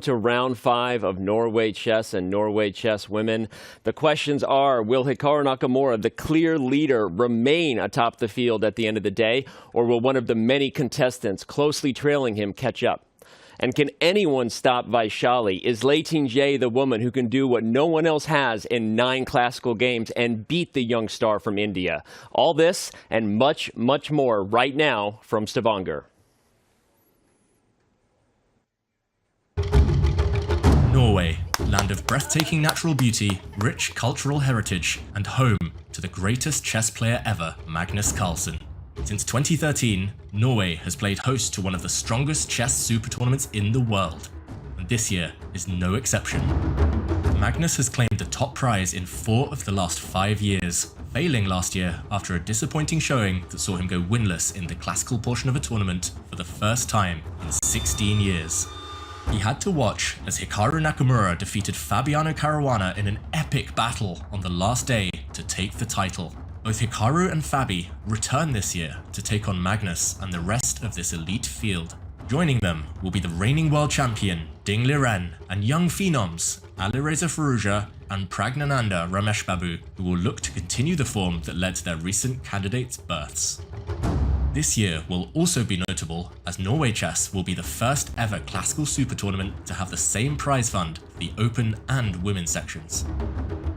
To round 5 of Norway Chess and Norway Chess Women. The questions are, will Hikaru Nakamura, the clear leader, remain atop the field at the end of the day, or will one of the many contestants closely trailing him catch up? And can anyone stop Vaishali? Is Liren the woman who can do what no one else has in 9 classical games and beat the young star from India? All this and much, much more right now from Stavanger. Norway, land of breathtaking natural beauty, rich cultural heritage, and home to the greatest chess player ever, Magnus Carlsen. Since 2013, Norway has played host to one of the strongest chess super tournaments in the world, and this year is no exception. Magnus has claimed the top prize in 4 of the last 5 years, failing last year after a disappointing showing that saw him go winless in the classical portion of a tournament for the first time in 16 years. He had to watch as Hikaru Nakamura defeated Fabiano Caruana in an epic battle on the last day to take the title. Both Hikaru and Fabi return this year to take on Magnus and the rest of this elite field. Joining them will be the reigning world champion Liren and young phenoms Alireza Firouzja and Praggnanandhaa who will look to continue the form that led to their recent candidates' births. This year will also be notable as Norway Chess will be the first ever classical super tournament to have the same prize fund for the open and women's sections.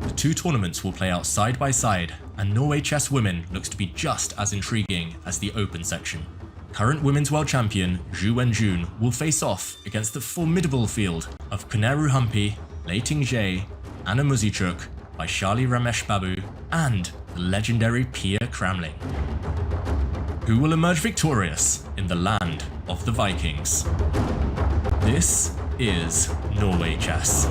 The 2 tournaments will play out side by side, and Norway Chess Women looks to be just as intriguing as the open section. Current women's world champion Zhu Wenjun will face off against the formidable field of Kuneru Humpi, Liren, Anna Muzichuk, Vaishali and the legendary Pia Kramling. Who will emerge victorious in the land of the Vikings? This is Norway Chess.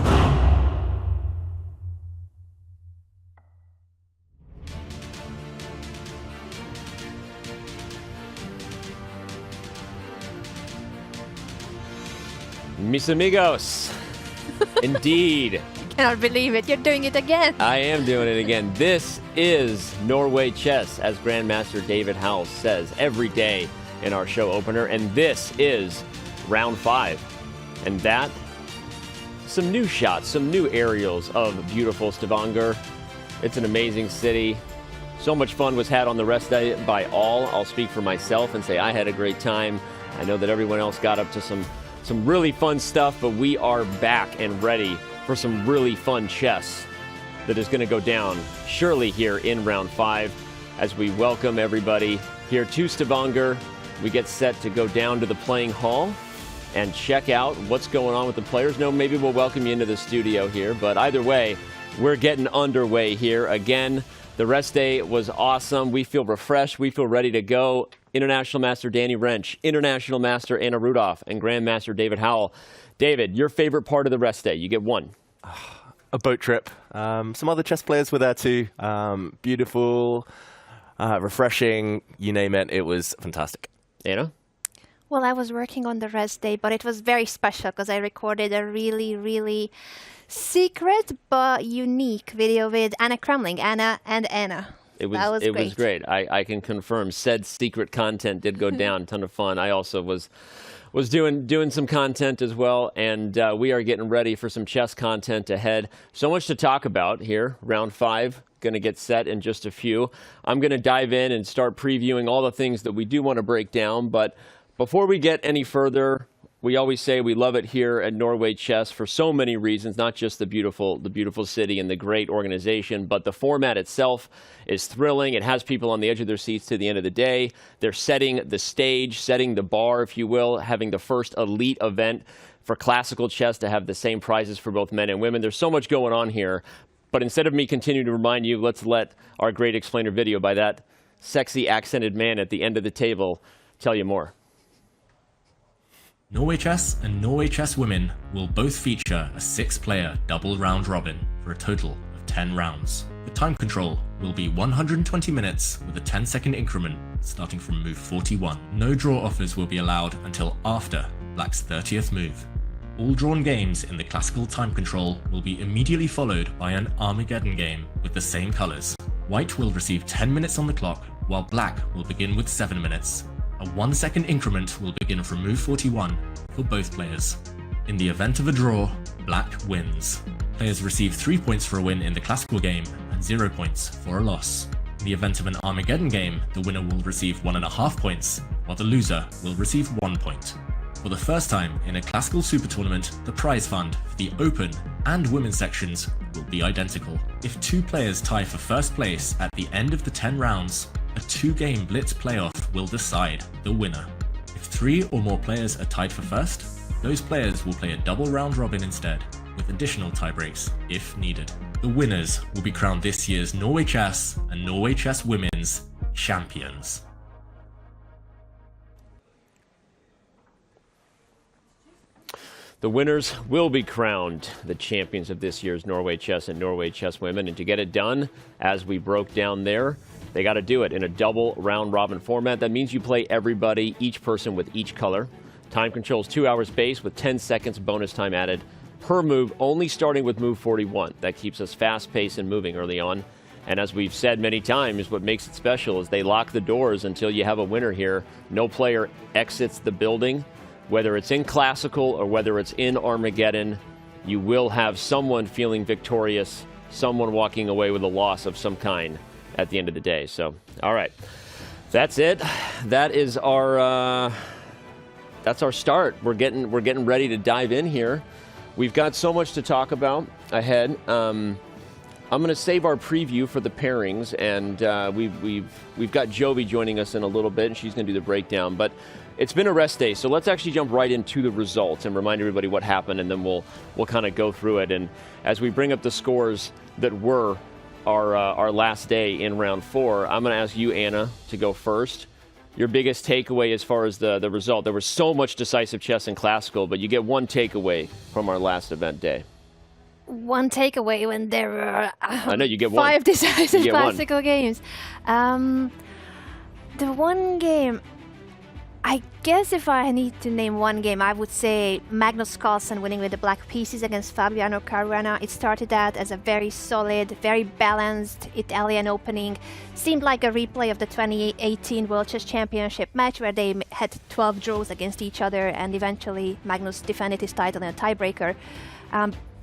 Mis amigos, indeed. I cannot believe it, you're doing it again. I am doing it again. This is Norway Chess, as Grandmaster David Howell says every day in our show opener, and this is round 5. And that, some new shots, some new aerials of beautiful Stavanger. It's an amazing city. So much fun was had on the rest day by all. I'll speak for myself and say I had a great time. I know that everyone else got up to some really fun stuff, but we are back and ready for some really fun chess that is going to go down surely here in round 5 as we welcome everybody here to Stavanger. We get set to go down to the playing hall and check out what's going on with the players. No, maybe we'll welcome you into the studio here, but either way, we're getting underway here again. The rest day was awesome. We feel refreshed. We feel ready to go. International Master Danny Wrench, International Master Anna Rudolph, and Grandmaster David Howell. David, your favorite part of the rest day? You get one. A boat trip. Some other chess players were there too. Beautiful, refreshing, you name it. It was fantastic. Anna? Well, I was working on the rest day, but it was very special because I recorded a really, really secret but unique video with Anna Kramling, Anna and Anna. It was great. I can confirm said secret content did go down. Ton of fun. I also was doing some content as well, and we are getting ready for some chess content ahead. So much to talk about here. Round 5 going to get set in just a few. I'm going to dive in and start previewing all the things that we do want to break down, but before we get any further, we always say we love it here at Norway Chess for so many reasons, not just the beautiful city and the great organization, but the format itself is thrilling. It has people on the edge of their seats to the end of the day. They're setting the stage, setting the bar, if you will, having the first elite event for classical chess to have the same prizes for both men and women. There's so much going on here. But instead of me continuing to remind you, let's let our great explainer video by that sexy accented man at the end of the table tell you more. Norway Chess and Norway Chess Women will both feature a 6-player double round robin for a total of 10 rounds. The time control will be 120 minutes with a 10-second increment starting from move 41. No draw offers will be allowed until after Black's 30th move. All drawn games in the classical time control will be immediately followed by an Armageddon game with the same colours. White will receive 10 minutes on the clock, while Black will begin with 7 minutes. A 1-second increment will begin from move 41 for both players. In the event of a draw, black wins. Players receive 3 points for a win in the classical game and 0 points for a loss. In the event of an Armageddon game, the winner will receive 1.5 points, while the loser will receive 1 point. For the first time in a classical super tournament, the prize fund for the open and women's sections will be identical. If 2 players tie for first place at the end of the 10 rounds, a 2-game blitz playoff will decide the winner. If 3 or more players are tied for first, those players will play a double round robin instead, with additional tiebreaks if needed. The winners will be crowned this year's Norway Chess and Norway Chess Women's champions. The winners will be crowned the champions of this year's Norway Chess and Norway Chess Women. And to get it done, as we broke down there, they got to do it in a double round-robin format. That means you play everybody, each person with each color. Time control is 2 hours base with 10 seconds bonus time added per move, only starting with move 41. That keeps us fast-paced and moving early on. And as we've said many times, what makes it special is they lock the doors until you have a winner here. No player exits the building. Whether it's in Classical or whether it's in Armageddon, you will have someone feeling victorious, someone walking away with a loss of some kind at the end of the day. So, all right, that's it. That is that's our start. We're getting ready to dive in here. We've got so much to talk about ahead. I'm going to save our preview for the pairings, and we've got Jovi joining us in a little bit, and she's going to do the breakdown. But it's been a rest day, so let's actually jump right into the results and remind everybody what happened, and then we'll kind of go through it. And as we bring up the scores that were our last day in round 4, I'm going to ask you, Anna, to go first. Your biggest takeaway as far as the result. There was so much decisive chess in Classical, but you get one takeaway from our last event day. One takeaway when there were I know you get 5 decisive Classical one. games. The one game, I guess if I need to name one game, I would say Magnus Carlsen winning with the black pieces against Fabiano Caruana. It started out as a very solid, very balanced Italian opening. Seemed like a replay of the 2018 World Chess Championship match where they had 12 draws against each other, and eventually Magnus defended his title in a tiebreaker.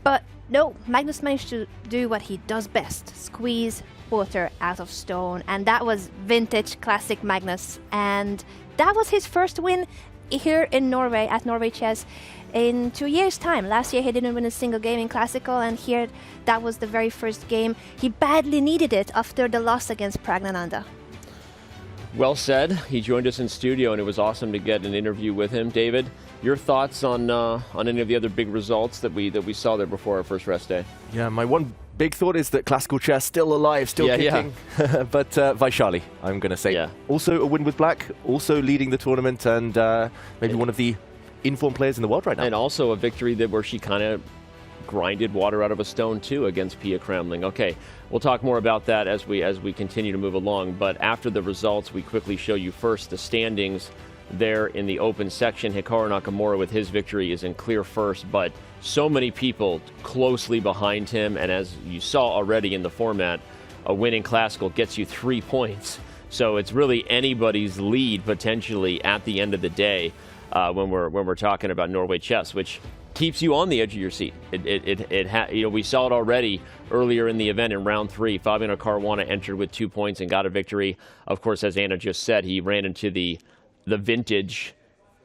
But no, Magnus managed to do what he does best, squeeze water out of stone, and that was vintage classic Magnus. And that was his first win here in Norway at Norway Chess in 2 years' time. Last year he didn't win a single game in Classical, and here that was the very first game. He badly needed it after the loss against Praggnanandhaa. Well said. He joined us in studio, and it was awesome to get an interview with him. David, your thoughts on any of the other big results that we saw there before our first rest day? Yeah, my one big thought is that Classical Chess still alive, still kicking. Yeah. But Vaishali, I'm going to say. Yeah. Also a win with black, also leading the tournament, and maybe one of the informed players in the world right now. And also a victory where she kind of grinded water out of a stone too against Pia Kramling. Okay, we'll talk more about that as we continue to move along. But after the results, we quickly show you first the standings. There in the open section, Hikaru Nakamura with his victory is in clear first, but so many people closely behind him, and as you saw already in the format, a win in Classical gets you 3 points. So it's really anybody's lead potentially at the end of the day when we're talking about Norway Chess, which keeps you on the edge of your seat. We saw it already earlier in the event in round 3. Fabiano Caruana entered with 2 points and got a victory. Of course, as Anna just said, he ran into the vintage,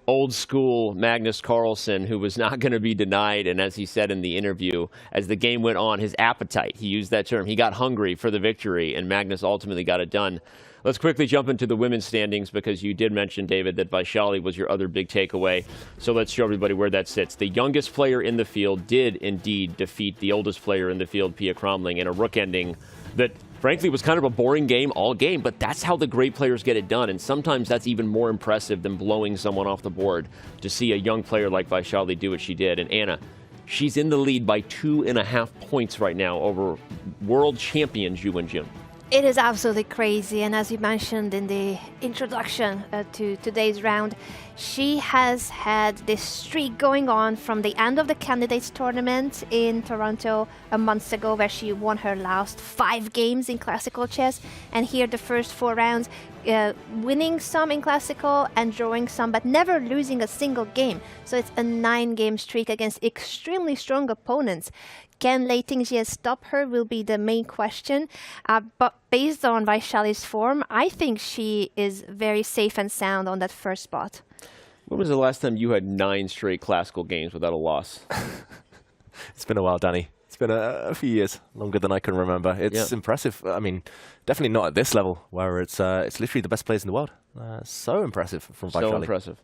old-school Magnus Carlsen, who was not going to be denied. And as he said in the interview, as the game went on, his appetite, he used that term, he got hungry for the victory, and Magnus ultimately got it done. Let's quickly jump into the women's standings, because you did mention, David, that Vaishali was your other big takeaway. So let's show everybody where that sits. The youngest player in the field did indeed defeat the oldest player in the field, Pia Kramling, in a rook ending that frankly was kind of a boring game all game, but that's how the great players get it done. And sometimes that's even more impressive than blowing someone off the board, to see a young player like Vaishali do what she did. And Anna, she's in the lead by 2.5 points right now over world champion Zhu Wenjun. It is absolutely crazy, and as you mentioned in the introduction to today's round, She has had this streak going on from the end of the candidates tournament in Toronto a month ago, where she won her last 5 games in classical chess, and here the first 4 rounds, winning some in classical and drawing some, but never losing a single game. So it's a 9-game streak against extremely strong opponents. Can Lei Tingjie stop her will be the main question. But based on Vaishali's form, I think she is very safe and sound on that first spot. When was the last time you had 9 straight classical games without a loss? It's been a while, Danny. It's been a few years, longer than I can remember. It's impressive. I mean, definitely not at this level, where it's literally the best players in the world. So impressive from Vaishali. So impressive.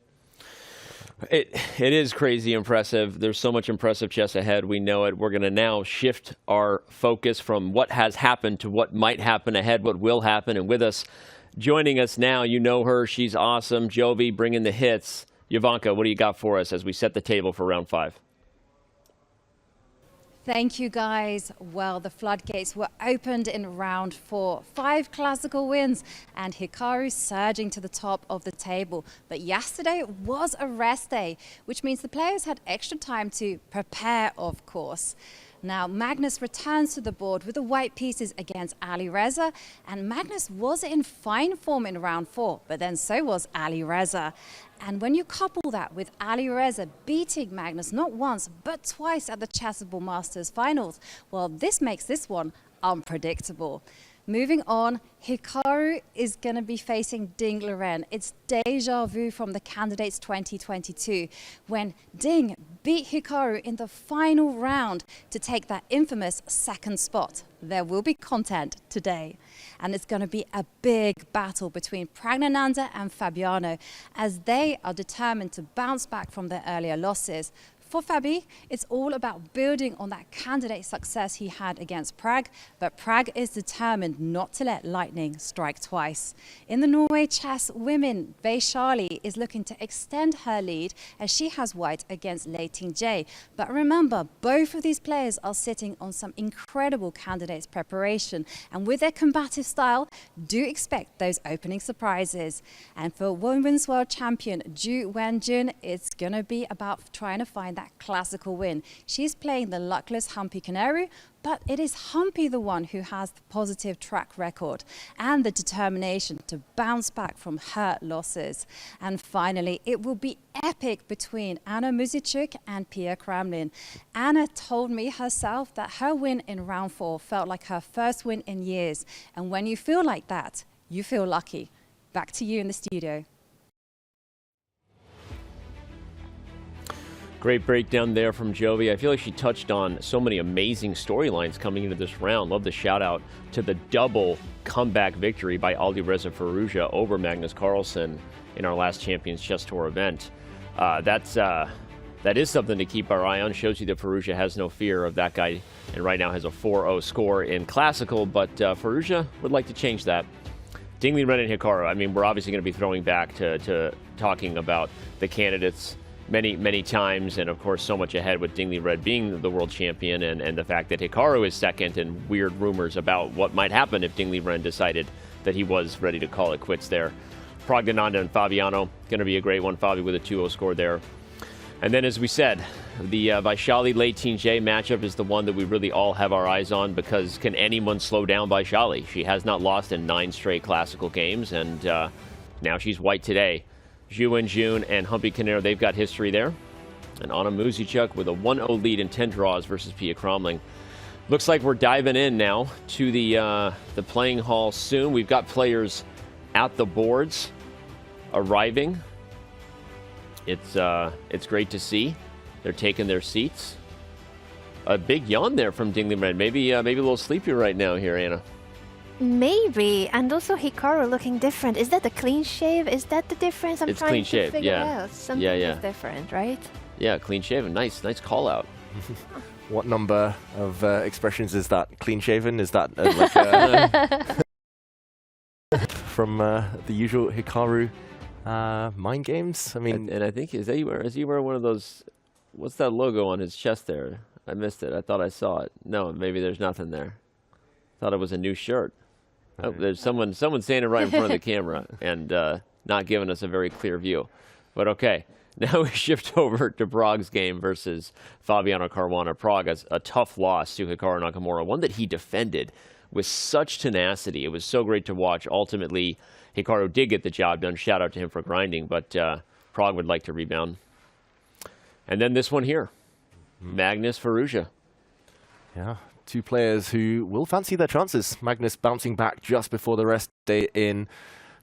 It is crazy impressive. There's so much impressive chess ahead. We know it. We're going to now shift our focus from what has happened to what might happen ahead, what will happen. And with us, joining us now, you know her. She's awesome. Jovi bringing the hits. Jovanka, what do you got for us as we set the table for round 5? Thank you, guys. Well, the floodgates were opened in round 4. 5 classical wins and Hikaru surging to the top of the table. But yesterday was a rest day, which means the players had extra time to prepare, of course. Now, Magnus returns to the board with the white pieces against Alireza, and Magnus was in fine form in round 4, but then so was Alireza. And when you couple that with Alireza beating Magnus not once, but twice at the Chessable Masters finals, well, this makes this one unpredictable. Moving on, Hikaru is going to be facing Ding Liren. It's deja vu from the Candidates 2022, when Ding beat Hikaru in the final round to take that infamous 2nd spot. There will be content today. And it's going to be a big battle between Praggnanandhaa and Fabiano, as they are determined to bounce back from their earlier losses. For Fabi, it's all about building on that candidate success he had against Prag, but Prag is determined not to let lightning strike twice. In the Norway Chess women, Vaishali is looking to extend her lead as she has white against Lei Tingjie. But remember, both of these players are sitting on some incredible candidates preparation, and with their combative style, do expect those opening surprises. And for Women's World Champion Ju Wenjun, it's going to be about trying to find that classical win. She's playing the luckless Humpy Canary, but it is Humpy the one who has the positive track record and the determination to bounce back from her losses. And finally, it will be epic between Anna Muzichuk and Pia Kramlin. Anna told me herself that her win in round 4 felt like her first win in years. And when you feel like that, you feel lucky. Back to you in the studio. Great breakdown there from Jovi. I feel like she touched on so many amazing storylines coming into this round. Love the shout out to the double comeback victory by Alireza Firouzja over Magnus Carlsen in our last Champions Chess Tour event. That is something to keep our eye on. Shows you that Firouzja has no fear of that guy, and right now has a 4-0 score in classical, but Firouzja would like to change that. Ding Liren and Hikaru, I mean, we're obviously going to be throwing back to talking about the candidates many times, and of course so much ahead with Ding Liren being the world champion, and the fact that Hikaru is second, and weird rumors about what might happen if Ding Liren decided that he was ready to call it quits there. Praggnanandhaa and Fabiano, going to be a great one. Fabi with a 2-0 score there. And then, as we said, the Vaishali-Lei Tingjie matchup is the one that we really all have our eyes on, because can anyone slow down Vaishali? She has not lost in 9 straight classical games, and now she's white today. Ju Wenjun and Humpy Canero, they've got history there. And Anna Muzichuk with a 1-0 lead in 10 draws versus Pia Kramling. Looks like we're diving in now to the playing hall soon. We've got players at the boards arriving. It's great to see. They're taking their seats. A big yawn there from Ding Liren. Maybe a little sleepy right now here, Anna. Maybe. And also Hikaru looking different. Is that the clean shave? Is that the difference? I'm It's trying clean to shave, figure yeah. out. Something Yeah. is different, right? Yeah, clean shaven. Nice call out. What number of expressions is that? Clean shaven? Is that like from the usual Hikaru mind games? I mean, And I think is he wearing one of those? What's that logo on his chest there? I missed it. I thought I saw it. No, maybe there's nothing there. Thought it was a new shirt. Oh, there's someone standing right in front of the camera and not giving us a very clear view. But okay, now we shift over to Prag's game versus Fabiano Caruana. Prag has a tough loss to Hikaru Nakamura, one that he defended with such tenacity. It was so great to watch. Ultimately, Hikaru did get the job done. Shout out to him for grinding, but Prag would like to rebound. And then this one here, Magnus Firouzja. Yeah, two players who will fancy their chances. Magnus bouncing back just before the rest day in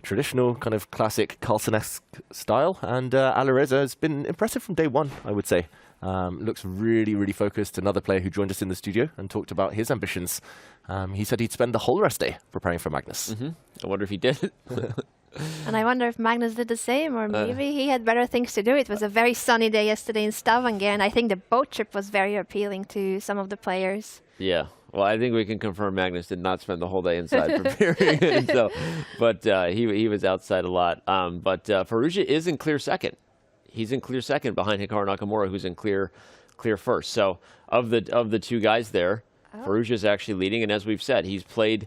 traditional kind of classic Carlson-esque style, and Alireza has been impressive from day one, I would say. Looks really, really focused. Another player who joined us in the studio and talked about his ambitions. He said he'd spend the whole rest day preparing for Magnus. I wonder if he did. And I wonder if Magnus did the same, or maybe he had better things to do. It was a very sunny day yesterday in Stavanger, and I think the boat trip was very appealing to some of the players. Yeah. Well, I think we can confirm Magnus did not spend the whole day inside preparing. But he was outside a lot. But Firouzja is in clear second. He's in clear second behind Hikaru Nakamura, who's in clear first. So of the two guys there, Firouzja is actually leading. And as we've said, he's played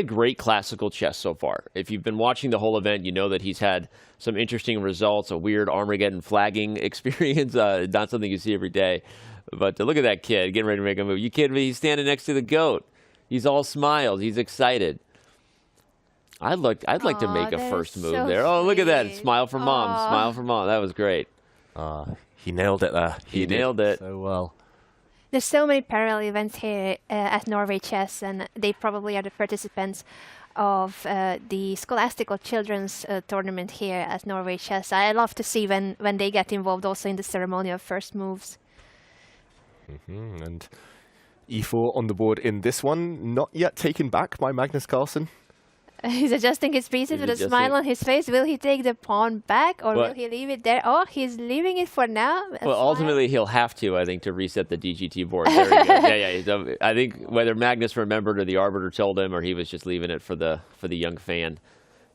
great classical chess so far. If you've been watching the whole event, you know that he's had some interesting results, a weird Armageddon flagging experience, not something you see every day. But look at that kid getting ready to make a move. You kidding me? He's standing next to the GOAT. He's all smiles. He's excited. I'd like to make a first move so there. Oh, look at that. sweet. Smile for mom. Smile for mom. That was great. He nailed it there. He nailed it. So well. There's so many parallel events here at Norway Chess, and they probably are the participants of the Scholastical Children's Tournament here at Norway Chess. I love to see when they get involved also in the ceremony of first moves. And E4 on the board in this one, not yet taken back by Magnus Carlsen. He's adjusting his pieces with a smile on his face. Will he take the pawn back, or will he leave it there? Oh, he's leaving it for now. Well, ultimately, he'll have to, I think, to reset the DGT board. There he goes. Yeah. I think whether Magnus remembered or the arbiter told him, or he was just leaving it for the young fan,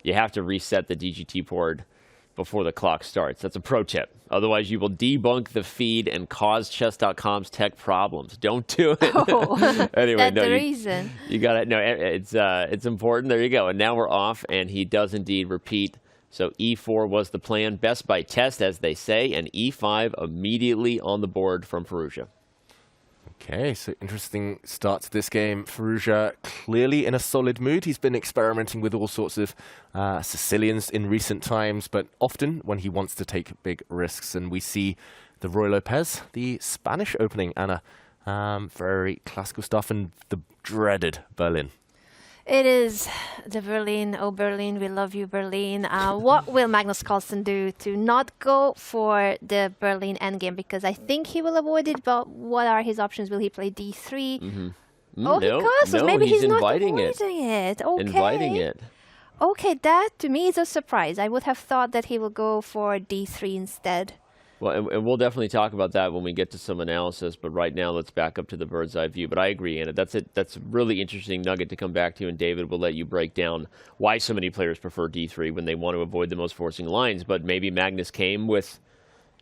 you have to reset the DGT board before the clock starts. That's a pro tip. Otherwise, you will debunk the feed and cause chess.com's tech problems. Don't do it. Oh, anyway, that's the reason. You got it. No, it's important. There you go. And now we're off, and he does indeed repeat. So E4 was the plan. Best by test, as they say, and E5 immediately on the board from Firouzja. Okay, so interesting start to this game. Firouzja clearly in a solid mood. He's been experimenting with all sorts of Sicilians in recent times, but often when he wants to take big risks. And we see the Roy Lopez, the Spanish opening, Anna. Very classical stuff, and the dreaded Berlin. It is the Berlin. Oh, Berlin, we love you, Berlin. What will Magnus Carlsen do to not go for the Berlin endgame? Because I think he will avoid it, but what are his options? Will he play d3? Oh, he castles. Maybe he's not avoiding it. Okay. Inviting it. Okay, that to me is a surprise. I would have thought that he will go for d3 instead. Well, and we'll definitely talk about that when we get to some analysis, but right now let's back up to the bird's eye view. But I agree, Anna. That's a really interesting nugget to come back to, and David will let you break down why so many players prefer d3 when they want to avoid the most forcing lines. But maybe Magnus came with,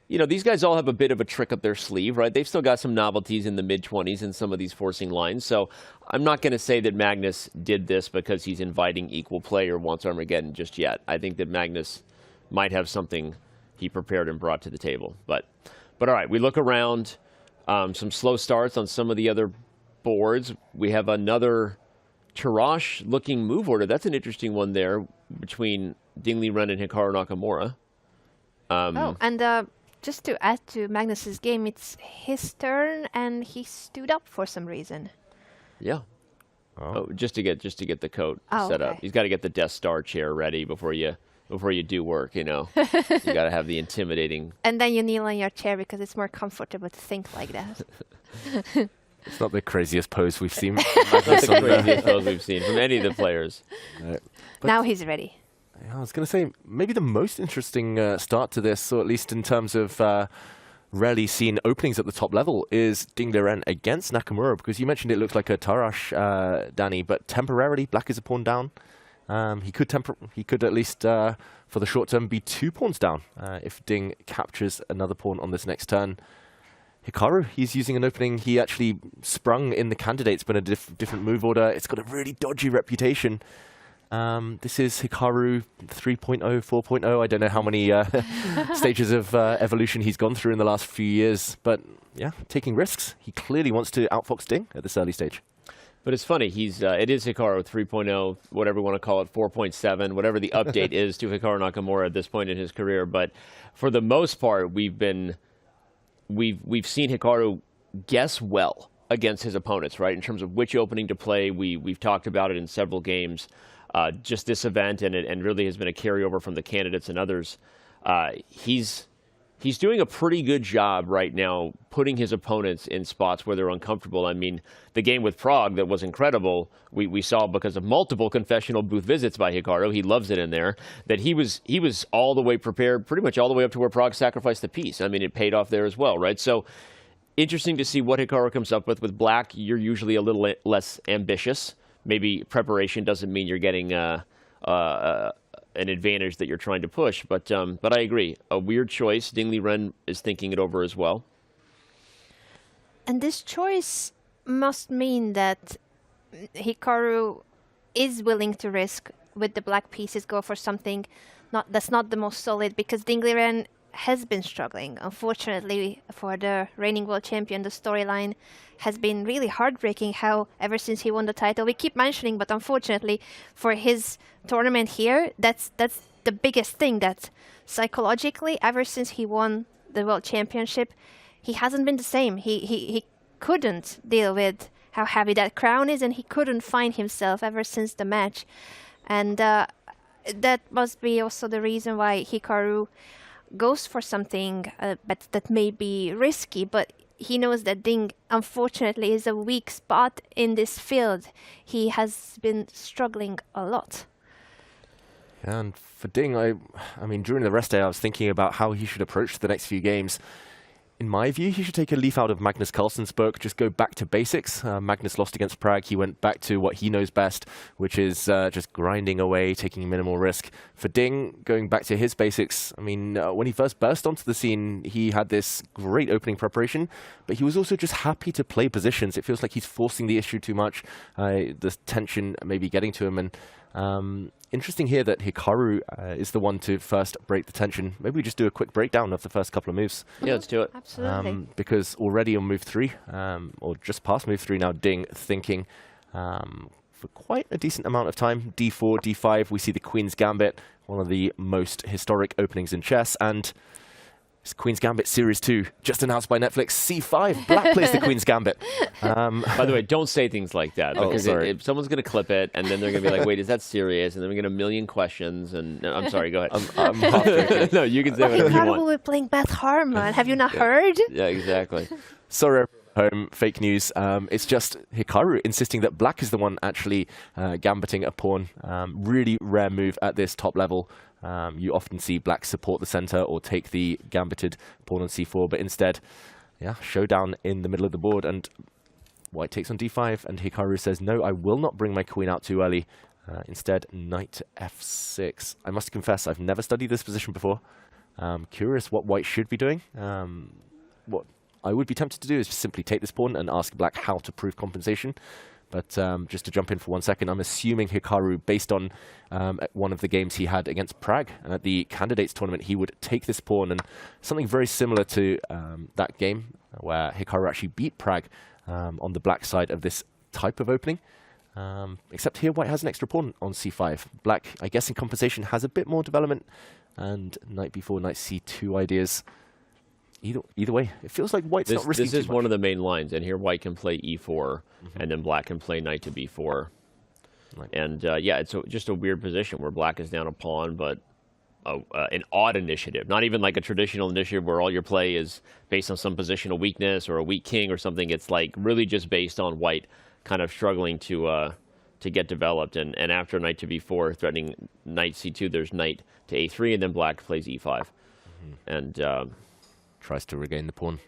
these guys all have a bit of a trick up their sleeve, right? They've still got some novelties in the mid-20s in some of these forcing lines. So I'm not going to say that Magnus did this because he's inviting equal play or wants Armageddon just yet. I think that Magnus might have something he prepared and brought to the table. But all right, we look around, some slow starts on some of the other boards. We have another Tarrasch-looking move order. That's an interesting one there between Ding Liren and Hikaru Nakamura. And just to add to Magnus's game, it's his turn, and he stood up for some reason. Yeah. Oh, just to get the coat set up. Okay. He's got to get the Death Star chair ready before you do work, You got to have the intimidating. And then you kneel on your chair because it's more comfortable to think like that. It's not the craziest pose we've seen. That's the craziest pose we've seen from any of the players. Now he's ready. I was going to say, maybe the most interesting start to this, or at least in terms of rarely seen openings at the top level, is Ding Liren against Nakamura, because you mentioned it looks like a Tarrasch, Danny, but temporarily black is a pawn down. He could at least, for the short term, be 2 pawns down if Ding captures another pawn on this next turn. Hikaru, he's using an opening he actually sprung in the candidates, but in a different move order. It's got a really dodgy reputation. This is Hikaru 3.0, 4.0. I don't know how many stages of evolution he's gone through in the last few years, but yeah, taking risks. He clearly wants to outfox Ding at this early stage. But it's funny, it is Hikaru 3.0, whatever we want to call it, 4.7, whatever the update is to Hikaru Nakamura at this point in his career. But for the most part, we've seen Hikaru guess well against his opponents, right? In terms of which opening to play, we've talked about it in several games. Just this event, and really has been a carryover from the candidates and others. He's doing a pretty good job right now putting his opponents in spots where they're uncomfortable. I mean, the game with Prag that was incredible, we saw because of multiple confessional booth visits by Hikaru. He loves it in there. That he was all the way prepared, pretty much all the way up to where Prag sacrificed the piece. I mean, it paid off there as well, right? So interesting to see what Hikaru comes up with. With Black, you're usually a little less ambitious. Maybe preparation doesn't mean you're getting an advantage that you're trying to push, but I agree. A weird choice. Liren is thinking it over as well. And this choice must mean that Hikaru is willing to risk with the black pieces, go for something that's not the most solid, because Liren has been struggling. Unfortunately for the reigning world champion, the storyline has been really heartbreaking how ever since he won the title, we keep mentioning, but unfortunately for his tournament here, that's the biggest thing, that psychologically, ever since he won the world championship, he hasn't been the same. He couldn't deal with how heavy that crown is, and he couldn't find himself ever since the match. And that must be also the reason why Hikaru goes for something but that may be risky, but he knows that Ding, unfortunately, is a weak spot in this field. He has been struggling a lot. Yeah, and for Ding, I mean, during the rest day, I was thinking about how he should approach the next few games. In my view, he should take a leaf out of Magnus Carlsen's book, just go back to basics. Magnus lost against Prag. He went back to what he knows best, which is just grinding away, taking minimal risk. For Ding, going back to his basics, I mean, when he first burst onto the scene, he had this great opening preparation, but he was also just happy to play positions. It feels like he's forcing the issue too much. The tension maybe getting to him, and interesting here that Hikaru is the one to first break the tension. Maybe we just do a quick breakdown of the first couple of moves. Yeah, let's do it. Absolutely. Because already on move 3, or just past move 3 now, Ding thinking for quite a decent amount of time. D4, D5, we see the Queen's Gambit, one of the most historic openings in chess, and it's Queen's Gambit Series 2, just announced by Netflix. C5, Black plays the Queen's Gambit. By the way, don't say things like that, because if someone's going to clip it, and then they're going to be like, wait, is that serious? And then we get a million questions, and no, I'm sorry, go ahead. I'm half joking. No, you can say whatever you want. We're playing Beth Harmon. Have you not heard? Yeah, exactly. Sorry, home, fake news. It's just Hikaru insisting that Black is the one actually gambiting a pawn. Really rare move at this top level. You often see Black support the center or take the gambited pawn on c4, but instead, yeah, showdown in the middle of the board, and White takes on d5, and Hikaru says, no, I will not bring my queen out too early. Instead, knight to f6. I must confess, I've never studied this position before. Curious what White should be doing. What I would be tempted to do is just simply take this pawn and ask Black how to prove compensation. But just to jump in for 1 second, I'm assuming Hikaru, based on one of the games he had against Prag at the candidates tournament, he would take this pawn, and something very similar to that game where Hikaru actually beat Prag on the Black side of this type of opening. Except here, White has an extra pawn on c5. Black, I guess in compensation, has a bit more development, and knight b4, knight c2 ideas. Either way, it feels like White's not risking too much. This is one of the main lines, and here White can play e4, and then Black can play knight to b4. Right. And yeah, it's just a weird position where Black is down a pawn, but an odd initiative. Not even like a traditional initiative where all your play is based on some positional weakness or a weak king or something. It's like really just based on White kind of struggling to get developed. And after knight to b4, threatening knight c2, there's knight to a3, and then Black plays e5. And tries to regain the pawn.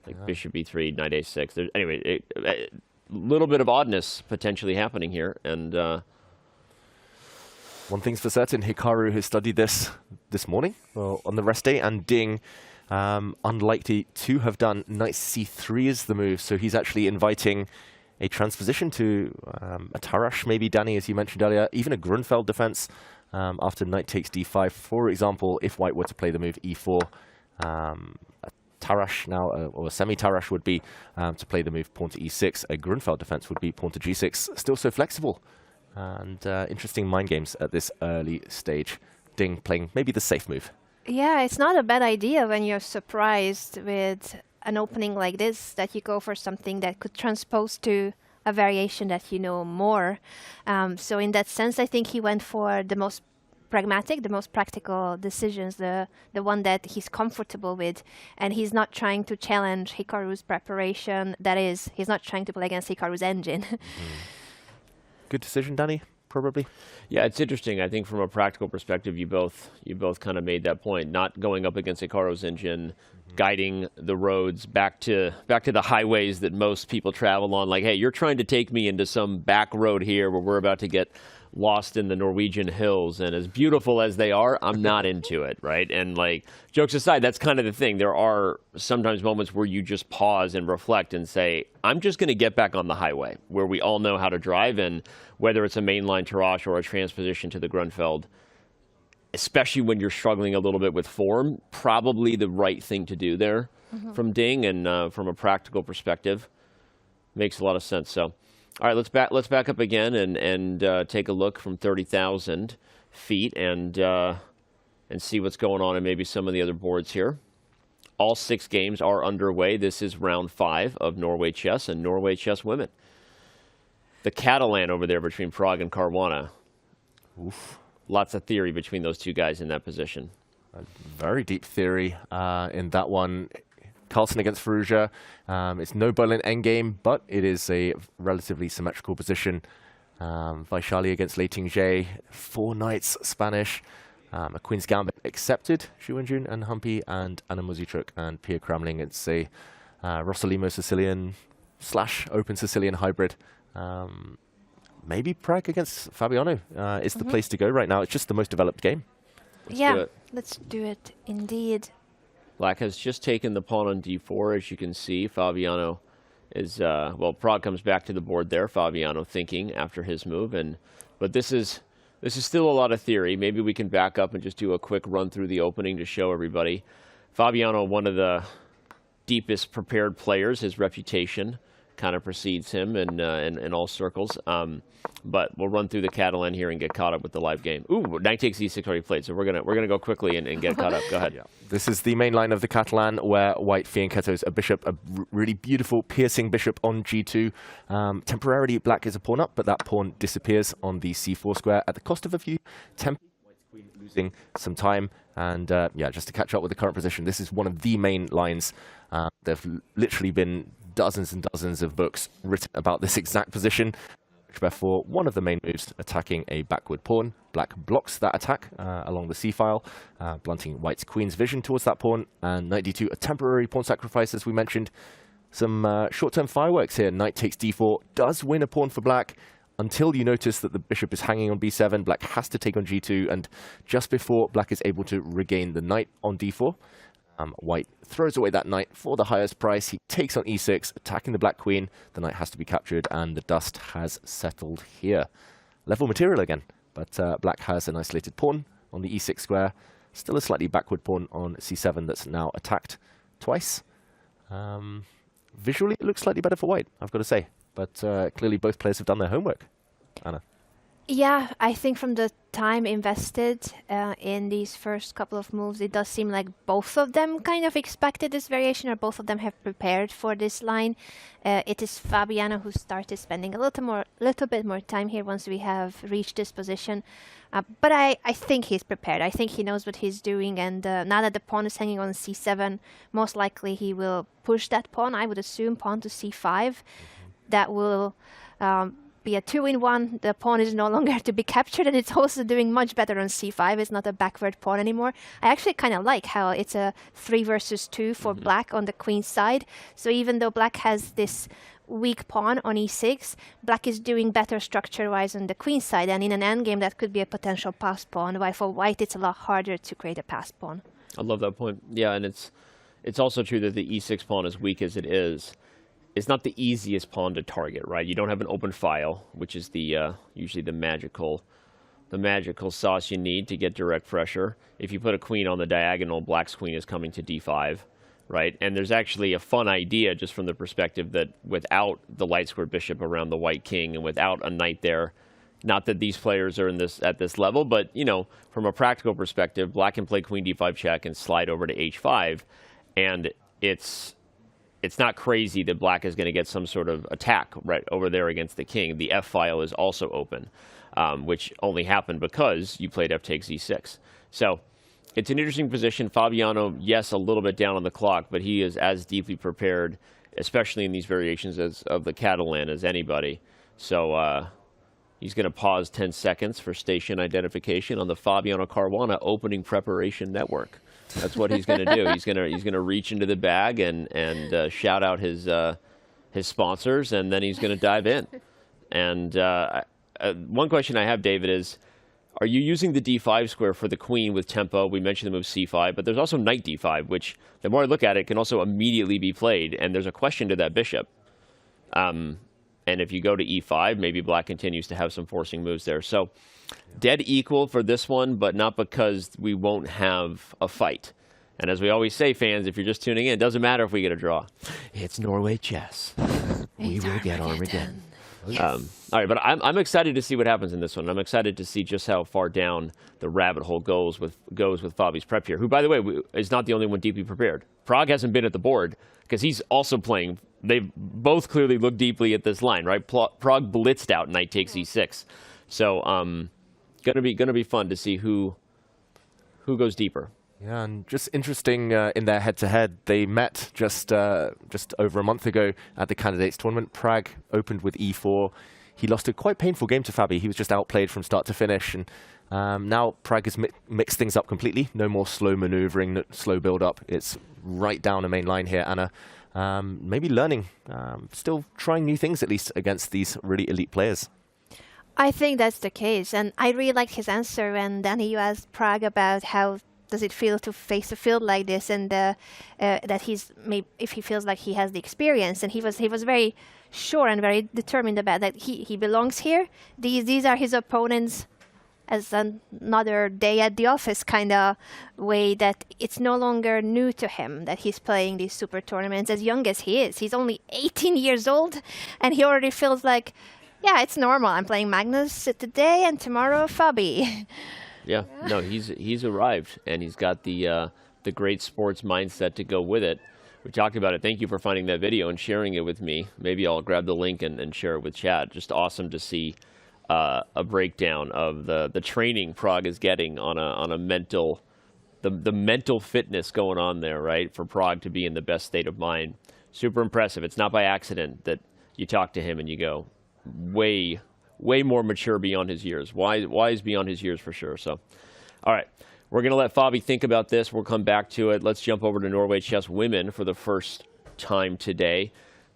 Like bishop e3, knight a6. Anyway, a little bit of oddness potentially happening here. And one thing's for certain, Hikaru has studied this morning on the rest day, and Ding, unlikely to have done knight c3 is the move. So he's actually inviting a transposition to a Tarrasch, maybe, Danny, as you mentioned earlier, even a Grunfeld defense after knight takes d5. For example, if white were to play the move e4, a Tarrasch now, or a semi-Tarrasch would be to play the move pawn to e6. A Grunfeld defense would be pawn to g6. Still so flexible. And interesting mind games at this early stage. Ding playing maybe the safe move. Yeah, it's not a bad idea when you're surprised with an opening like this, that you go for something that could transpose to a variation that you know more. So in that sense, I think he went for the most pragmatic, the most practical decisions, the one that he's comfortable with. And he's not trying to challenge Hikaru's preparation. That is, he's not trying to play against Hikaru's engine. Good decision, Danny, probably. Yeah, it's interesting. I think from a practical perspective, you both kind of made that point. Not going up against Hikaru's engine, guiding the roads back to the highways that most people travel on. Like, hey, you're trying to take me into some back road here where we're about to get lost in the Norwegian hills, and as beautiful as they are, I'm not into it, right? And like, jokes aside, that's kind of the thing. There are sometimes moments where you just pause and reflect and say, I'm just going to get back on the highway where we all know how to drive, and whether it's a mainline Tarrasch or a transposition to the Grunfeld, especially when you're struggling a little bit with form, probably the right thing to do there from Ding, and from a practical perspective, makes a lot of sense. So, all right, let's back up again and take a look from 30,000 feet and see what's going on in maybe some of the other boards here. All 6 games are underway. This is round 5 of Norway Chess and Norway Chess Women. The Catalan over there between Prag and Caruana. Oof. Lots of theory between those two guys in that position. A very deep theory in that one. Carlson against Firouzja. It's no Berlin endgame, but it is a relatively symmetrical position. Vaishali against Stavanger. 4 knights Spanish. A Queen's Gambit accepted. Xu Wenjun and Humpy and Anna Muzichuk and Pia Kramling. It's a Rossolimo Sicilian / open Sicilian hybrid. Maybe Prag against Fabiano is the place to go right now. It's just the most developed game. Let's do it indeed. Black has just taken the pawn on d4, as you can see. Fabiano is, well, Prag comes back to the board there. Fabiano thinking after his move. But this is still a lot of theory. Maybe we can back up and just do a quick run through the opening to show everybody. Fabiano, one of the deepest prepared players. His reputation kind of precedes him in all circles. But we'll run through the Catalan here and get caught up with the live game. Ooh, knight takes e6 already played, so we're gonna go quickly and get caught up. Go ahead. Yeah. This is the main line of the Catalan, where white fianchettos a bishop, a really beautiful piercing bishop on g2. Temporarily, black is a pawn up, but that pawn disappears on the c4 square at the cost of a few temp. White's queen losing some time, and yeah, just to catch up with the current position, this is one of the main lines. There've literally been dozens and dozens of books written about this exact position. Therefore, one of the main moves, attacking a backward pawn. Black blocks that attack along the c-file, blunting white's queen's vision towards that pawn. And knight d2, a temporary pawn sacrifice, as we mentioned. Some short-term fireworks here. Knight takes d4, does win a pawn for black, until you notice that the bishop is hanging on b7. Black has to take on g2, and just before black is able to regain the knight on d4, white throws away that knight for the highest price. He takes on e6, attacking the black queen. The knight has to be captured, and the dust has settled here. Level material again, but black has an isolated pawn on the e6 square. Still a slightly backward pawn on c7 that's now attacked twice. Visually, it looks slightly better for white, I've got to say. But clearly both players have done their homework. Anna. Yeah, I think from the time invested in these first couple of moves, it does seem like both of them kind of expected this variation, or both of them have prepared for this line. It is Fabiano who started spending a little bit more time here once we have reached this position. But I think he's prepared. I think he knows what he's doing, and now that the pawn is hanging on c7, most likely he will push that pawn, I would assume, pawn to c5. That will be a 2-in-1. The pawn is no longer to be captured, and it's also doing much better on c5. It's not a backward pawn anymore. I actually kind of like how it's a 3 versus 2 for black on the queen's side. So even though black has this weak pawn on e6, black is doing better structure-wise on the queen's side, and in an endgame that could be a potential pass pawn, while for white it's a lot harder to create a pass pawn. I love that point. Yeah, and it's also true that the e6 pawn, as weak as it is, it's not the easiest pawn to target, right? You don't have an open file, which is the usually the magical sauce you need to get direct pressure. If you put a queen on the diagonal, black's queen is coming to d5, right? And there's actually a fun idea just from the perspective that without the light square bishop around the white king and without a knight there, not that these players are at this level, but you know, from a practical perspective, black can play queen d5 check and slide over to h5, and it's not crazy that black is going to get some sort of attack right over there against the king. The f file is also open, which only happened because you played f takes e6. So it's an interesting position. Fabiano, yes, a little bit down on the clock, but he is as deeply prepared, especially in these variations of the Catalan, as anybody. So he's going to pause 10 seconds for station identification on the Fabiano Caruana opening preparation network. That's what he's going to do. He's going to reach into the bag and shout out his sponsors, and then he's going to dive in. And one question I have, David, is: are you using the d5 square for the queen with tempo? We mentioned the move c5, but there's also knight d5, which the more I look at it, can also immediately be played. And there's a question to that bishop. And if you go to e5, maybe black continues to have some forcing moves there. So dead equal for this one, but not because we won't have a fight. And as we always say, fans, if you're just tuning in, it doesn't matter if we get a draw. It's Norway Chess. We will get Armageddon. Yes. All right, but I'm excited to see what happens in this one. I'm excited to see just how far down the rabbit hole goes with Fabi's prep here, who, by the way, is not the only one deeply prepared. Prag hasn't been at the board because he's also playing. They've both clearly looked deeply at this line, right? Prag blitzed out knight takes e6. So gonna be fun to see who goes deeper. Yeah, and just interesting in their head-to-head, they met just over a month ago at the Candidates Tournament. Prag opened with e4. He lost a quite painful game to Fabi. He was just outplayed from start to finish, and now Prag has mixed things up completely. No more slow maneuvering, no slow build-up. It's right down a main line here, Anna. Maybe learning, still trying new things at least against these really elite players. I think that's the case, and I really liked his answer when Danny, you asked Prag about how does it feel to face a field like this, and that if he feels like he has the experience, and he was very sure and very determined about that he belongs here. These are his opponents as another day at the office kind of way, that it's no longer new to him that he's playing these super tournaments as young as he is. He's only 18 years old, and he already feels like, yeah, it's normal. I'm playing Magnus today and tomorrow Fabi. Yeah, no, he's arrived, and he's got the great sports mindset to go with it. We talked about it. Thank you for finding that video and sharing it with me. Maybe I'll grab the link and share it with Chad. Just awesome to see a breakdown of the training Prag is getting on a mental, the mental fitness going on there, right? For Prag to be in the best state of mind. Super impressive. It's not by accident that you talk to him and you go, way more mature beyond his years. Wise beyond his years for sure. So, all right. We're going to let Fabi think about this. We'll come back to it. Let's jump over to Norway Chess Women for the first time today.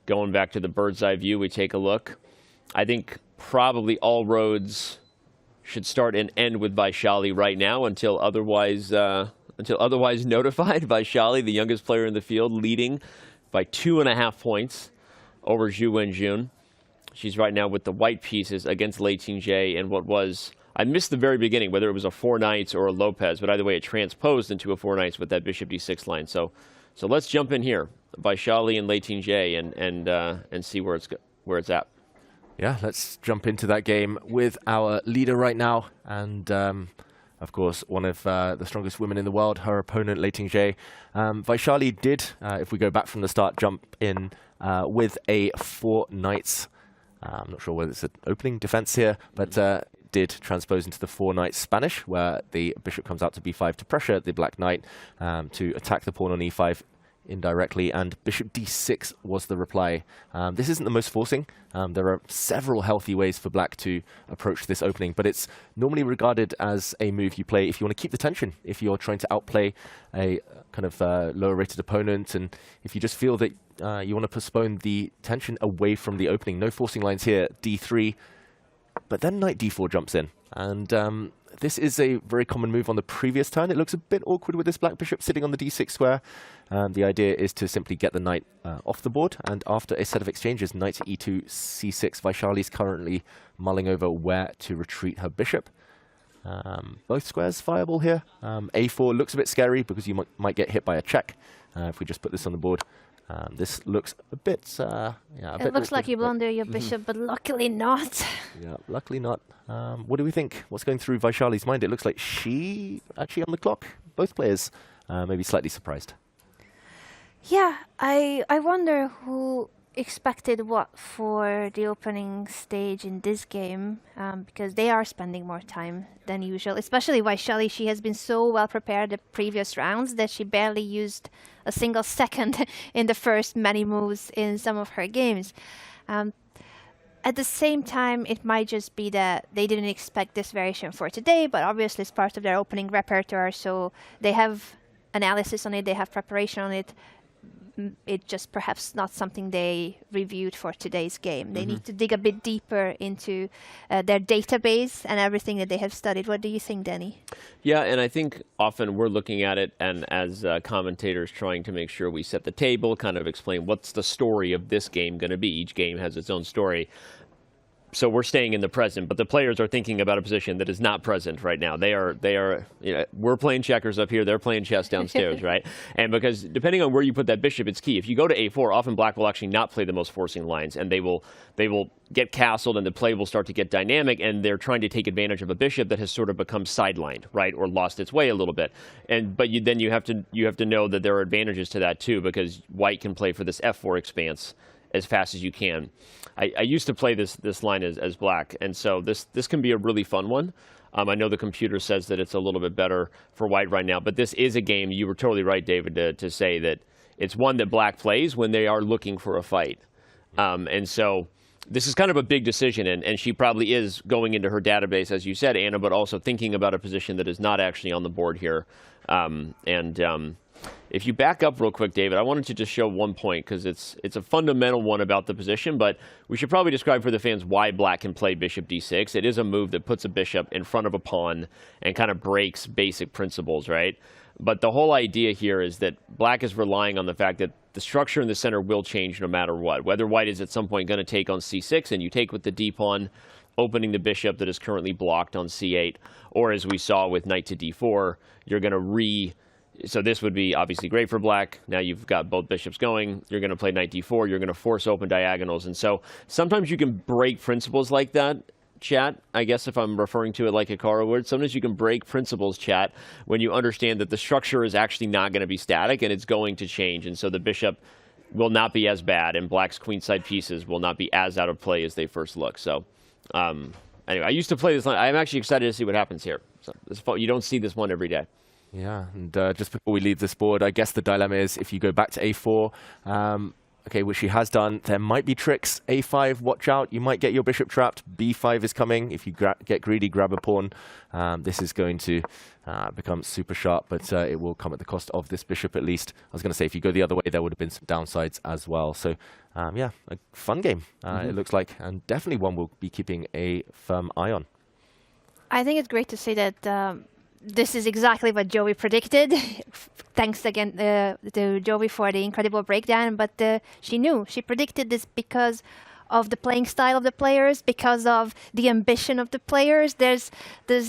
Going back to the bird's eye view, we take a look. I think probably all roads should start and end with Vaishali right now until otherwise notified. Vaishali, the youngest player in the field, leading by 2.5 points over Zhu Wenjun. She's right now with the white pieces against Lei Ting-Jie in what was, I missed the very beginning, whether it was a 4 knights or a Lopez, but either way it transposed into a 4 knights with that bishop d6 line. So let's jump in here, Vaishali and Lei Ting-Jie, and see where it's at. Yeah, let's jump into that game with our leader right now, and of course one of the strongest women in the world, her opponent Lei Ting-Jie. Vaishali did, if we go back from the start, jump in with a 4 knights. I'm not sure whether it's an opening defense here, but did transpose into the 4 knights Spanish, where the bishop comes out to b5 to pressure the black knight to attack the pawn on e5 indirectly, and bishop d6 was the reply. This isn't the most forcing. There are several healthy ways for black to approach this opening, but it's normally regarded as a move you play if you want to keep the tension, if you're trying to outplay a kind of lower rated opponent, and if you just feel that you want to postpone the tension away from the opening. No forcing lines here, d3, but then knight d4 jumps in. And this is a very common move on the previous turn. It looks a bit awkward with this black bishop sitting on the d6 square. The idea is to simply get the knight off the board, and after a set of exchanges, knight e2, c6, Vaishali's currently mulling over where to retreat her bishop. Both squares viable here. a4 looks a bit scary because you might get hit by a check if we just put this on the board. This looks a bit, it looks like you blunder your bishop, but luckily not. Yeah, luckily not. What do we think? What's going through Vaishali's mind? It looks like she actually on the clock. Both players maybe slightly surprised. Yeah, I wonder who expected what for the opening stage in this game, because they are spending more time than usual, especially Vaishali. She has been so well prepared the previous rounds that she barely used a single second in the first many moves in some of her games. At the same time, it might just be that they didn't expect this variation for today, but obviously it's part of their opening repertoire, so they have analysis on it, they have preparation on it. It's just perhaps not something they reviewed for today's game. They need to dig a bit deeper into their database and everything that they have studied. What do you think, Danny? Yeah, and I think often we're looking at it and as commentators trying to make sure we set the table, kind of explain what's the story of this game going to be. Each game has its own story. So we're staying in the present, but the players are thinking about a position that is not present right now. They are, you know, we're playing checkers up here, they're playing chess downstairs, right? And because depending on where you put that bishop, it's key. If you go to a4, often black will actually not play the most forcing lines, and they will get castled, and the play will start to get dynamic, and they're trying to take advantage of a bishop that has sort of become sidelined, right, or lost its way a little bit. But then you have to know that there are advantages to that too, because white can play for this f4 expanse as fast as you can. I used to play this line as black, and so this can be a really fun one. I know the computer says that it's a little bit better for white right now, but this is a game, you were totally right, David, to say that it's one that black plays when they are looking for a fight. And so this is kind of a big decision, and she probably is going into her database, as you said, Anna, but also thinking about a position that is not actually on the board here. If you back up real quick, David, I wanted to just show one point, because it's a fundamental one about the position, but we should probably describe for the fans why black can play bishop d6. It is a move that puts a bishop in front of a pawn and kind of breaks basic principles, right? But the whole idea here is that black is relying on the fact that the structure in the center will change no matter what. Whether white is at some point going to take on c6, and you take with the d-pawn, opening the bishop that is currently blocked on c8, or as we saw with knight to d4, you're going to so this would be obviously great for black. Now you've got both bishops going. You're going to play knight d4. You're going to force open diagonals. And so sometimes you can break principles like that, chat. I guess if I'm referring to it like Hikaru would, sometimes you can break principles, chat, when you understand that the structure is actually not going to be static and it's going to change. And so the bishop will not be as bad, and black's queenside pieces will not be as out of play as they first look. So anyway, I used to play this line. I'm actually excited to see what happens here. So you don't see this one every day. Yeah, and just before we leave this board, I guess the dilemma is if you go back to a4, okay, which she has done, there might be tricks. a5, watch out, you might get your bishop trapped. b5 is coming. If you get greedy, grab a pawn. This is going to become super sharp, but it will come at the cost of this bishop at least. I was going to say, if you go the other way, there would have been some downsides as well. So, yeah, a fun game, it looks like, and definitely one we'll be keeping a firm eye on. I think it's great to see that this is exactly what Joey predicted. Thanks again to Joey for the incredible breakdown. But she predicted this because of the playing style of the players, because of the ambition of the players. There's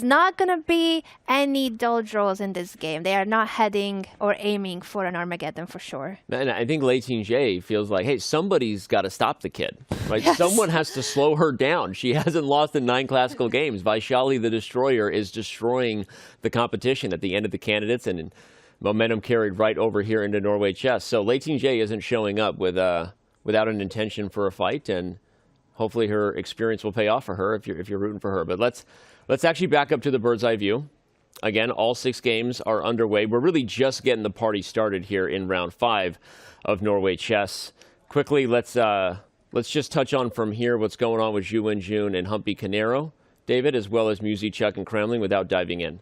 not going to be any dull draws in this game. They are not heading or aiming for an Armageddon for sure. And I think Leighton J feels like, hey, somebody's got to stop the kid. Right? Yes. Someone has to slow her down. She hasn't lost in 9 classical games. Vaishali the Destroyer is destroying the competition at the end of the candidates, and momentum carried right over here into Norway Chess. So Leighton J isn't showing up without an intention for a fight, and hopefully her experience will pay off for her if you're rooting for her. But let's actually back up to the bird's eye view. Again, all 6 games are underway. We're really just getting the party started here in round 5 of Norway Chess. Quickly, let's just touch on from here what's going on with Zhu Wenjun and Humpy Canero, David, as well as Musi, Chuck, and Kremlin without diving in.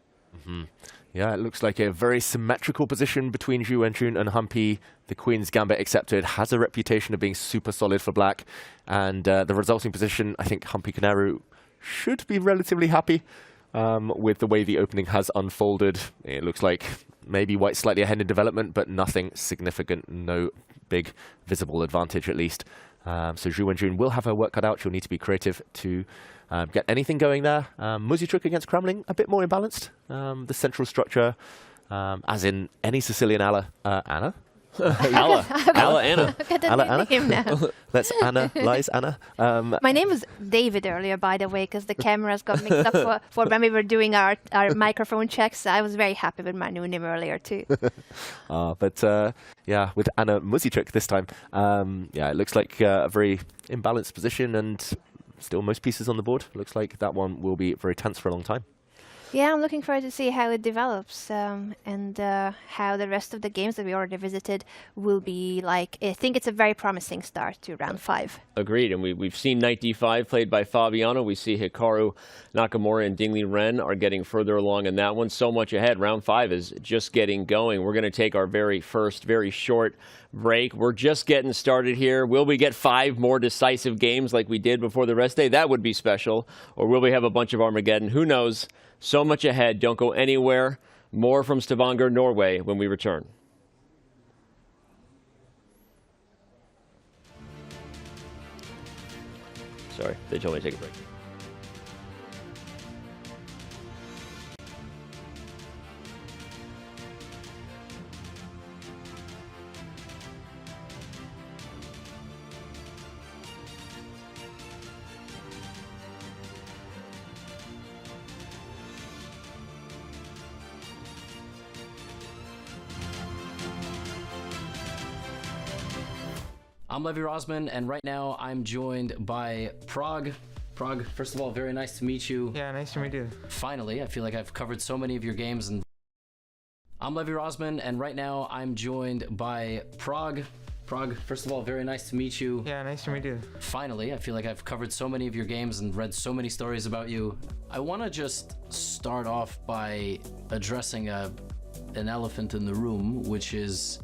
Yeah, it looks like a very symmetrical position between Zhu Wenjun and Humpy. The Queen's Gambit accepted has a reputation of being super solid for black. And the resulting position, I think Humpy Canero should be relatively happy. with the way the opening has unfolded. It looks like maybe white slightly ahead in development, but nothing significant, no big visible advantage at least. So Zhu Wenjun will have her work cut out. She'll need to be creative to get anything going there. Muzichuk against Kramling, a bit more imbalanced. The central structure, as in any Sicilian Anna. Anna. Name now. Let's analyze Anna. My name was David earlier, by the way, because the cameras got mixed up for when we were doing our microphone checks. I was very happy with my new name earlier, too. But yeah, with Anna Muzichuk this time, yeah, it looks like a very imbalanced position and still most pieces on the board. Looks like that one will be very tense for a long time. Yeah, I'm looking forward to see how it develops and how the rest of the games that we already visited will be like. I think it's a very promising start to round 5. Agreed, and we've seen Knight D5 played by Fabiano. We see Hikaru Nakamura and Liren are getting further along in that one. So much ahead. Round 5 is just getting going. We're going to take our very first, very short break. We're just getting started here. Will we get 5 more decisive games like we did before the rest day? That would be special. Or will we have a bunch of Armageddon? Who knows? So much ahead. Don't go anywhere. More from Stavanger, Norway when we return. Sorry, they told me to take a break. I'm Levi Rosman, and right now I'm joined by Prag. Prag, first of all, very nice to meet you. Yeah, nice to meet you. Finally, I feel like I've covered so many of your games. And I'm Levi Rosman, and right now I'm joined by Prag. Prag, first of all, very nice to meet you. Yeah, nice to meet you. Finally, I feel like I've covered so many of your games and read so many stories about you. I want to just start off by addressing an elephant in the room, which is,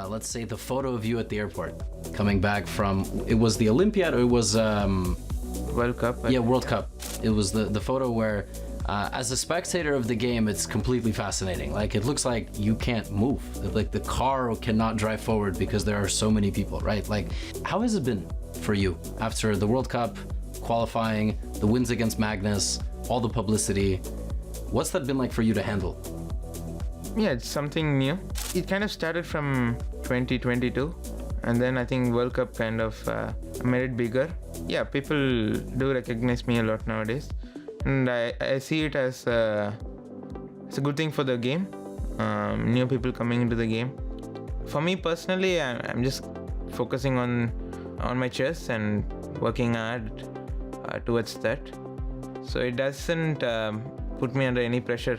let's say, the photo of you at the airport coming back from, it was the Olympiad, or it was World Cup. yeah, World Cup. It was the photo where as a spectator of the game, it's completely fascinating. Like, it looks like you can't move. Like, the car cannot drive forward because there are so many people, right? Like, how has it been for you after the World Cup, qualifying, the wins against Magnus, all the publicity? What's that been like for you to handle? Yeah, it's something new. It kind of started from 2022, and then I think World Cup kind of made it bigger. Yeah, people do recognize me a lot nowadays, and I see it as it's a good thing for the game. New people coming into the game. For me personally, I'm just focusing on my chess and working hard towards that. So it doesn't put me under any pressure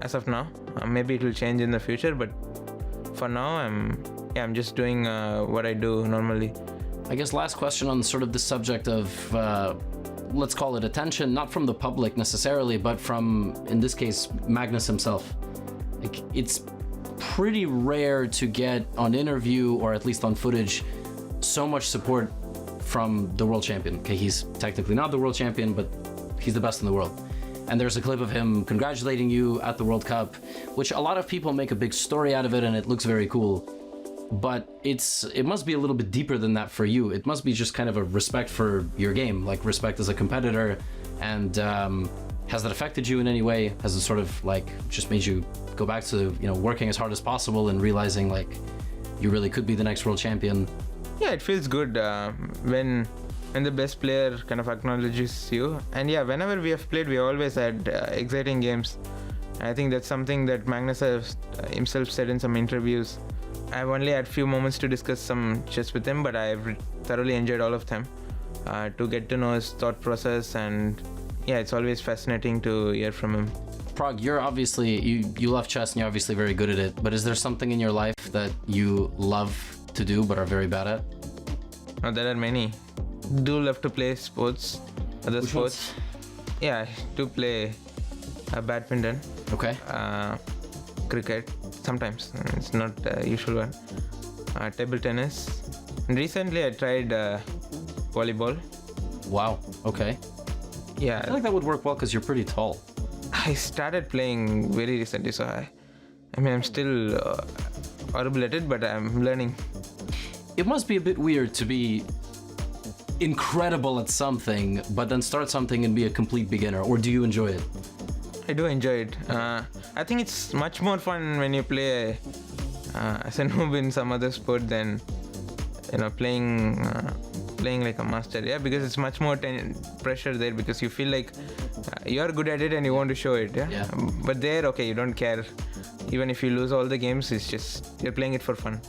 as of now. Maybe it will change in the future, but for now I'm just doing what I do normally. I guess last question on sort of the subject of let's call it attention, not from the public necessarily, but from, in this case, Magnus himself. Like, it's pretty rare to get on interview, or at least on footage, so much support from the world champion. Okay, he's technically not the world champion, but he's the best in the world. And there's a clip of him congratulating you at the World Cup, which a lot of people make a big story out of it, and it looks very cool. But it must be a little bit deeper than that for you. It must be just kind of a respect for your game, like respect as a competitor. And has that affected you in any way? Has it sort of like just made you go back to, you know, working as hard as possible and realizing like you really could be the next world champion? Yeah, it feels good when the best player kind of acknowledges you. And yeah, whenever we have played, we always had exciting games. I think that's something that Magnus has himself said in some interviews. I've only had few moments to discuss some chess with him, but I've thoroughly enjoyed all of them to get to know his thought process, and yeah, it's always fascinating to hear from him. Prag, you're obviously, you love chess and you're obviously very good at it, but is there something in your life that you love to do but are very bad at? Oh, there are many. Do love to play sports, other Which sports. ones? Yeah, I do play badminton. Okay. Cricket, sometimes. It's not the usual one. Table tennis. And recently I tried volleyball. Wow. Okay. Yeah. I feel like that would work well because you're pretty tall. I started playing very recently, so I'm still horrible at it, but I'm learning. It must be a bit weird to be incredible at something, but then start something and be a complete beginner, or do you enjoy it? I do enjoy it. I think it's much more fun when you play as a noob in some other sport than playing like a master. Yeah, because it's much more pressure there, because you feel like you're good at it and you want to show it. Yeah. But there, okay, you don't care. Even if you lose all the games, it's just you're playing it for fun.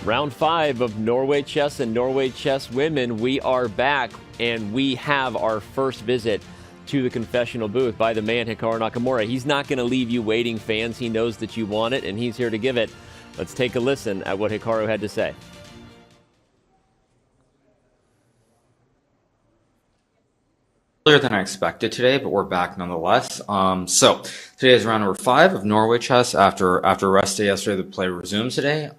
Round 5 of Norway Chess and Norway Chess Women. We are back, and we have our first visit to the confessional booth by the man Hikaru Nakamura. He's not going to leave you waiting, fans. He knows that you want it, and he's here to give it. Let's take a listen at what Hikaru had to say. Earlier than I expected today, but we're back nonetheless. So today is round number 5 of Norway Chess after a rest day yesterday. The play resumes today.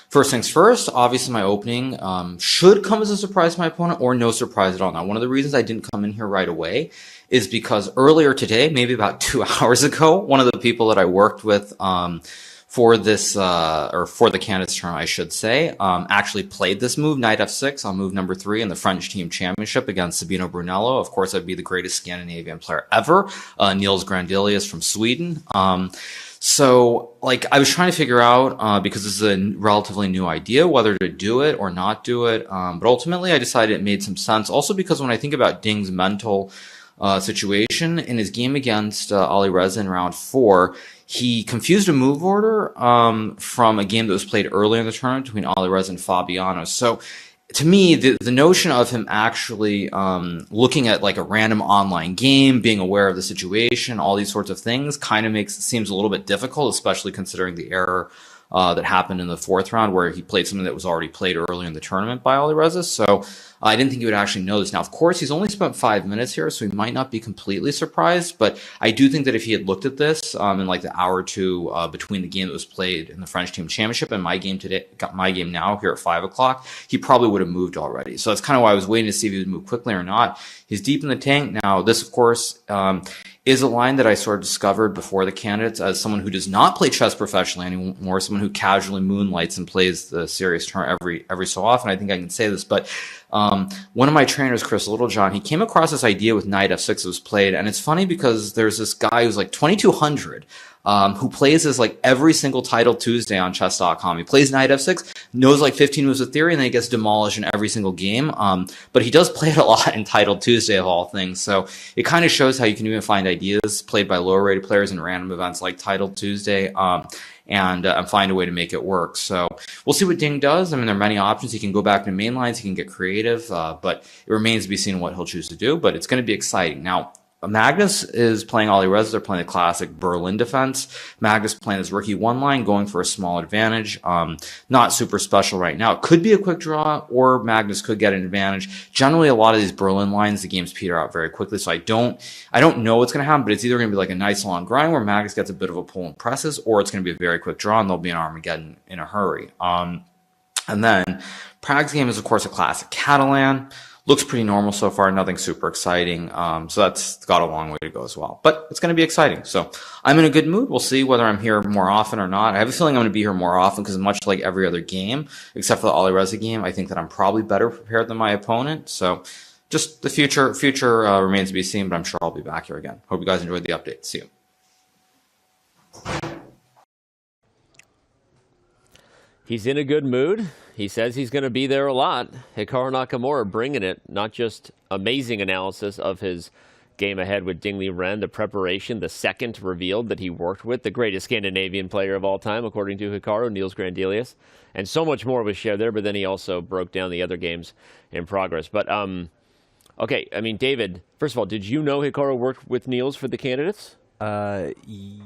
First things first, obviously my opening should come as a surprise to my opponent or no surprise at all. Now, one of the reasons I didn't come in here right away is because earlier today, maybe about 2 hours ago, one of the people that I worked with for this, or for the candidates term, I should say, actually played this move, knight f6 on move number 3 in the French team championship against Sabino Brunello. Of course, that'd be the greatest Scandinavian player ever, Niels Grandelius from Sweden. So, like, I was trying to figure out, because this is a relatively new idea, whether to do it or not do it. But ultimately, I decided it made some sense. Also, because when I think about Ding's mental situation in his game against Alireza in round 4, he confused a move order from a game that was played earlier in the tournament between Alireza and Fabiano. So, to me, the notion of him actually looking at like a random online game, being aware of the situation, all these sorts of things, kind of seems a little bit difficult, especially considering the error that happened in the 4th round where he played something that was already played earlier in the tournament by Alireza. So I didn't think he would actually know this. Now, of course, he's only spent 5 minutes here, so he might not be completely surprised. But I do think that if he had looked at this in like the hour or two between the game that was played in the French team championship and my game today, got my game now here at 5 o'clock, he probably would have moved already. So that's kind of why I was waiting to see if he would move quickly or not. He's deep in the tank now. This, of course, is a line that I sort of discovered before the candidates as someone who does not play chess professionally anymore, someone who casually moonlights and plays the serious turn every so often. I think I can say this, but one of my trainers, Chris Littlejohn, he came across this idea with knight f6 that was played, and it's funny because there's this guy who's like 2200 who plays this like every single title Tuesday on chess.com. He plays knight f6, knows like 15 moves of theory, and then he gets demolished in every single game. But he does play it a lot in title Tuesday of all things. So it kind of shows how you can even find ideas played by lower rated players in random events like title Tuesday. And find a way to make it work. So we'll see what Ding does. I mean, there are many options. He can go back to main lines. He can get creative, but it remains to be seen what he'll choose to do. But it's going to be exciting. Now, Magnus is playing Alireza. They're playing the classic Berlin defense. Magnus playing his rookie one line, going for a small advantage. Not super special right now. It could be a quick draw, or Magnus could get an advantage. Generally, a lot of these Berlin lines, the games peter out very quickly. So I don't know what's going to happen, but it's either going to be like a nice long grind where Magnus gets a bit of a pull and presses, or it's going to be a very quick draw and there'll be an Armageddon in a hurry. And then Prag's game is, of course, a classic Catalan. Looks pretty normal so far, nothing super exciting. So that's got a long way to go as well. But it's going to be exciting. So I'm in a good mood. We'll see whether I'm here more often or not. I have a feeling I'm going to be here more often because much like every other game, except for the Alireza game, I think that I'm probably better prepared than my opponent. So just the future remains to be seen, but I'm sure I'll be back here again. Hope you guys enjoyed the update. See you. He's in a good mood. He says he's going to be there a lot. Hikaru Nakamura bringing it, not just amazing analysis of his game ahead with Ding Liren, the preparation, the second revealed that he worked with, the greatest Scandinavian player of all time, according to Hikaru, Niels Grandelius. And so much more was shared there, but then he also broke down the other games in progress. But, okay, I mean, David, first of all, did you know Hikaru worked with Niels for the candidates?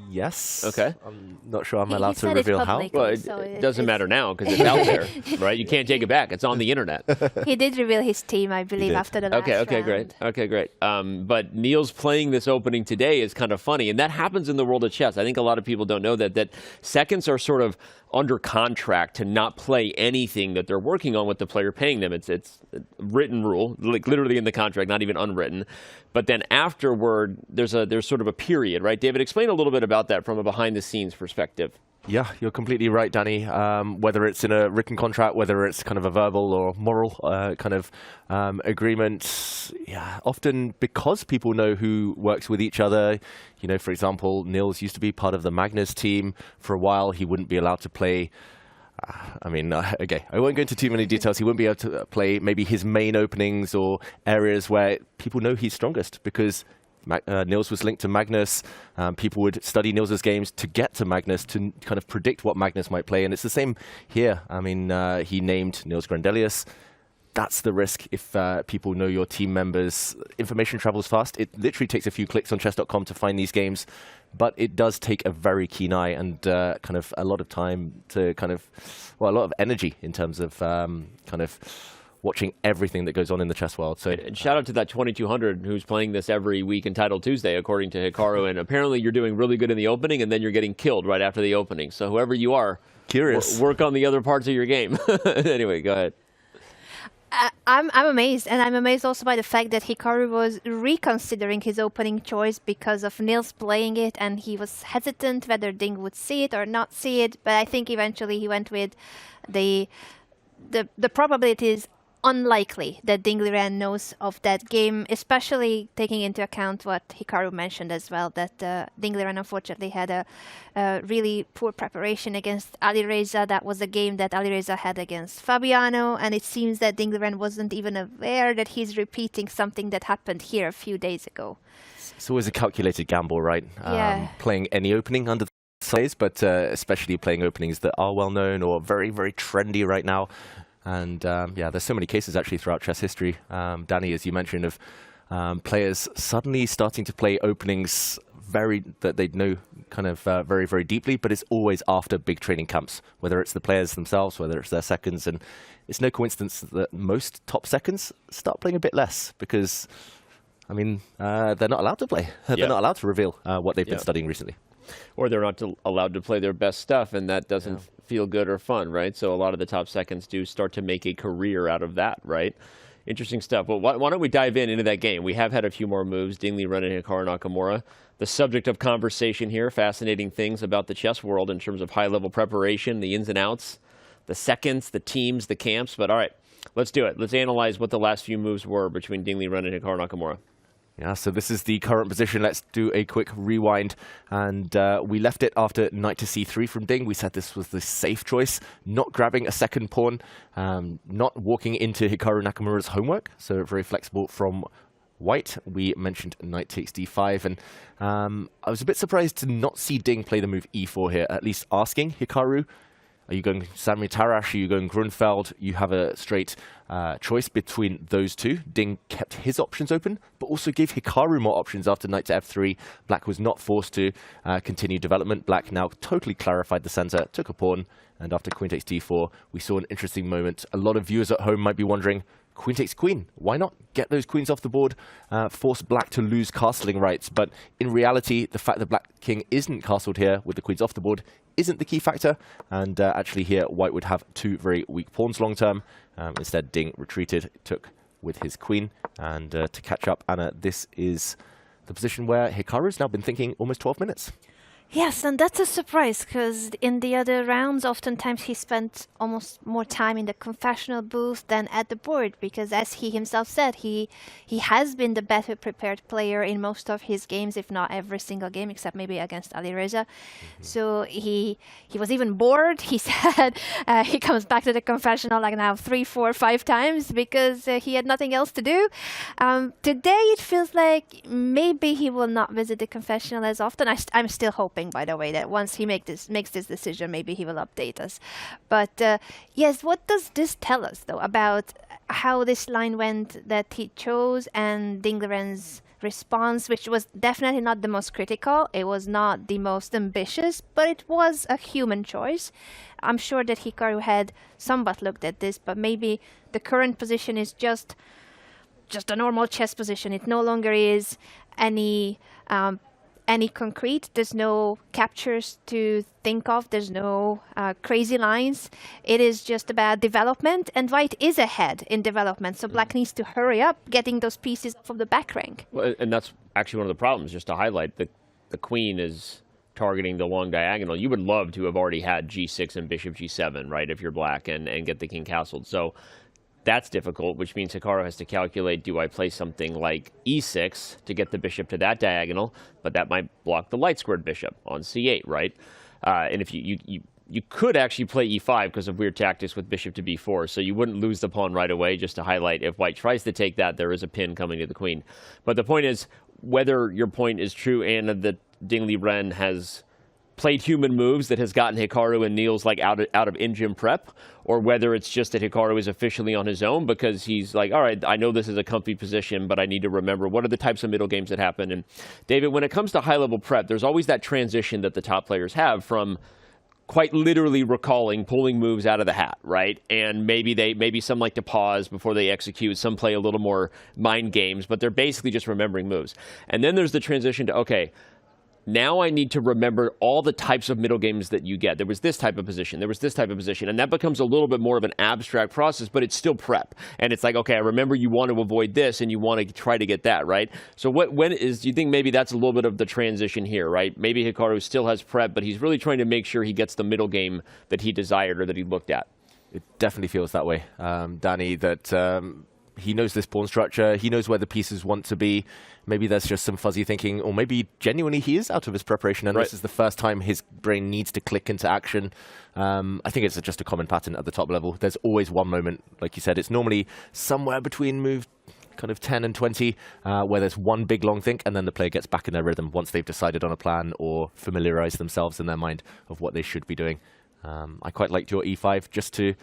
Yes. Okay. I'm not sure I'm allowed to reveal how. Well, it doesn't matter now because it's out there, right? You can't take it back. It's on the internet. He did reveal his team, I believe, after the last round. Great. Okay, great. But Niels playing this opening today is kind of funny, and that happens in the world of chess. I think a lot of people don't know that seconds are sort of under contract to not play anything that they're working on with the player paying them. It's a written rule, like literally in the contract, not even unwritten. But then afterward, there's sort of a period, right? David, explain a little bit about that from a behind-the-scenes perspective. Yeah, you're completely right, Danny. Whether it's in a written contract, whether it's kind of a verbal or moral kind of agreement, yeah, often because people know who works with each other. You know, for example, Niels used to be part of the Magnus team. For a while, he wouldn't be allowed to play. Okay, I won't go into too many details. He wouldn't be able to play maybe his main openings or areas where people know he's strongest because Niels was linked to Magnus. People would study Niels's games to get to Magnus to kind of predict what Magnus might play. And it's the same here. I mean, he named Niels Grandelius. That's the risk if people know your team members. Information travels fast. It literally takes a few clicks on chess.com to find these games. But it does take a very keen eye and kind of a lot of time to kind of, well, a lot of energy in terms of kind of watching everything that goes on in the chess world. So, and shout out to that 2200 who's playing this every week in Title Tuesday, according to Hikaru. And apparently you're doing really good in the opening, and then you're getting killed right after the opening. So whoever you are, curious, work on the other parts of your game. Anyway, go ahead. I'm amazed, and I'm amazed also by the fact that Hikaru was reconsidering his opening choice because of Niels playing it, and he was hesitant whether Ding would see it or not see it. But I think eventually he went with the probability is unlikely that Ding Liren knows of that game, especially taking into account what Hikaru mentioned as well, that Ding Liren unfortunately had a really poor preparation against Alireza. That was a game that Alireza had against Fabiano, and it seems that Ding Liren wasn't even aware that he's repeating something that happened here a few days ago. It's always a calculated gamble, right? Yeah. Playing any opening under the size, but especially playing openings that are well known or very, very trendy right now. And yeah, there's so many cases actually throughout chess history, Danny, as you mentioned, of players suddenly starting to play openings that they know kind of very, very deeply, but it's always after big training camps, whether it's the players themselves, whether it's their seconds. And it's no coincidence that most top seconds start playing a bit less because, I mean, they're not allowed to play. They're not allowed to reveal what they've been studying recently. Or they're not allowed to play their best stuff, and that doesn't feel good or fun, right? So a lot of the top seconds do start to make a career out of that, right? Interesting stuff. Well, why don't we dive into that game? We have had a few more moves. Liren and Hikaru Nakamura. The subject of conversation here. Fascinating things about the chess world in terms of high-level preparation, the ins and outs, the seconds, the teams, the camps. But all right, let's do it. Let's analyze what the last few moves were between Liren and Hikaru Nakamura. Yeah, so this is the current position. Let's do a quick rewind. And we left it after knight to c3 from Ding. We said this was the safe choice, not grabbing a second pawn, not walking into Hikaru Nakamura's homework. So very flexible from White. We mentioned knight takes d5. And I was a bit surprised to not see Ding play the move e4 here, at least asking Hikaru, are you going Sami Tarrasch? Are you going Grunfeld? You have a straight choice between those two. Ding kept his options open, but also gave Hikaru more options after knight to f3. Black was not forced to continue development. Black now totally clarified the center, took a pawn, and after queen takes d4, we saw an interesting moment. A lot of viewers at home might be wondering, queen takes queen. Why not get those queens off the board, force black to lose castling rights? But in reality, the fact that black king isn't castled here with the queens off the board isn't the key factor. And actually here, white would have two very weak pawns long term. Instead, Ding retreated, took with his queen. And to catch up, Anna, this is the position where Hikaru's now been thinking almost 12 minutes. Yes, and that's a surprise, because in the other rounds, oftentimes he spent almost more time in the confessional booth than at the board, because as he himself said, he has been the better prepared player in most of his games, if not every single game, except maybe against Alireza. So he was even bored. He said he comes back to the confessional like now 3, 4, 5 times because he had nothing else to do. Today it feels like maybe he will not visit the confessional as often. I'm still hoping, by the way, that once he makes this decision, maybe he will update us. But yes, what does this tell us, though, about how this line went that he chose and Liren's response, which was definitely not the most critical, it was not the most ambitious, but it was a human choice. I'm sure that Hikaru had somewhat looked at this, but maybe the current position is just a normal chess position. It no longer is any concrete. There's no captures to think of. There's no crazy lines. It is just about development, and white is ahead in development, so black needs to hurry up getting those pieces from the back rank. Well, and that's actually one of the problems, just to highlight. The queen is targeting the long diagonal. You would love to have already had g6 and bishop g7, right, if you're black, and get the king castled. So that's difficult, which means Hikaru has to calculate, do I play something like e6 to get the bishop to that diagonal? But that might block the light squared bishop on c8, right? And if you could actually play e5 because of weird tactics with bishop to b4, so you wouldn't lose the pawn right away, just to highlight if white tries to take that, there is a pin coming to the queen. But the point is, whether your point is true, Anna, that Liren has played human moves that has gotten Hikaru and Niels like out of in-gym prep, or whether it's just that Hikaru is officially on his own because he's like, all right, I know this is a comfy position, but I need to remember what are the types of middle games that happen. And David, when it comes to high-level prep, there's always that transition that the top players have from quite literally pulling moves out of the hat, right? And maybe some like to pause before they execute, some play a little more mind games, but they're basically just remembering moves. And then there's the transition to, okay, now I need to remember all the types of middle games that you get. There was this type of position. There was this type of position. And that becomes a little bit more of an abstract process, but it's still prep. And it's like, okay, I remember you want to avoid this and you want to try to get that, right? So do you think maybe that's a little bit of the transition here, right? Maybe Hikaru still has prep, but he's really trying to make sure he gets the middle game that he desired or that he looked at. It definitely feels that way, Danny, that he knows this pawn structure. He knows where the pieces want to be. Maybe there's just some fuzzy thinking, or maybe genuinely he is out of his preparation, and This is the first time his brain needs to click into action. I think it's just a common pattern at the top level. There's always one moment, like you said, it's normally somewhere between move kind of 10 and 20, where there's one big long think, and then the player gets back in their rhythm once they've decided on a plan or familiarized themselves in their mind of what they should be doing. I quite liked your e5 just to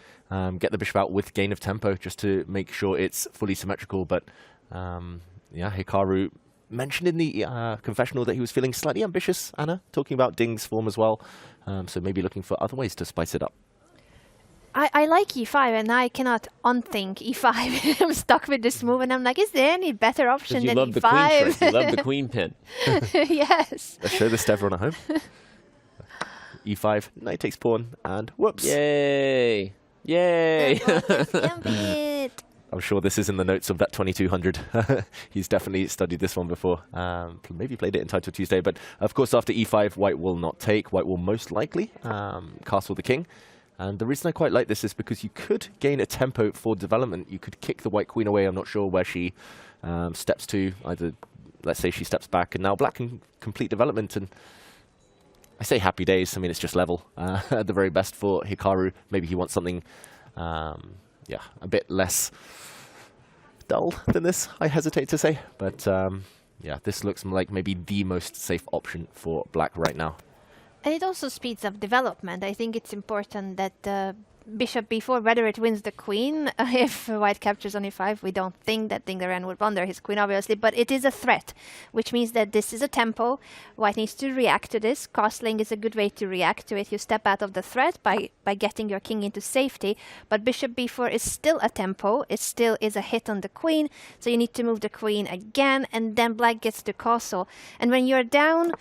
get the bishop out with gain of tempo, just to make sure it's fully symmetrical. But yeah, Hikaru mentioned in the confessional that he was feeling slightly ambitious, Anna, talking about Ding's form as well. So maybe looking for other ways to spice it up. I like e5, and I cannot unthink e5. I'm stuck with this move, and I'm like, is there any better option than e5? The queen trick. You love the queen pin. Yes. Let's show this to everyone at home. e5, knight takes pawn, and whoops. Yay! Yay! I'm sure this is in the notes of that 2200. He's definitely studied this one before. Maybe played it in Title Tuesday. But of course, after e5, white will not take. White will most likely castle the king. And the reason I quite like this is because you could gain a tempo for development. You could kick the white queen away. I'm not sure where she steps to. Either, let's say she steps back, and now black can complete development. And I say happy days. I mean, it's just level at the very best for Hikaru. Maybe he wants something, yeah, a bit less dull than this, I hesitate to say. But yeah, this looks like maybe the most safe option for black right now. And it also speeds up development. I think it's important that bishop b4, whether it wins the queen, if white captures on e5, we don't think that Liren would wander his queen, obviously, but it is a threat, which means that this is a tempo. White needs to react to this. Castling is a good way to react to it. You step out of the threat by getting your king into safety, but bishop b4 is still a tempo. It still is a hit on the queen, so you need to move the queen again, and then black gets to castle. And when you're down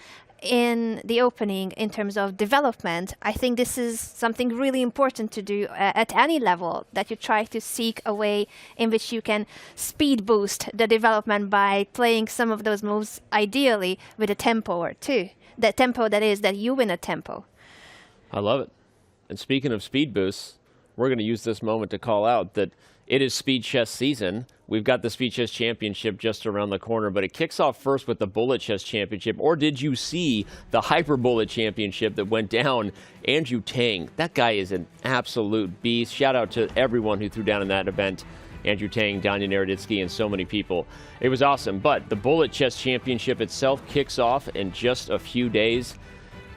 in the opening in terms of development, I think this is something really important to do at any level, that you try to seek a way in which you can speed boost the development by playing some of those moves ideally with a tempo or two. The tempo, that is, that you win a tempo. I love it. And speaking of speed boosts, we're going to use this moment to call out that it is Speed Chess season. We've got the Speed Chess Championship just around the corner, but it kicks off first with the Bullet Chess Championship. Or did you see the Hyper Bullet Championship that went down? Andrew Tang, that guy is an absolute beast. Shout out to everyone who threw down in that event. Andrew Tang, Danya Naroditsky, and so many people. It was awesome, but the Bullet Chess Championship itself kicks off in just a few days.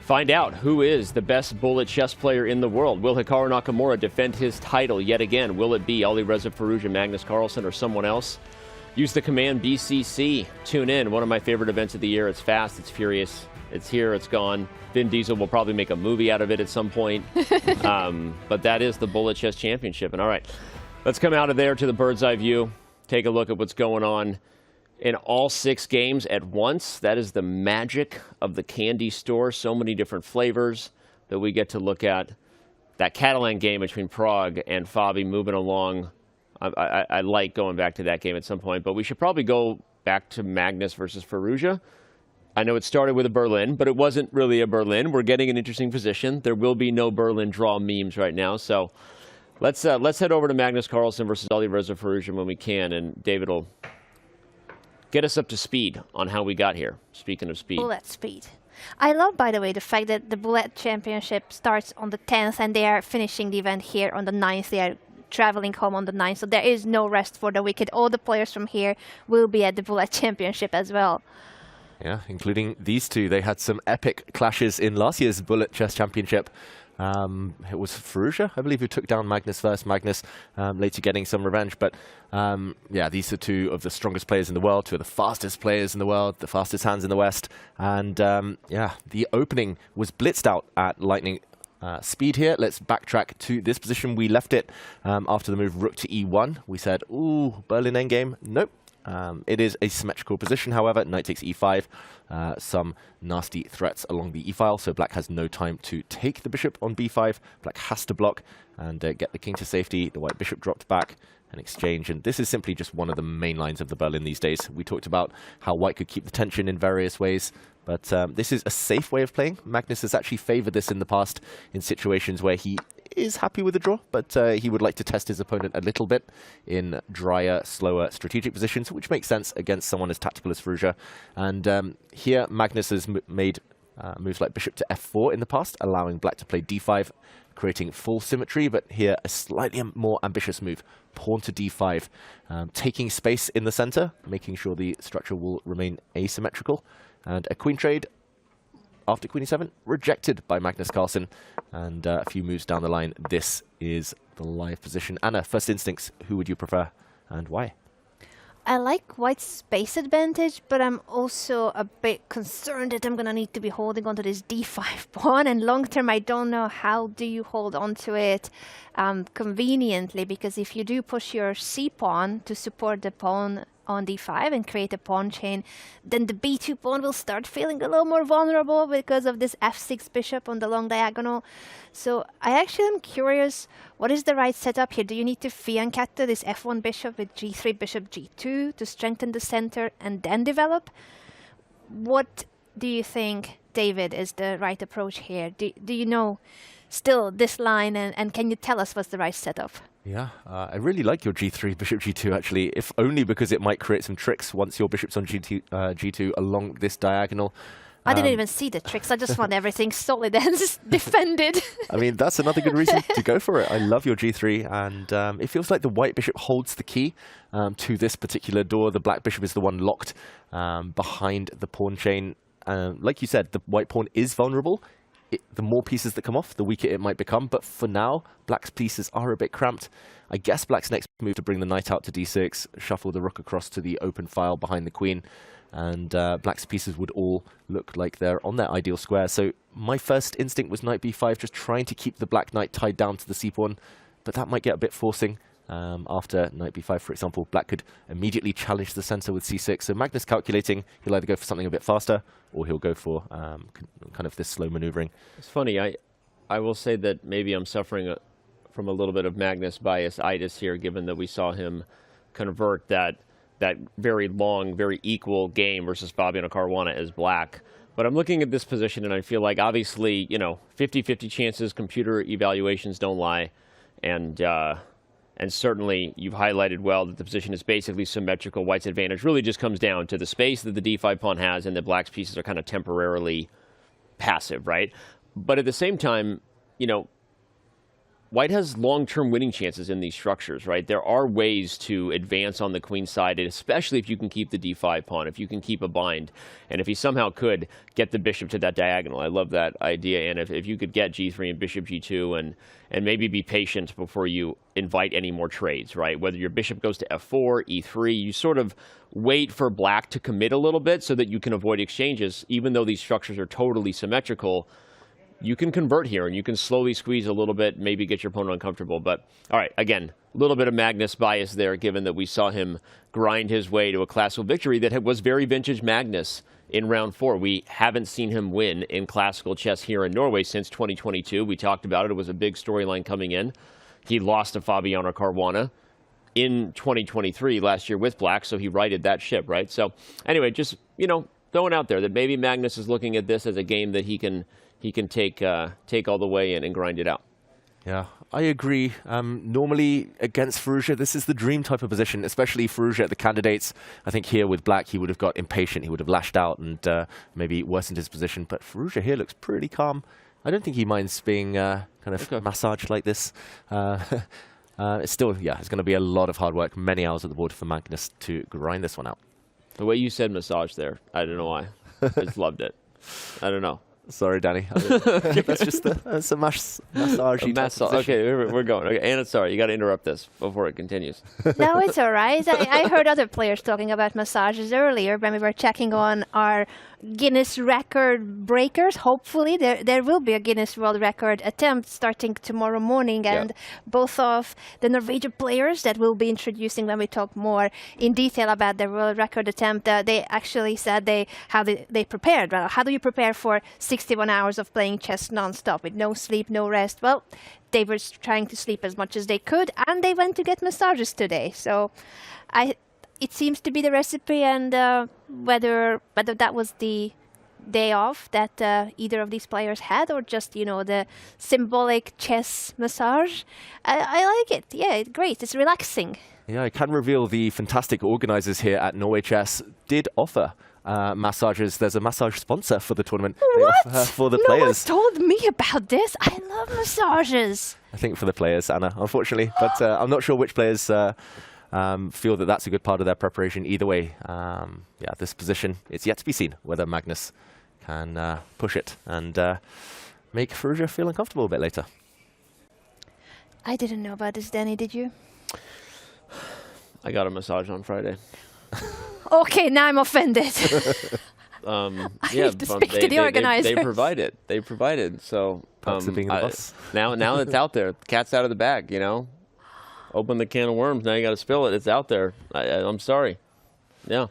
Find out who is the best bullet chess player in the world. Will Hikaru Nakamura defend his title yet again? Will it be Alireza Firouzja, Magnus Carlsen, or someone else? Use the command BCC. Tune in. One of my favorite events of the year. It's fast, it's furious, it's here, it's gone. Vin Diesel will probably make a movie out of it at some point. But that is the Bullet Chess Championship. And all right, let's come out of there to the bird's eye view. Take a look at what's going on in all 6 games at once. That is the magic of the candy store. So many different flavors that we get to look at. That Catalan game between Prag and Fabi moving along. I like going back to that game at some point, but we should probably go back to Magnus versus Firouzja. I know it started with a Berlin, but it wasn't really a Berlin. We're getting an interesting position. There will be no Berlin draw memes right now, so let's head over to Magnus Carlsen versus Alireza Firouzja when we can, and David will get us up to speed on how we got here. Speaking of speed. Bullet speed. I love, by the way, the fact that the Bullet Championship starts on the 10th and they are finishing the event here on the 9th. They are traveling home on the 9th, so there is no rest for the wicked. All the players from here will be at the Bullet Championship as well. Yeah, including these two. They had some epic clashes in last year's Bullet Chess Championship. It was Firouzja, I believe, who took down Magnus first. Magnus later getting some revenge. But yeah, these are two of the strongest players in the world, two of the fastest players in the world, the fastest hands in the West. And yeah, the opening was blitzed out at lightning speed here. Let's backtrack to this position. We left it after the move rook to e1. We said, ooh, Berlin endgame. Nope. It is a symmetrical position, however. Knight takes e5. Some nasty threats along the e-file, so black has no time to take the bishop on b5. Black has to block and get the king to safety. The white bishop dropped back and exchange, and this is simply just one of the main lines of the Berlin these days. We talked about how white could keep the tension in various ways, but this is a safe way of playing. Magnus has actually favored this in the past in situations where he is happy with the draw, but he would like to test his opponent a little bit in drier, slower strategic positions, which makes sense against someone as tactical as Firouzja. And here, Magnus has made moves like bishop to f4 in the past, allowing black to play d5, creating full symmetry, but here a slightly more ambitious move, pawn to d5, taking space in the center, making sure the structure will remain asymmetrical, and a queen trade after queen e7, rejected by Magnus Carlsen. And a few moves down the line, this is the live position. Anna, first instincts, who would you prefer and why? I like white's space advantage, but I'm also a bit concerned that I'm going to need to be holding onto this d5 pawn. And long term, I don't know how do you hold onto it conveniently, because if you do push your c pawn to support the pawn on d5 and create a pawn chain, then the b2 pawn will start feeling a little more vulnerable because of this f6 bishop on the long diagonal. So I actually am curious, what is the right setup here? Do you need to fianchetto this f1 bishop with g3, bishop g2 to strengthen the center and then develop? What do you think, David, is the right approach here? Do you know still this line, and can you tell us what's the right setup? Yeah, I really like your g3, bishop g2 actually, if only because it might create some tricks once your bishop's on g2 along this diagonal. I didn't even see the tricks. I just want everything solid and defended. I mean, that's another good reason to go for it. I love your g3, and it feels like the white bishop holds the key to this particular door. The black bishop is the one locked behind the pawn chain. Like you said, the white pawn is vulnerable. The more pieces that come off, the weaker it might become. But for now, black's pieces are a bit cramped. I guess black's next move to bring the knight out to d6, shuffle the rook across to the open file behind the queen, and black's pieces would all look like they're on their ideal square. So my first instinct was knight b5, just trying to keep the black knight tied down to the c-pawn, but that might get a bit forcing. After knight b5, for example, black could immediately challenge the center with c6. So Magnus calculating, he'll either go for something a bit faster, or he'll go for kind of this slow maneuvering. It's funny, I will say that maybe I'm suffering from a little bit of Magnus bias-itis here, given that we saw him convert that very long, very equal game versus Fabiano Caruana as black. But I'm looking at this position, and I feel like, obviously, 50-50 chances, computer evaluations don't lie, and certainly, you've highlighted well that the position is basically symmetrical. White's advantage really just comes down to the space that the d5 pawn has, and the black's pieces are kind of temporarily passive, right? But at the same time, White has long-term winning chances in these structures, right? There are ways to advance on the queen side, especially if you can keep the d5 pawn, if you can keep a bind, and if he somehow could get the bishop to that diagonal. I love that idea, and if you could get g3 and bishop g2 and maybe be patient before you invite any more trades, right? Whether your bishop goes to f4, e3, you sort of wait for black to commit a little bit so that you can avoid exchanges, even though these structures are totally symmetrical. You can convert here, and you can slowly squeeze a little bit, maybe get your opponent uncomfortable. But, all right, again, a little bit of Magnus bias there, given that we saw him grind his way to a classical victory that was very vintage Magnus in round 4. We haven't seen him win in classical chess here in Norway since 2022. We talked about it. It was a big storyline coming in. He lost to Fabiano Caruana in 2023 last year with black, so he righted that ship, right? So, anyway, just, throwing out there that maybe Magnus is looking at this as a game that he can take all the way in and grind it out. Yeah, I agree. Normally against Firouzja, this is the dream type of position, especially Firouzja at the candidates. I think here with black, he would have got impatient. He would have lashed out and maybe worsened his position. But Firouzja here looks pretty calm. I don't think he minds being kind of massaged like this. It's still, it's going to be a lot of hard work, many hours at the board for Magnus to grind this one out. The way you said massage there, I don't know why. I just loved it. I don't know. Sorry, Danny. That's just a massage. Okay, we're going. Okay, Anna, sorry, you got to interrupt this before it continues. No, it's all right. I heard other players talking about massages earlier when we were checking on our Guinness record breakers. Hopefully, there will be a Guinness World Record attempt starting tomorrow morning, and both of the Norwegian players that we'll be introducing when we talk more in detail about the World Record attempt, they actually said how they prepared. Well, how do you prepare for 61 hours of playing chess non-stop with no sleep, no rest? Well, they were trying to sleep as much as they could, and they went to get massages today. So it seems to be the recipe, and whether that was the day off that either of these players had, or just, the symbolic chess massage, I like it. Yeah, it's great. It's relaxing. Yeah, I can reveal the fantastic organizers here at Norway Chess did offer massages. There's a massage sponsor for the tournament. What? They offer for the No players. one told me about this. I love massages. I think for the players, Anna, unfortunately. But I'm not sure which players feel that that's a good part of their preparation. Either way, this position, it's yet to be seen whether Magnus can push it and make Firouzja feel uncomfortable a bit later. I didn't know about this, Danny. Did you? I got a massage on Friday. Okay, now I'm offended. I need to speak to the organizers. They provided. So being the boss. now it's out there. The cat's out of the bag. Open the can of worms. Now you got to spill it. It's out there. I'm sorry. Yeah.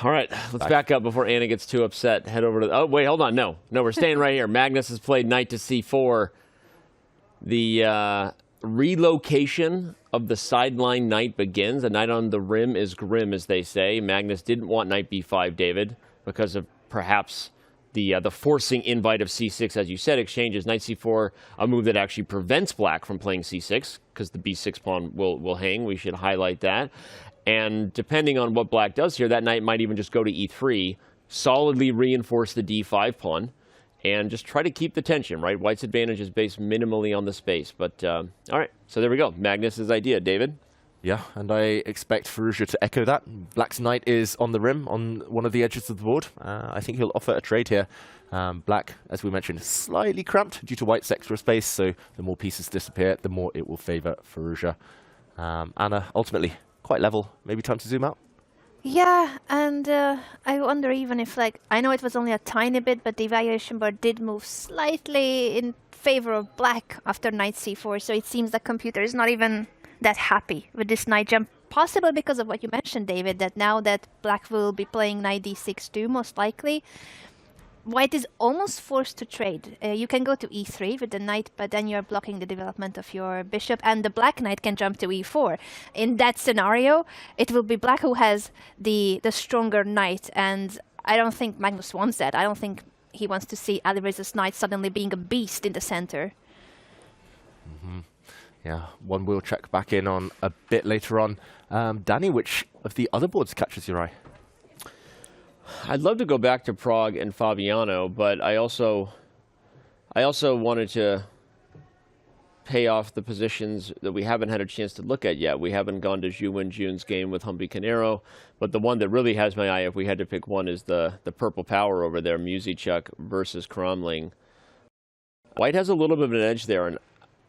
All right, let's back up before Anna gets too upset. Head over to... Oh, wait, hold on. No, we're staying right here. Magnus has played knight to c4. The relocation of the sideline knight begins. A knight on the rim is grim, as they say. Magnus didn't want knight b5, David, because of perhaps the forcing invite of c6, as you said, exchanges knight c4, a move that actually prevents black from playing c6, because the b6 pawn will hang. We should highlight that. And depending on what black does here, that knight might even just go to e3, solidly reinforce the d5 pawn, and just try to keep the tension, right? White's advantage is based minimally on the space. But, all right, so there we go. Magnus's idea. David? Yeah, and I expect Firouzja to echo that. Black's knight is on the rim, on one of the edges of the board. I think he'll offer a trade here. Black, as we mentioned, slightly cramped due to white's extra space, so the more pieces disappear, the more it will favor Firouzja. Anna, ultimately, quite level. Maybe time to zoom out? Yeah, and I wonder even if, like, I know it was only a tiny bit, but the evaluation board did move slightly in favor of black after knight c4, so it seems the computer is not even that happy with this knight jump, possibly because of what you mentioned, David, that now that black will be playing knight d6 too, most likely, white is almost forced to trade. You can go to e3 with the knight, but then you're blocking the development of your bishop, and the black knight can jump to e4. In that scenario, it will be black who has the stronger knight, and I don't think Magnus wants that. I don't think he wants to see Alireza's knight suddenly being a beast in the center. Yeah, one we'll check back in on a bit later on. Danny, which of the other boards catches your eye? I'd love to go back to Prag and Fabiano, but I also wanted to pay off the positions that we haven't had a chance to look at yet. We haven't gone to Zhu Wenjun's game with Humpy Canero, but the one that really has my eye, if we had to pick one, is the purple power over there, Musichuk versus Cromling. White has a little bit of an edge there, and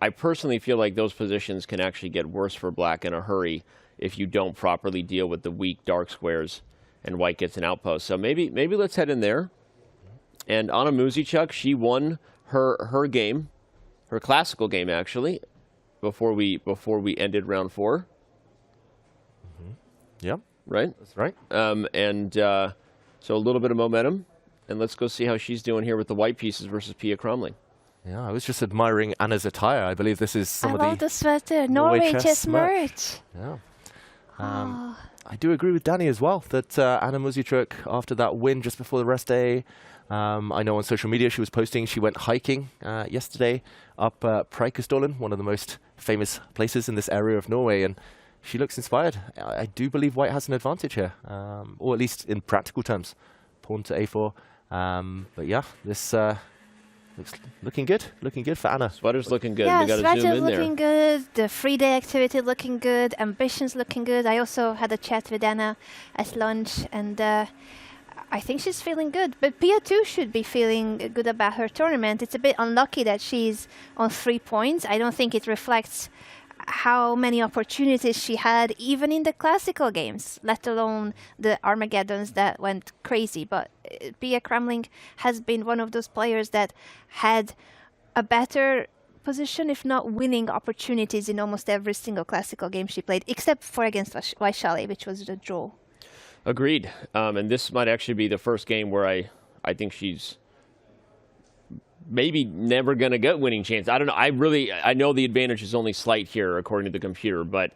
I personally feel like those positions can actually get worse for black in a hurry if you don't properly deal with the weak dark squares and white gets an outpost. So maybe let's head in there. And Anna Musichuk, she won her game, her classical game actually, before we ended round 4. Yeah, right. That's right. So a little bit of momentum, and let's go see how she's doing here with the white pieces versus Pia Cromling. Yeah, I was just admiring Anna's attire. I believe this is some of the... I love the sweater. Norway Chess merch. Yeah. I do agree with Danny as well, that Anna Musichuk, after that win just before the rest day, I know on social media she was posting, she went hiking yesterday up Preikestolen, one of the most famous places in this area of Norway, and she looks inspired. I do believe white has an advantage here, or at least in practical terms. Pawn to a4. But yeah, this... looking good for Anna. Sweater's looking good. Yeah, we got to zoom sweater's in there. looking good. The 3-day activity looking good. Ambitions looking good. I also had a chat with Anna at lunch, and I think she's feeling good. But Pia too should be feeling good about her tournament. It's a bit unlucky that she's on 3 points. I don't think it reflects how many opportunities she had even in the classical games, let alone the Armageddons that went crazy. But Pia Cromling has been one of those players that had a better position, if not winning opportunities in almost every single classical game she played, except for against Vaishali, which was the draw. Agreed. And this might actually be the first game where I think she's maybe never going to get winning chance. I don't know. I know the advantage is only slight here, according to the computer, but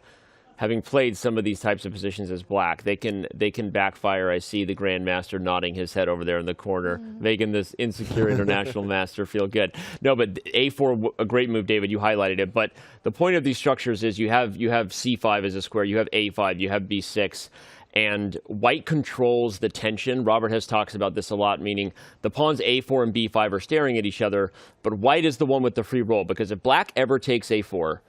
having played some of these types of positions as black, they can backfire. I see the Grandmaster nodding his head over there in the corner, making this insecure international master feel good. No, but a4, a great move, David. You highlighted it. But the point of these structures is you have c5 as a square, you have a5, you have b6. And white controls the tension. Robert Hess talks about this a lot, meaning the pawns a4 and b5 are staring at each other, but white is the one with the free roll, because if black ever takes a4,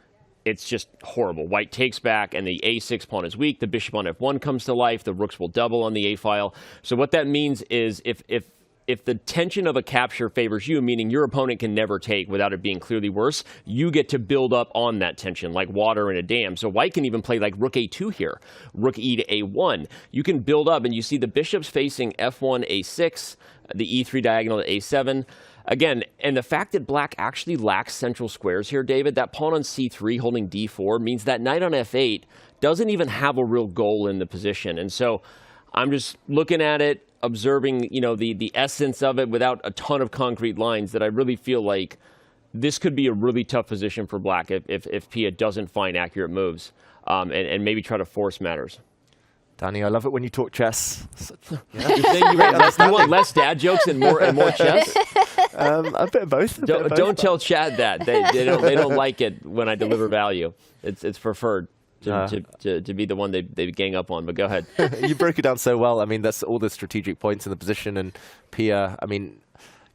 it's just horrible. White takes back, and the a6 pawn is weak. The bishop on f1 comes to life. The rooks will double on the a file. So what that means is if the tension of a capture favors you, meaning your opponent can never take without it being clearly worse, you get to build up on that tension like water in a dam. So white can even play like rook a2 here, rook e to a1. You can build up, and you see the bishops facing f1, a6, the e3 diagonal to a7. Again, and the fact that black actually lacks central squares here, David, that pawn on c3 holding d4 means that knight on f8 doesn't even have a real goal in the position. And so I'm just looking at it, observing, you know, the essence of it without a ton of concrete lines, that I really feel like this could be a really tough position for black if Pia doesn't find accurate moves and maybe try to force matters. Danny, I love it when you talk chess. Yeah. You want less dad jokes and more chess? A bit of both. Don't tell Chad that. They don't like it when I deliver value. It's preferred to be the one they gang up on. But go ahead. You broke it down so well. I mean, that's all the strategic points in the position. And Pia, I mean,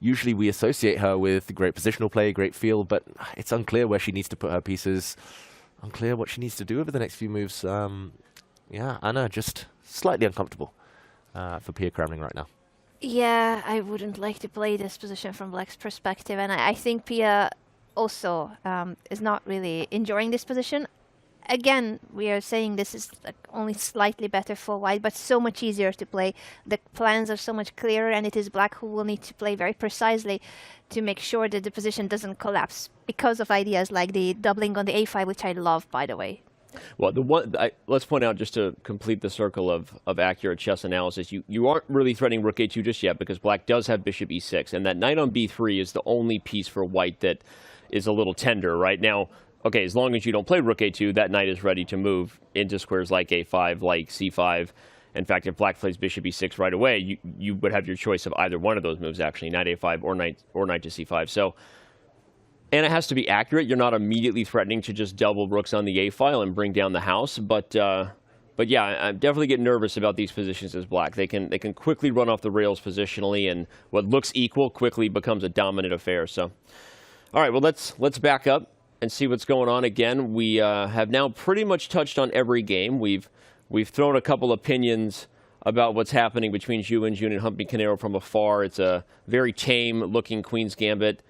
usually we associate her with great positional play, great field, but it's unclear where she needs to put her pieces. Unclear what she needs to do over the next few moves. Yeah, Anna, just slightly uncomfortable for Pia Kramling right now. Yeah, I wouldn't like to play this position from black's perspective, and I think Pia also is not really enjoying this position. Again, we are saying this is like only slightly better for white, but so much easier to play. The plans are so much clearer, and it is black who will need to play very precisely to make sure that the position doesn't collapse because of ideas like the doubling on the a5, which I love, by the way. Well, let's point out, just to complete the circle of accurate chess analysis, you aren't really threatening rook a2 just yet, because black does have bishop e6, and that knight on b3 is the only piece for white that is a little tender right now. Okay, as long as you don't play rook a2, that knight is ready to move into squares like a5, like c5. In fact, if black plays bishop e6 right away, you would have your choice of either one of those moves, actually, knight a5 or knight to c5. So, and it has to be accurate. You're not immediately threatening to just double rooks on the a file and bring down the house. But yeah, I definitely get nervous about these positions as black. They can quickly run off the rails positionally, and what looks equal quickly becomes a dominant affair. So, all right, well, let's back up and see what's going on. Again, we have now pretty much touched on every game. We've thrown a couple opinions about what's happening between Zhu and Humpy Canero from afar. It's a very tame-looking Queen's Gambit.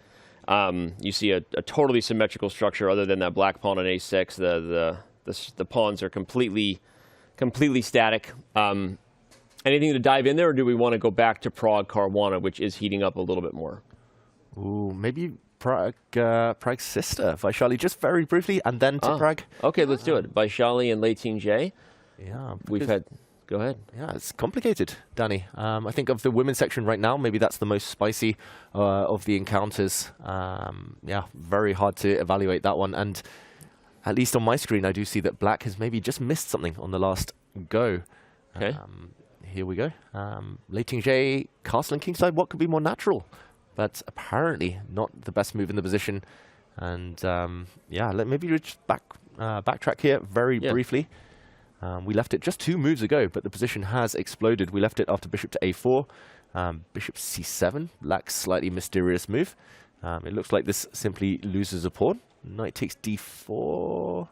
You see a totally symmetrical structure other than that black pawn on a6. The pawns are completely static. Anything to dive in there, or do we want to go back to Prag Caruana, which is heating up a little bit more? Ooh, maybe Prag's sister, Vaishali, just very briefly, and then to Prag. Okay, let's do it. Vaishali and Liren J. Yeah, we've had. Go ahead. Yeah, it's complicated, Danny. I think of the women's section right now, maybe that's the most spicy of the encounters. Yeah, very hard to evaluate that one. And at least on my screen, I do see that black has maybe just missed something on the last go. Okay. Here we go. Liren J, castle and kingside, what could be more natural? But apparently not the best move in the position. And yeah, maybe just backtrack here very briefly. We left it just 2 moves ago, but the position has exploded. We left it after bishop to a4, bishop c7, black's slightly mysterious move. It looks like this simply loses a pawn. Knight takes d4.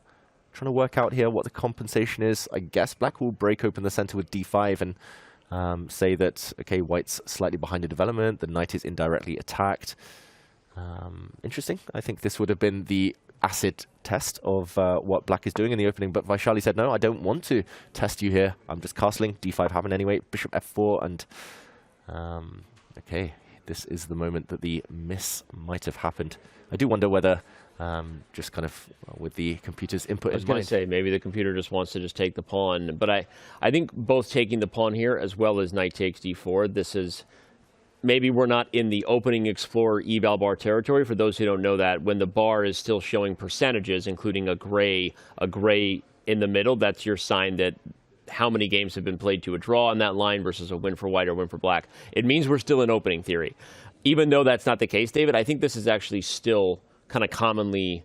Trying to work out here what the compensation is. I guess black will break open the center with d5 and say that, okay, white's slightly behind the development. The knight is indirectly attacked. Interesting. I think this would have been the acid test of what black is doing in the opening, but Vaishali said, no, I don't want to test you here. I'm just castling. d5 happened anyway. Bishop f4, and okay, this is the moment that the miss might have happened. I do wonder whether just kind of with the computer's input in mind. I was going to say, maybe the computer just wants to just take the pawn, but I think both taking the pawn here as well as knight takes d4, this is... Maybe we're not in the opening Explorer eval bar territory. For those who don't know that, when the bar is still showing percentages, including a gray in the middle, that's your sign that how many games have been played to a draw on that line versus a win for white or win for black. It means we're still in opening theory. Even though that's not the case, David, I think this is actually still kind of commonly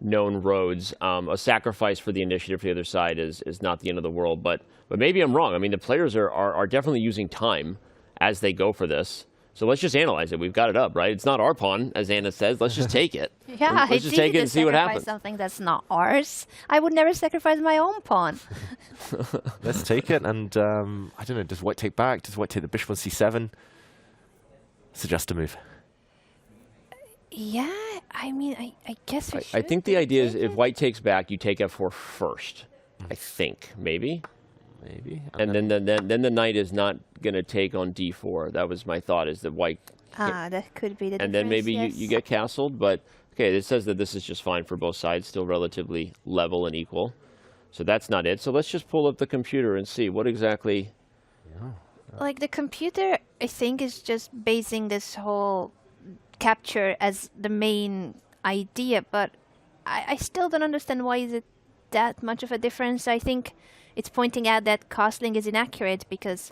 known roads. A sacrifice for the initiative for the other side is not the end of the world, but maybe I'm wrong. I mean, the players are definitely using time as they go for this. So let's just analyze it. We've got it up, right? It's not our pawn, as Anna says. Let's just take it. Yeah, let's just take it and see what happens. Something that's not ours. I would never sacrifice my own pawn. Let's take it, and I don't know. Does white take back? Does white take the bishop on c7? Suggest a move. Yeah, I mean, I guess we should. I think the idea is if white takes back, you take f4 first. I think maybe. And then the knight is not going to take on d4. That was my thought, is that white... that could be the And then maybe you get castled, but okay, it says that this is just fine for both sides, still relatively level and equal. So that's not it. So let's just pull up the computer and see what exactly. Like the computer, I think, is just basing this whole capture as the main idea, but I still don't understand why is it that much of a difference. I think it's pointing out that castling is inaccurate because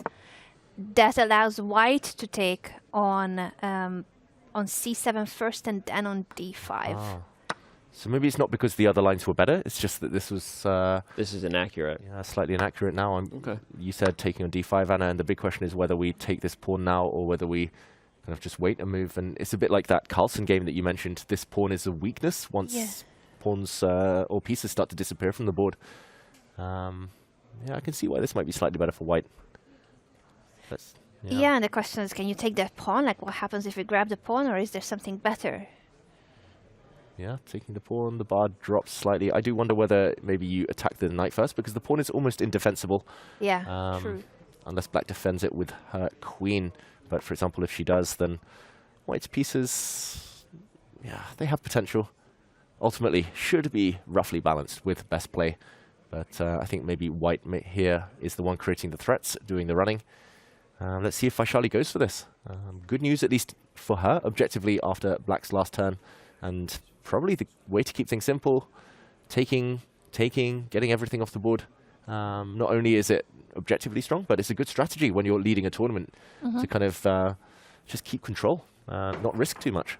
that allows white to take on c7 first and then on d5. Ah. So maybe it's not because the other lines were better. It's just that this was This is inaccurate. yeah, slightly inaccurate now. Okay. You said taking on d5, Anna, and the big question is whether we take this pawn now or whether we kind of just wait and move. And it's a bit like that Carlson game that you mentioned. This pawn is a weakness once pawns or pieces start to disappear from the board. Yeah, I can see why this might be slightly better for white. Yeah, and the question is, can you take that pawn? Like, what happens if you grab the pawn, or is there something better? Yeah, taking the pawn, the bar drops slightly. I do wonder whether maybe you attack the knight first, because the pawn is almost indefensible. Yeah, true. Unless black defends it with her queen. But for example, if she does, then white's pieces, yeah, they have potential. Ultimately, should be roughly balanced with best play. But I think maybe white here is the one creating the threats, doing the running. Let's see if Vaishali goes for this. Good news, at least for her, objectively, after black's last turn. And probably the way to keep things simple, taking, getting everything off the board. Not only is it objectively strong, but it's a good strategy when you're leading a tournament to kind of just keep control, not risk too much.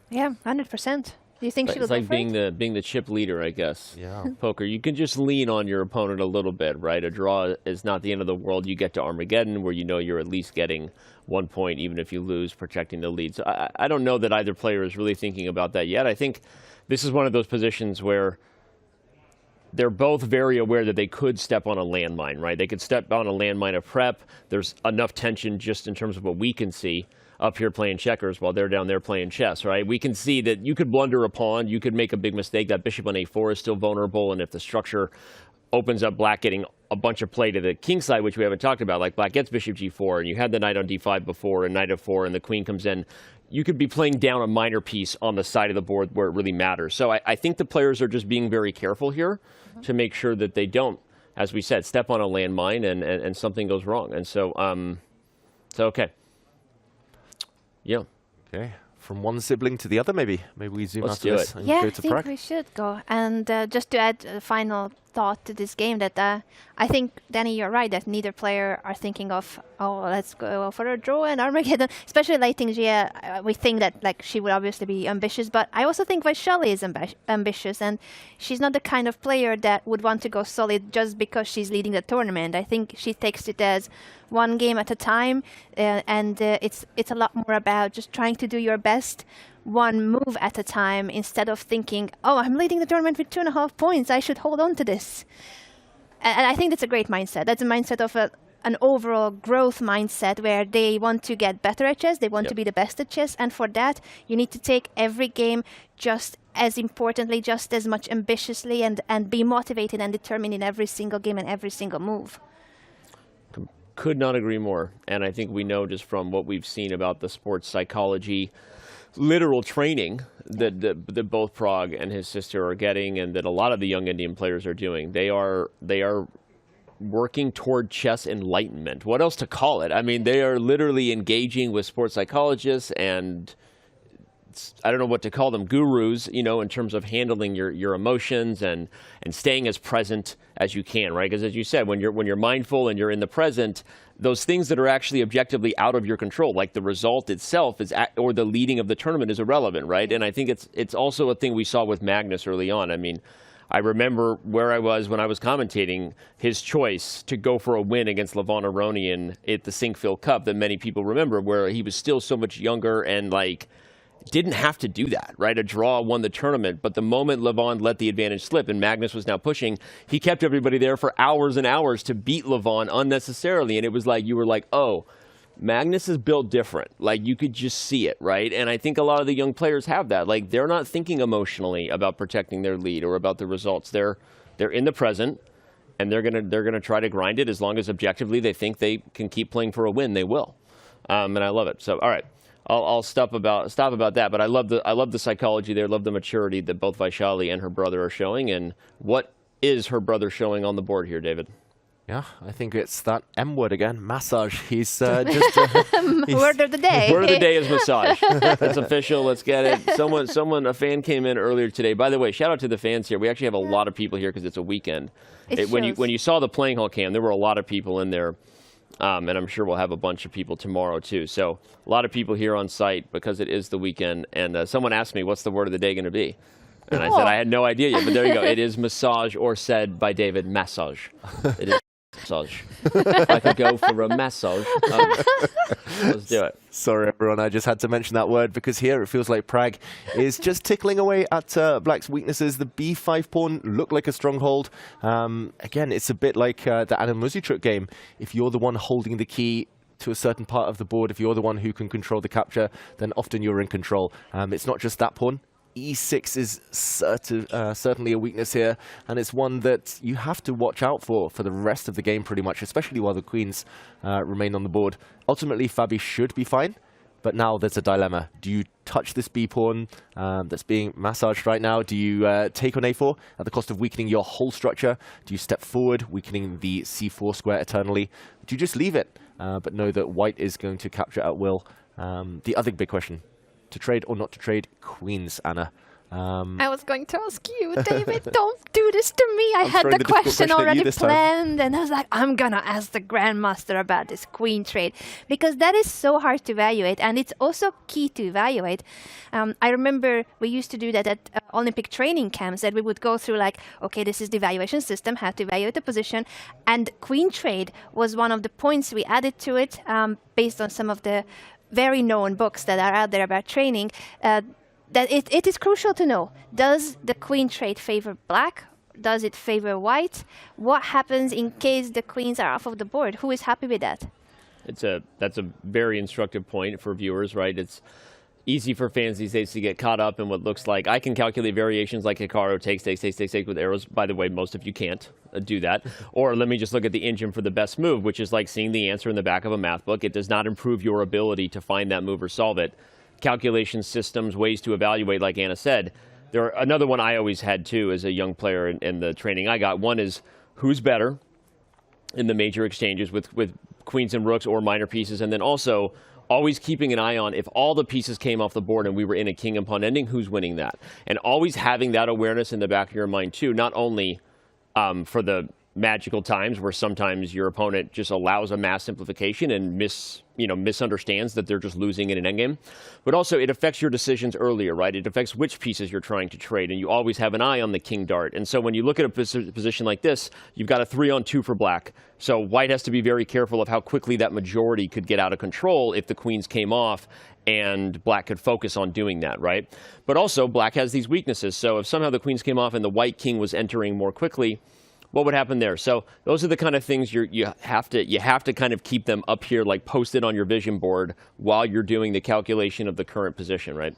Yeah, 100%. Do you think she will It's like being the chip leader, I guess. Yeah. Poker, you can just lean on your opponent a little bit, right? A draw is not the end of the world. You get to Armageddon, where you know you're at least getting 1 point, even if you lose, protecting the lead. So I don't know that either player is really thinking about that yet. I think this is one of those positions where they're both very aware that they could step on a landmine, right? They could step on a landmine of prep. There's enough tension just in terms of what we can see up here playing checkers while they're down there playing chess, right? We can see that you could blunder a pawn, you could make a big mistake. That bishop on a4 is still vulnerable, and if the structure opens up black getting a bunch of play to the king side, which we haven't talked about, like black gets bishop g4, and you had the knight on d5 before, and knight f4, and the queen comes in, you could be playing down a minor piece on the side of the board where it really matters. So I think the players are just being very careful here to make sure that they don't, as we said, step on a landmine and something goes wrong. And so, okay. Yeah. Okay. From one sibling to the other, maybe. Maybe we zoom Let's out to do this it. and Yeah, go I to think Prague. we should go. And just to add a final thought to this game, that I think, Danny, you're right, that neither player are thinking of, oh, let's go for a draw and Armageddon. Especially Lei Tingjie, we think that like she would obviously be ambitious, but I also think Vaishali is ambitious, and she's not the kind of player that would want to go solid just because she's leading the tournament. I think she takes it as one game at a time, and it's a lot more about just trying to do your best one move at a time, instead of thinking, oh, I'm leading the tournament with 2.5 points, I should hold on to this. And I think that's a great mindset. That's a mindset of an overall growth mindset, where they want to get better at chess, they want to be the best at chess, and for that you need to take every game just as importantly, just as much ambitiously, and be motivated and determined in every single game and every single move. Could not agree more. And I think we know just from what we've seen about the sports psychology literal training that both Prag and his sister are getting, and that a lot of the young Indian players are doing. They are working toward chess enlightenment. What else to call it? I mean, they are literally engaging with sports psychologists and I don't know what to call them, gurus, you know, in terms of handling your emotions and staying as present as you can, right? Because as you said, when you're mindful and you're in the present, those things that are actually objectively out of your control, like the result itself or the leading of the tournament, is irrelevant, right? And I think it's also a thing we saw with Magnus early on. I mean, I remember where I was when I was commentating his choice to go for a win against Levon Aronian at the Sinkfield Cup that many people remember, where he was still so much younger and like didn't have to do that, right? A draw won the tournament, but the moment Levon let the advantage slip and Magnus was now pushing, he kept everybody there for hours and hours to beat Levon unnecessarily. And it was like, you were like, oh, Magnus is built different. Like, you could just see it, right? And I think a lot of the young players have that. Like, they're not thinking emotionally about protecting their lead or about the results. They're in the present, and they're gonna try to grind it. As long as objectively they think they can keep playing for a win, they will. And I love it. So, all right. I'll stop about that, but I love the psychology there. I love the maturity that both Vaishali and her brother are showing, and what is her brother showing on the board here, David? Yeah, I think it's that M word again, massage. He's just... Word of the day. Word of the day is massage. That's official. Let's get it. A fan came in earlier today. By the way, shout out to the fans here. We actually have a lot of people here because it's a weekend. When you saw the playing hall cam, there were a lot of people in there. And I'm sure we'll have a bunch of people tomorrow, too. So a lot of people here on site because it is the weekend. And someone asked me, what's the word of the day going to be? And I said, I had no idea yet. But there you go. It is massage, or said by David, massage. It is massage. If I could go for a massage. Let's do it. Sorry, everyone. I just had to mention that word because here it feels like Prag is just tickling away at Black's weaknesses. The b5 pawn looked like a stronghold. Again, it's a bit like the Anna Muzichuk game. If you're the one holding the key to a certain part of the board, if you're the one who can control the capture, then often you're in control. It's not just that pawn. E6 is certainly a weakness here, and it's one that you have to watch out for the rest of the game pretty much, especially while the queens remain on the board. Ultimately, Fabi should be fine, but now there's a dilemma. Do you touch this b-pawn that's being massaged right now? Do you take on a4 at the cost of weakening your whole structure? Do you step forward, weakening the c4 square eternally? Do you just leave it, but know that white is going to capture at will? The other big question, to trade or not to trade queens, Anna? I was going to ask you, David, don't do this to me. I had the question already planned, and I was like, I'm going to ask the Grandmaster about this queen trade, because that is so hard to evaluate, and it's also key to evaluate. I remember we used to do that at Olympic training camps, that we would go through like, okay, this is the evaluation system, how to evaluate the position, and queen trade was one of the points we added to it based on some of the very known books that are out there about training. That it is crucial to know, does the queen trade favor black? Does it favor white? What happens in case the queens are off of the board? Who is happy with that? That's a very instructive point for viewers, right? It's easy for fans these days to get caught up in what looks like, I can calculate variations like Hikaru takes with arrows. By the way, most of you can't do that. Or let me just look at the engine for the best move, which is like seeing the answer in the back of a math book. It does not improve your ability to find that move or solve it. Calculation systems, ways to evaluate, like Anna said. Another one I always had too as a young player in the training I got. One is who's better in the major exchanges with queens and rooks or minor pieces, and then also always keeping an eye on if all the pieces came off the board and we were in a king and pawn ending, who's winning that? And always having that awareness in the back of your mind too, not only for the magical times where sometimes your opponent just allows a mass simplification and misunderstands that they're just losing in an endgame, but also it affects your decisions earlier, right? It affects which pieces you're trying to trade, and you always have an eye on the king dart. And so when you look at a position like this, you've got a 3-on-2 for black. So white has to be very careful of how quickly that majority could get out of control if the queens came off, and black could focus on doing that, right? But also black has these weaknesses. So if somehow the queens came off and the white king was entering more quickly, what would happen there? So those are the kind of things you have to kind of keep them up here, like posted on your vision board while you're doing the calculation of the current position, right?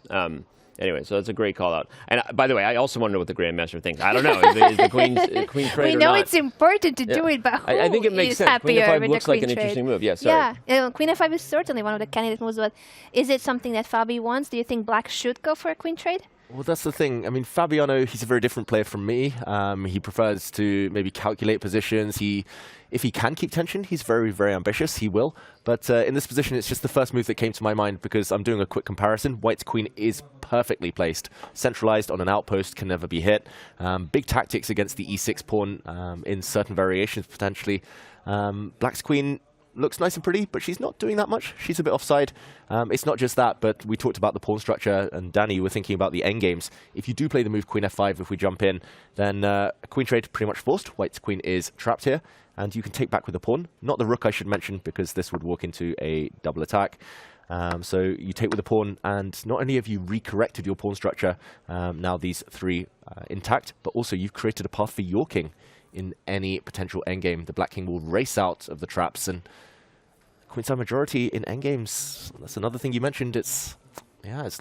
Anyway, so that's a great call out. And by the way, I also want to know what the Grandmaster thinks. I don't know. Is the queen trade we or not? We know it's important to do it, but who I think it makes sense. Queen f5 looks like an interesting move. Yeah, sorry. Yeah, queen f5 is certainly one of the candidate moves, but is it something that Fabi wants? Do you think black should go for a queen trade? Well, that's the thing. I mean, Fabiano, he's a very different player from me. He prefers to maybe calculate positions. If he can keep tension, he's very, very ambitious. He will. But in this position, it's just the first move that came to my mind because I'm doing a quick comparison. White's queen is perfectly placed. Centralized on an outpost, can never be hit. Big tactics against the e6 pawn in certain variations, potentially. Black's queen looks nice and pretty, but she's not doing that much. She's a bit offside. It's not just that, but we talked about the pawn structure, and Danny, you were thinking about the endgames. If you do play the move queen f5, if we jump in, then a queen trade pretty much forced. White's queen is trapped here, and you can take back with the pawn. Not the rook, I should mention, because this would walk into a double attack. So you take with the pawn, and not only have you recorrected your pawn structure, now these three intact, but also you've created a path for your king. In any potential endgame, the black king will race out of the traps, and queenside majority in endgames, that's another thing you mentioned. It's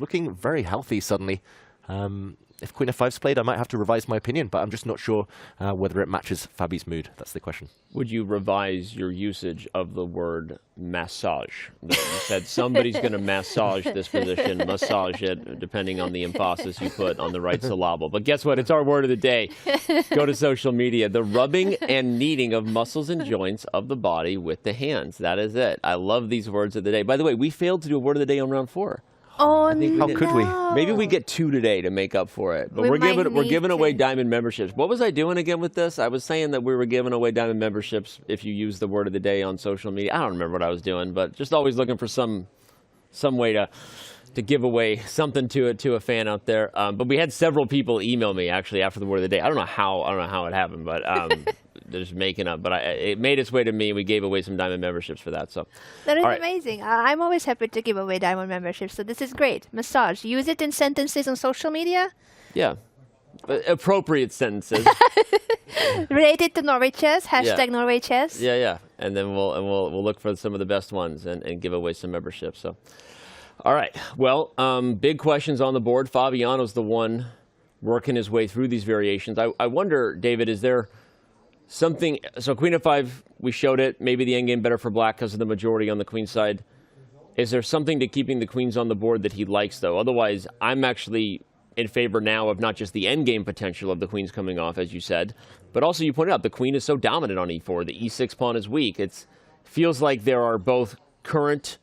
looking very healthy suddenly. if Queen f5's played, I might have to revise my opinion, but I'm just not sure whether it matches Fabi's mood. That's the question. Would you revise your usage of the word massage? You said somebody's going to massage this position, massage it, depending on the emphasis you put on the right syllable. But guess what? It's our word of the day. Go to social media. The rubbing and kneading of muscles and joints of the body with the hands. That is it. I love these words of the day. By the way, we failed to do a word of the day on round 4. Oh, How could we? Maybe we get 2 today to make up for it. But We we're might giving need away to. diamond memberships. What was I doing again with this? I was saying that we were giving away diamond memberships if you use the word of the day on social media. I don't remember what I was doing, but just always looking for some way to give away something to a fan out there. But we had several people email me actually after the word of the day. I don't know how it happened, but they're just making up. But it made its way to me. We gave away some diamond memberships for that. So That is all right. amazing. I'm always happy to give away diamond memberships, so this is great. Massage. Use it in sentences on social media. Yeah, appropriate sentences. Related to Norway Chess. Hashtag Norway Chess. Yeah. And then we'll look for some of the best ones and give away some memberships. So, all right. Well, big questions on the board. Fabiano's the one working his way through these variations. I wonder, David, is there something? So Queen f5, we showed it. Maybe the endgame better for black because of the majority on the queen side. Is there something to keeping the queens on the board that he likes, though? Otherwise, I'm actually in favor now of not just the endgame potential of the queens coming off, as you said, but also you pointed out the queen is so dominant on e4. The e6 pawn is weak. It feels like there are both current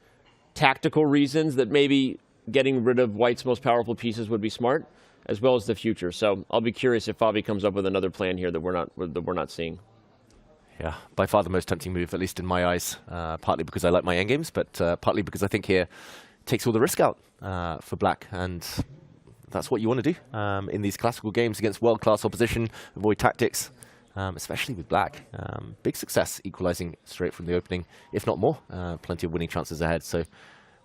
tactical reasons that maybe getting rid of white's most powerful pieces would be smart, as well as the future. So I'll be curious if Fabi comes up with another plan here that we're not seeing. Yeah, by far the most tempting move, at least in my eyes, partly because I like my endgames, but partly because I think here takes all the risk out for black, and that's what you want to do in these classical games against world-class opposition, avoid tactics, especially with black. Big success equalizing straight from the opening, if not more. Plenty of winning chances ahead. So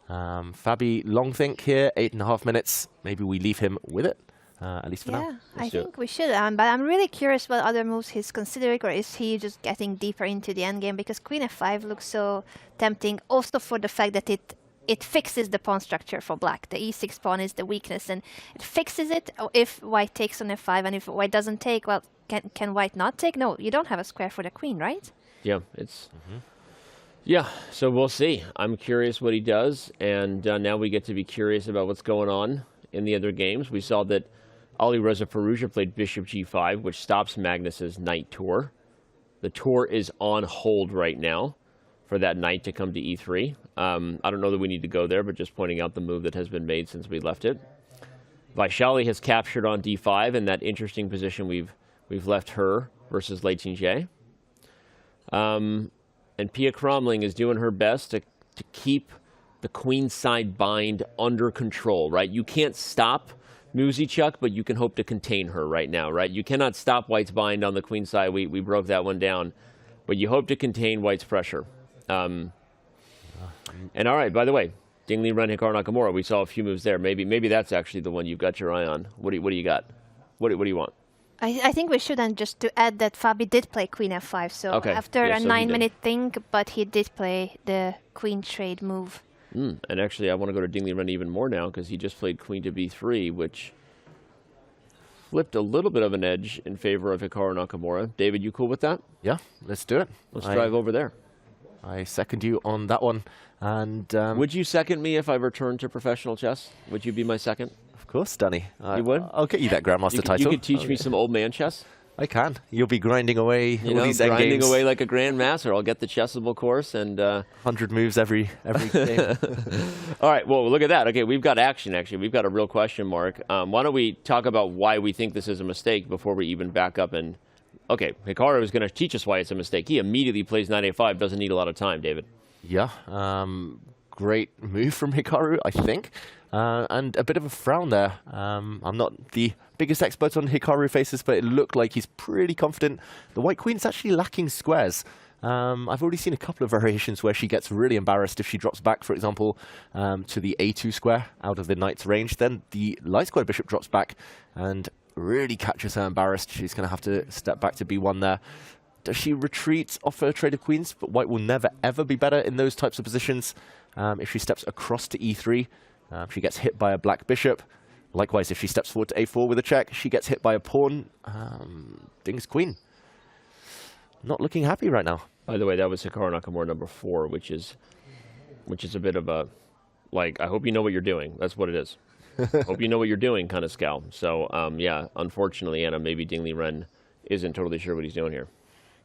Fabi, long think here, 8.5 minutes. Maybe we leave him with it, at least for now. Yeah, I Let's do think we should. But I'm really curious what other moves he's considering, or is he just getting deeper into the endgame? Because Queen f5 looks so tempting, also for the fact that it fixes the pawn structure for black. The e6 pawn is the weakness, and it fixes it if white takes on f5, and if white doesn't take, well, can white not take? No, you don't have a square for the queen, right? Yeah, it's... Yeah, so we'll see. I'm curious what he does, and now we get to be curious about what's going on in the other games. We saw that Alireza Firouzja played bishop g5, which stops Magnus's knight tour. The tour is on hold right now for that knight to come to e3. I don't know that we need to go there, but just pointing out the move that has been made since we left it. Vaishali has captured on d5 in that interesting position we've left her versus Lei Jie. And Pia Cromling is doing her best to keep the queen side bind under control, right? You can't stop Muzichuk, but you can hope to contain her right now, right? You cannot stop white's bind on the queen side. We broke that one down, but you hope to contain white's pressure. And all right, by the way, Ding Liren, Hikaru Nakamura, we saw a few moves there. Maybe that's actually the one you've got your eye on. What do you got? What do you want? I think we should, and just to add that Fabi did play Queen f5, so Okay. after Yeah, a so he 9-minute thing, but he did play the queen trade move. And actually, I want to go to Ding Liren even more now because he just played queen to b3, which flipped a little bit of an edge in favor of Hikaru Nakamura. David, you cool with that? Yeah, let's do it. Let's drive over there. I second you on that one. And Would you second me if I returned to professional chess? Would you be my second? of course, Danny. You would? I'll get you that Grandmaster title. You could teach me some old man chess? I can. You'll be grinding away You all know, these grinding endgames. away like a grandmaster. I'll get the chessable course and... 100 moves every game. All right, well, look at that. Okay, we've got action, actually. We've got a real question mark. Why don't we talk about why we think this is a mistake before we even back up and... Okay, Hikaru is going to teach us why it's a mistake. He immediately plays knight a5, doesn't need a lot of time, David. Yeah, great move from Hikaru, I think. And a bit of a frown there. I'm not the biggest expert on Hikaru faces, but it looked like he's pretty confident. The white queen is actually lacking squares. I've already seen a couple of variations where she gets really embarrassed if she drops back, for example, to the a2 square out of the knight's range. Then the light square bishop drops back and really catches her embarrassed. She's going to have to step back to b1 there. Does she retreat off her trade of queens? But white will never, ever be better in those types of positions. If she steps across to e3, she gets hit by a black bishop. Likewise, if she steps forward to a4 with a check, she gets hit by a pawn. Ding's queen. Not looking happy right now. By the way, that was Hikaru Nakamura number 4, which is a bit of a, like, I hope you know what you're doing. That's what it is. Hope you know what you're doing kind of scowl. So, yeah, unfortunately, Anna, maybe Liren isn't totally sure what he's doing here.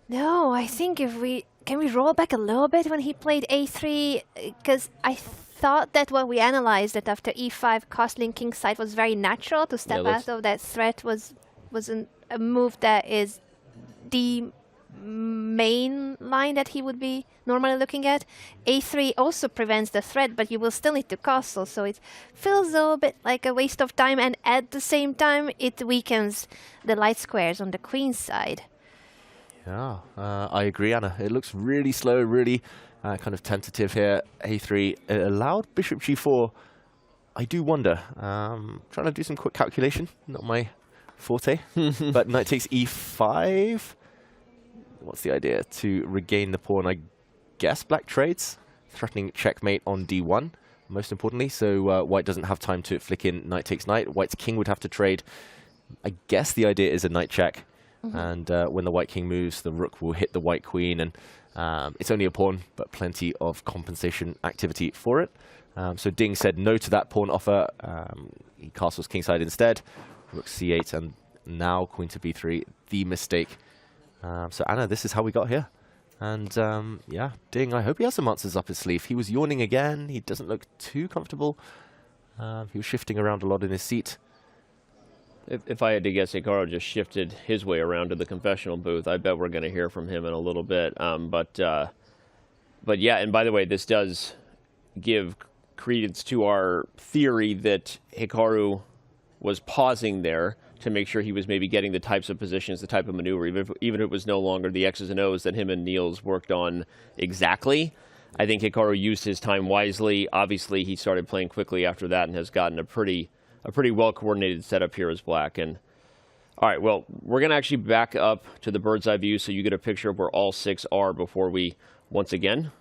No, I think can we roll back a little bit when he played a3? Because I thought that what we analyzed, that after e5, castling kingside was very natural to step out of that threat wasn't a move that is the main line that he would be normally looking at. a3 also prevents the threat, but you will still need to castle, so it feels a little bit like a waste of time, and at the same time it weakens the light squares on the queen side. Yeah, I agree, Anna. It looks really slow, really kind of tentative here. a3 it allowed bishop g4. I do wonder. Trying to do some quick calculation, not my forte. But knight takes e5. What's the idea? To regain the pawn, I guess black trades, threatening checkmate on d1, most importantly. So white doesn't have time to flick in knight takes knight. White's king would have to trade. I guess the idea is a knight check. And when the white king moves, the rook will hit the white queen, and it's only a pawn, but plenty of compensation activity for it. So Ding said no to that pawn offer. He castles kingside instead. Rook c8, and now queen to b3, the mistake. So Anna, this is how we got here. And yeah, Ding, I hope he has some answers up his sleeve. He was yawning again. He doesn't look too comfortable. He was shifting around a lot in his seat. If I had to guess, Hikaru just shifted his way around to the confessional booth. I bet we're going to hear from him in a little bit. But yeah, and by the way, this does give credence to our theory that Hikaru was pausing there to make sure he was maybe getting the types of positions, the type of maneuver, even if it was no longer the X's and O's that him and Niels worked on exactly. I think Hikaru used his time wisely. Obviously, he started playing quickly after that and has gotten a pretty well-coordinated setup here as black. And all right, well, we're going to actually back up to the bird's eye view so you get a picture of where all 6 are before we, once again,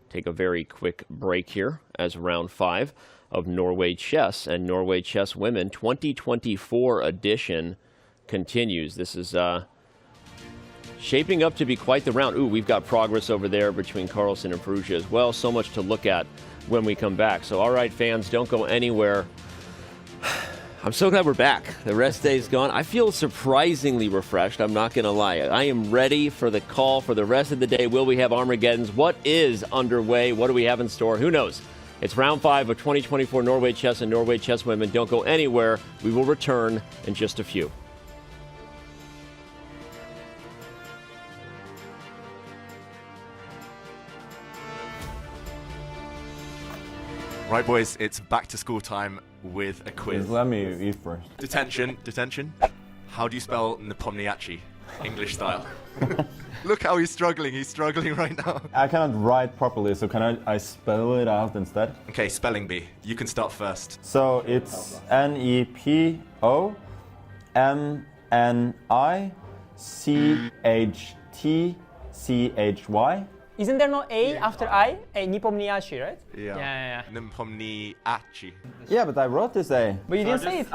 take a very quick break here as round 5 of Norway Chess and Norway Chess Women 2024 edition continues. This is shaping up to be quite the round. Ooh, we've got progress over there between Carlson and Firouzja as well. So much to look at when we come back. So, all right, fans, don't go anywhere. I'm so glad we're back. The rest day is gone. I feel surprisingly refreshed. I'm not going to lie. I am ready for the call for the rest of the day. Will we have Armageddons? What is underway? What do we have in store? Who knows? It's round 5 of 2024 Norway Chess and Norway Chess Women. Don't go anywhere. We will return in just a few. Right, boys, it's back to school time with a quiz. Let me eat first. Detention. How do you spell Nepomniachtchi? English style. Look how he's struggling. He's struggling right now. I cannot write properly, so can I spell it out instead? Okay, spelling bee. You can start first. So it's Nepomniachtchy. Isn't there no A after I? Nepomniachtchi, right? Yeah. Nepomniachtchi. Yeah, but I wrote this A. But you didn't say it.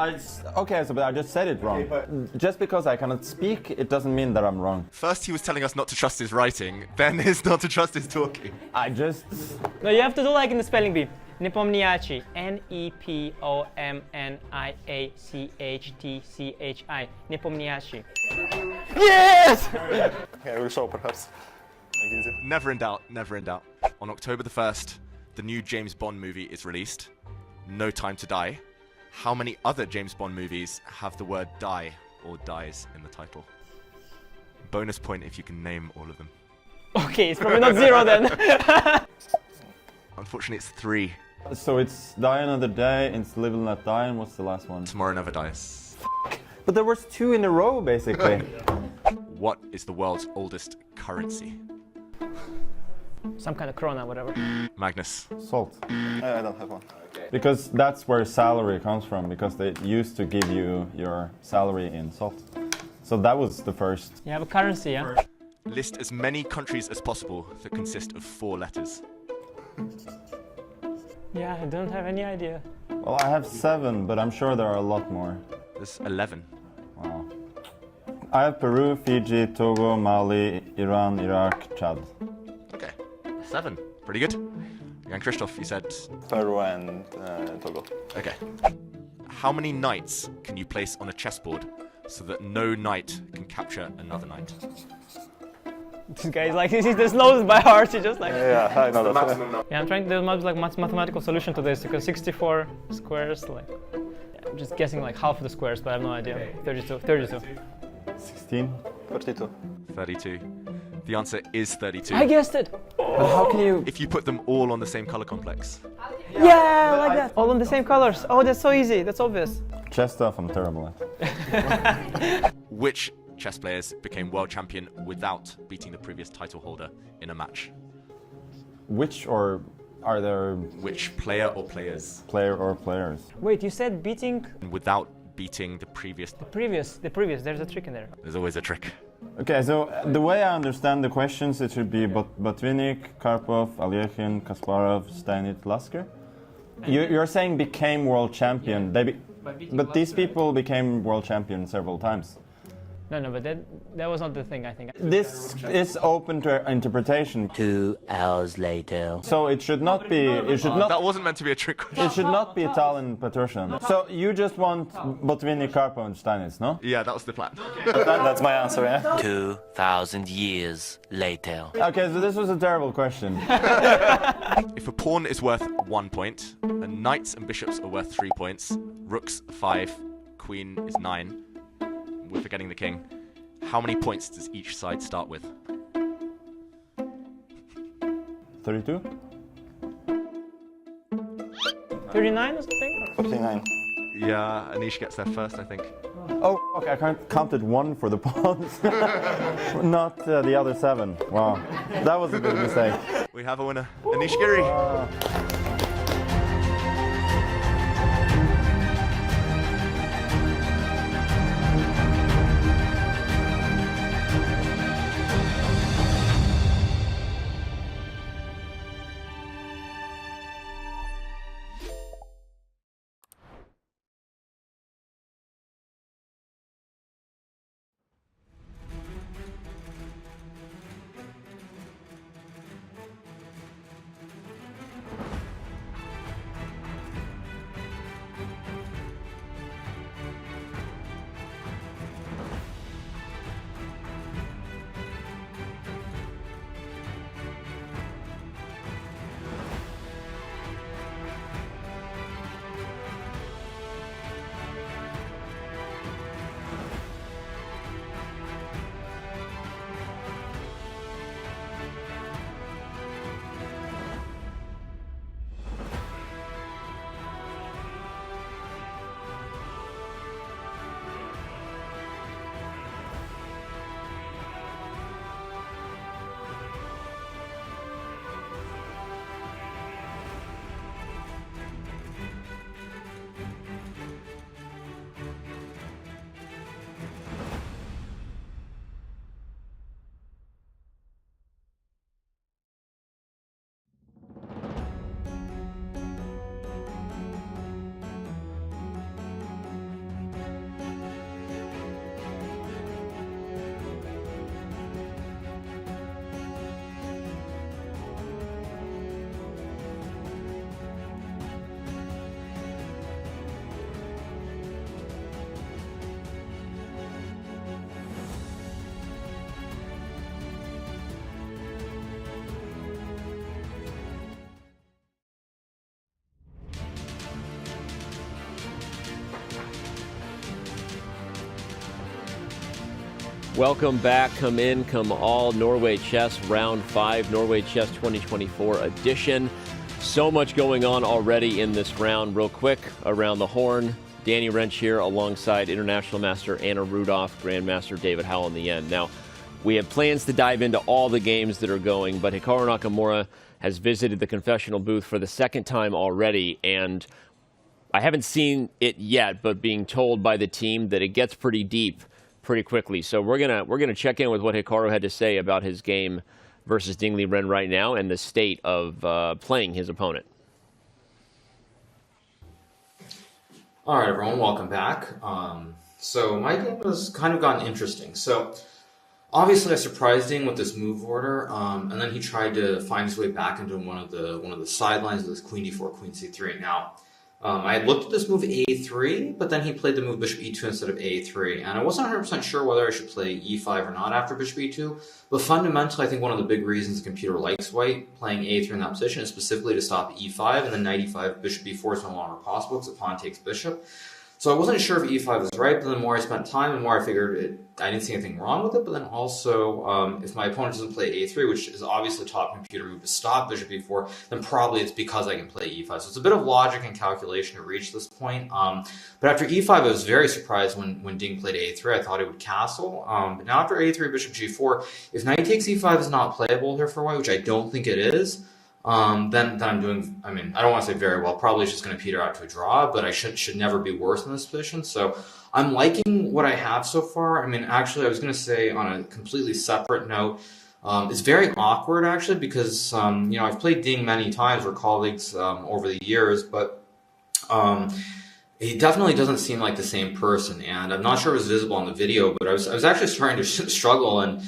Okay, so but I just said it wrong. Okay, but just because I cannot speak, it doesn't mean that I'm wrong. First he was telling us not to trust his writing, then it's not to trust his talking. No, you have to do like in the spelling bee. Nepomniachtchi. Nepomniachtchi. Nepomniachtchi. Yes! Okay, we'll show perhaps. Never in doubt. On October the 1st, the new James Bond movie is released. No Time to Die. How many other James Bond movies have the word die or dies in the title? Bonus point if you can name all of them. Okay, it's probably not 0 then. Unfortunately, it's 3. So it's Die Another Day, it's Live and Let Die, and what's the last one? Tomorrow Never Dies. But there was 2 in a row, basically. What is the world's oldest currency? Some kind of krona, whatever. Magnus. Salt. I don't have one. Okay. Because that's where salary comes from, because they used to give you your salary in salt. So that was the first. You have a currency, yeah? List as many countries as possible that consist of 4 letters. Yeah, I don't have any idea. Well, I have 7, but I'm sure there are a lot more. There's 11. Wow. I have Peru, Fiji, Togo, Mali, Iran, Iraq, Chad. Okay, 7. Pretty good. And Christoph, you said? Peru and Togo. Okay. How many knights can you place on a chessboard so that no knight can capture another knight? This guy is like, this knows by heart. He just like. Yeah, I know that. Yeah, I'm trying to do like mathematical solution to this because 64 squares, like, yeah, I'm just guessing like half of the squares, but I have no idea. 32. 16. 32. 32. The answer is 32. I guessed it. But how can you... If you put them all on the same color complex. Yeah, like that. All in the same colors. Oh, that's so easy. That's obvious. Chess stuff I'm terrible at. Which chess players became world champion without beating the previous title holder in a match? Which, or are there... Which player or players? Player or players? Wait, you said beating... Without beating the previous... The previous. There's a trick in there. There's always a trick. Okay, so the way I understand the questions, it should be Botvinnik, Karpov, Alyekhin, Kasparov, Steinitz, Lasker. You're saying became world champion. But these people became world champion several times. No, but that was not the thing, I think. This is open to interpretation. 2 hours later. So it should not be. It should not. That wasn't meant to be a trick question. It should not be Italian Petrosian. So you just want Botvinnik, Karpov, and Steinitz, no? Yeah, that was the plan. That's my answer, yeah? 2,000 years later. Okay, so this was a terrible question. If a pawn is worth 1 point, and knights and bishops are worth 3 points, rooks 5, queen is 9. We're forgetting the king. How many points does each side start with? 32? 39 or something? 49. Yeah, Anish gets there first, I think. Oh, okay, I counted 1 for the pawns. Not the other 7. Wow, that was a big mistake. We have a winner, Anish Giri. Welcome back, come in, come all. Norway Chess Round 5, Norway Chess 2024 edition. So much going on already in this round. Real quick, around the horn, Danny Wrench here alongside International Master Anna Rudolph, Grandmaster David Howell in the end. Now, we have plans to dive into all the games that are going, but Hikaru Nakamura has visited the confessional booth for the second time already, and I haven't seen it yet, but being told by the team that it gets pretty deep pretty quickly. So we're gonna check in with what Hikaru had to say about his game versus Ding Liren right now and the state of playing his opponent. All right, everyone, welcome back. So my game has kind of gotten interesting. So obviously, I surprised Ding with this move order, and then he tried to find his way back into one of the sidelines with this Queen D4, Queen C3. Now, I had looked at this move A3, but then he played the move Bishop E2 instead of A3, and I wasn't 100% sure whether I should play E5 or not after Bishop E2. But fundamentally, I think one of the big reasons the computer likes White playing A3 in that position is specifically to stop E5, and then Knight E5, Bishop B4 is no longer possible because the pawn takes Bishop. So I wasn't sure if E5 was right, but the more I spent time, the more I figured I didn't see anything wrong with it. But then also, if my opponent doesn't play A3, which is obviously the top computer move to stop Bishop B4, then probably it's because I can play E5. So it's a bit of logic and calculation to reach this point. But after E5, I was very surprised when Ding played A3. I thought he would castle. But now after A3, Bishop G4, if Knight takes E5 is not playable here for White, which I don't think it is, then I'm doing, I mean, I don't want to say very well, probably it's just going to peter out to a draw, but I should never be worse in this position. So I'm liking what I have so far. I mean, actually, I was going to say on a completely separate note, it's very awkward actually because, you know, I've played Ding many times, we're colleagues over the years, but he definitely doesn't seem like the same person. And I'm not sure it was visible on the video, but I was actually starting to struggle and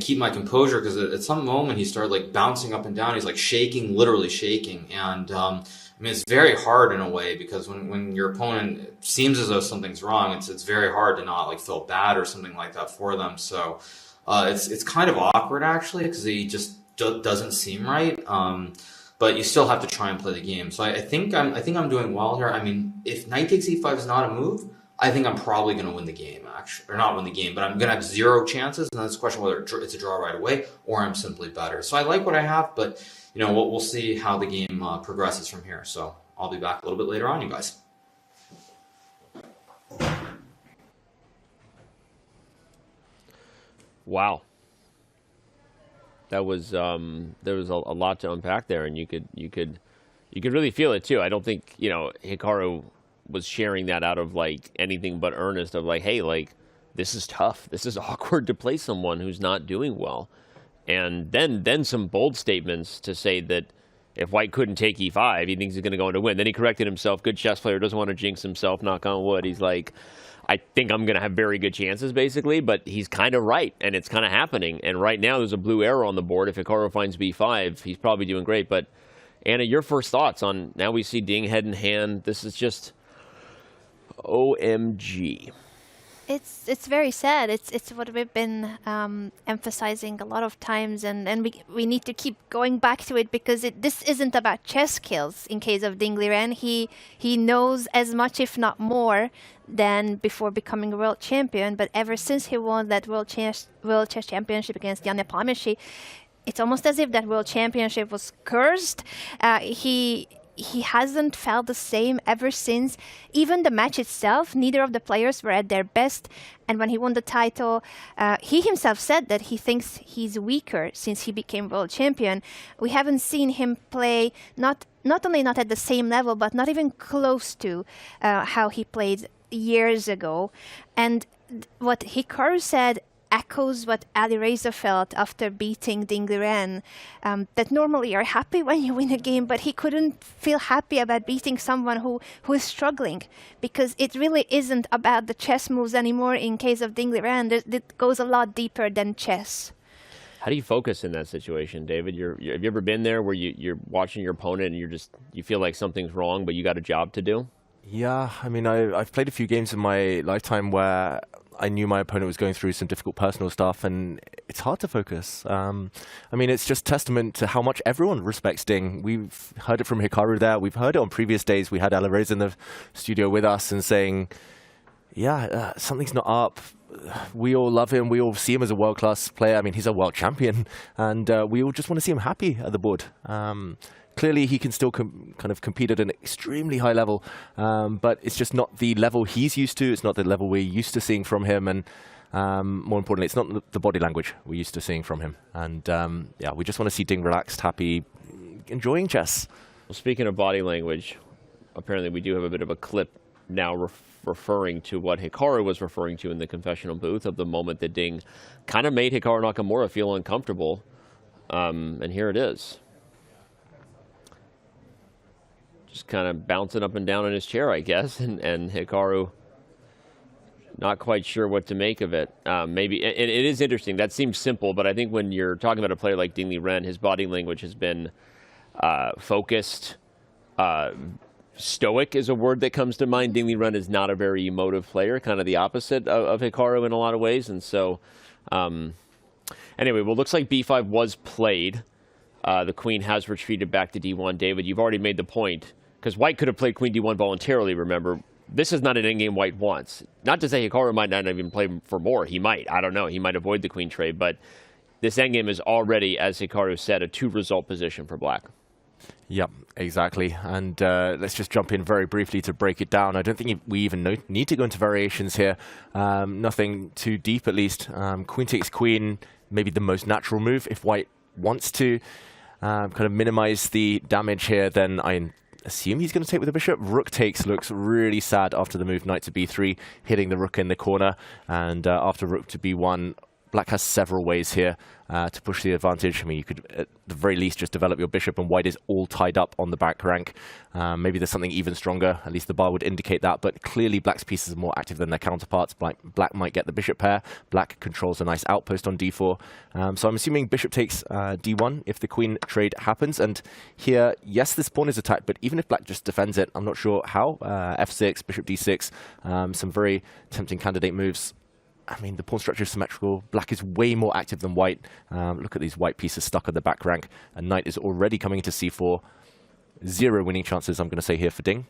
keep my composure because at some moment he started like bouncing up and down. He's like shaking, literally shaking. And I mean, it's very hard in a way because when your opponent seems as though something's wrong, it's very hard to not like feel bad or something like that for them. So it's kind of awkward actually because he just doesn't seem right. But you still have to try and play the game. So I think I'm doing well here. I mean, if Knight takes E5 is not a move, I think I'm probably going to win the game, actually. Or not win the game, but I'm going to have 0 chances. And then it's a question whether it's a draw right away or I'm simply better. So I like what I have, but you know, we'll see how the game progresses from here. So I'll be back a little bit later on, you guys. Wow. That was there was a lot to unpack there, and you could really feel it too. I don't think, you know, Hikaru was sharing that out of like anything but earnest of like, hey, like this is tough. This is awkward to play someone who's not doing well. And then some bold statements to say that if White couldn't take E5, he thinks he's going to go on to win. Then he corrected himself. Good chess player, doesn't want to jinx himself, knock on wood. He's like, I think I'm going to have very good chances, basically, but he's kind of right, and it's kind of happening. And right now there's a blue arrow on the board. If Hikaru finds B5, he's probably doing great. But Anna, your first thoughts on now we see Ding head in hand. This is just OMG. It's very sad. It's what we've been emphasizing a lot of times, and we need to keep going back to it because this isn't about chess skills. In case of Ding Liren, he knows as much, if not more, than before becoming a world champion. But ever since he won that world chess championship against Jan Nepomniachtchi, it's almost as if that world championship was cursed. He hasn't felt the same ever since. Even the match itself, neither of the players were at their best. And when he won the title, he himself said that he thinks he's weaker since he became world champion. We haven't seen him play not only not at the same level, but not even close to how he played years ago. And what Hikaru said echoes what Alireza felt after beating Ding Liren, that normally you're happy when you win a game, but he couldn't feel happy about beating someone who is struggling, because it really isn't about the chess moves anymore in case of Ding Liren. It goes a lot deeper than chess. How do you focus in that situation, David? Have you ever been there where you're watching your opponent and you feel like something's wrong, but you got a job to do? Yeah, I mean, I've played a few games in my lifetime where I knew my opponent was going through some difficult personal stuff, and it's hard to focus. I mean, it's just testament to how much everyone respects Ding. We've heard it from Hikaru there. We've heard it on previous days. We had Alireza in the studio with us and saying, yeah, something's not up. We all love him. We all see him as a world-class player. I mean, he's a world champion, and we all just want to see him happy at the board. Clearly, he can still kind of compete at an extremely high level, but it's just not the level he's used to. It's not the level we're used to seeing from him, and more importantly, it's not the body language we're used to seeing from him. And yeah, we just want to see Ding relaxed, happy, enjoying chess. Well, speaking of body language, apparently we do have a bit of a clip now referring to what Hikaru was referring to in the confessional booth of the moment that Ding kind of made Hikaru Nakamura feel uncomfortable. And here it is. just kind of bouncing up and down in his chair, I guess, and Hikaru not quite sure what to make of it. Maybe it is interesting. That seems simple, but I think when you're talking about a player like Ding Liren, his body language has been focused. Stoic is a word that comes to mind. Ding Liren is not a very emotive player, kind of the opposite of Hikaru in a lot of ways. And so, anyway, well, looks like b5 was played. The queen has retreated back to d1. David, you've already made the point, because white could have played queen d1 voluntarily, remember. This is not an endgame white wants. Not to say Hikaru might not even play for more. He might. I don't know. He might avoid the queen trade. But this endgame is already, as Hikaru said, a 2-result position for black. Yep, exactly. And let's just jump in very briefly to break it down. I don't think we even need to go into variations here. Nothing too deep, at least. Queen takes queen, maybe the most natural move. If white wants to kind of minimize the damage here, then I assume he's going to take with the bishop. Rook takes looks really sad after the move knight to b3, hitting the rook in the corner. And after rook to b1, black has several ways here to push the advantage. I mean, you could at the very least just develop your bishop, and white is all tied up on the back rank. Maybe there's something even stronger. At least the bar would indicate that. But clearly black's pieces are more active than their counterparts. Black might get the bishop pair. Black controls a nice outpost on d4. So I'm assuming bishop takes d1 if the queen trade happens. And here, yes, this pawn is attacked, but even if black just defends it, I'm not sure how. f6, bishop d6, some very tempting candidate moves. I mean, the pawn structure is symmetrical. Black is way more active than white. Look at these white pieces stuck at the back rank. And knight is already coming into c4. 0 winning chances, I'm going to say here for Ding.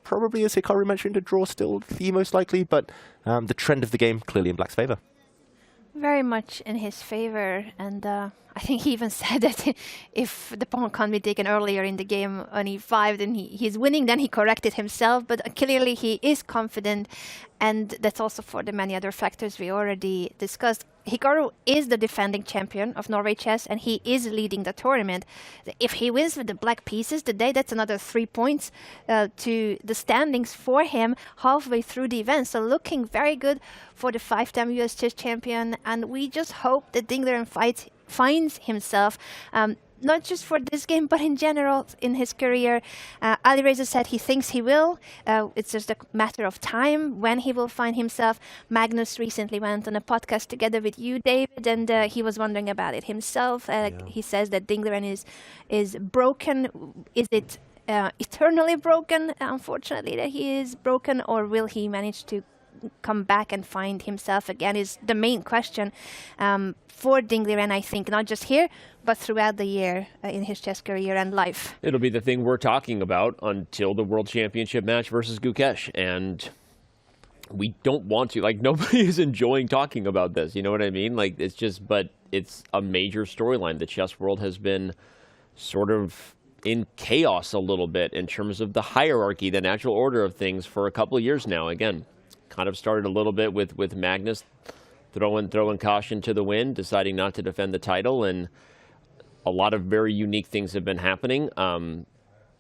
Probably, as Hikaru mentioned, a draw still the most likely, but the trend of the game clearly in black's favor. Very much in his favor, and I think he even said that if the pawn can't be taken earlier in the game on e5, then he's winning. Then he corrected himself, but clearly he is confident, and that's also for the many other factors we already discussed. Hikaru is the defending champion of Norway Chess, and he is leading the tournament. If he wins with the black pieces today, that's another 3 points to the standings for him halfway through the event. So looking very good for the 5-time US Chess champion, and we just hope that Ding Liren finds himself, not just for this game, but in general in his career. Alireza said he thinks he will. It's just a matter of time when he will find himself. Magnus recently went on a podcast together with you, David, and he was wondering about it himself. He says that Ding Liren is broken. Is it eternally broken, unfortunately, that he is broken, or will he manage to come back and find himself again, is the main question for Ding Liren, I think, not just here, but throughout the year in his chess career and life. It'll be the thing we're talking about until the World Championship match versus Gukesh, and we don't want to, like, nobody is enjoying talking about this, you know what I mean? Like, it's just, but it's a major storyline. The chess world has been sort of in chaos a little bit in terms of the hierarchy, the natural order of things for a couple of years now. Again, kind of started a little bit with Magnus throwing caution to the wind, deciding not to defend the title, and a lot of very unique things have been happening.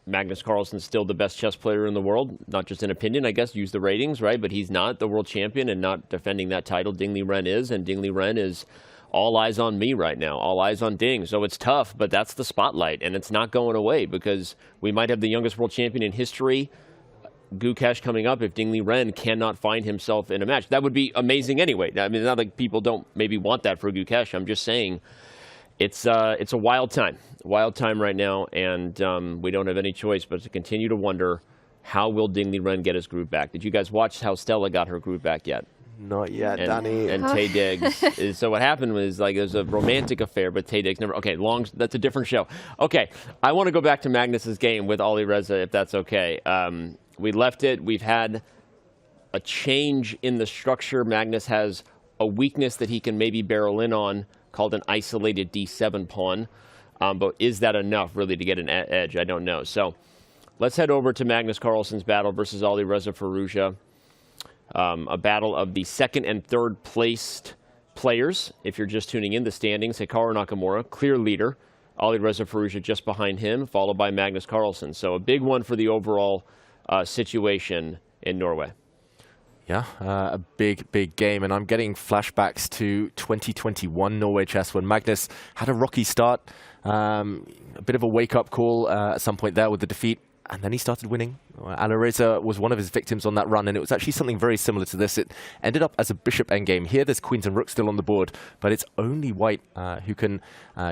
Magnus Carlsen still the best chess player in the world, not just in opinion, I guess, use the ratings, right? But he's not the world champion and not defending that title. Ding Liren is, and Ding Liren is all eyes on me right now, all eyes on Ding. So it's tough, but that's the spotlight, and it's not going away because we might have the youngest world champion in history, Gukesh, coming up if Ding Liren cannot find himself in a match. That would be amazing anyway. I mean, it's not like people don't maybe want that for Gukesh. I'm just saying it's a wild time right now, and we don't have any choice but to continue to wonder, how will Ding Liren get his groove back? Did you guys watch how Stella got her groove back yet? Not yet, Danny. And Tay Diggs. So what happened was, like, there's a romantic affair, but Tay Diggs never. Okay, that's a different show. Okay, I want to go back to Magnus's game with Alireza, if that's okay. We left it. We've had a change in the structure. Magnus has a weakness that he can maybe barrel in on, called an isolated d7 pawn. But is that enough, really, to get an edge? I don't know. So let's head over to Magnus Carlsen's battle versus Alireza Firouzja. A battle of the second and third placed players. If you're just tuning in, the standings: Hikaru Nakamura, clear leader. Alireza Firouzja just behind him, followed by Magnus Carlsen. So a big one for the overall situation in Norway. Yeah, a big game, and I'm getting flashbacks to 2021 Norway Chess when Magnus had a rocky start, a bit of a wake-up call at some point there with the defeat and then he started winning. Alireza was one of his victims on that run, and it was actually something very similar to this. It ended up as a bishop endgame. Here there's queens and rooks still on the board, but it's only white who can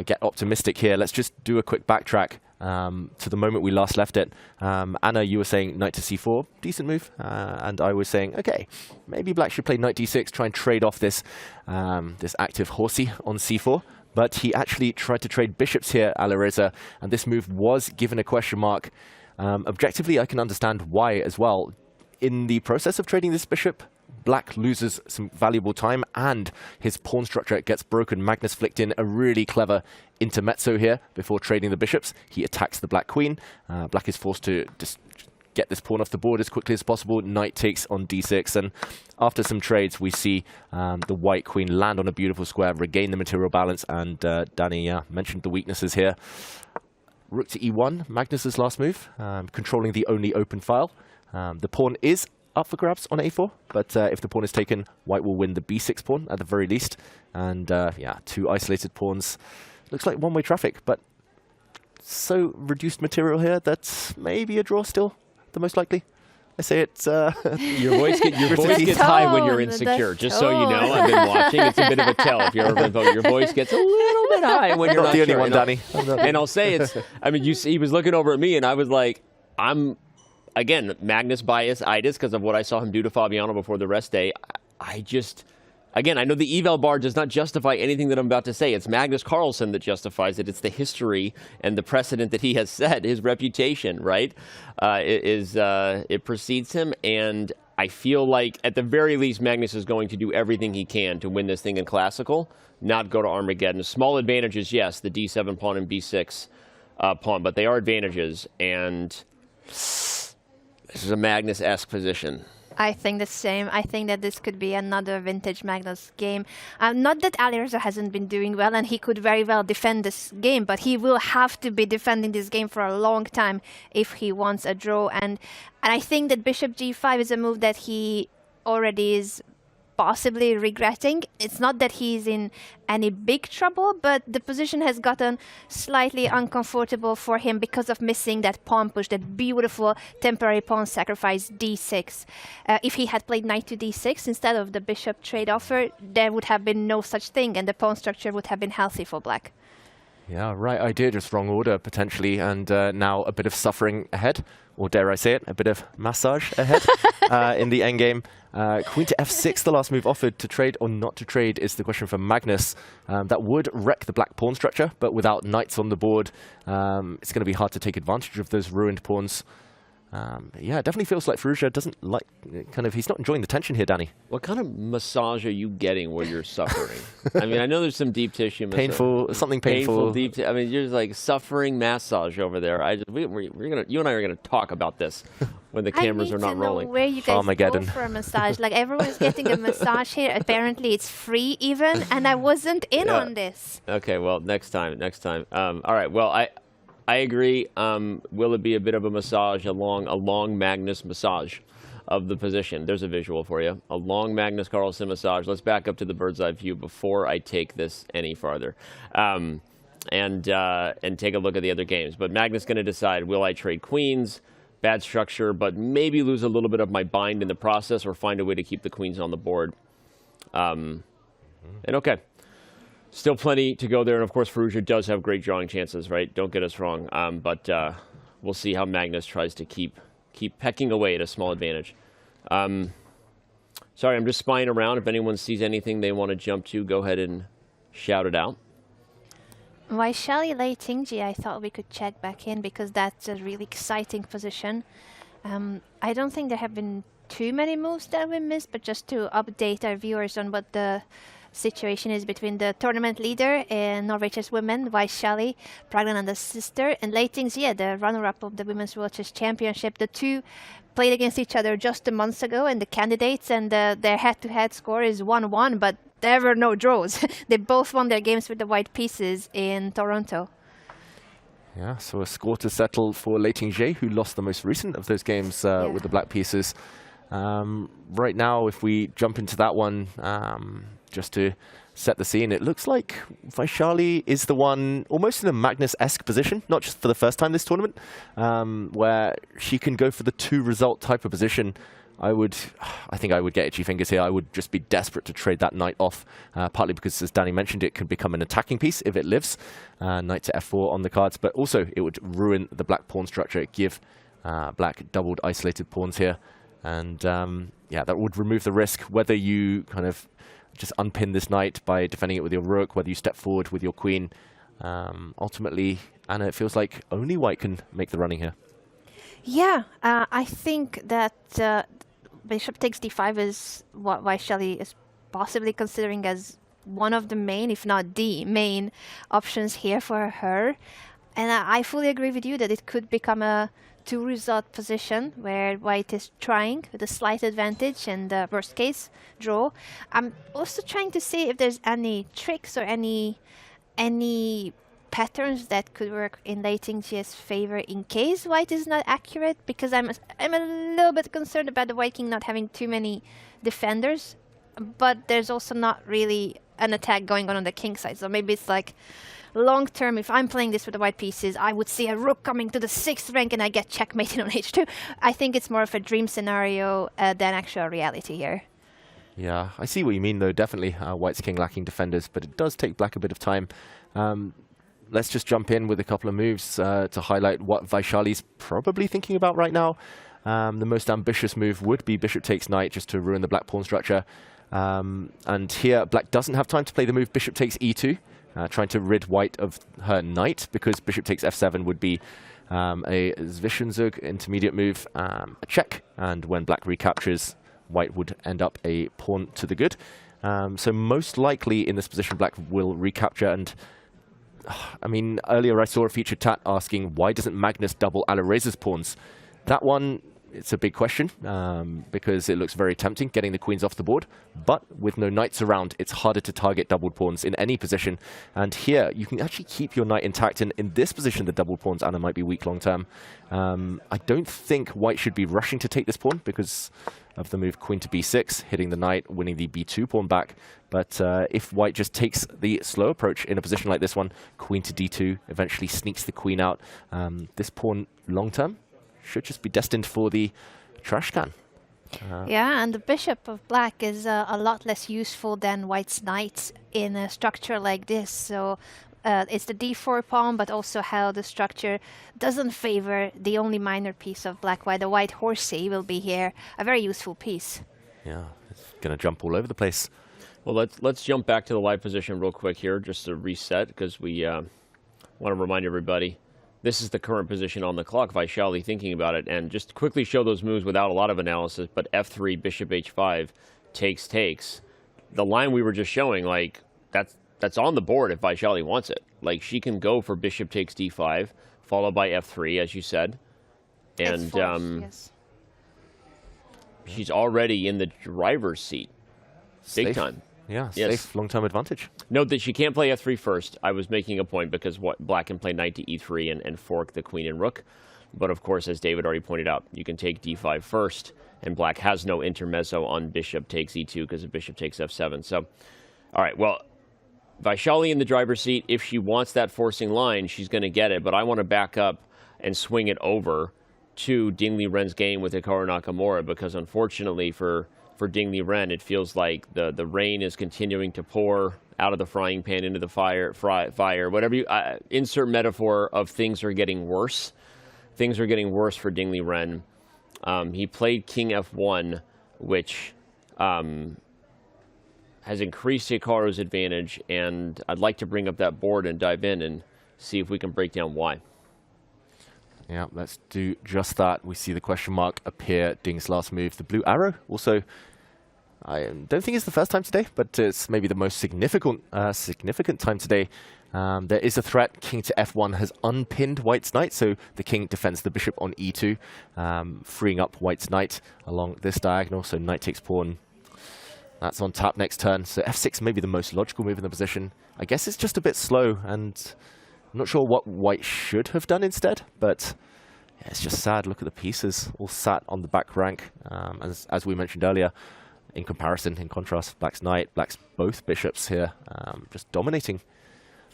get optimistic here. Let's just do a quick backtrack to the moment we last left it. Anna, you were saying knight to c4, decent move, and I was saying, okay, maybe black should play knight d6, try and trade off this, this active horsey on c4. But he actually tried to trade bishops here, Alireza, and this move was given a question mark. Objectively, I can understand why as well. In the process of trading this bishop, black loses some valuable time and his pawn structure gets broken. Magnus flicked in a really clever intermezzo here before trading the bishops. He attacks the black queen. Black is forced to just get this pawn off the board as quickly as possible. Knight takes on d6, and after some trades we see the white queen land on a beautiful square, regain the material balance, and Danny mentioned the weaknesses here. Rook to e1, Magnus's last move, controlling the only open file. The pawn is up for grabs on a4, but if the pawn is taken, white will win the b6 pawn at the very least. And yeah, two isolated pawns. Looks like one-way traffic, but so reduced material here that maybe a draw still the most likely. I say it's your voice gets high when you're insecure. Just so you know, I've been watching. It's a bit of a tell if you're ever vote. Your voice gets a little bit high when you're not the only sure, one, Danny. And I'll say it's. I mean, he was looking over at me, and I was like, I'm again Magnus bias-itis because of what I saw him do to Fabiano before the rest day. I just. Again, I know the eval bar does not justify anything that I'm about to say. It's Magnus Carlsen that justifies it. It's the history and the precedent that he has set, his reputation, right? It precedes him, and I feel like, at the very least, Magnus is going to do everything he can to win this thing in classical, not go to Armageddon. Small advantages, yes, the d7 pawn and b6 pawn, but they are advantages, and this is a Magnus-esque position. I think the same. I think that this could be another vintage Magnus game. Not that Alireza hasn't been doing well, and he could very well defend this game, but he will have to be defending this game for a long time if he wants a draw. And I think that bishop g5 is a move that he already is possibly regretting. It's not that he's in any big trouble, but the position has gotten slightly uncomfortable for him because of missing that pawn push, that beautiful temporary pawn sacrifice d6. If he had played knight to d6 instead of the bishop trade offer, there would have been no such thing, and the pawn structure would have been healthy for black. Yeah, right idea, just wrong order potentially, and now a bit of suffering ahead, or dare I say it, a bit of massage ahead in the endgame. Queen to f6, the last move offered. To trade or not to trade is the question for Magnus. That would wreck the black pawn structure, but without knights on the board, it's going to be hard to take advantage of those ruined pawns. Yeah, it definitely feels like Firouzja doesn't like, he's not enjoying the tension here, Danny. What kind of massage are you getting where you're suffering? I mean, I know there's some deep tissue massage. Painful, something painful. Deep I mean, you're just like suffering massage over there. You and I are gonna talk about this when the cameras are not rolling. Where you guys go for a massage? Like, everyone's getting a massage here. Apparently, it's free even, and I wasn't in on this. Okay, well, next time. All right, well, I agree. Will it be a bit of a massage, a long Magnus massage of the position? There's a visual for you. A long Magnus Carlsen massage. Let's back up to the bird's eye view before I take this any farther, and take a look at the other games. But Magnus going to decide: will I trade queens? Bad structure, but maybe lose a little bit of my bind in the process, or find a way to keep the queens on the board. And okay. Still plenty to go there, and of course Firouzja does have great drawing chances, right? Don't get us wrong, but we'll see how Magnus tries to keep pecking away at a small advantage. Sorry, I'm just spying around. If anyone sees anything they want to jump to, go ahead and shout it out. Vaishali late Tingji, I thought we could check back in because that's a really exciting position. I don't think there have been too many moves that we missed, but just to update our viewers on what the situation is between the tournament leader and Norway Chess women, Vaishali, Praggnanandhaa's sister, and Lei Tingji, the runner-up of the Women's World Chess Championship. The two played against each other just a month ago, and the candidates, and their head-to-head score is 1-1, but there were no draws. They both won their games with the white pieces in Toronto. Yeah, so a score to settle for Lei Tingji, who lost the most recent of those games with the black pieces. Right now, if we jump into that one, just to set the scene. It looks like Vaishali is the one almost in a Magnus-esque position, not just for the first time this tournament, where she can go for the 2-result type of position. I think I would get itchy fingers here. I would just be desperate to trade that knight off, partly because, as Danny mentioned, it could become an attacking piece if it lives. Knight to f4 on the cards, but also it would ruin the black pawn structure, give black doubled isolated pawns here. And yeah, that would remove the risk, whether you kind of just unpin this knight by defending it with your rook, whether you step forward with your queen. Ultimately, Anna, it feels like only white can make the running here. Yeah, I think that bishop takes d5 is what Vaishali is possibly considering as one of the main, if not the main, options here for her. And I fully agree with you that it could become a 2-result position where white is trying with a slight advantage and worst case draw. I'm also trying to see if there's any tricks or any patterns that could work in late Ing's favor in case white is not accurate, because I'm a little bit concerned about the white king not having too many defenders, but there's also not really an attack going on the king side. So maybe it's like long term, if I'm playing this with the white pieces, I would see a rook coming to the 6th rank and I get checkmated on h2. I think it's more of a dream scenario than actual reality here. Yeah, I see what you mean, though. Definitely white's king lacking defenders, but it does take black a bit of time. Let's just jump in with a couple of moves to highlight what Vaishali's probably thinking about right now. The most ambitious move would be bishop takes knight, just to ruin the black pawn structure. And here, black doesn't have time to play the move bishop takes e2, trying to rid white of her knight, because bishop takes f7 would be a Zwischenzug intermediate move, a check, and when black recaptures, white would end up a pawn to the good. So most likely in this position, black will recapture. And I mean, earlier I saw a featured tat asking, why doesn't Magnus double Alireza's pawns? That one, it's a big question, because it looks very tempting, getting the queens off the board. But with no knights around, it's harder to target doubled pawns in any position. And here, you can actually keep your knight intact. And in this position, the doubled pawns, Anna, might be weak long term. I don't think white should be rushing to take this pawn because of the move queen to b6, hitting the knight, winning the b2 pawn back. But if white just takes the slow approach in a position like this one, queen to d2, eventually sneaks the queen out, this pawn long term should just be destined for the trash can. Yeah, and the bishop of black is a lot less useful than white's knight in a structure like this. So it's the d4 pawn, but also how the structure doesn't favor the only minor piece of black, while the white horsey will be here, a very useful piece. Yeah, it's going to jump all over the place. Well, let's jump back to the white position real quick here, just to reset, because we want to remind everybody, this is the current position on the clock, Vaishali thinking about it, and just quickly show those moves without a lot of analysis, but f3, bishop h5, takes. The line we were just showing, like, that's on the board if Vaishali wants it. Like, she can go for bishop takes d5, followed by f3, as you said. And yes. She's already in the driver's seat. Big time. Yeah, yes. Safe long-term advantage. Note that she can't play f3 first. I was making a point because black can play knight to e3 and fork the queen and rook. But of course, as David already pointed out, you can take d5 first, and black has no intermezzo on bishop takes e2 because the bishop takes f7. So, all right, well, Vaishali in the driver's seat. If she wants that forcing line, she's going to get it. But I want to back up and swing it over to Ding Liren's game with Hikaru Nakamura, because unfortunately for Ding Liren, it feels like the rain is continuing to pour out of the frying pan into the fire, whatever you insert metaphor of things are getting worse. Things are getting worse for Ding Liren. He played king f1, which has increased Hikaru's advantage, and I'd like to bring up that board and dive in and see if we can break down why. Yeah, let's do just that. We see the question mark appear, Ding's last move. The blue arrow, also, I don't think it's the first time today, but it's maybe the most significant time today. There is a threat. King to f1 has unpinned white's knight, so the king defends the bishop on e2, freeing up white's knight along this diagonal, so knight takes pawn. That's on tap next turn, so f6 may be the most logical move in the position. I guess it's just a bit slow, and I'm not sure what white should have done instead, but yeah, it's just sad. Look at the pieces all sat on the back rank. As we mentioned earlier, in comparison, in contrast, Black's knight, Black's both bishops here, just dominating.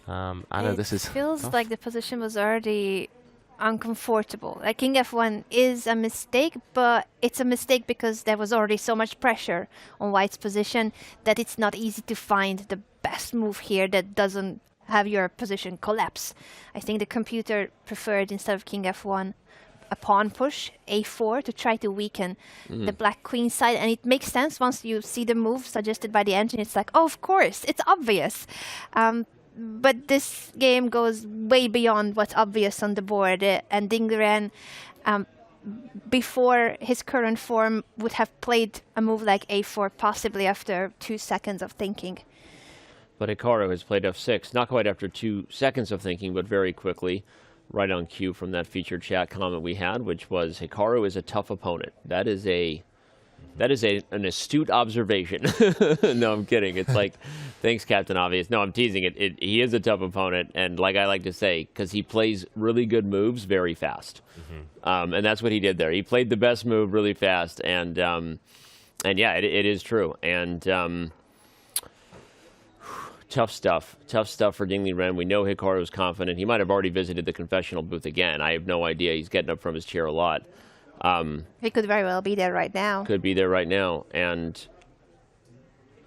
Anna, this is feels tough. like the position was already uncomfortable. Like King F1 is a mistake, but it's a mistake because there was already so much pressure on White's position that it's not easy to find the best move here that doesn't have your position collapse. I think the computer preferred, instead of King F1, a pawn push, A4, to try to weaken the black queen side. And it makes sense once you see the move suggested by the engine. It's like, oh, of course, it's obvious. But this game goes way beyond what's obvious on the board. And Ding Liren, before his current form, would have played a move like A4 possibly after 2 seconds of thinking. But Hikaru has played F6, not quite after 2 seconds of thinking, but very quickly. Right on cue from that featured chat comment we had, which was Hikaru is a tough opponent. That is an astute observation. No, I'm kidding. It's like, thanks, Captain Obvious. No, I'm teasing it. He is a tough opponent, and like I like to say, because he plays really good moves very fast. And that's what he did there. He played the best move really fast, and yeah, it is true. And tough stuff for Ding Liren. We know Hikaru's confident. He might have already visited the confessional booth again. I have no idea. He's getting up from his chair a lot. He could very well be there right now. Could be there right now. And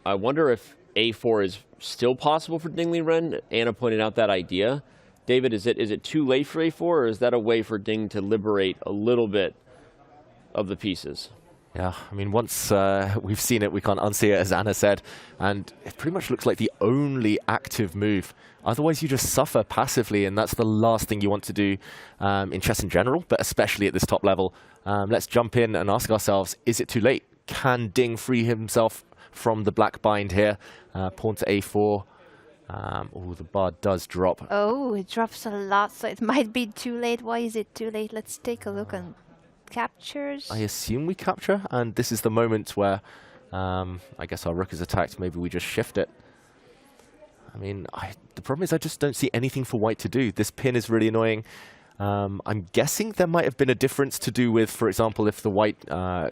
I wonder if A4 is still possible for Ding Liren. Anna pointed out that idea. David, is it too late for A4, or is that a way for Ding to liberate a little bit of the pieces? Yeah, I mean, once we've seen it, we can't unsee it, as Anna said. And it pretty much looks like the only active move. Otherwise, you just suffer passively, and that's the last thing you want to do in chess in general, but especially at this top level. Let's jump in and ask ourselves, is it too late? Can Ding free himself from the black bind here? Pawn to A4. Oh, the bar does drop. Oh, it drops a lot, so it might be too late. Why is it too late? Let's take a look on captures. I assume we capture, and this is the moment where I guess our rook is attacked. Maybe we just shift it. I mean, the problem is I just don't see anything for White to do. This pin is really annoying. I'm guessing there might have been a difference to do with, for example, if the White... oh,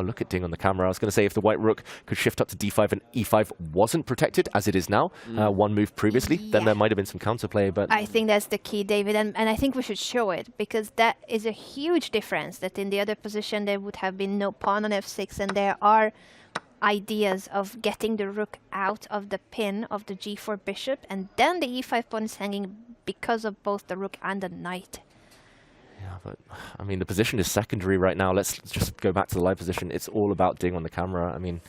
look at Ding on the camera. I was going to say if the White rook could shift up to D5 and E5 wasn't protected, as it is now, one move previously, then there might have been some counterplay. But I think that's the key, David, and I think we should show it, because that is a huge difference, that in the other position there would have been no pawn on F6, and there are ideas of getting the rook out of the pin of the G4 bishop, and then the E5 pawn is hanging because of both the rook and the knight. Yeah, but I mean, the position is secondary right now. Let's just go back to the live position. It's all about Ding on the camera. I mean,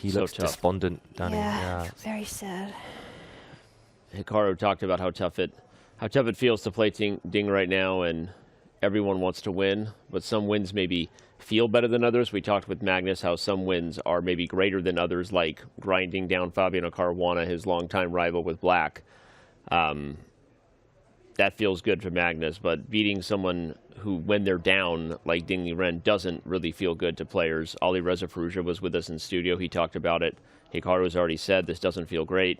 he looks despondent, Danny. Yeah, very sad. Hikaru talked about how tough it feels to play Ding right now, and everyone wants to win, but some wins maybe feel better than others. We talked with Magnus how some wins are maybe greater than others, like grinding down Fabiano Caruana, his longtime rival with Black. That feels good for Magnus, but beating someone who, when they're down, like Ding Liren, doesn't really feel good to players. Alireza Firouzja was with us in studio. He talked about it. Hikaru has already said this doesn't feel great.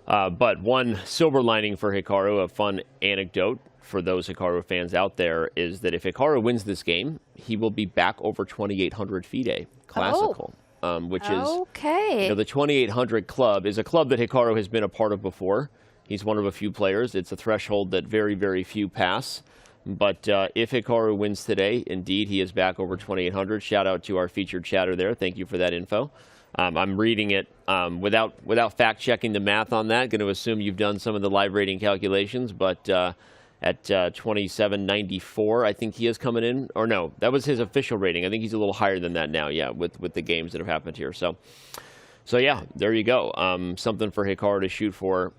But one silver lining for Hikaru, a fun anecdote for those Hikaru fans out there, is that if Hikaru wins this game, he will be back over 2,800 FIDE classical, which is, you know, the 2,800 club is a club that Hikaru has been a part of before. He's one of a few players. It's a threshold that very, very few pass. But if Hikaru wins today, indeed, he is back over 2,800. Shout out to our featured chatter there. Thank you for that info. I'm reading it without fact-checking the math on that. Going to assume you've done some of the live rating calculations. But at 2794, I think he is coming in. Or no, that was his official rating. I think he's a little higher than that now, yeah, with the games that have happened here. So yeah, there you go. Something for Hikaru to shoot for,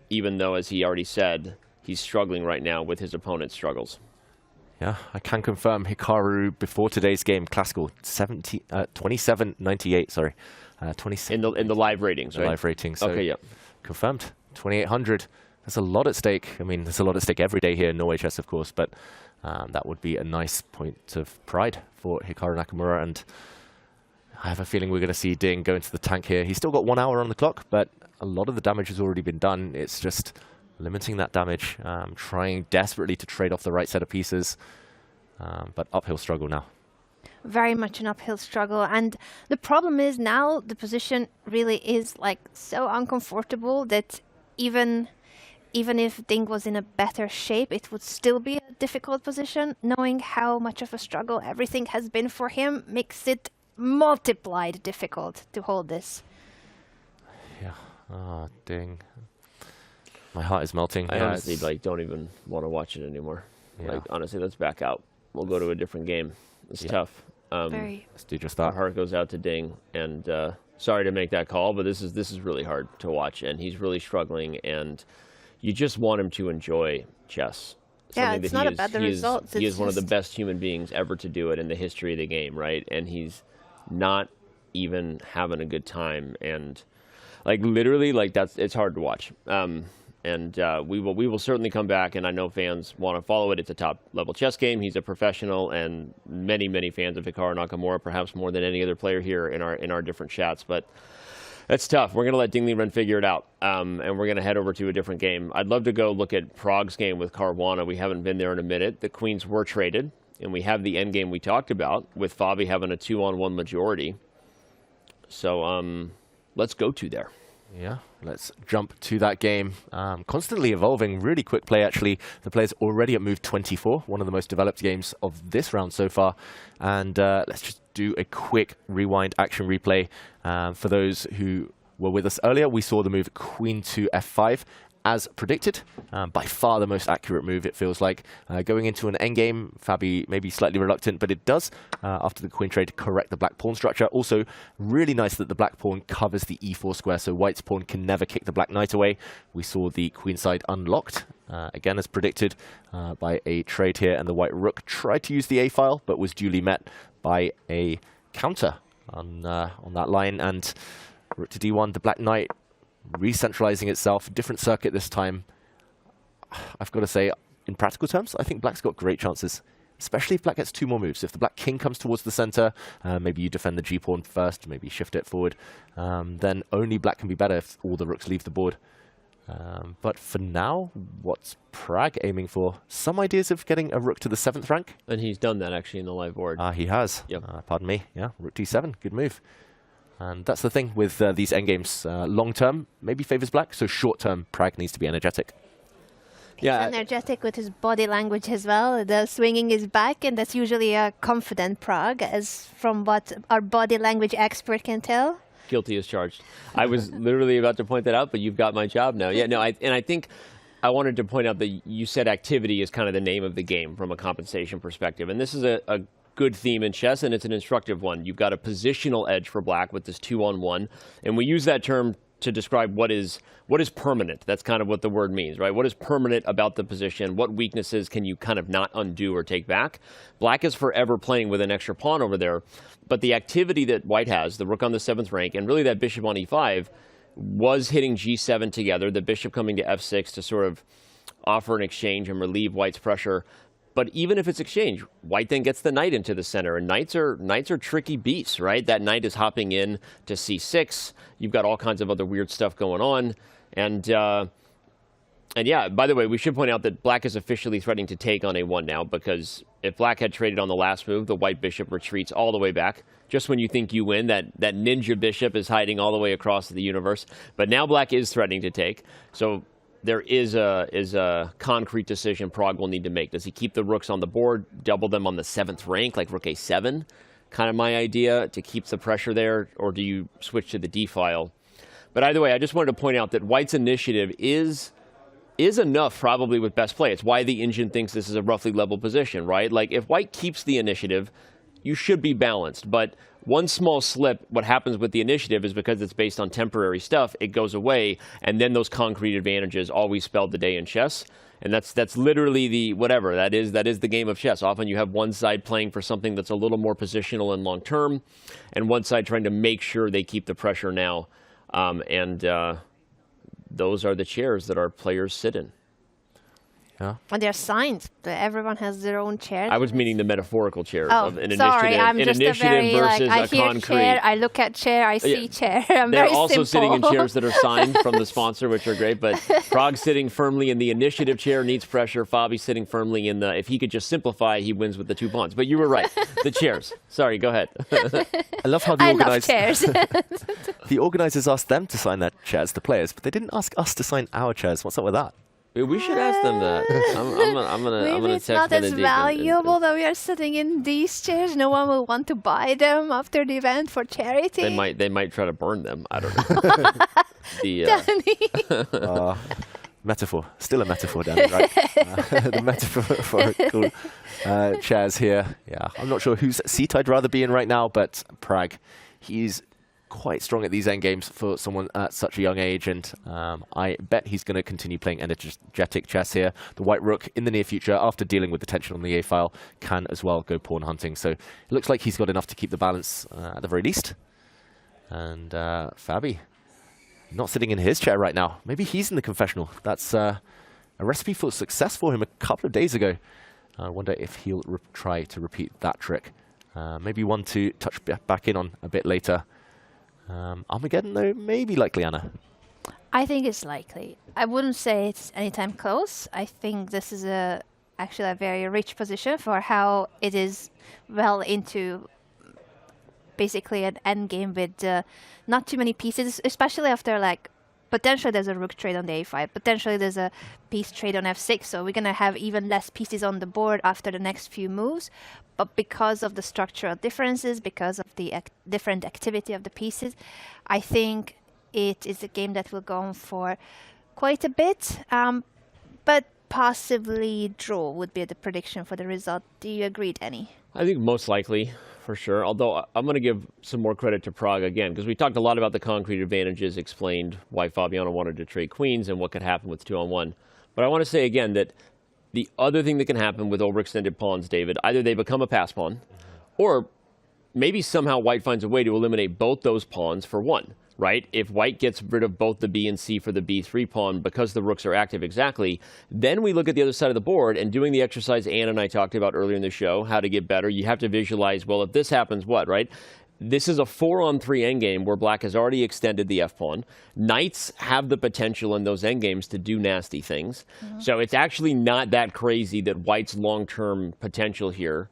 even though, as he already said, he's struggling right now with his opponent's struggles. Yeah, I can confirm Hikaru before today's game, classical, 2798, sorry. 27 in the live ratings, right? Live ratings. So okay, yeah. Confirmed, 2,800. There's a lot at stake. I mean, there's a lot at stake every day here in Norway Chess, of course, but that would be a nice point of pride for Hikaru Nakamura, and I have a feeling we're going to see Ding go into the tank here. He's still got 1 hour on the clock, but a lot of the damage has already been done. It's just limiting that damage, trying desperately to trade off the right set of pieces, but uphill struggle now. Very much an uphill struggle, and the problem is now the position really is like so uncomfortable that even if Ding was in a better shape, it would still be a difficult position. Knowing how much of a struggle everything has been for him makes it multiplied difficult to hold this. Yeah. Ah, Ding. My heart is melting. I honestly don't even want to watch it anymore. Yeah. Like, honestly, let's back out. We'll go to a different game. It's tough. Let's do just Our that. heart goes out to Ding, and sorry to make that call, but this is really hard to watch, and he's really struggling, and you just want him to enjoy chess. Yeah, Something it's that not about the results. He It's is one of the just- best human beings ever to do it in the history of the game, right? And he's not even having a good time, and like literally, like it's hard to watch. And we will certainly come back, and I know fans want to follow it. It's a top-level chess game. He's a professional, and many fans of Hikaru Nakamura, perhaps more than any other player here in our different chats. But it's tough. We're going to let Ding Liren figure it out, and we're going to head over to a different game. I'd love to go look at Prag's game with Caruana. We haven't been there in a minute. The queens were traded, and we have the endgame we talked about, with Fabi having a 2-on-1 majority. So let's go to there. Yeah, let's jump to that game. Constantly evolving, really quick play actually. The player's already at move 24, one of the most developed games of this round so far. And let's just do a quick rewind action replay. For those who were with us earlier, we saw the move Queen to F5 as predicted. By far the most accurate move, it feels like. Going into an endgame, Fabi may be slightly reluctant, but it does, after the queen trade, correct the black pawn structure. Also, really nice that the black pawn covers the e4 square, so white's pawn can never kick the black knight away. We saw the queen side unlocked, again as predicted, by a trade here, and the white rook tried to use the a file, but was duly met by a counter on that line, and rook to d1, the black knight re-centralizing itself, different circuit this time. I've got to say, in practical terms, I think black's got great chances, especially if black gets two more moves. If the black king comes towards the center, maybe you defend the g-pawn first, maybe shift it forward, then only black can be better if all the rooks leave the board. But for now, what's Prag aiming for? Some ideas of getting a rook to the 7th rank? And he's done that actually in the live board. He has. Yep. Pardon me. Yeah, rook d7, good move. And that's the thing with these endgames. Long-term, maybe favors black, so short-term, Prag needs to be energetic. Yeah, Energetic with his body language as well, the swinging his back, and that's usually a confident Prag, as from what our body language expert can tell. Guilty as charged. I was literally about to point that out, but you've got my job now. Yeah, no, I think I wanted to point out that you said activity is kind of the name of the game from a compensation perspective, and this is a good theme in chess, and it's an instructive one. You've got a positional edge for black with this 2-on-1, and we use that term to describe what is permanent. That's kind of what the word means, right? What is permanent about the position? What weaknesses can you kind of not undo or take back? Black is forever playing with an extra pawn over there, but the activity that white has, the rook on the 7th rank, and really that bishop on e5, was hitting g7 together, the bishop coming to f6 to sort of offer an exchange and relieve white's pressure. But even if it's exchange, white then gets the knight into the center, and knights are tricky beasts, right? That knight is hopping in to c6. You've got all kinds of other weird stuff going on, and yeah. By the way, we should point out that black is officially threatening to take on a1 now, because if black had traded on the last move, the white bishop retreats all the way back. Just when you think you win, that ninja bishop is hiding all the way across the universe. But now black is threatening to take, so there is a concrete decision Prag will need to make. Does he keep the rooks on the board, double them on the 7th rank, like rook a7? Kind of my idea, to keep the pressure there, or do you switch to the d file? But either way, I just wanted to point out that white's initiative is enough probably with best play. It's why the engine thinks this is a roughly level position, right? Like, if white keeps the initiative, you should be balanced. But one small slip, what happens with the initiative is, because it's based on temporary stuff, it goes away, and then those concrete advantages always spell the day in chess. And that's literally the whatever. That is the game of chess. Often you have one side playing for something that's a little more positional and long term, and one side trying to make sure they keep the pressure now. Those are the chairs that our players sit in. Yeah. And they're signed. Everyone has their own chair. I was meaning the metaphorical chairs Oh, of an sorry, initiative. I'm an just initiative a very versus I a hear concrete. chair, I look at chair, I see chair. I'm They're very also sitting in simple. chairs that are signed from the sponsor, which are great. But Prag sitting firmly in the initiative chair needs pressure. Fabi sitting firmly in the. If he could just simplify, he wins with the 2 pawns. But you were right. The chairs. Sorry, go ahead. I love how the I love chairs. the organizers asked them to sign their chairs, the players, but they didn't ask us to sign our chairs. What's up with that? We should ask them that. I'm Maybe gonna it's text not as Benedict valuable that we are sitting in these chairs. No one will want to buy them after the event for charity. They might try to burn them. I don't know. Danny. Metaphor. Still a metaphor, Danny, right? The metaphorical chairs here. Yeah, I'm not sure whose seat I'd rather be in right now, but Prag, he's quite strong at these endgames for someone at such a young age, and I bet he's going to continue playing energetic chess here. The white rook in the near future, after dealing with the tension on the A file, can as well go pawn hunting. So it looks like he's got enough to keep the balance at the very least. And Fabi, not sitting in his chair right now. Maybe he's in the confessional. That's a recipe for success for him a couple of days ago. I wonder if he'll try to repeat that trick. Maybe one to touch back in on a bit later. Armageddon, though, maybe likely, Anna. I think it's likely. I wouldn't say it's anytime close. I think this is actually a very rich position for how it is well into basically an endgame with not too many pieces, especially after like potentially there's a rook trade on the a5, potentially there's a piece trade on f6, so we're going to have even less pieces on the board after the next few moves. But because of the structural differences, because of the different activity of the pieces, I think it is a game that will go on for quite a bit, but possibly draw would be the prediction for the result. Do you agree, Danny? I think most likely, for sure. Although I'm going to give some more credit to Prag again, because we talked a lot about the concrete advantages, explained why Fabiano wanted to trade queens and what could happen with 2-on-1. But I want to say again that the other thing that can happen with overextended pawns, David, either they become a pass pawn, or maybe somehow white finds a way to eliminate both those pawns for one, right? If white gets rid of both the b and c for the b3 pawn because the rooks are active exactly, then we look at the other side of the board and doing the exercise Anne and I talked about earlier in the show, how to get better, you have to visualize, well, if this happens, what, right? This is a 4-on-3 endgame where black has already extended the f-pawn. Knights have the potential in those endgames to do nasty things. So it's actually not that crazy that white's long-term potential here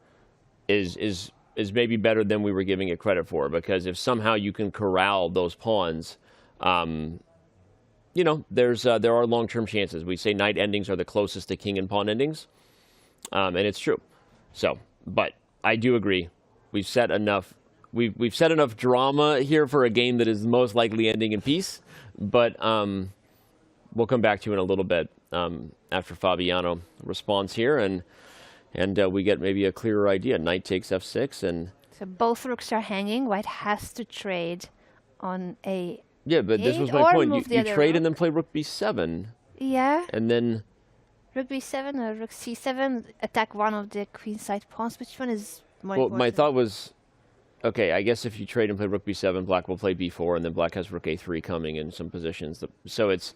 is maybe better than we were giving it credit for, because if somehow you can corral those pawns, you know, there are long-term chances. We say knight endings are the closest to king and pawn endings, and it's true. So, but I do agree. We've set enough drama here for a game that is most likely ending in peace, but we'll come back to it in a little bit after Fabiano responds here, and we get maybe a clearer idea. Knight takes f6, and so both rooks are hanging. White has to trade on a yeah, but this was my point. You trade and then play rook b7. Yeah. And then rook b7 or rook c7, attack one of the queenside pawns. Which one is more well, important? my thought was, okay, I guess if you trade and play rook b7, black will play b4, and then black has rook a3 coming in some positions. So it's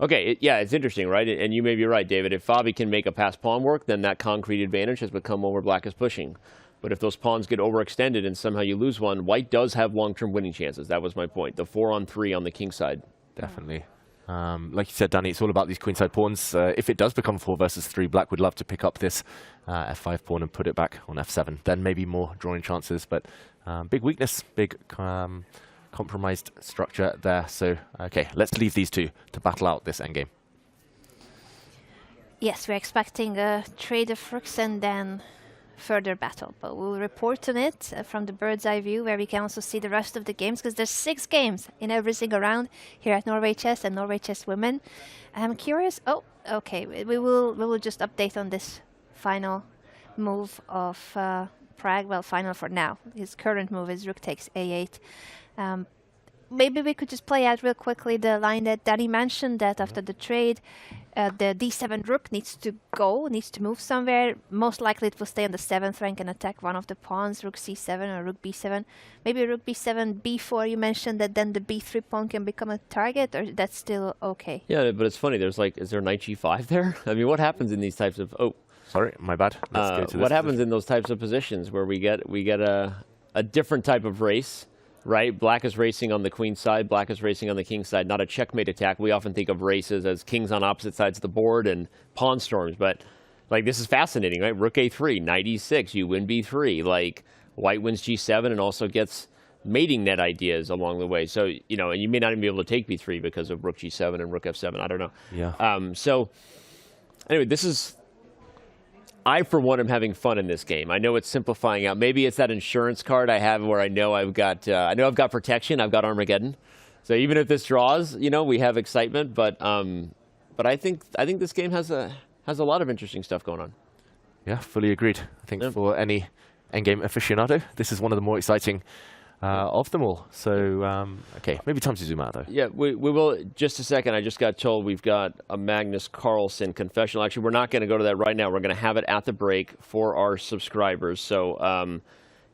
okay. Yeah, it's interesting, right? And you may be right, David. If Fabi can make a pass pawn work, then that concrete advantage has become one where black is pushing. But if those pawns get overextended and somehow you lose one, white does have long-term winning chances. That was my point. The 4-on-3 on the king side. Definitely. Like you said, Danny, it's all about these queenside pawns. If it does become 4 versus 3, black would love to pick up this f5 pawn and put it back on f7. Then maybe more drawing chances, but big weakness, big compromised structure there. So, okay, let's leave these two to battle out this endgame. Yes, we're expecting a trade of rooks and then further battle, but we'll report on it from the bird's eye view, where we can also see the rest of the games, because there's 6 games in every single round here at Norway Chess and Norway Chess Women. I'm curious. Oh, okay. We will just update on this final move of Prag. Well, final for now. His current move is rook takes a8. maybe we could just play out real quickly the line that Danny mentioned, that after the trade, the d7 rook needs to move somewhere. Most likely it will stay on the 7th rank and attack one of the pawns, rook c7 or rook b7. Maybe rook b7, b4, you mentioned that then the b3 pawn can become a target, or that's still okay? Yeah, but it's funny. There's like, is there knight g5 there? I mean, what happens in these types of... Oh, sorry, my bad. Let's go to this what happens in those types of positions where we get a different type of race? Right, black is racing on the queen side, black is racing on the king side, not a checkmate attack. We often think of races as kings on opposite sides of the board and pawn storms, but like this is fascinating, right? Rook a3, knight e6, you win b3, like white wins g7 and also gets mating net ideas along the way. So, you know, and you may not even be able to take b3 because of rook g7 and rook f7, I don't know. Yeah. So anyway, this is... I, for one, am having fun in this game. I know it's simplifying out. Maybe it's that insurance card I have where I know I've got protection. I've got Armageddon. So even if this draws, you know, we have excitement. But I think this game has a lot of interesting stuff going on. Yeah, fully agreed. I think for any endgame aficionado, this is one of the more exciting of them all. So, okay, maybe time to zoom out, though. Yeah, we will. Just a second. I just got told we've got a Magnus Carlsen confessional. Actually, we're not going to go to that right now. We're going to have it at the break for our subscribers. So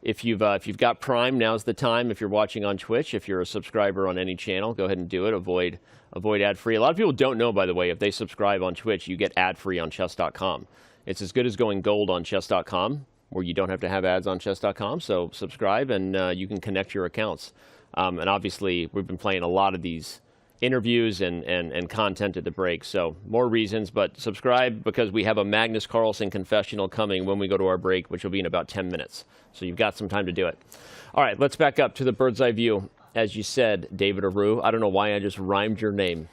if you've got Prime, now's the time. If you're watching on Twitch, if you're a subscriber on any channel, go ahead and do it. Avoid ad-free. A lot of people don't know, by the way, if they subscribe on Twitch, you get ad-free on chess.com. It's as good as going gold on chess.com, where you don't have to have ads on chess.com. So subscribe and you can connect your accounts. And obviously, we've been playing a lot of these interviews and content at the break. So more reasons, but subscribe because we have a Magnus Carlsen confessional coming when we go to our break, which will be in about 10 minutes. So you've got some time to do it. All right, let's back up to the bird's eye view. As you said, David Aru. I don't know why I just rhymed your name.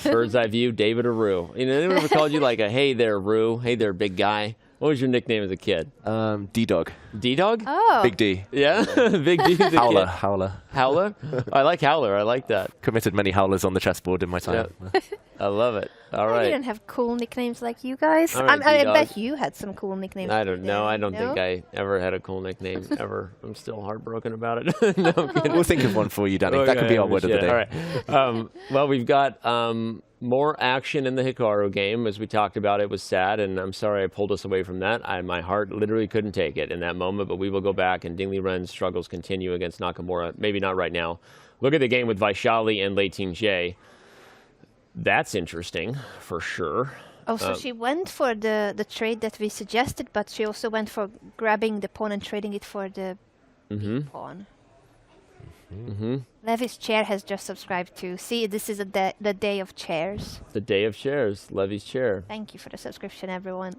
Bird's eye view, David Aru. You know, anyone ever called you like a, hey there, Aru, hey there, big guy? What was your nickname as a kid? D-Dog. D-Dog? Oh. Big D. Yeah? Big D as a Howler. kid. Howler. Howler? I like Howler. I like that. Committed many howlers on the chessboard in my time. Yep. I love it. All right. I didn't have cool nicknames like you guys. All right, I bet you had some cool nicknames. I don't know. I don't think I ever had a cool nickname, ever. I'm still heartbroken about it. No, I'm kidding. We'll think of one for you, Danny. That could be our word of the day. All right. Well, we've got more action in the Hikaru game. As we talked about, it was sad, and I'm sorry I pulled us away from that. My heart literally couldn't take it in that moment, but we will go back, and Liren's struggles continue against Nakamura. Maybe not right now. Look at the game with Vaishali and Lei Ting-jae. That's interesting, for sure. Oh, so she went for the trade that we suggested, but she also went for grabbing the pawn and trading it for the pawn. Levy's chair has just subscribed to. See, this is the day of chairs. The day of chairs, Levy's chair. Thank you for the subscription, everyone.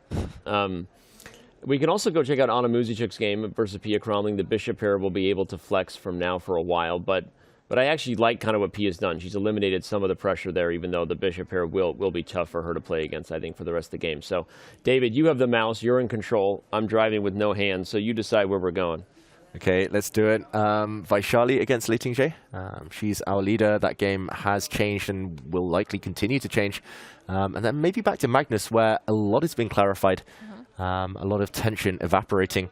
We can also go check out Anna Music's game versus Pia Cromling. The bishop pair will be able to flex from now for a while, but I actually like kind of what Pia's done. She's eliminated some of the pressure there, even though the bishop pair will be tough for her to play against, I think, for the rest of the game. So, David, you have the mouse. You're in control. I'm driving with no hands, so you decide where we're going. Okay, let's do it. Vaishali against Lei Ting-jae. She's our leader. That game has changed and will likely continue to change. And then maybe back to Magnus, where a lot has been clarified. A lot of tension evaporating.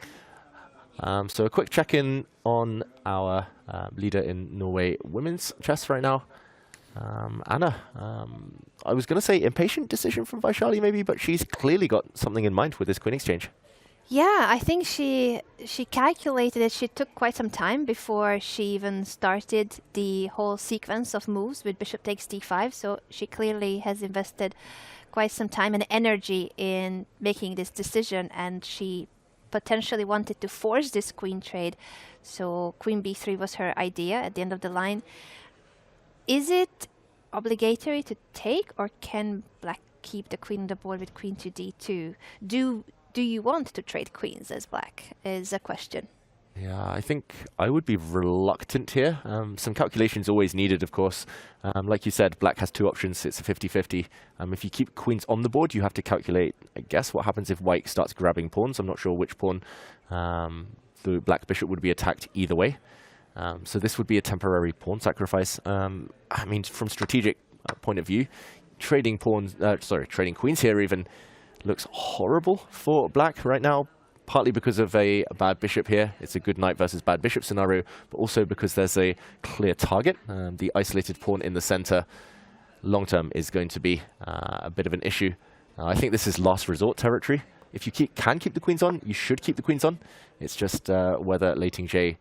So a quick check-in on our leader in Norway women's chess right now. Anna, I was going to say impatient decision from Vaishali maybe, but she's clearly got something in mind with this queen exchange. Yeah, I think she calculated it. She took quite some time before she even started the whole sequence of moves with bishop takes d5. So she clearly has invested quite some time and energy in making this decision, and she potentially wanted to force this queen trade. So queen b3 was her idea at the end of the line. Is it obligatory to take, or can black keep the queen on the board with queen to d2? Do you want to trade queens as black is a question. Yeah, I think I would be reluctant here. Some calculations always needed, of course. Like you said, black has two options. It's a 50-50. If you keep queens on the board, you have to calculate, I guess, what happens if white starts grabbing pawns. I'm not sure which pawn the black bishop would be attacked either way. So this would be a temporary pawn sacrifice. I mean, from strategic point of view, trading queens here even looks horrible for black right now. partly because of a bad bishop here. It's a good knight versus bad bishop scenario, but also because there's a clear target. The isolated pawn in the center long term is going to be a bit of an issue. I think this is last resort territory. If you can keep the queens on, you should keep the queens on. It's just whether Leiting-J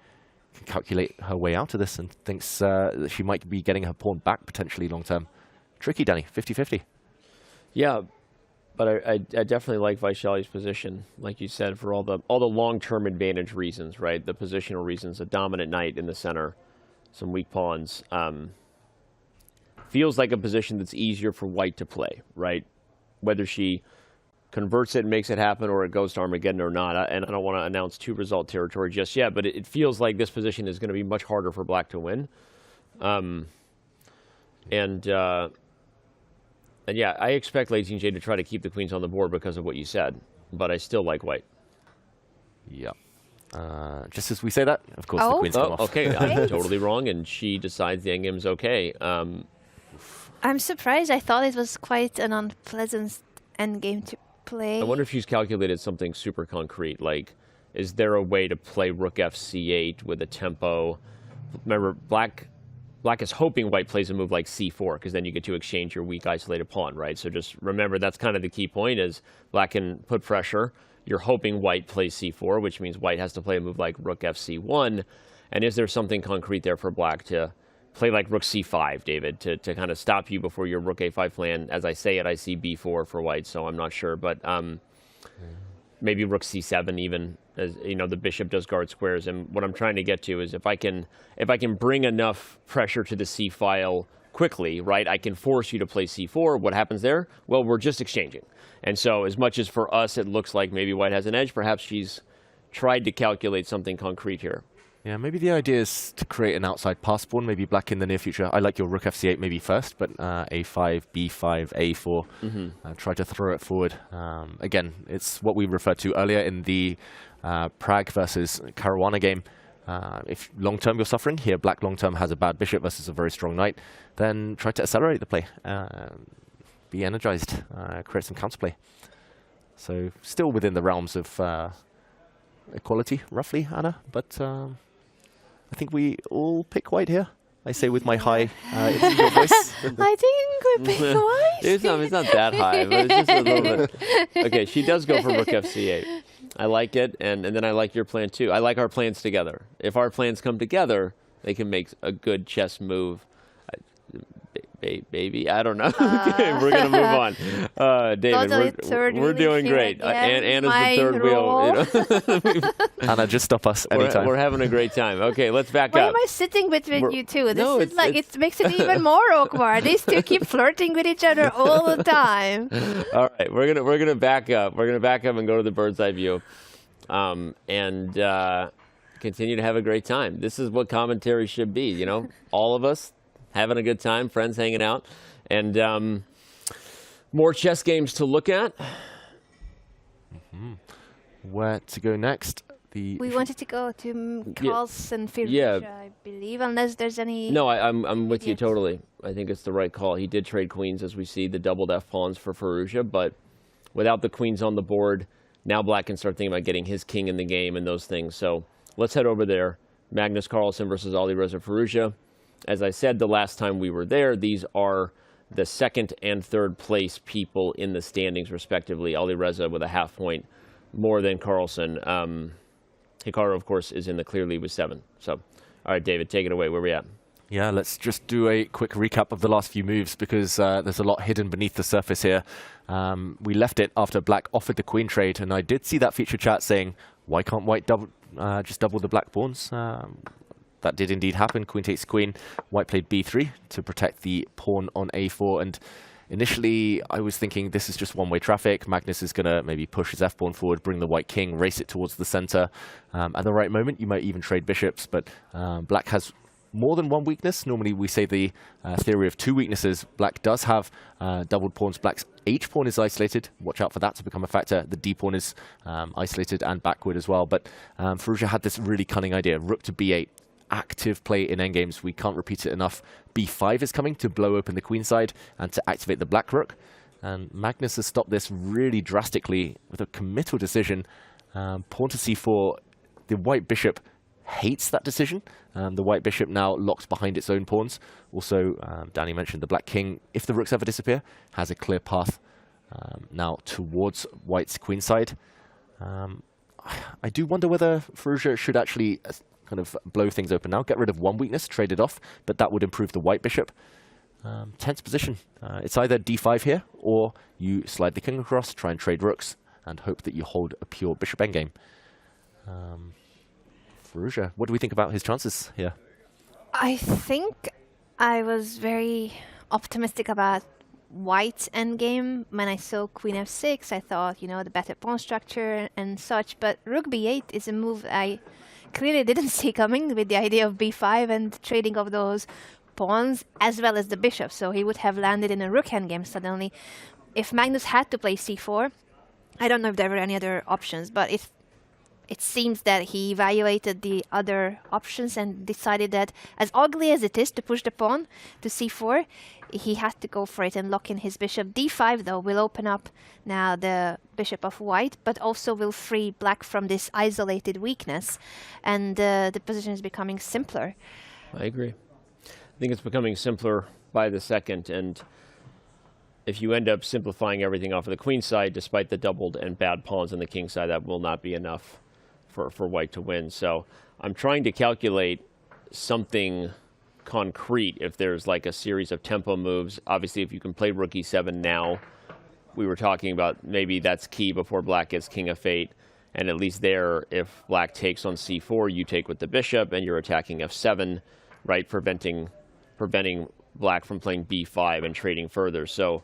can calculate her way out of this and thinks that she might be getting her pawn back potentially long term. Tricky, Danny, 50-50. Yeah, but I definitely like Vaishali's position, like you said, for all the long-term advantage reasons, right? The positional reasons, a dominant knight in the center, some weak pawns. Feels like a position that's easier for white to play, right? Whether she converts it and makes it happen or it goes to Armageddon or not. And I don't want to announce two-result territory just yet, but it feels like this position is going to be much harder for black to win. And yeah, I expect Leiting-J to try to keep the queens on the board because of what you said, but I still like white. Yeah. Just as we say that, of course, the queens come off. Okay, I'm totally wrong, and she decides the endgame's okay. I'm surprised. I thought it was quite an unpleasant endgame to play. I wonder if she's calculated something super concrete, like, is there a way to play rook f(c)8 with a tempo? Remember, black is hoping white plays a move like c4, because then you get to exchange your weak isolated pawn, right? So just remember, that's kind of the key point, is black can put pressure. You're hoping white plays c4, which means white has to play a move like rook fc1. And is there something concrete there for black to play like rook c5, David, to kind of stop you before your rook a5 plan? As I say it, I see b4 for white, so I'm not sure. But maybe rook c7 even, as you know, the bishop does guard squares. And what I'm trying to get to is if I can bring enough pressure to the c file quickly, right, I can force you to play c4. What happens there? Well, we're just exchanging. And so as much as for us it looks like maybe white has an edge, perhaps she's tried to calculate something concrete here. Yeah, maybe the idea is to create an outside pass pawn, maybe black in the near future. I like your rook fc8 maybe first, but a5, b5, a4, try to throw it forward. Again, it's what we referred to earlier in the Prag versus Caruana game. If long-term you're suffering, here black long-term has a bad bishop versus a very strong knight, then try to accelerate the play. Be energized, create some counterplay. So still within the realms of equality, roughly, Anna, but I think we all pick white here. I say with my high voice. I think we pick white. It's not that high, but it's just a little bit. Okay, she does go for rook fc8. I like it, and then I like your plan too. I like our plans together. If our plans come together, they can make a good chess move. Baby, I don't know. Okay, we're going to move on. David, we're doing great. Anna's the third wheel. You know? Anna, just stop us anytime. We're having a great time. Okay, let's back Why up. am I sitting between you two? No, This is like, it makes it even more awkward. These two keep flirting with each other all the time. All right, we're gonna back up. We're gonna back up and go to the bird's eye view, and continue to have a great time. This is what commentary should be. You know, all of us having a good time, friends hanging out, and more chess games to look at. Where to go next? We wanted to go to Carlson, Firouzja, I believe, unless there's any... No, I'm with you totally. I think it's the right call. He did trade queens, as we see, the doubled F pawns for Firouzja, but without the queens on the board, now black can start thinking about getting his king in the game and those things. So let's head over there. Magnus Carlsen versus Alireza Firouzja. As I said the last time we were there, these are the second and third place people in the standings, respectively. Alireza with a half point more than Carlsen. Hikaru, of course, is in the clear lead with 7. So, all right, David, take it away. Where are we at? Yeah, let's just do a quick recap of the last few moves, because there's a lot hidden beneath the surface here. We left it after black offered the queen trade, and I did see that feature chat saying, why can't white just double the black pawns? That did indeed happen. Queen takes queen. White played b3 to protect the pawn on a4. And initially, I was thinking this is just one-way traffic. Magnus is going to maybe push his f-pawn forward, bring the white king, race it towards the center. At the right moment, you might even trade bishops. But black has more than one weakness. Normally, we say the theory of 2 weaknesses. Black does have doubled pawns. Black's h-pawn is isolated. Watch out for that to become a factor. The d-pawn is isolated and backward as well. But Firouzja had this really cunning idea. Rook to b8. Active play in endgames. We can't repeat it enough. b5 is coming to blow open the queen side and to activate the black rook. And Magnus has stopped this really drastically with a committal decision. Pawn to c4. The white bishop hates that decision. The white bishop now locked behind its own pawns. Also, Danny mentioned the black king, if the rooks ever disappear, has a clear path now towards white's queenside. I do wonder whether Firouzja should actually kind of blow things open now, get rid of one weakness, trade it off, but that would improve the white bishop. Tense position. It's either d5 here, or you slide the king across, try and trade rooks, and hope that you hold a pure bishop endgame. Firouzja, what do we think about his chances here? I think I was very optimistic about white's endgame. When I saw queen f6, I thought, you know, the better pawn structure and such, but rook b8 is a move I clearly didn't see coming, with the idea of b5 and trading of those pawns as well as the bishop, so he would have landed in a rook endgame suddenly. If Magnus had to play c4, I don't know if there were any other options, but it seems that he evaluated the other options and decided that, as ugly as it is to push the pawn to c4, he had to go for it and lock in his bishop. d5, though, will open up now the bishop of white, but also will free black from this isolated weakness, and the position is becoming simpler. I agree. I think it's becoming simpler by the second, and if you end up simplifying everything off of the queen side, despite the doubled and bad pawns on the king side, that will not be enough for white to win. So I'm trying to calculate something concrete if there's like a series of tempo moves. Obviously, if you can play rook e7 now, we were talking about maybe that's key before black gets king f8. And at least there, if black takes on c4, you take with the bishop and you're attacking f7, right, preventing black from playing b5 and trading further. So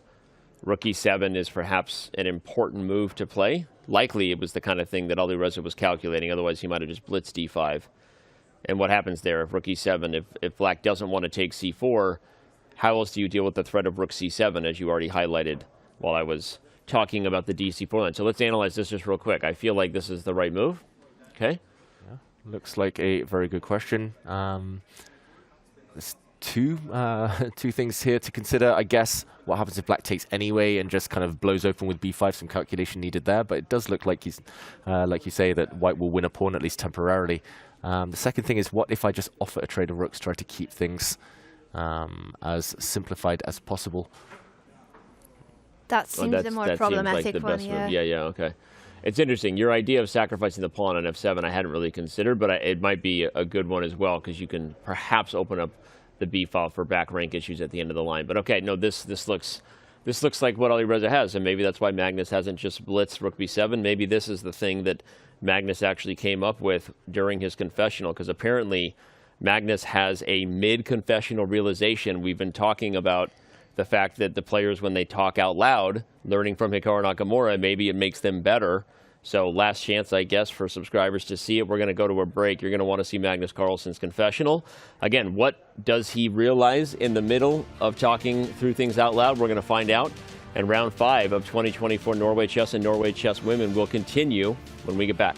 rook e7 is perhaps an important move to play. Likely it was the kind of thing that Alireza was calculating, otherwise he might have just blitzed d5. And what happens there if rook e7, if black doesn't want to take c4, how else do you deal with the threat of rook c7, as you already highlighted while I was talking about the dc4 line? So let's analyze this just real quick. I feel like this is the right move. Okay. Yeah, looks like a very good question. There's two things here to consider. I guess what happens if black takes anyway and just kind of blows open with b5, some calculation needed there, but it does look like he's, like you say, that white will win a pawn, at least temporarily. The second thing is, what if I just offer a trade of rooks, try to keep things as simplified as possible? That seems the more problematic like the one, best yeah. move. Yeah, okay. It's interesting. Your idea of sacrificing the pawn on f7 I hadn't really considered, but it might be a good one as well, because you can perhaps open up the b file for back rank issues at the end of the line. But okay, no, this looks like what Alireza has, and maybe that's why Magnus hasn't just blitzed rook b7. Maybe this is the thing that Magnus actually came up with during his confessional, because apparently Magnus has a mid-confessional realization. We've been talking about the fact that the players, when they talk out loud, learning from Hikaru Nakamura, maybe it makes them better. So last chance, I guess, for subscribers to see it. We're going to go to a break. You're going to want to see Magnus Carlsen's confessional. Again, what does he realize in the middle of talking through things out loud? We're going to find out. And round 5 of 2024 Norway Chess and Norway Chess Women will continue when we get back.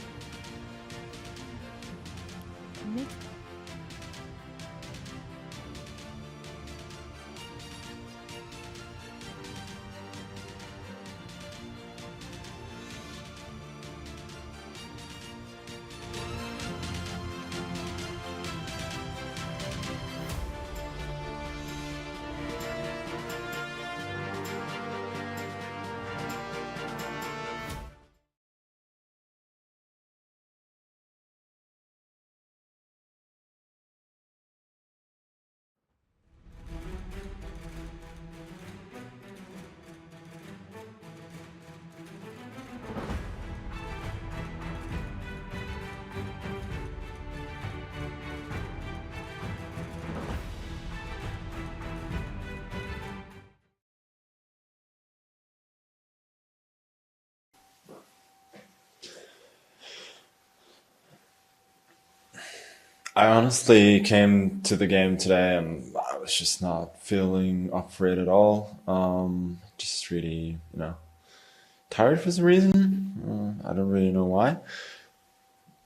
I honestly came to the game today and I was just not feeling up for it at all. Just really, tired for some reason. I don't really know why.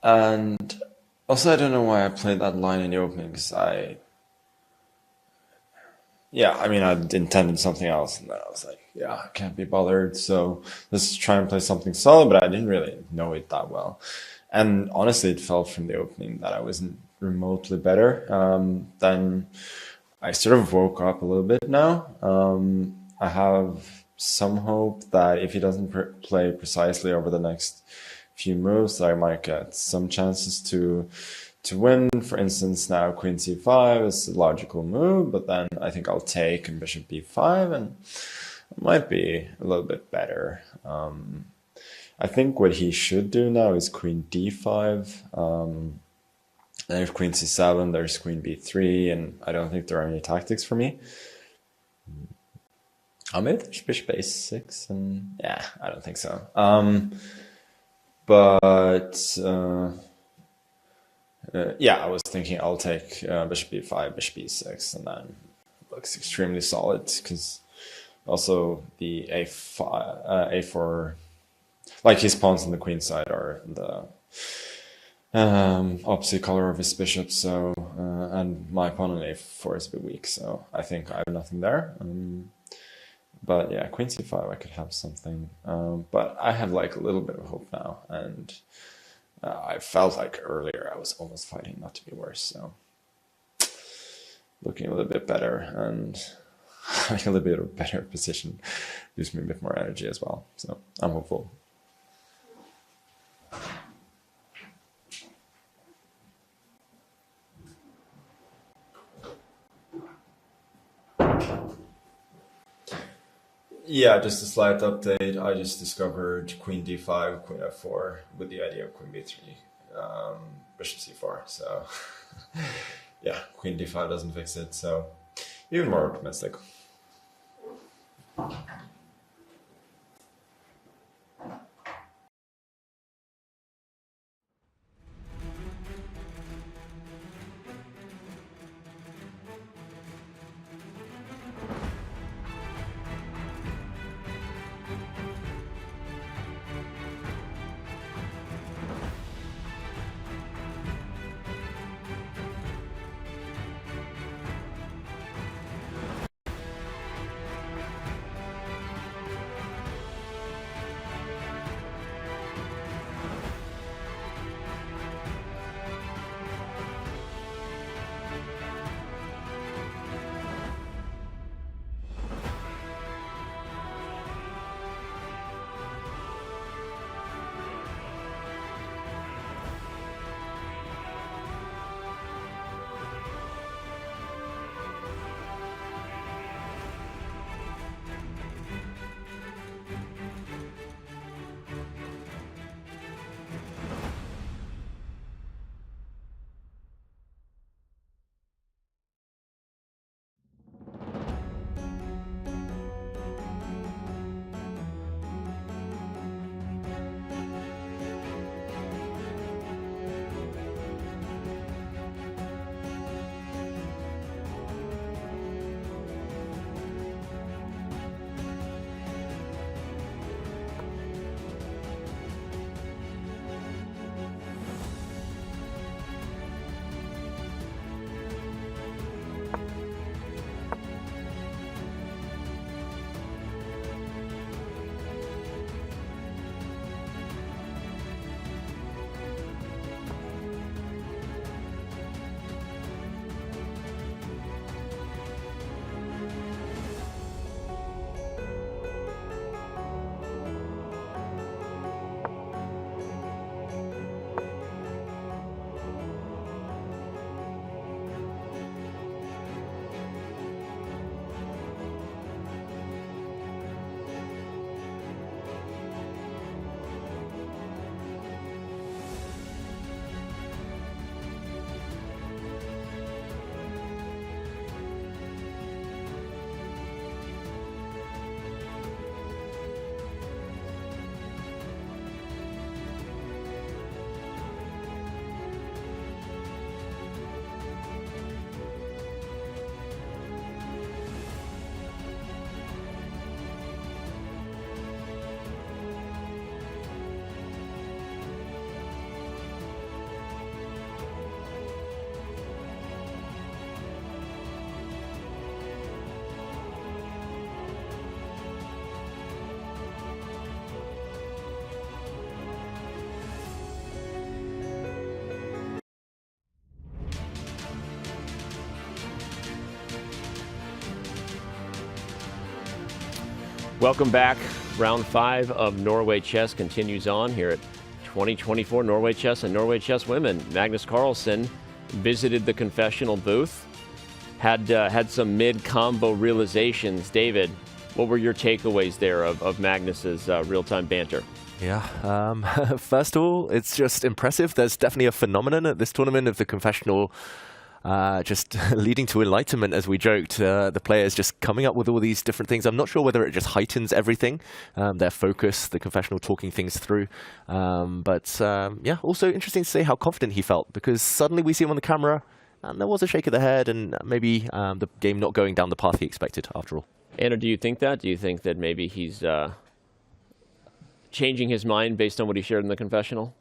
And also I don't know why I played that line in the opening, because yeah, I mean, I intended something else, and then I was like, yeah, I can't be bothered. So let's try and play something solid, but I didn't really know it that well. And honestly, it felt from the opening that I wasn't remotely better. Then I sort of woke up a little bit now. I have some hope that if he doesn't play precisely over the next few moves, I might get some chances to win. For instance, now Queen c5 is a logical move, but then I think I'll take and Bishop b5, and it might be a little bit better. I think what he should do now is Queen d5. Then if Queen c7, there's Queen b3, and I don't think there are any tactics for me. Maybe there's Bishop a6, and yeah, I don't think so. Yeah, I was thinking I'll take Bishop b5, Bishop b6, and then it looks extremely solid, because also the a4, like his pawns on the queen side are the opposite color of his bishop, so and my pawn on a4 is a bit weak, so I think I have nothing there. But yeah, Queen c5, I could have something, but I have like a little bit of hope now, and I felt like earlier I was almost fighting not to be worse, so looking a little bit better, and having a little bit of a better position gives me a bit more energy as well, so I'm hopeful. Yeah, just a slight update. I just discovered Queen d5, Queen f4 with the idea of Queen b3, Bishop c4. So yeah, Queen d5 doesn't fix it, so even more optimistic. Welcome back. Round 5 of Norway Chess continues on here at 2024 Norway Chess and Norway Chess Women. Magnus Carlsen visited the confessional booth, had some mid-combo realizations. David, what were your takeaways there of Magnus's real-time banter? Yeah, first of all, it's just impressive. There's definitely a phenomenon at this tournament of the confessional just leading to enlightenment, as we joked. The players just coming up with all these different things. I'm not sure whether it just heightens everything, their focus, the confessional talking things through. Yeah, also interesting to see how confident he felt, because suddenly we see him on the camera and there was a shake of the head and maybe the game not going down the path he expected after all. Anna, do you think that? Do you think that maybe he's changing his mind based on what he shared in the confessional?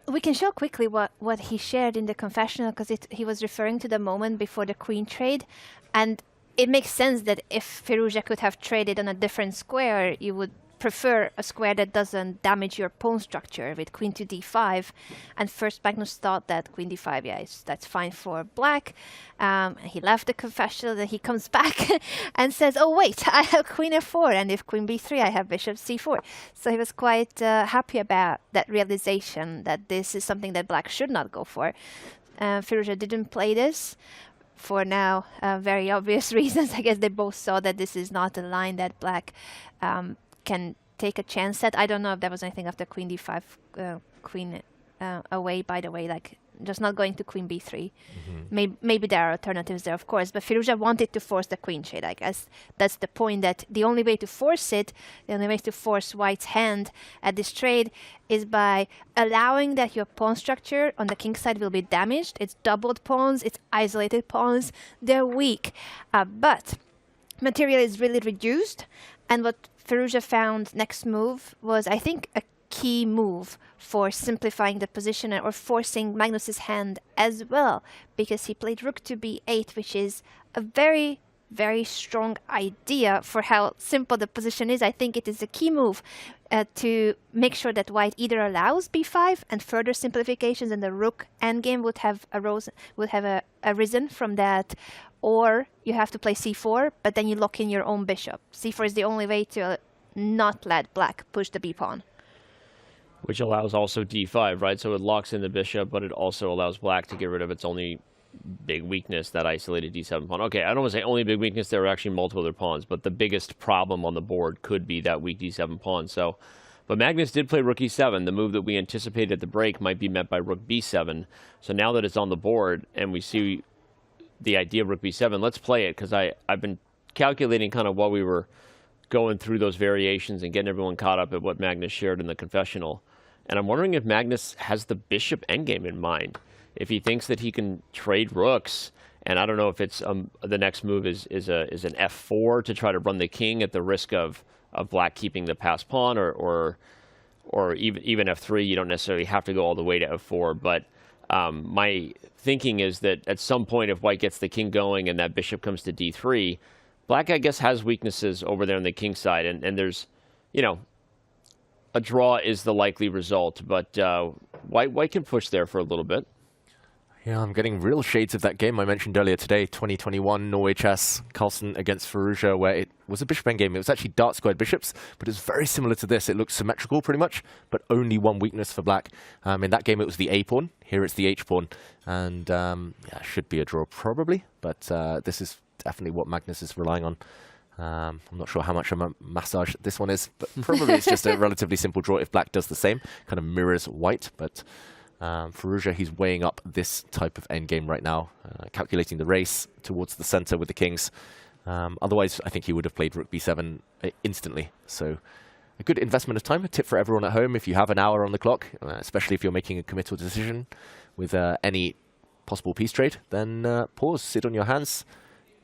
We can show quickly what he shared in the confessional, because he was referring to the moment before the queen trade. And it makes sense that if Firouzja could have traded on a different square, you would prefer a square that doesn't damage your pawn structure with queen to d5. And first Magnus thought that queen d5, yeah, that's fine for black. He left the confessional, then he comes back and says, oh wait, I have queen f4, and if queen b3 I have bishop c4. So he was quite happy about that realization that this is something that black should not go for. Firouzja didn't play this for now very obvious reasons. I guess they both saw that this is not a line that black can take a chance at. I don't know if there was anything after queen d5, queen away, by the way, like just not going to queen b3. Maybe there are alternatives there, of course, but Firouzja wanted to force the queen trade. I guess that's the point, that the only way to force it, the only way to force white's hand at this trade is by allowing that your pawn structure on the king side will be damaged. It's doubled pawns, it's isolated pawns, they're weak, but material is really reduced. And what Firouzja found next move was, I think, a key move for simplifying the position or forcing Magnus's hand as well, because he played rook to b8, which is a very, very strong idea for how simple the position is. I think it is a key move to make sure that white either allows b5 and further simplifications, and the rook endgame would have arisen from that, or you have to play c4, but then you lock in your own bishop. c4 is the only way to not let black push the b pawn. Which allows also d5, right? So it locks in the bishop, but it also allows black to get rid of its only big weakness, that isolated d7 pawn. Okay, I don't want to say only big weakness, there are actually multiple other pawns, but the biggest problem on the board could be that weak d7 pawn. So, but Magnus did play rook e7. The move that we anticipated at the break might be met by rook b7. So now that it's on the board and we see the idea of rook b7, let's play it, because I've been calculating kind of while we were going through those variations and getting everyone caught up at what Magnus shared in the confessional. And I'm wondering if Magnus has the bishop endgame in mind. If he thinks that he can trade rooks, and I don't know if it's the next move is an f4 to try to run the king at the risk of black keeping the passed pawn, or even f3. You don't necessarily have to go all the way to f4, but my thinking is that at some point, if white gets the king going and that bishop comes to d3, black, I guess, has weaknesses over there on the king side, and there's, you know, a draw is the likely result, but white can push there for a little bit. Yeah, I'm getting real shades of that game I mentioned earlier today, 2021 Norway Chess, Carlson against Firouzja, where it was a bishop endgame. It was actually dark squared bishops, but it's very similar to this. It looks symmetrical pretty much, but only one weakness for black. In that game, it was the A pawn. Here it's the H pawn. And yeah, should be a draw probably, but this is definitely what Magnus is relying on. I'm not sure how much of a massage this one is, but probably it's just a relatively simple draw if black does the same, kind of mirrors white. But Firouzja, he's weighing up this type of endgame right now, calculating the race towards the center with the kings. Otherwise, I think he would have played rook b7 instantly. So a good investment of time, a tip for everyone at home. If you have an hour on the clock, especially if you're making a committal decision with any possible piece trade, then pause, sit on your hands,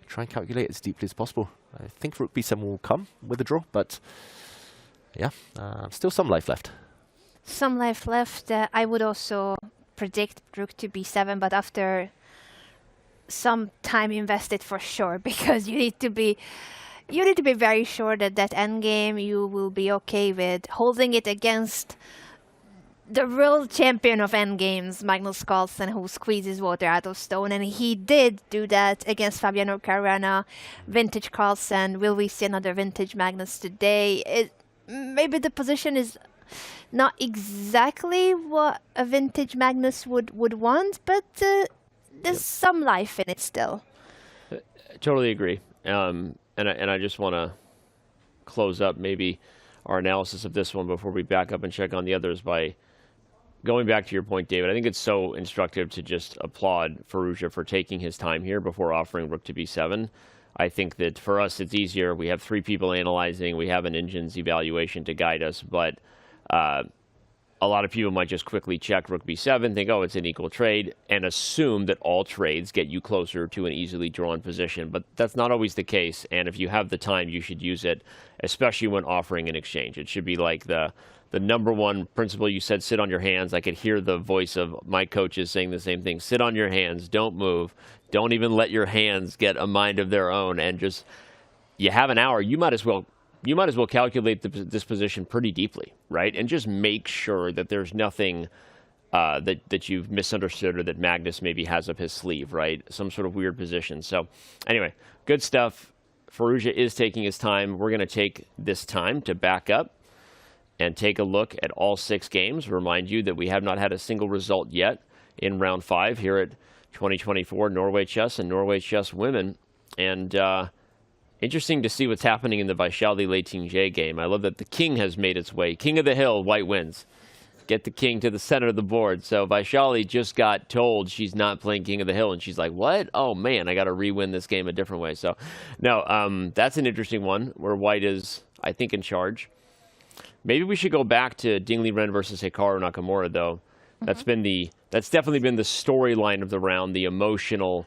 try and calculate as deeply as possible. I think rook b7 will come with a draw, but yeah, still some life left. Some life left. I would also predict rook to b7, but after some time invested for sure, because you need to be very sure that that endgame you will be okay with, holding it against the world champion of endgames, Magnus Carlsen, who squeezes water out of stone, and he did do that against Fabiano Caruana. Vintage Carlsen. Will we see another vintage Magnus today? Maybe the position is not exactly what a vintage Magnus would want, but there's some life in it still. Totally agree. And I just want to close up maybe our analysis of this one before we back up and check on the others by going back to your point, David. I think it's so instructive to just applaud Firouzja for taking his time here before offering rook to b7. I think that for us it's easier. We have 3 people analyzing. We have an engine's evaluation to guide us, but a lot of people might just quickly check rook b7, think, oh, it's an equal trade, and assume that all trades get you closer to an easily drawn position. But that's not always the case, and if you have the time, you should use it, especially when offering an exchange. It should be like the number one principle. You said sit on your hands. I could hear the voice of my coaches saying the same thing. Sit on your hands. Don't move. Don't even let your hands get a mind of their own. And just, you have an hour. You might as well calculate this position pretty deeply, right? And just make sure that there's nothing that you've misunderstood or that Magnus maybe has up his sleeve, right? Some sort of weird position. So anyway, good stuff. Firouzja is taking his time. We're going to take this time to back up and take a look at all 6 games. Remind you that we have not had a single result yet in round 5 here at 2024 Norway Chess and Norway Chess Women. And interesting to see what's happening in the Vaishali Leiting J game. I love that the king has made its way. King of the hill, white wins. Get the king to the center of the board. So Vaishali just got told she's not playing king of the hill, and she's like, what? Oh, man, I got to re-win this game a different way. So, no, that's an interesting one where white is, I think, in charge. Maybe we should go back to Liren versus Hikaru Nakamura, though. Mm-hmm. That's definitely been the storyline of the round, the emotional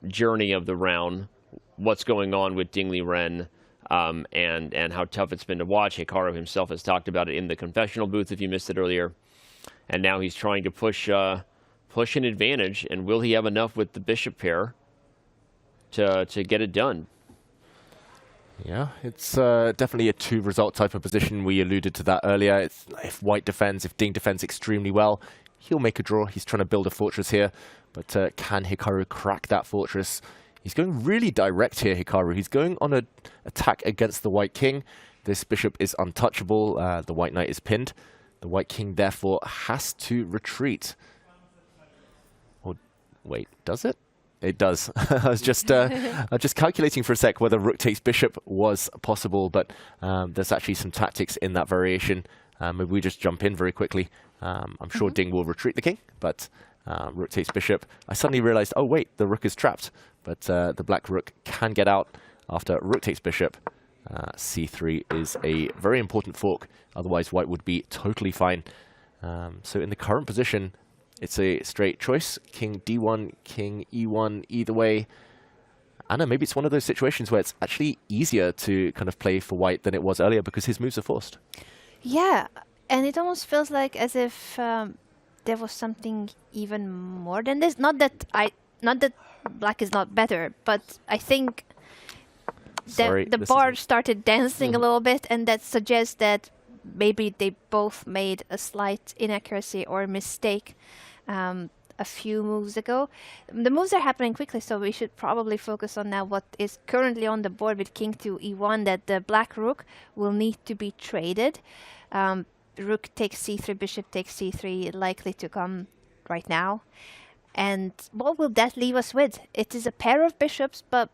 journey of the round. What's going on with Liren and how tough it's been to watch. Hikaru himself has talked about it in the confessional booth, if you missed it earlier. And now he's trying to push an advantage. And will he have enough with the bishop pair to get it done? Yeah, it's definitely a 2-result type of position. We alluded to that earlier. If white defends, if Ding defends extremely well, he'll make a draw. He's trying to build a fortress here. But can Hikaru crack that fortress? He's going really direct here, Hikaru. He's going on an attack against the white king. This bishop is untouchable. The white knight is pinned. The white king, therefore, has to retreat. Or, wait, does it? It does. I was just calculating for a sec whether rook takes bishop was possible, but there's actually some tactics in that variation. Maybe we just jump in very quickly. I'm sure Ding will retreat the king, but rook takes bishop. I suddenly realized, oh wait, the rook is trapped, but the black rook can get out after rook takes bishop. C3 is a very important fork, otherwise white would be totally fine. So in the current position, it's a straight choice. King d1, king e1, either way. Anna, maybe it's one of those situations where it's actually easier to kind of play for white than it was earlier because his moves are forced. Yeah, and it almost feels like as if there was something even more than this. Not that black is not better, but I think the bar started dancing a little bit, and that suggests that maybe they both made a slight inaccuracy or mistake a few moves ago. The moves are happening quickly, so we should probably focus on now what is currently on the board with king to e1, that the black rook will need to be traded. Rook takes c3, bishop takes c3, likely to come right now. And what will that leave us with? It is a pair of bishops, but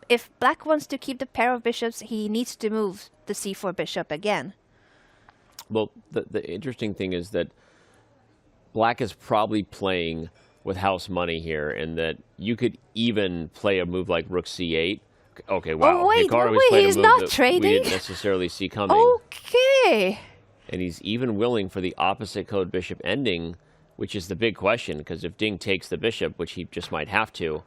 if black wants to keep the pair of bishops, he needs to move the c4 bishop again. Well, the interesting thing is that black is probably playing with house money here, and that you could even play a move like rook c8. Okay, wow. Oh, wait, he's not trading? We didn't necessarily see coming. Okay. And he's even willing for the opposite code bishop ending, which is the big question, because if Ding takes the bishop, which he just might have to,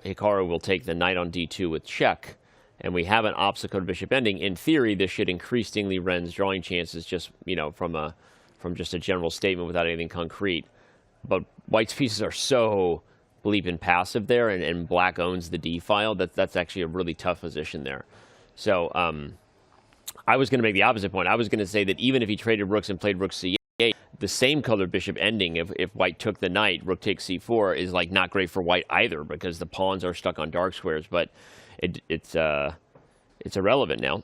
Hikaru will take the knight on d2 with check, and we have an opposite code bishop ending. In theory, this should increase Ding Liren's drawing chances, just from just a general statement without anything concrete. But white's pieces are so bleeping passive there, and black owns the d file. That's actually a really tough position there. So I was going to make the opposite point. I was going to say that even if he traded rooks and played rook c8, the same colored bishop ending, if white took the knight, rook takes c4, is like not great for white either because the pawns are stuck on dark squares. But it's irrelevant now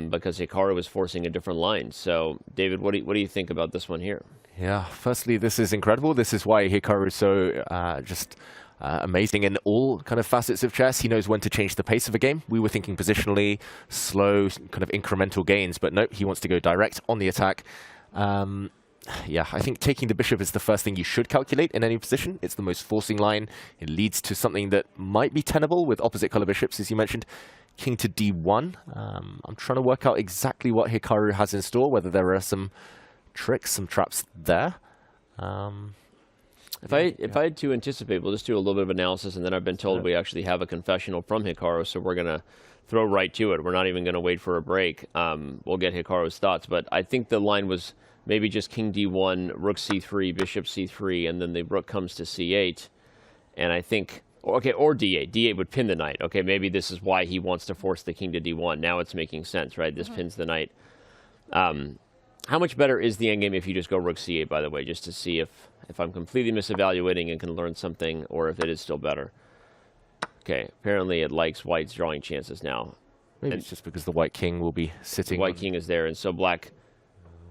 because Hikaru is forcing a different line. So, David, what do you think about this one here? Yeah, firstly, this is incredible. This is why Hikaru is so amazing in all kind of facets of chess. He knows when to change the pace of a game. We were thinking positionally, slow, kind of incremental gains, but no, he wants to go direct on the attack. Yeah, I think taking the bishop is the first thing you should calculate in any position. It's the most forcing line. It leads to something that might be tenable with opposite color bishops, as you mentioned. King to d1. I'm trying to work out exactly what Hikaru has in store, whether there are some tricks, some traps there. If I had to anticipate, we'll just do a little bit of analysis, and then I've been told we actually have a confessional from Hikaru, so we're going to throw right to it. We're not even going to wait for a break. We'll get Hikaru's thoughts, but I think the line was maybe just king d1, rook c3, bishop c3, and then the rook comes to c8. And I think, okay, or d8. d8 would pin the knight. Okay, maybe this is why he wants to force the king to d1. Now it's making sense, right? This pins the knight. How much better is the endgame if you just go rook c8, by the way, just to see if I'm completely misevaluating and can learn something, or if it is still better. Okay, apparently it likes white's drawing chances now. Maybe it's just because the white king will be sitting. The white king is there, and so black...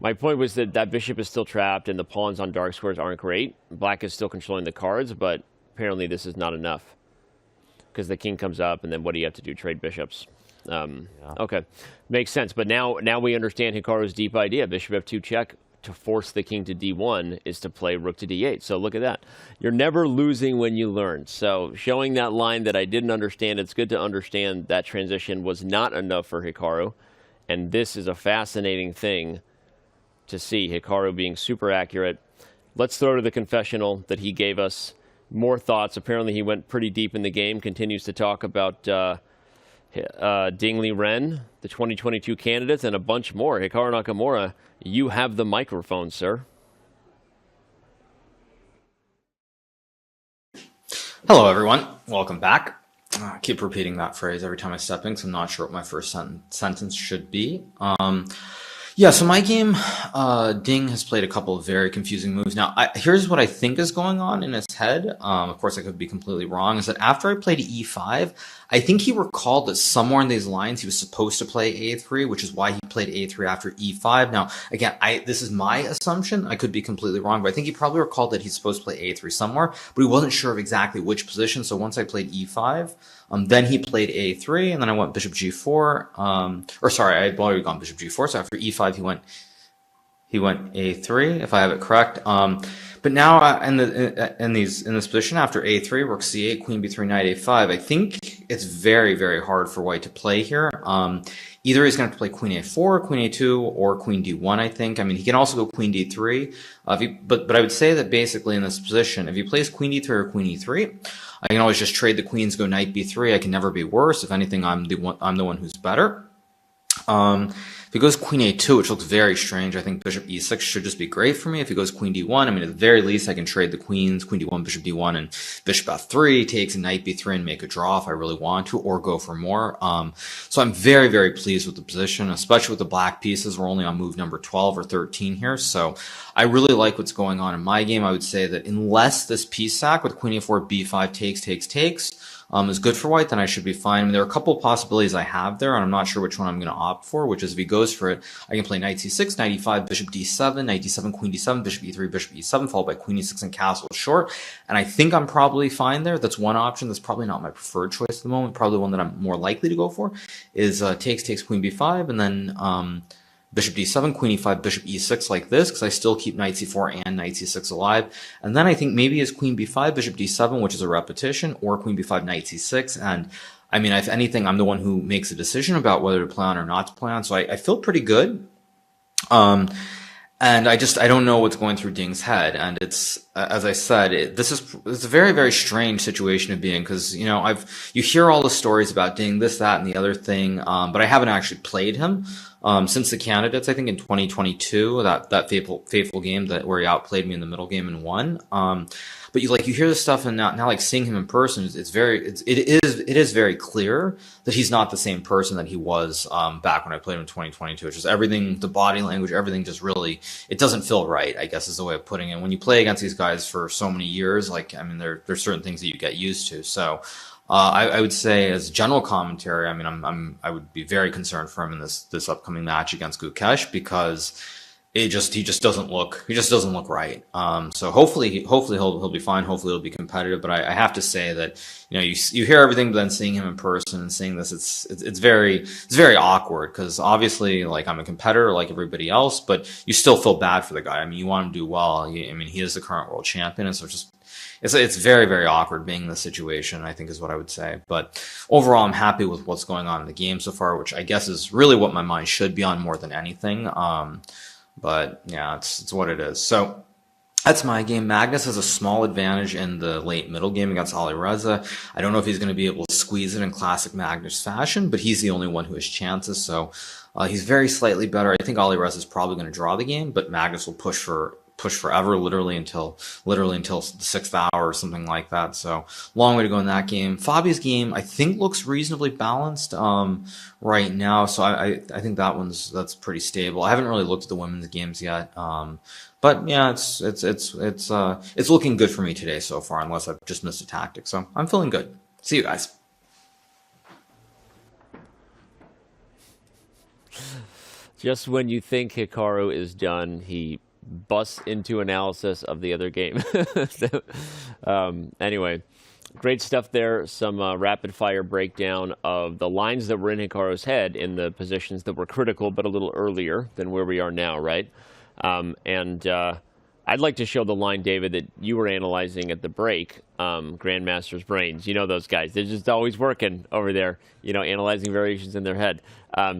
My point was that bishop is still trapped, and the pawns on dark squares aren't great. Black is still controlling the cards, but apparently this is not enough. Because the king comes up, and then what do you have to do? Trade bishops. Okay, makes sense. But now we understand Hikaru's deep idea. Bishop f2 check to force the king to d1 is to play rook to d8. So look at that. You're never losing when you learn. So showing that line that I didn't understand, it's good to understand that transition was not enough for Hikaru. And this is a fascinating thing to see, Hikaru being super accurate. Let's throw to the confessional that he gave us. More thoughts. Apparently he went pretty deep in the game, continues to talk about Ding Liren, the 2022 candidates, and a bunch more. Hikaru Nakamura, you have the microphone, sir. Hello, everyone. Welcome back. I keep repeating that phrase every time I step in, because I'm not sure what my first sentence should be. Yeah, so my game, Ding has played a couple of very confusing moves. Now, here's what I think is going on in his head. Of course, I could be completely wrong. Is that after I played e5, I think he recalled that somewhere in these lines he was supposed to play a3, which is why he played a3 after e5. Now, again, this is my assumption. I could be completely wrong, but I think he probably recalled that he's supposed to play a3 somewhere, but he wasn't sure of exactly which position. So once I played e5, then he played a3, and then I went bishop g4. Or sorry, I had already gone bishop g4. So after e5, he went a3, if I have it correct. But now in this position after a3, rook c8, queen b3, knight a5, I think it's very, very hard for white to play here. Either he's going to have to play queen a4, queen a2, or queen d1, I think. I mean, he can also go queen d3. But I would say that basically in this position, if he plays queen d3 or queen e3, I can always just trade the queens, go knight b3. I can never be worse. If anything, I'm the one who's better. If he goes queen a2, which looks very strange, I think bishop e6 should just be great for me. If he goes queen d1, I mean, at the very least, I can trade the queens, queen d1, bishop d1, and bishop f3 takes a knight b3 and make a draw if I really want to, or go for more. So I'm very, very pleased with the position, especially with the black pieces. We're only on move number 12 or 13 here, so I really like what's going on in my game. I would say that unless this piece sack with queen a4, b5 takes, is good for white, then I should be fine. I mean, there are a couple of possibilities I have there, and I'm not sure which one I'm going to opt for, which is if he goes for it, I can play knight c6, knight e5, bishop d7, knight d7, queen d7, bishop e3, bishop e7, followed by queen e6 and castle short. And I think I'm probably fine there. That's one option. That's probably not my preferred choice at the moment. Probably one that I'm more likely to go for is takes queen b5, and then bishop d7, queen e5, bishop e6 like this, because I still keep knight c4 and knight c6 alive. And then I think maybe is queen b5, bishop d7, which is a repetition, or queen b5, knight c6. And I mean, if anything, I'm the one who makes a decision about whether to play on or not to play on. So I feel pretty good. And I don't know what's going through Ding's head. And it's, as I said, it's a very, very strange situation to be in, because, you know, you hear all the stories about Ding, this, that, and the other thing, but I haven't actually played him. since the candidates, I think in 2022, that fateful game where he outplayed me in the middle game and won. But you hear this stuff, and now like seeing him in person, it is very clear that he's not the same person that he was back when I played him in 2022. It's just everything, the body language, everything just really, it doesn't feel right, I guess is the way of putting it. When you play against these guys for so many years, there's certain things that you get used to. So I would say, as general commentary, I would be very concerned for him in this upcoming match against Gukesh, because he just doesn't look right. So hopefully he'll be fine. Hopefully he'll be competitive. But I have to say that you hear everything, but then seeing him in person and seeing this, it's very awkward, because obviously I'm a competitor like everybody else, but you still feel bad for the guy. You want him to do well. He is the current world champion, and so it's very, very awkward being in this situation, I think, is what I would say. But overall, I'm happy with what's going on in the game so far, which I guess is really what my mind should be on more than anything. But yeah, it's what it is. So that's my game. Magnus has a small advantage in the late middle game against Alireza. I don't know if he's going to be able to squeeze it in classic Magnus fashion, but he's the only one who has chances. So he's very slightly better. I think Alireza is probably going to draw the game, but Magnus will push forever, literally until the 6th hour or something like that. So long way to go in that game. Fabi's game, I think, looks reasonably balanced right now. So I think that's pretty stable. I haven't really looked at the women's games yet. But yeah, it's looking good for me today so far, unless I've just missed a tactic. So I'm feeling good. See you guys. Just when you think Hikaru is done, he busts into analysis of the other game. Anyway, great stuff there. Some rapid fire breakdown of the lines that were in Hikaru's head in the positions that were critical, but a little earlier than where we are now, right? I'd like to show the line, David, that you were analyzing at the break, Grandmaster's brains. You know those guys. They're just always working over there, analyzing variations in their head.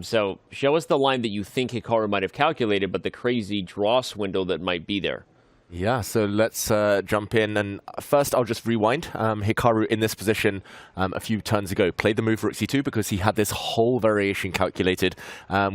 So show us the line that you think Hikaru might have calculated, but the crazy draw swindle that might be there. Yeah, so let's jump in. And first, I'll just rewind. Hikaru, in this position a few turns ago, played the move Rook C2 because he had this whole variation calculated.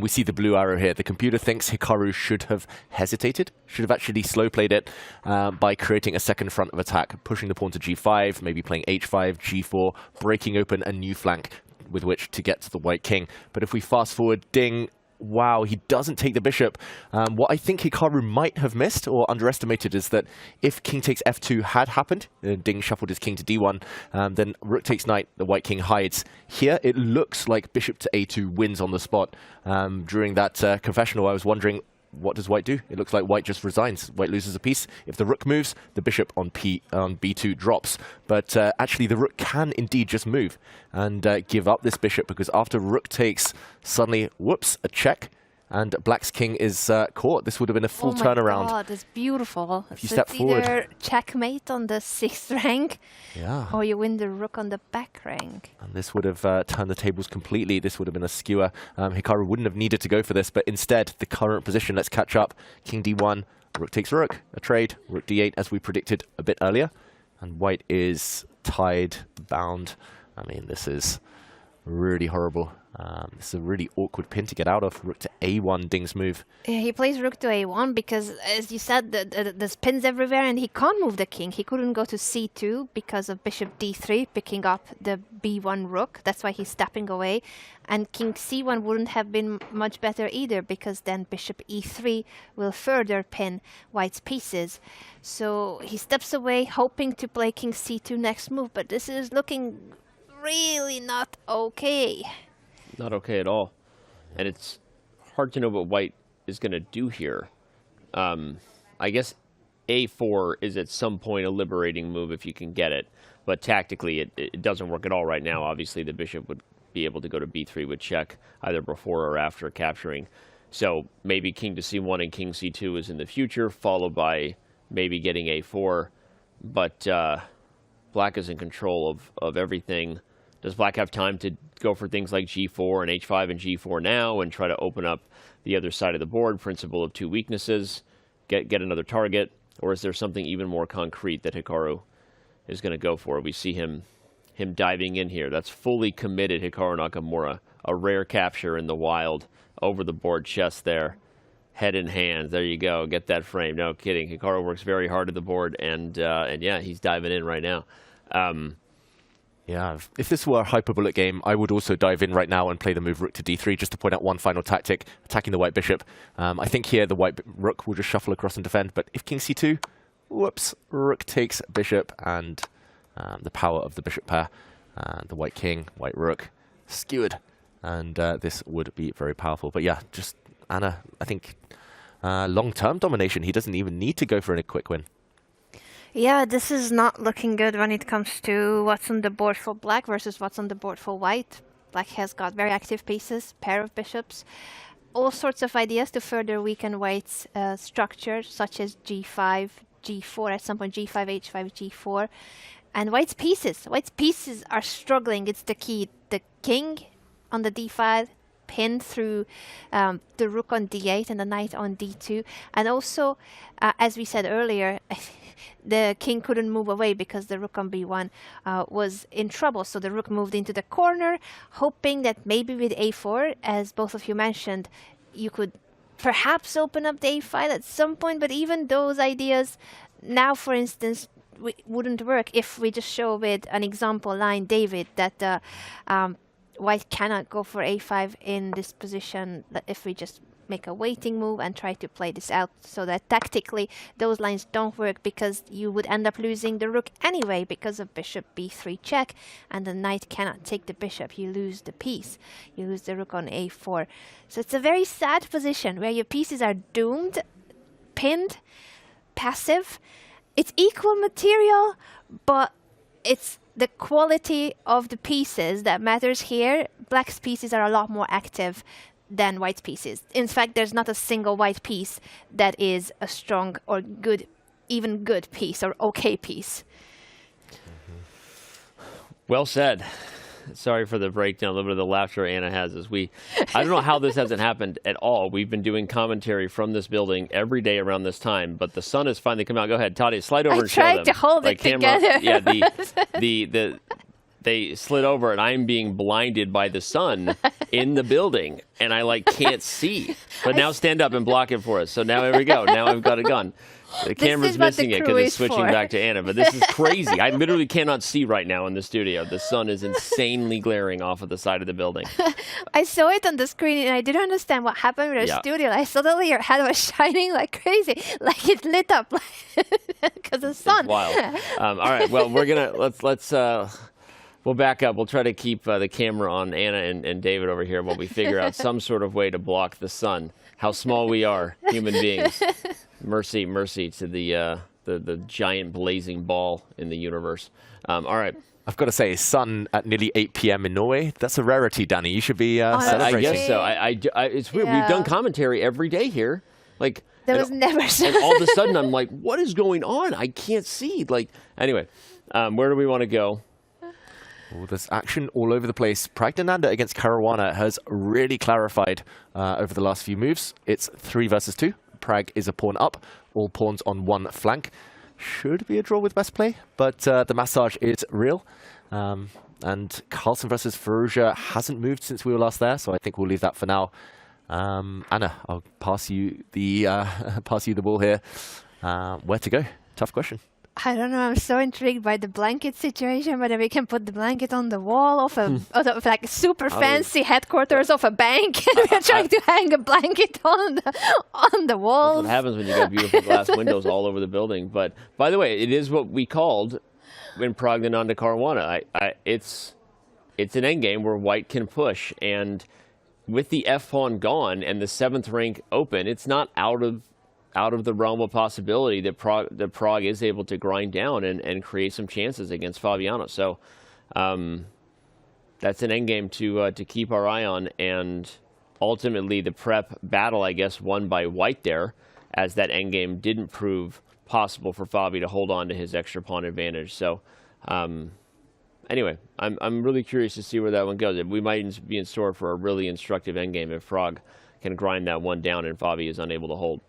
We see the blue arrow here. The computer thinks Hikaru should have hesitated, should have actually slow played it by creating a second front of attack, pushing the pawn to G5, maybe playing H5, G4, breaking open a new flank with which to get to the white king. But if we fast forward, ding, wow, he doesn't take the bishop. What I think Hikaru might have missed or underestimated is that if king takes f2 had happened, Ding shuffled his king to d1, then rook takes knight, the white king hides. Here, it looks like bishop to a2 wins on the spot. During that confessional, I was wondering, what does white do? It looks like white just resigns. White loses a piece. If the rook moves, the bishop on b2 drops. But actually, the rook can indeed just move and give up this bishop, because after rook takes, suddenly, whoops, a check. And black's king is caught. This would have been a full turnaround. Oh my god, that's beautiful. If you step forward, either checkmate on the 6th rank, yeah, or you win the rook on the back rank. And this would have turned the tables completely. This would have been a skewer. Hikaru wouldn't have needed to go for this, but instead, the current position, let's catch up. King d1, rook takes rook, a trade, rook d8, as we predicted a bit earlier. And white is tied, bound. This is really horrible. This is a really awkward pin to get out of. Rook to a1, Ding's move. Yeah, he plays rook to a1 because, as you said, there's pins everywhere and he can't move the king. He couldn't go to c2 because of bishop d3, picking up the b1 rook. That's why he's stepping away. And king c1 wouldn't have been much better either, because then bishop e3 will further pin white's pieces. So he steps away, hoping to play king c2 next move, but this is looking really not okay. Not okay at all. And it's hard to know what white is going to do here. I guess a4 is at some point a liberating move if you can get it. But tactically, it doesn't work at all right now. Obviously, the bishop would be able to go to b3 with check, either before or after capturing. So maybe king to c1 and king c2 is in the future, followed by maybe getting a4. But black is in control of everything. Does black have time to go for things like g4 and h5 and g4 now and try to open up the other side of the board, principle of two weaknesses, get another target? Or is there something even more concrete that Hikaru is going to go for? We see him diving in here. That's fully committed Hikaru Nakamura, a rare capture in the wild over the board chess there. Head in hand. There you go. Get that frame. No kidding. Hikaru works very hard at the board, and yeah, he's diving in right now. Yeah, if this were a hyperbolic game, I would also dive in right now and play the move rook to d3, just to point out one final tactic, attacking the white bishop. I think here the white rook will just shuffle across and defend, but if king c2, whoops, rook takes bishop, and the power of the bishop pair, the white king, white rook, skewered, and this would be very powerful. But yeah, just Anna, I think long-term domination, he doesn't even need to go for a quick win. Yeah, this is not looking good when it comes to what's on the board for black versus what's on the board for white. Black has got very active pieces, pair of bishops, all sorts of ideas to further weaken white's structure, such as g5, g4, at some point g5, h5, g4. And white's pieces are struggling. It's the key. The king on the d5, pinned through the rook on d8 and the knight on d2. And also, as we said earlier, the king couldn't move away because the rook on b1 was in trouble. So the rook moved into the corner, hoping that maybe with a4, as both of you mentioned, you could perhaps open up the a file at some point. But even those ideas now, for instance, wouldn't work if we just show with an example line, David, that white cannot go for a5 in this position, if we just make a waiting move and try to play this out, so that tactically those lines don't work, because you would end up losing the rook anyway because of bishop b3 check, and the knight cannot take the bishop. You lose the piece. You lose the rook on a4. So it's a very sad position where your pieces are doomed, pinned, passive. It's equal material, but it's the quality of the pieces that matters here. Black's pieces are a lot more active than white's pieces. In fact, there's not a single white piece that is a strong or good, even good piece or okay piece. Well said. Sorry for the breakdown, a little bit of the laughter Anna has as I don't know how this hasn't happened at all. We've been doing commentary from this building every day around this time, but the sun has finally come out. Go ahead, Tati, slide over and show them. I tried to hold it together. Yeah, they slid over, and I'm being blinded by the sun in the building, and I can't see. But now stand up and block it for us. So now here we go. Now I've got it gone. The camera's missing it because it's switching back to Anna. But this is crazy. I literally cannot see right now in the studio. The sun is insanely glaring off of the side of the building. I saw it on the screen and I didn't understand what happened with the studio. Suddenly your head was shining like crazy, like it lit up because of the sun. It's wild. All right. Well, we're gonna we'll back up. We'll try to keep the camera on Anna and David over here while we figure out some sort of way to block the sun. How small we are, human beings. Mercy, mercy to the giant blazing ball in the universe. All right. I've got to say, sun at nearly 8 p.m. in Norway, that's a rarity, Danny. You should be celebrating. I guess so. It's weird. Yeah. We've done commentary every day here. There was never sun. And all of a sudden, I'm like, what is going on? I can't see. Anyway, where do we want to go? Oh, there's action all over the place. Praggnanandhaa against Caruana has really clarified over the last few moves. It's 3 versus 2. Prag is a pawn up, all pawns on one flank. Should be a draw with best play, but the massage is real. And Carlson versus Firouzja hasn't moved since we were last there, so I think we'll leave that for now. Anna, I'll pass you the ball here. Where to go? Tough question. I don't know. I'm so intrigued by the blanket situation. Whether we can put the blanket on the wall of a super fancy headquarters of a bank, and we're trying to hang a blanket on the walls. That's what happens when you got beautiful glass windows all over the building. But by the way, it is what we called in Praggnanandhaa Caruana. It's an endgame where white can push, and with the F pawn gone and the 7th rank open, it's not out of the realm of possibility that Prag is able to grind down and create some chances against Fabiano. So that's an endgame to keep our eye on, and ultimately the prep battle, I guess, won by white there, as that endgame didn't prove possible for Fabi to hold on to his extra pawn advantage. So anyway, I'm really curious to see where that one goes. We might be in store for a really instructive endgame if Prag can grind that one down and Fabi is unable to hold.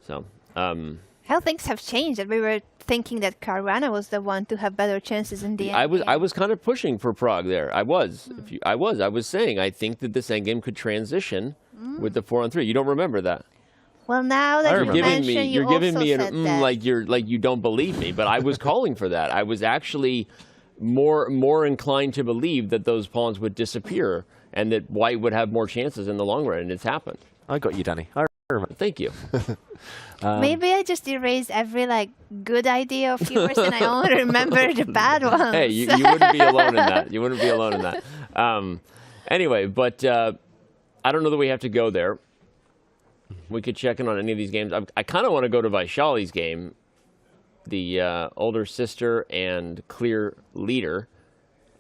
So, how things have changed. And we were thinking that Caruana was the one to have better chances in the end. I was kind of pushing for Prag there. I was saying I think that this endgame could transition with the 4-on-3. You don't remember that? Well, now that you mention, you're giving me also said that. like you don't believe me, but I was calling for that. I was actually more inclined to believe that those pawns would disappear and that white would have more chances in the long run, and it's happened. I got you, Danny. I remember. Thank you. Maybe I just erased every good idea of yours, and I only remember the bad ones. Hey, you wouldn't be alone in that. You wouldn't be alone in that. Anyway, but I don't know that we have to go there. We could check in on any of these games. I kind of want to go to Vaishali's game, the older sister and clear leader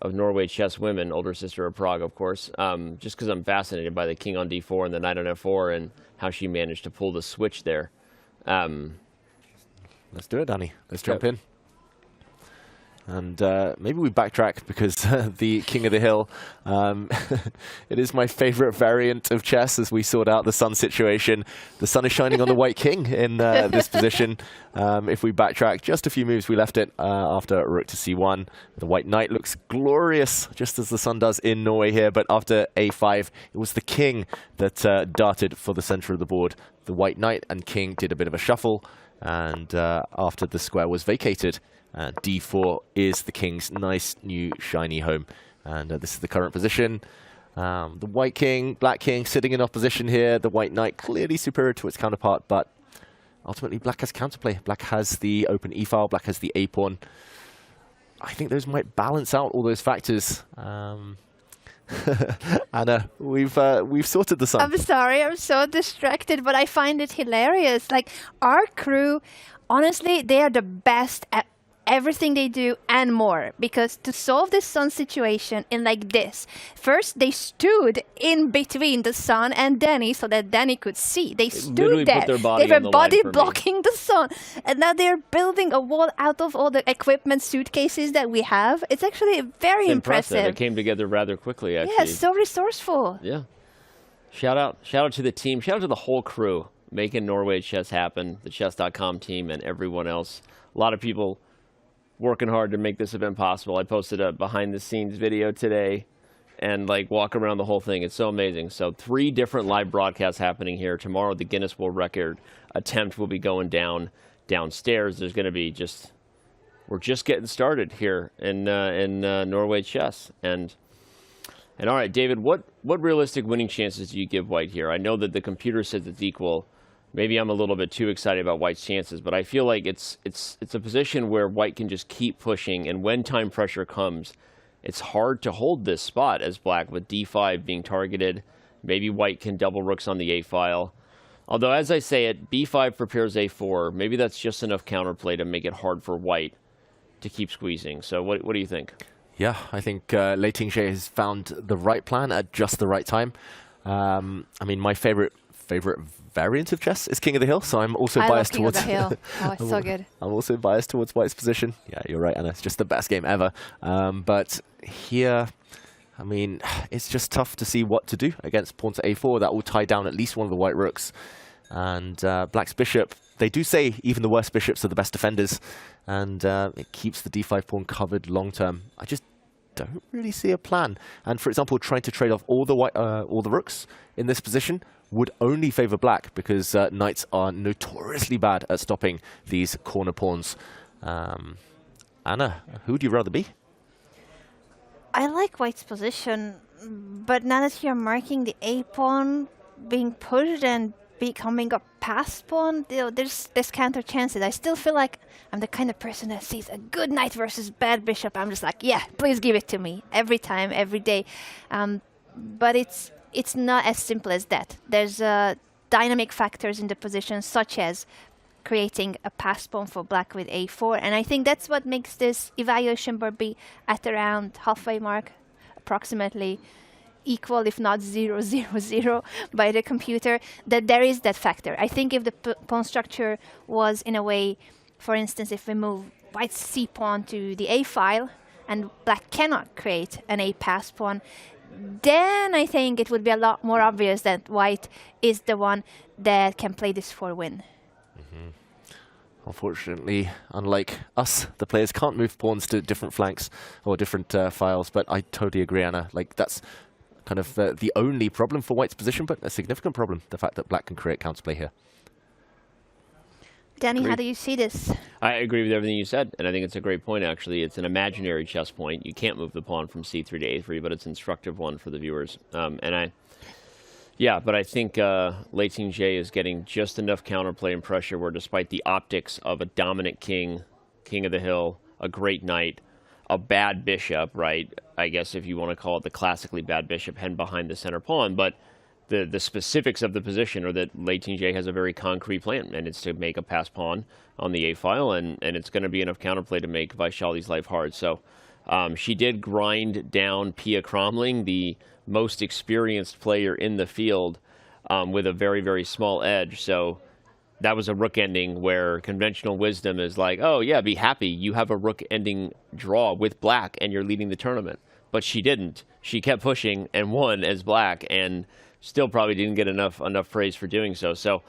of Norway Chess women, older sister of Prag, of course, just because I'm fascinated by the king on d4 and the knight on f4 and how she managed to pull the switch there. Let's do it, Danny. Let's jump in. And maybe we backtrack because the King of the Hill, it is my favorite variant of chess as we sort out the sun situation. The sun is shining on the white king in this position. If we backtrack just a few moves, we left it after rook to c1. The white knight looks glorious, just as the sun does in Norway here. But after a5, it was the king that darted for the center of the board. The white knight and king did a bit of a shuffle. And after the square was vacated, d4 is the king's nice new shiny home. And this is the current position. The white king, black king sitting in opposition here. The white knight clearly superior to its counterpart, but ultimately black has counterplay. Black has the open e-file, black has the a-pawn. I think those might balance out all those factors. Anna, we've sorted the sun. I'm sorry, I'm so distracted, but I find it hilarious. Our crew, honestly, they are the best at everything they do and more, because to solve this sun situation in this, first they stood in between the sun and Danny so that Danny could see. They stood there. They were body blocking the sun, and now they're building a wall out of all the equipment suitcases that we have. It's actually very impressive. It came together rather quickly, actually. Yeah, so resourceful. Yeah. Shout out to the team. Shout out to the whole crew making Norway Chess happen, the chess.com team and everyone else. A lot of people working hard to make this event possible. I posted a behind-the-scenes video today and walk around the whole thing. It's so amazing. So 3 different live broadcasts happening here. Tomorrow, the Guinness World Record attempt will be going downstairs. There's going to be we're just getting started here in Norway Chess. And all right, David, what realistic winning chances do you give white here? I know that the computer says it's equal. Maybe I'm a little bit too excited about white's chances, but I feel like it's a position where white can just keep pushing, and when time pressure comes, it's hard to hold this spot as black with d5 being targeted. Maybe white can double rooks on the a-file. Although, as I say it, b5 prepares a4. Maybe that's just enough counterplay to make it hard for white to keep squeezing. So what do you think? Yeah, I think Lei Tingzhe has found the right plan at just the right time. I mean, my favorite variant of chess is King of the Hill, so I'm also biased towards King of the Hill. Oh, it's so good. I'm also biased towards white's position. Yeah, you're right, Anna. It's just the best game ever. But here, I mean, it's just tough to see what to do against pawn to a4. That will tie down at least one of the white rooks. And black's bishop, they do say even the worst bishops are the best defenders, and it keeps the d5 pawn covered long term. I just don't really see a plan. And for example, trying to trade off all the rooks in this position would only favor black, because knights are notoriously bad at stopping these corner pawns. Anna, who would you rather be? I like white's position, but now that you're marking the a-pawn being pushed and becoming a pass pawn, there's counter chances. I still feel like I'm the kind of person that sees a good knight versus bad bishop. I'm just like, yeah, please give it to me every time, every day. But it's not as simple as that. There's dynamic factors in the position, such as creating a pass pawn for black with a4, and I think that's what makes this evaluation board be at around halfway mark, approximately equal, if not 0-0-0 by the computer, that there is that factor. I think if the pawn structure was in a way, for instance, if we move white's c pawn to the a file and black cannot create an a pass pawn, then I think it would be a lot more obvious that white is the one that can play this for win. Unfortunately, unlike us, the players can't move pawns to different flanks or different files, but I totally agree, Anna. Like, that's kind of the only problem for White's position, but a significant problem, the fact that Black can create counterplay here. Danny, how do you see this? I agree with everything you said, and I think it's a great point, actually. It's an imaginary chess point. You can't move the pawn from c3 to a3, but it's an instructive one for the viewers. But I think Lei Ting-Jie is getting just enough counterplay and pressure where, despite the optics of a dominant king, king of the hill, a great knight, a bad bishop, right? I guess if you want to call it the classically bad bishop, hen behind the center pawn, but the specifics of the position are that Lei Ting-Jie has a very concrete plan, and it's to make a pass pawn on the a-file, and it's going to be enough counterplay to make Vaishali's life hard. So she did grind down Pia Cromling, the most experienced player in the field, with a very, very small edge. So that was a rook ending where conventional wisdom is like, oh, yeah, be happy. You have a rook ending draw with Black, and you're leading the tournament. But she didn't. She kept pushing and won as Black, and still probably didn't get enough praise for doing so. So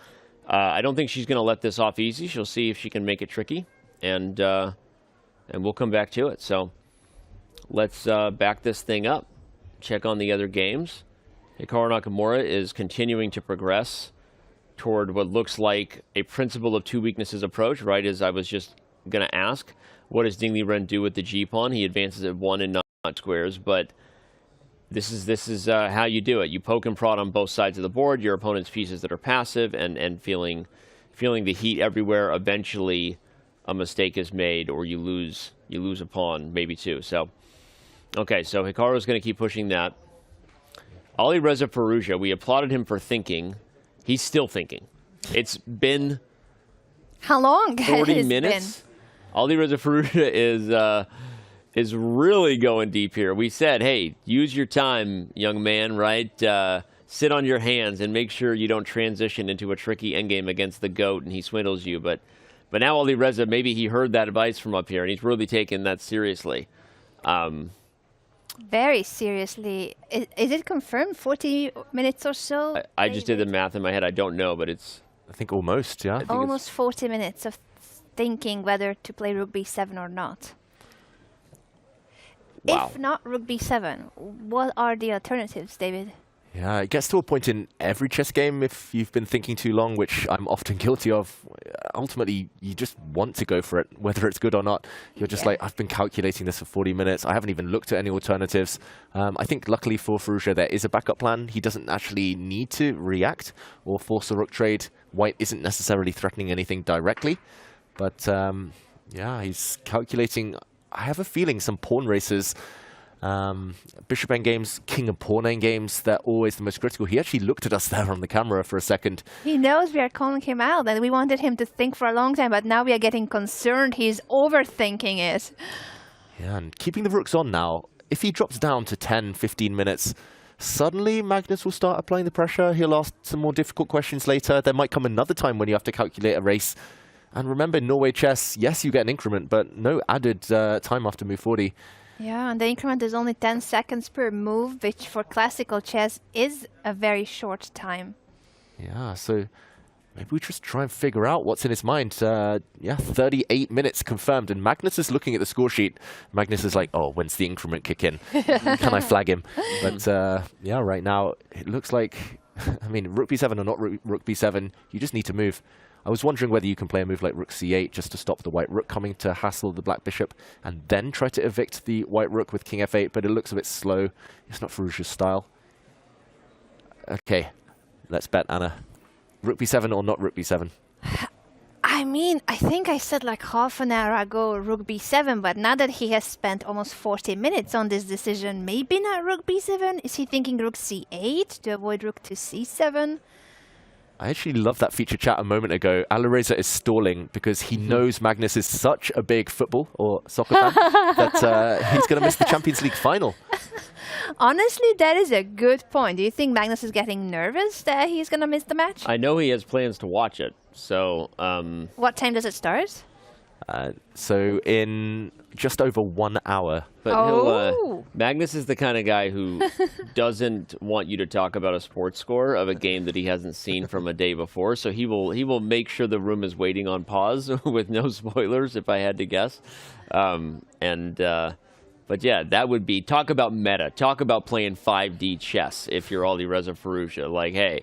I don't think she's going to let this off easy. She'll see if she can make it tricky, and we'll come back to it. So let's back this thing up. Check on the other games. Hikaru Nakamura is continuing to progress toward what looks like a principle of two weaknesses approach, right? As I was just going to ask, what does Ding Liren do with the G-pawn? He advances at 1 and not squares, but this is how you do it. You poke and prod on both sides of the board, your opponent's pieces that are passive, and feeling the heat everywhere. Eventually, a mistake is made, or you lose a pawn, maybe two. So, okay, so Hikaru is going to keep pushing that. Alireza Firouzja, we applauded him for thinking. He's still thinking. It's been how long? 40 minutes. Alireza Firouzja is really going deep here. We said, hey, use your time, young man, right? Sit on your hands and make sure you don't transition into a tricky endgame against the GOAT and he swindles you. But now Alireza, maybe he heard that advice from up here and he's really taking that seriously. Very seriously. Is it confirmed 40 minutes or so? I just did the math in my head. I don't know, but it's... I think almost, yeah. Almost 40 minutes of thinking whether to play rook b7 or not. Wow. If not rook b7, what are the alternatives, David? Yeah, it gets to a point in every chess game if you've been thinking too long, which I'm often guilty of. Ultimately, you just want to go for it, whether it's good or not. You're just like, I've been calculating this for 40 minutes. I haven't even looked at any alternatives. I think luckily for Firouzja, there is a backup plan. He doesn't actually need to react or force a rook trade. White isn't necessarily threatening anything directly. But yeah, he's calculating, I have a feeling, some pawn races. Bishop endgames, king and pawn endgames, they're always the most critical. He actually looked at us there on the camera for a second. He knows we are calling him out and we wanted him to think for a long time, but now we are getting concerned he's overthinking it. Yeah, and keeping the rooks on now. If he drops down to 10, 15 minutes, suddenly Magnus will start applying the pressure. He'll ask some more difficult questions later. There might come another time when you have to calculate a race. And remember, in Norway Chess, yes, you get an increment, but no added time after move 40. Yeah, and the increment is only 10 seconds per move, which for classical chess is a very short time. Yeah, so maybe we just try and figure out what's in his mind. Yeah, 38 minutes confirmed, and Magnus is looking at the score sheet. Magnus is like, oh, when's the increment kick in? Can I flag him? But yeah, right now, it looks like, I mean, rook b7 or not rook b7, you just need to move. I was wondering whether you can play a move like rook c8 just to stop the white rook coming to hassle the black bishop and then try to evict the white rook with king f8, but it looks a bit slow. It's not Firouzja's style. Okay, let's bet, Anna. Rook b7 or not rook b7? I mean, I think I said like half an hour ago rook b7, but now that he has spent almost 40 minutes on this decision, maybe not rook b7? Is he thinking rook c8 to avoid rook to c7? I actually loved that feature chat a moment ago. Alireza is stalling because he knows Magnus is such a big football or soccer fan that he's going to miss the Champions League final. Honestly, that is a good point. Do you think Magnus is getting nervous that he's going to miss the match? I know he has plans to watch it, so... What time does it start? So in just over 1 hour. But Magnus is the kind of guy who doesn't want you to talk about a sports score of a game that he hasn't seen from a day before. So he will make sure the room is waiting on pause with no spoilers, if I had to guess. But yeah, that would be, talk about meta. Talk about playing 5D chess if you're Alireza Firouzja. Like, hey,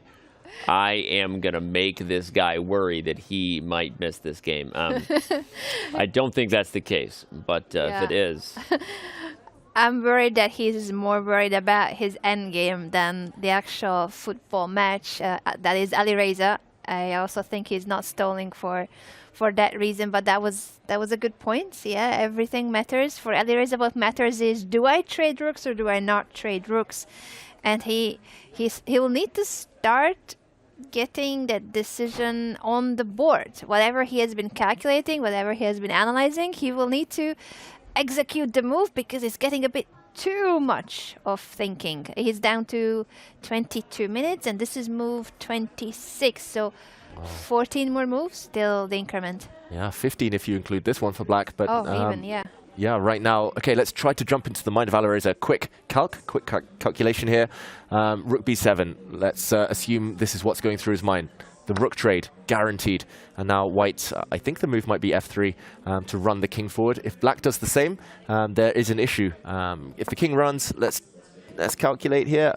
I am going to make this guy worry that he might miss this game. I don't think that's the case, but if it is... I'm worried that he's more worried about his endgame than the actual football match. That is Alireza. I also think he's not stalling for that reason, but that was a good point. Yeah, everything matters. For Alireza, what matters is, do I trade rooks or do I not trade rooks? And he will need to start getting that decision on the board. Whatever he has been calculating, whatever he has been analyzing, he will need to execute the move, because it's getting a bit too much of thinking. He's down to 22 minutes, and this is move 26. So 14 more moves, still the increment. Yeah, 15 if you include this one for black. But even, yeah. Yeah, right now. Okay, let's try to jump into the mind of Alireza. Quick calculation here. Rook b7. Let's assume this is what's going through his mind. The rook trade, guaranteed. And now white, I think the move might be f3 to run the king forward. If black does the same, there is an issue. If the king runs, let's calculate here.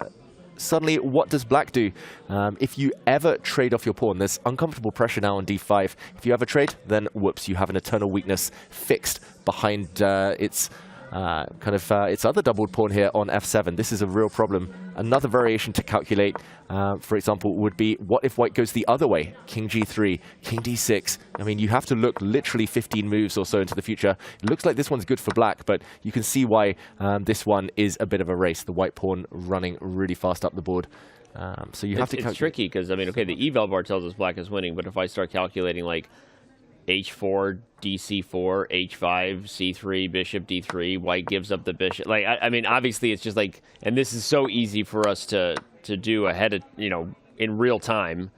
Suddenly, what does black do? If you ever trade off your pawn, there's uncomfortable pressure now on d5. If you ever trade, then whoops, you have an eternal weakness fixed behind its other doubled pawn here on f7. This is a real problem. Another variation to calculate, for example, would be, what if white goes the other way? King g3, king d6. I mean, you have to look literally 15 moves or so into the future. It looks like this one's good for black, but you can see why this one is a bit of a race. The white pawn running really fast up the board. So you have to calculate. It's tricky, because, I mean, okay, the eval bar tells us black is winning, but if I start calculating, like, h4, dc4, h5, c3, bishop d3, white gives up the bishop. Like, I mean, obviously it's just like, and this is so easy for us to do ahead of, in real time,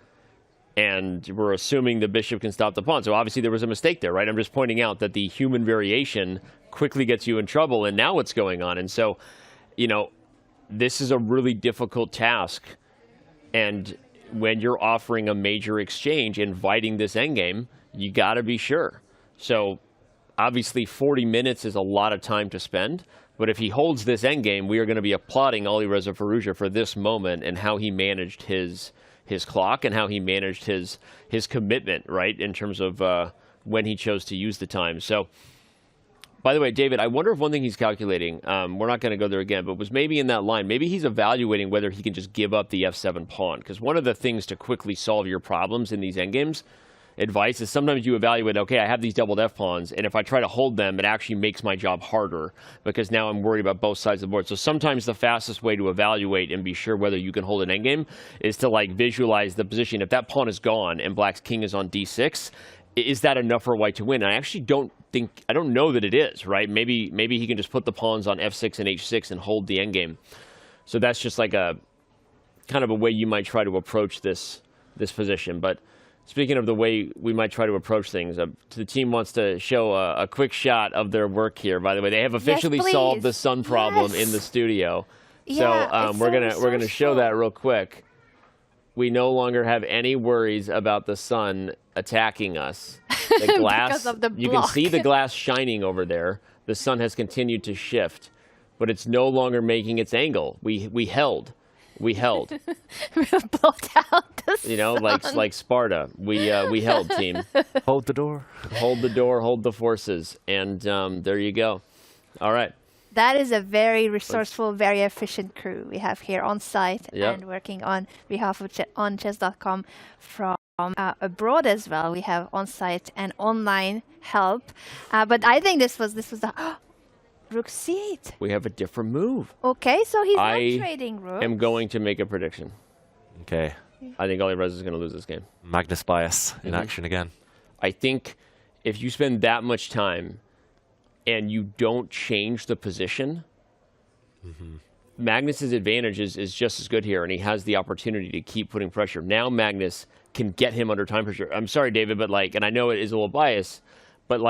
and we're assuming the bishop can stop the pawn. So obviously there was a mistake there, right? I'm just pointing out that the human variation quickly gets you in trouble, and now what's going on? And so, this is a really difficult task, and when you're offering a major exchange, inviting this endgame, you got to be sure. So obviously 40 minutes is a lot of time to spend, but if he holds this endgame, we are going to be applauding Alireza Firouzja for this moment and how he managed his clock and how he managed his commitment, right, in terms of when he chose to use the time. So, by the way, David, I wonder if one thing he's calculating, we're not going to go there again, but was maybe in that line, maybe he's evaluating whether he can just give up the f7 pawn, because one of the things to quickly solve your problems in these endgames advice is sometimes you evaluate, okay, I have these doubled F pawns, and if I try to hold them, it actually makes my job harder because now I'm worried about both sides of the board. So sometimes the fastest way to evaluate and be sure whether you can hold an endgame is to like visualize the position. If that pawn is gone and black's king is on d6, is that enough for white to win? And I actually don't know that it is, right? Maybe he can just put the pawns on f6 and h6 and hold the endgame. So that's just like a kind of a way you might try to approach this position. But speaking of the way we might try to approach things, the team wants to show a quick shot of their work here. By the way, they have officially solved the sun problem in the studio. Yeah, so we're gonna show that real quick. We no longer have any worries about the sun attacking us. The glass, because of the block. You can see the glass shining over there. The sun has continued to shift, but it's no longer making its angle. We held. We held. We'll blot out the sun. like Sparta. We held, team. Hold the door. Hold the door. Hold the forces. And there you go. All right. That is a very resourceful, very efficient crew we have here on site and working on behalf of on chess.com from abroad as well. We have on site and online help. But I think this was the Rook c8. We have a different move. Okay, so he's not trading rook. I am going to make a prediction. Okay. I think Alireza is going to lose this game. Magnus bias in action again. I think if you spend that much time and you don't change the position, Magnus's advantage is just as good here, and he has the opportunity to keep putting pressure. Now Magnus can get him under time pressure. I'm sorry, David, but and I know it is a little biased, but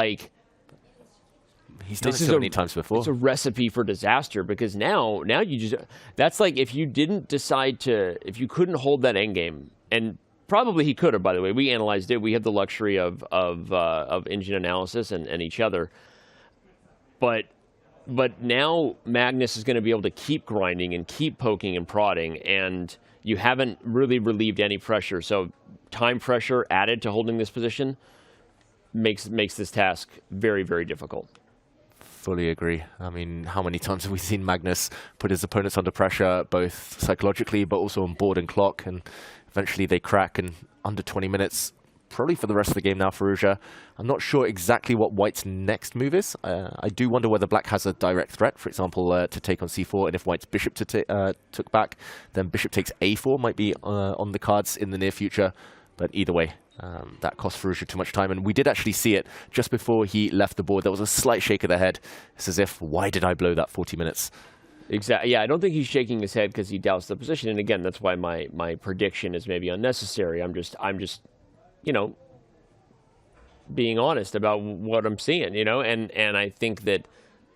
he's done it so many times before. It's a recipe for disaster because now you just, that's like if you didn't decide to, if you couldn't hold that endgame, and probably he could have, by the way. We analyzed it. We have the luxury of engine analysis and each other. But But now Magnus is going to be able to keep grinding and keep poking and prodding, and you haven't really relieved any pressure. So time pressure added to holding this position makes this task very, very difficult. Fully agree. I mean, how many times have we seen Magnus put his opponents under pressure, both psychologically, but also on board and clock, and eventually they crack in under 20 minutes, probably for the rest of the game now, Firouzja. I'm not sure exactly what White's next move is. I do wonder whether Black has a direct threat, for example, to take on c4, and if White's bishop took back, then bishop takes a4 might be on the cards in the near future. But either way, that cost Firouzja too much time. And we did actually see it just before he left the board. There was a slight shake of the head. It's as if, why did I blow that 40 minutes? Exactly. Yeah, I don't think he's shaking his head because he doubts the position. And again, that's why my prediction is maybe unnecessary. I'm just, you know, being honest about what I'm seeing, you know. And I think that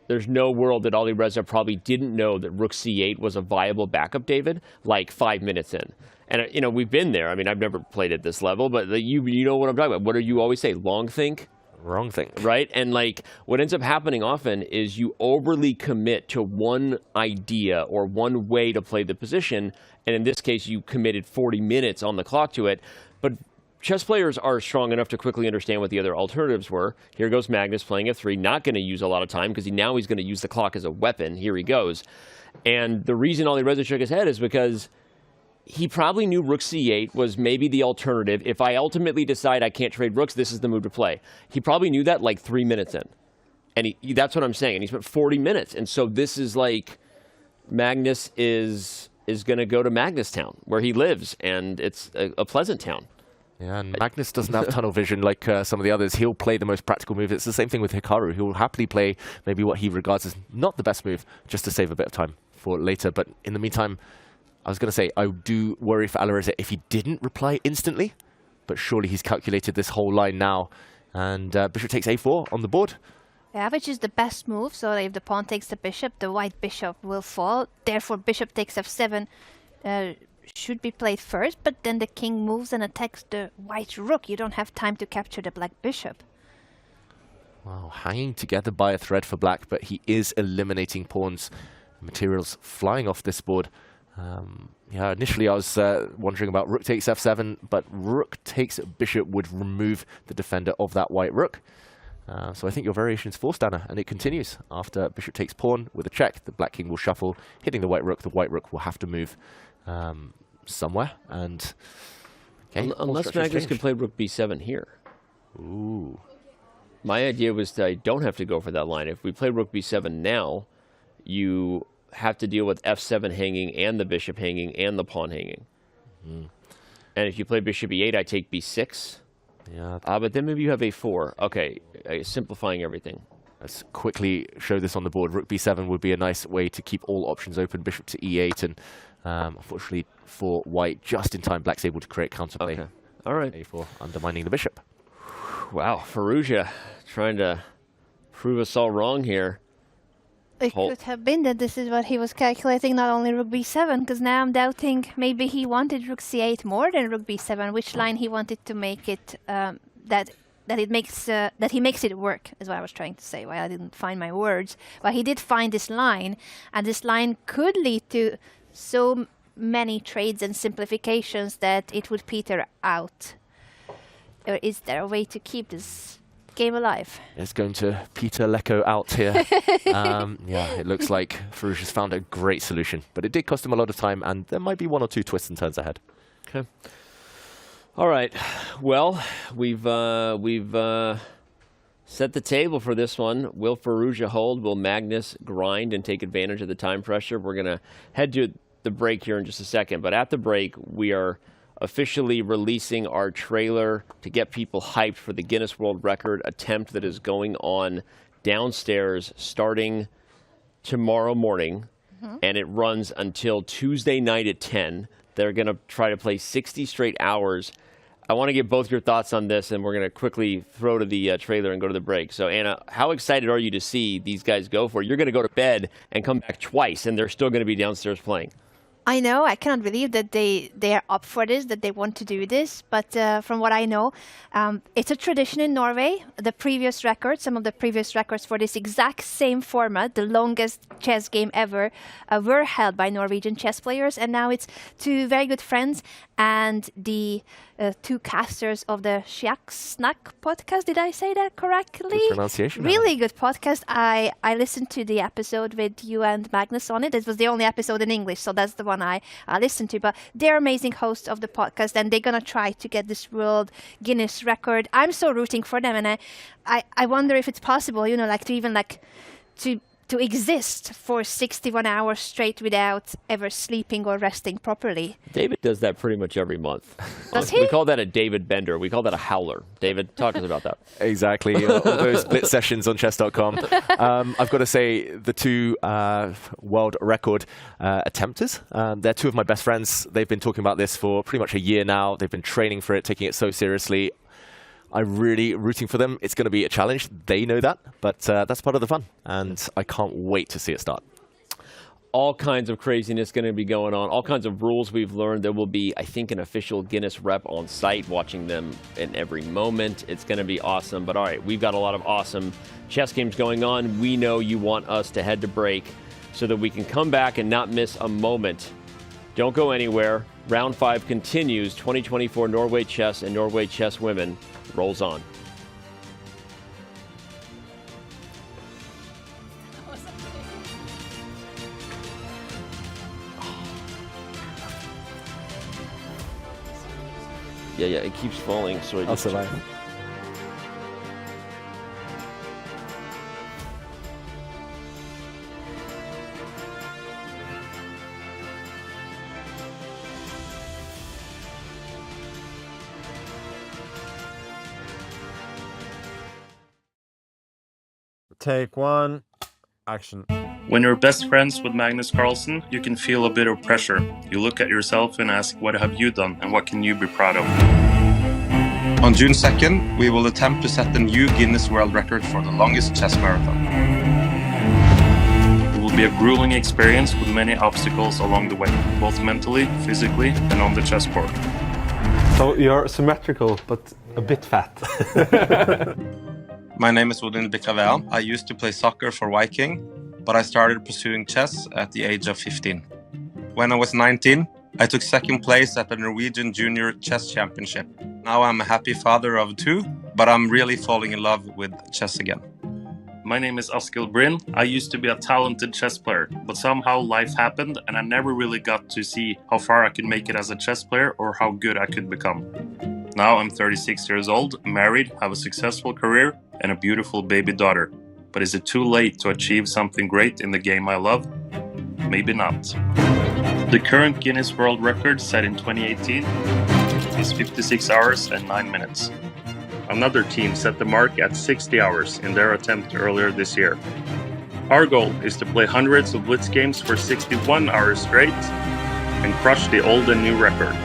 there's no world that Alireza probably didn't know that rook c8 was a viable backup, David, like 5 minutes in. And, you know, we've been there. I mean, I've never played at this level, but you know what I'm talking about. What do you always say? Long think? Wrong think. Right? And, like, what ends up happening often is you overly commit to one idea or one way to play the position. And in this case, you committed 40 minutes on the clock to it. But chess players are strong enough to quickly understand what the other alternatives were. Here goes Magnus playing f3, not going to use a lot of time because now he's going to use the clock as a weapon. Here he goes. And the reason Alireza shook his head is because he probably knew rook c8 was maybe the alternative. If I ultimately decide I can't trade rooks, this is the move to play. He probably knew that like 3 minutes in. And that's what I'm saying. And he spent 40 minutes. And so this is like Magnus is going to go to Magnus Town, where he lives. And it's a pleasant town. Yeah, and Magnus doesn't have tunnel vision like some of the others. He'll play the most practical move. It's the same thing with Hikaru. He'll happily play maybe what he regards as not the best move, just to save a bit of time for later. But in the meantime, I was going to say, I do worry for Alireza if he didn't reply instantly, but surely he's calculated this whole line now. And bishop takes a4 on the board. Yeah, which is the best move. So if the pawn takes the bishop, the white bishop will fall. Therefore, bishop takes f7 should be played first, but then the king moves and attacks the white rook. You don't have time to capture the black bishop. Wow, hanging together by a thread for Black, but he is eliminating pawns. Materials flying off this board. Yeah, initially I was wondering about rook takes f7, but rook takes bishop would remove the defender of that white rook. So I think your variation is forced, Anna, and it continues. After bishop takes pawn with a check, the black king will shuffle, hitting the white rook will have to move somewhere. And okay, unless Magnus can play rook b7 here. Ooh. My idea was that I don't have to go for that line. If we play rook b7 now, you have to deal with f7 hanging and the bishop hanging and the pawn hanging. And if you play bishop e8, I take b6. Yeah. But then maybe you have a4. Okay, simplifying everything. Let's quickly show this on the board. Rook b7 would be a nice way to keep all options open. Bishop to e8, and unfortunately for white, just in time, Black's able to create counterplay. Okay. All right. a4, undermining the bishop. Wow, Firouzja trying to prove us all wrong here. It could have been that this is what he was calculating, not only rook b7, because now I'm doubting maybe he wanted rook c8 more than rook b7. Which line he wanted to make it that he makes it work is what I was trying to say. Well, I didn't find my words, but he did find this line, and this line could lead to so many trades and simplifications that it would peter out. Or is there a way to keep this game alive? It's going to Peter Lecco out here. Yeah, it looks like Firouzja's found a great solution, but it did cost him a lot of time, and there might be one or two twists and turns ahead. Okay. All right. Well, we've set the table for this one. Will Firouzja hold? Will Magnus grind and take advantage of the time pressure? We're going to head to the break here in just a second, but at the break, we are officially releasing our trailer to get people hyped for the Guinness World Record attempt that is going on downstairs starting tomorrow morning, and it runs until Tuesday night at 10. They're going to try to play 60 straight hours. I want to get both your thoughts on this, and we're going to quickly throw to the trailer and go to the break. So, Anna, how excited are you to see these guys go for it? You're going to go to bed and come back twice, and they're still going to be downstairs playing. I know, I cannot believe that they are up for this, that they want to do this. But from what I know, it's a tradition in Norway. Some of the previous records for this exact same format, the longest chess game ever, were held by Norwegian chess players. And now it's two very good friends and the two casters of the Snack podcast. Did I say that correctly? Good pronunciation. Really good podcast. I listened to the episode with you and Magnus on it. It was the only episode in English, so that's the one I listened to. But they're amazing hosts of the podcast, and they're gonna try to get this world Guinness record. I'm so rooting for them, and I wonder if it's possible, to exist for 61 hours straight without ever sleeping or resting properly. David does that pretty much every month. Does he? We call that a David Bender. We call that a howler. David, talk to us about that. Exactly. All those blitz sessions on chess.com. I've got to say, the two world record attempters, they're two of my best friends. They've been talking about this for pretty much a year now. They've been training for it, taking it so seriously. I'm really rooting for them. It's going to be a challenge. They know that, but that's part of the fun, and I can't wait to see it start. All kinds of craziness going to be going on, all kinds of rules we've learned. There will be, I think, an official Guinness rep on site watching them in every moment. It's going to be awesome. But all right, we've got a lot of awesome chess games going on. We know you want us to head to break so that we can come back and not miss a moment. Don't go anywhere. Round 5 continues. 2024 Norway Chess and Norway Chess Women rolls on. Yeah, it keeps falling, so I'll survive. Take one, action. When you're best friends with Magnus Carlsen, you can feel a bit of pressure. You look at yourself and ask, what have you done and what can you be proud of? On June 2nd, we will attempt to set the new Guinness World Record for the longest chess marathon. It will be a grueling experience with many obstacles along the way, both mentally, physically, and on the chessboard. So you're symmetrical, but a bit fat. My name is Odin Bikavea. I used to play soccer for Viking, but I started pursuing chess at the age of 15. When I was 19, I took second place at the Norwegian Junior Chess Championship. Now I'm a happy father of 2, but I'm really falling in love with chess again. My name is Askild Bryn. I used to be a talented chess player, but somehow life happened and I never really got to see how far I could make it as a chess player or how good I could become. Now I'm 36 years old, married, have a successful career, and a beautiful baby daughter. But is it too late to achieve something great in the game I love? Maybe not. The current Guinness World Record set in 2018 is 56 hours and 9 minutes. Another team set the mark at 60 hours in their attempt earlier this year. Our goal is to play hundreds of blitz games for 61 hours straight and crush the old and new record.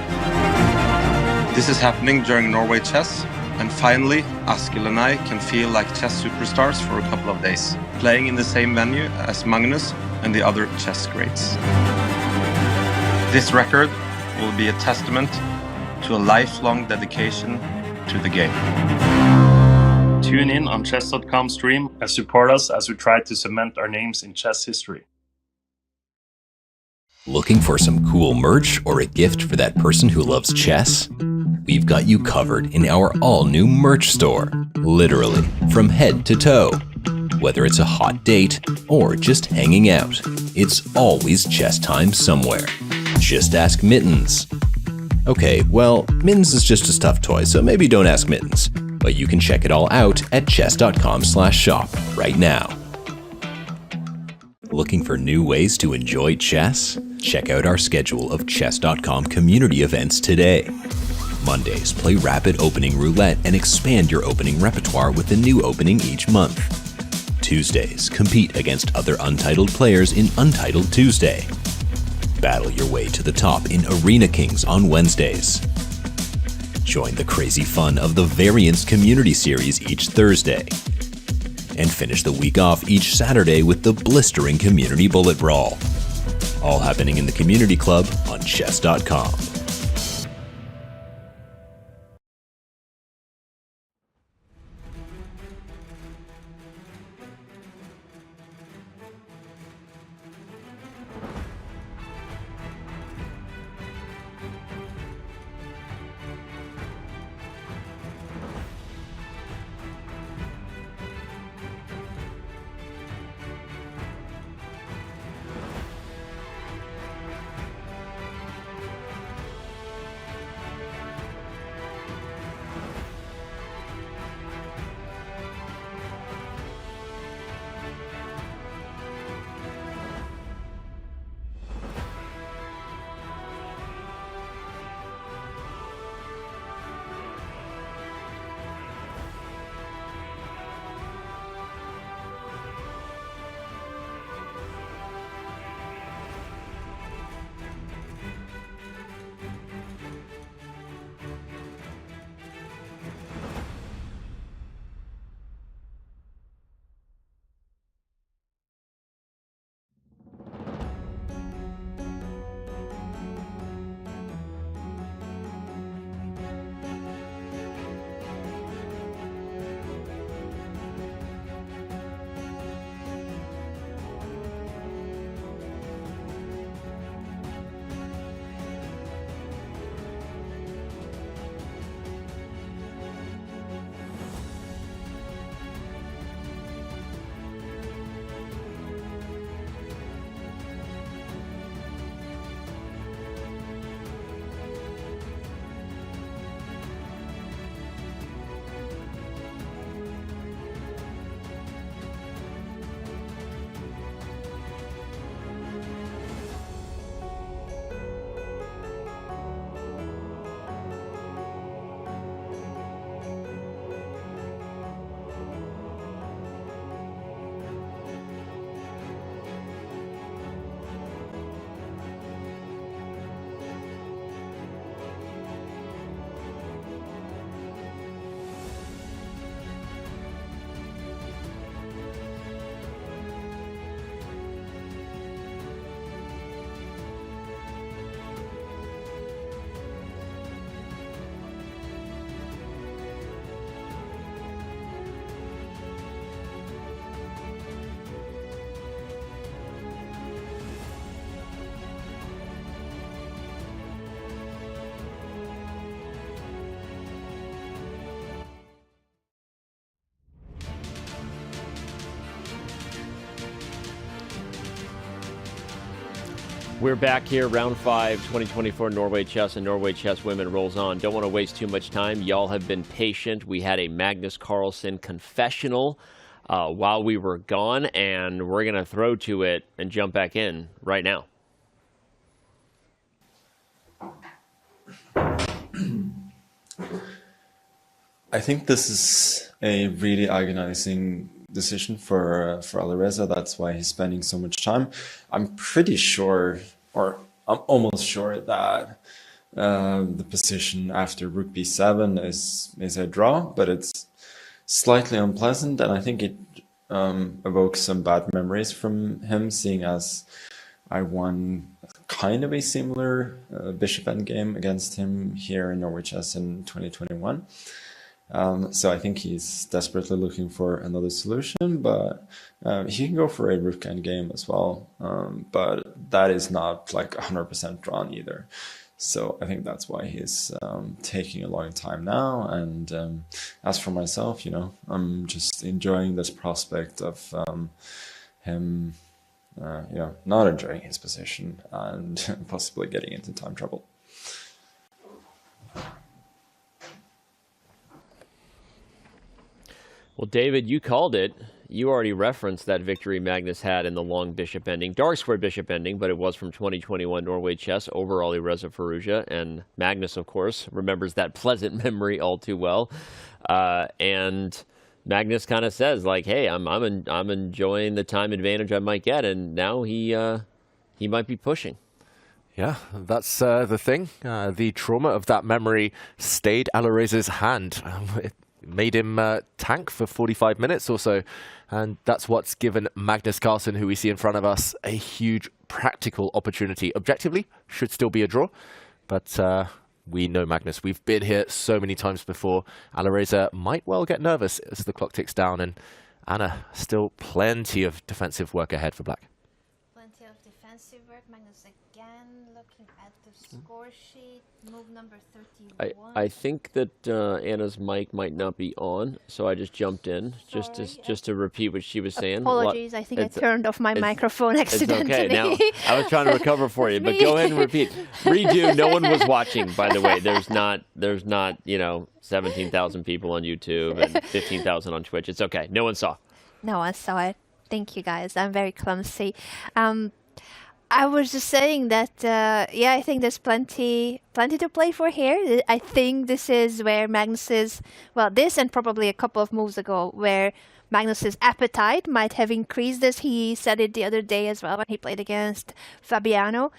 This is happening during Norway Chess, and finally, Askild and I can feel like chess superstars for a couple of days, playing in the same venue as Magnus and the other chess greats. This record will be a testament to a lifelong dedication to the game. Tune in on chess.com stream and support us as we try to cement our names in chess history. Looking for some cool merch or a gift for that person who loves chess? We've got you covered in our all-new merch store. Literally, from head to toe. Whether it's a hot date or just hanging out, it's always chess time somewhere. Just ask Mittens. Okay, well, Mittens is just a stuffed toy, so maybe don't ask Mittens. But you can check it all out at chess.com/shop right now. Looking for new ways to enjoy chess? Check out our schedule of chess.com community events today. Mondays, play Rapid Opening Roulette and expand your opening repertoire with a new opening each month. Tuesdays, compete against other Untitled players in Untitled Tuesday. Battle your way to the top in Arena Kings on Wednesdays. Join the crazy fun of the Variants Community Series each Thursday. And finish the week off each Saturday with the blistering Community Bullet Brawl. All happening in the community club on chess.com. We're back here, round 5, 2024 Norway Chess, and Norway Chess Women rolls on. Don't want to waste too much time. Y'all have been patient. We had a Magnus Carlsen confessional while we were gone, and we're going to throw to it and jump back in right now. I think this is a really agonizing decision for Alireza. That's why he's spending so much time. I'm pretty sure, or I'm almost sure that the position after rook b7 is a draw, but it's slightly unpleasant, and I think it evokes some bad memories from him, seeing as I won kind of a similar bishop endgame against him here in Norway Chess in 2021. So I think he's desperately looking for another solution, but he can go for a rook endgame as well. But that is not like 100% drawn either. So I think that's why he's taking a long time now. And as for myself, I'm just enjoying this prospect of him, not enjoying his position and possibly getting into time trouble. Well, David, you called it. You already referenced that victory Magnus had in the long bishop ending, dark square bishop ending, but it was from 2021 Norway Chess over Alireza Firouzja. And Magnus, of course, remembers that pleasant memory all too well. And Magnus kind of says, like, hey, I'm enjoying the time advantage I might get. And now he might be pushing. Yeah, that's the thing. The trauma of that memory stayed Alireza's hand. It made him tank for 45 minutes or so. And that's what's given Magnus Carlsen, who we see in front of us, a huge practical opportunity. Objectively, should still be a draw, but we know Magnus. We've been here so many times before. Alireza might well get nervous as the clock ticks down, and Anna, still plenty of defensive work ahead for black. Plenty of defensive work. Magnus again looking at the score sheet. Move number 31. I think that Anna's mic might not be on, so I just jumped in just to repeat what she was saying. Apologies, I think I turned off my microphone accidentally. It's okay. Now, I was trying to recover for you, but go ahead and repeat. Redo. No one was watching, by the way. There's not 17,000 people on YouTube and 15,000 on Twitch. It's okay. No one saw. No one saw it. Thank you, guys. I'm very clumsy. I was just saying that, I think there's plenty to play for here. I think this is where Magnus's, this and probably a couple of moves ago, where Magnus's appetite might have increased, as he said it the other day as well when he played against Fabiano.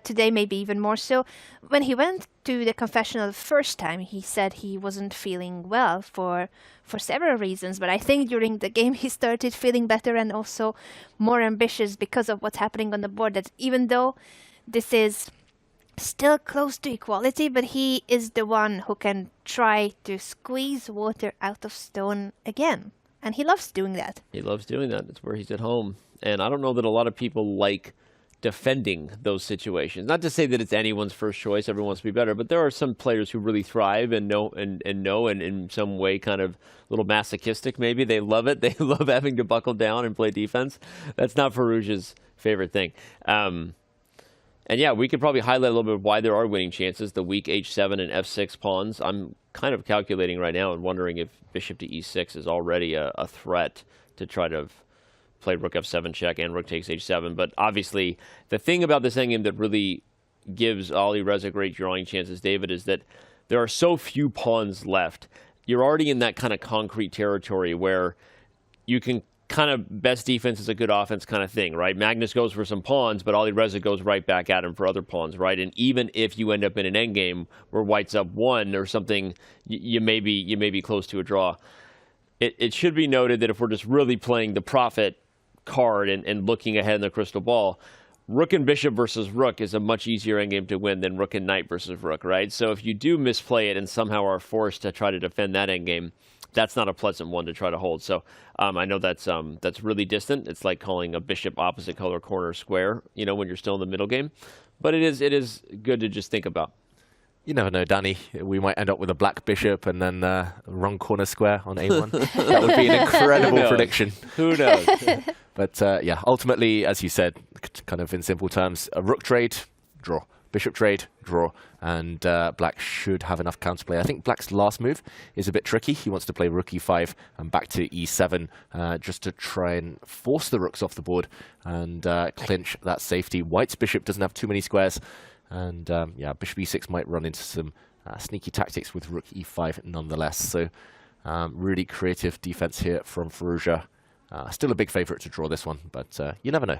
Today, maybe even more so. When he went to the confessional the first time, he said he wasn't feeling well for several reasons. But I think during the game, he started feeling better and also more ambitious because of what's happening on the board. That even though this is still close to equality, but he is the one who can try to squeeze water out of stone again. And he loves doing that. He loves doing that. It's where he's at home. And I don't know that a lot of people like defending those situations. Not to say that it's anyone's first choice, everyone wants to be better, but there are some players who really thrive and know and in some way kind of a little masochistic maybe. They love it. They love having to buckle down and play defense. That's not Firouzja's favorite thing. And yeah, we could probably highlight a little bit of why there are winning chances. The weak h7 and f6 pawns. I'm kind of calculating right now and wondering if bishop to e6 is already a threat to try to play rook f7 check and rook takes h7. But obviously, the thing about this endgame that really gives Alireza great drawing chances, David, is that there are so few pawns left. You're already in that kind of concrete territory where you can kind of best defense is a good offense kind of thing, right? Magnus goes for some pawns, but Alireza goes right back at him for other pawns, right? And even if you end up in an endgame where white's up 1 or something, you may be close to a draw. It should be noted that if we're just really playing the profit card and looking ahead in the crystal ball, rook and bishop versus rook is a much easier endgame to win than rook and knight versus rook, right? So if you do misplay it and somehow are forced to try to defend that endgame, that's not a pleasant one to try to hold. So I know that's really distant. It's like calling a bishop opposite color corner square, when you're still in the middle game. But it is good to just think about. You never know, Danny. We might end up with a black bishop and then wrong corner square on a1. That would be an incredible prediction. Who knows? But ultimately, as you said, kind of in simple terms, a rook trade, draw. Bishop trade, draw. And black should have enough counterplay. I think black's last move is a bit tricky. He wants to play rook e5 and back to e7 just to try and force the rooks off the board and clinch that safety. White's bishop doesn't have too many squares. And bishop e6 might run into some sneaky tactics with rook e5 nonetheless. So really creative defense here from Firouzja. Still a big favorite to draw this one, but you never know.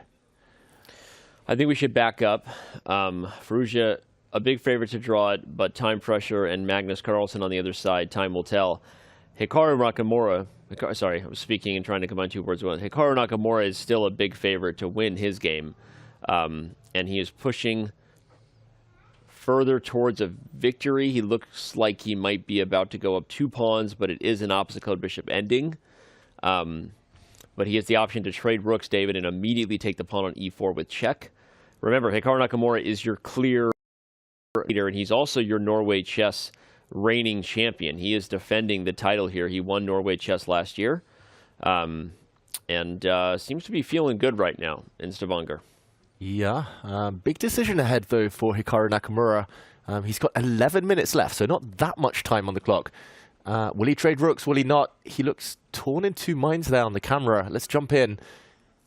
I think we should back up. Firouzja, a big favorite to draw it, but time pressure and Magnus Carlsen on the other side, time will tell. Hikaru Nakamura, sorry, I was speaking and trying to combine two words at once. Hikaru Nakamura is still a big favorite to win his game, and he is pushing further towards a victory. He looks like he might be about to go up 2 pawns, but it is an opposite colored bishop ending. But he has the option to trade rooks, David, and immediately take the pawn on e4 with check. Remember, Hikaru Nakamura is your clear leader, and he's also your Norway Chess reigning champion. He is defending the title here. He won Norway Chess last year, and seems to be feeling good right now in Stavanger. Yeah, big decision ahead, though, for Hikaru Nakamura. He's got 11 minutes left, so not that much time on the clock. Will he trade rooks? Will he not? He looks torn in 2 minds there on the camera. Let's jump in.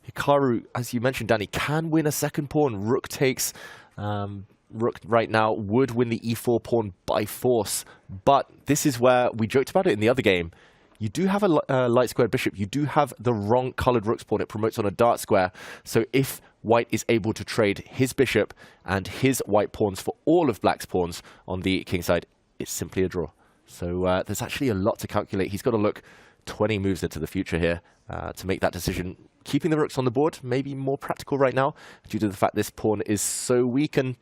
Hikaru, as you mentioned, Danny, can win a second pawn. Rook takes. Rook right now would win the e4 pawn by force. But this is where we joked about it in the other game. You do have a light squared bishop. You do have the wrong colored rook's pawn. It promotes on a dark square. So if white is able to trade his bishop and his white pawns for all of black's pawns on the king side, it's simply a draw. So there's actually a lot to calculate. He's got to look 20 moves into the future here to make that decision. Keeping the rooks on the board may be more practical right now due to the fact this pawn is so weak, and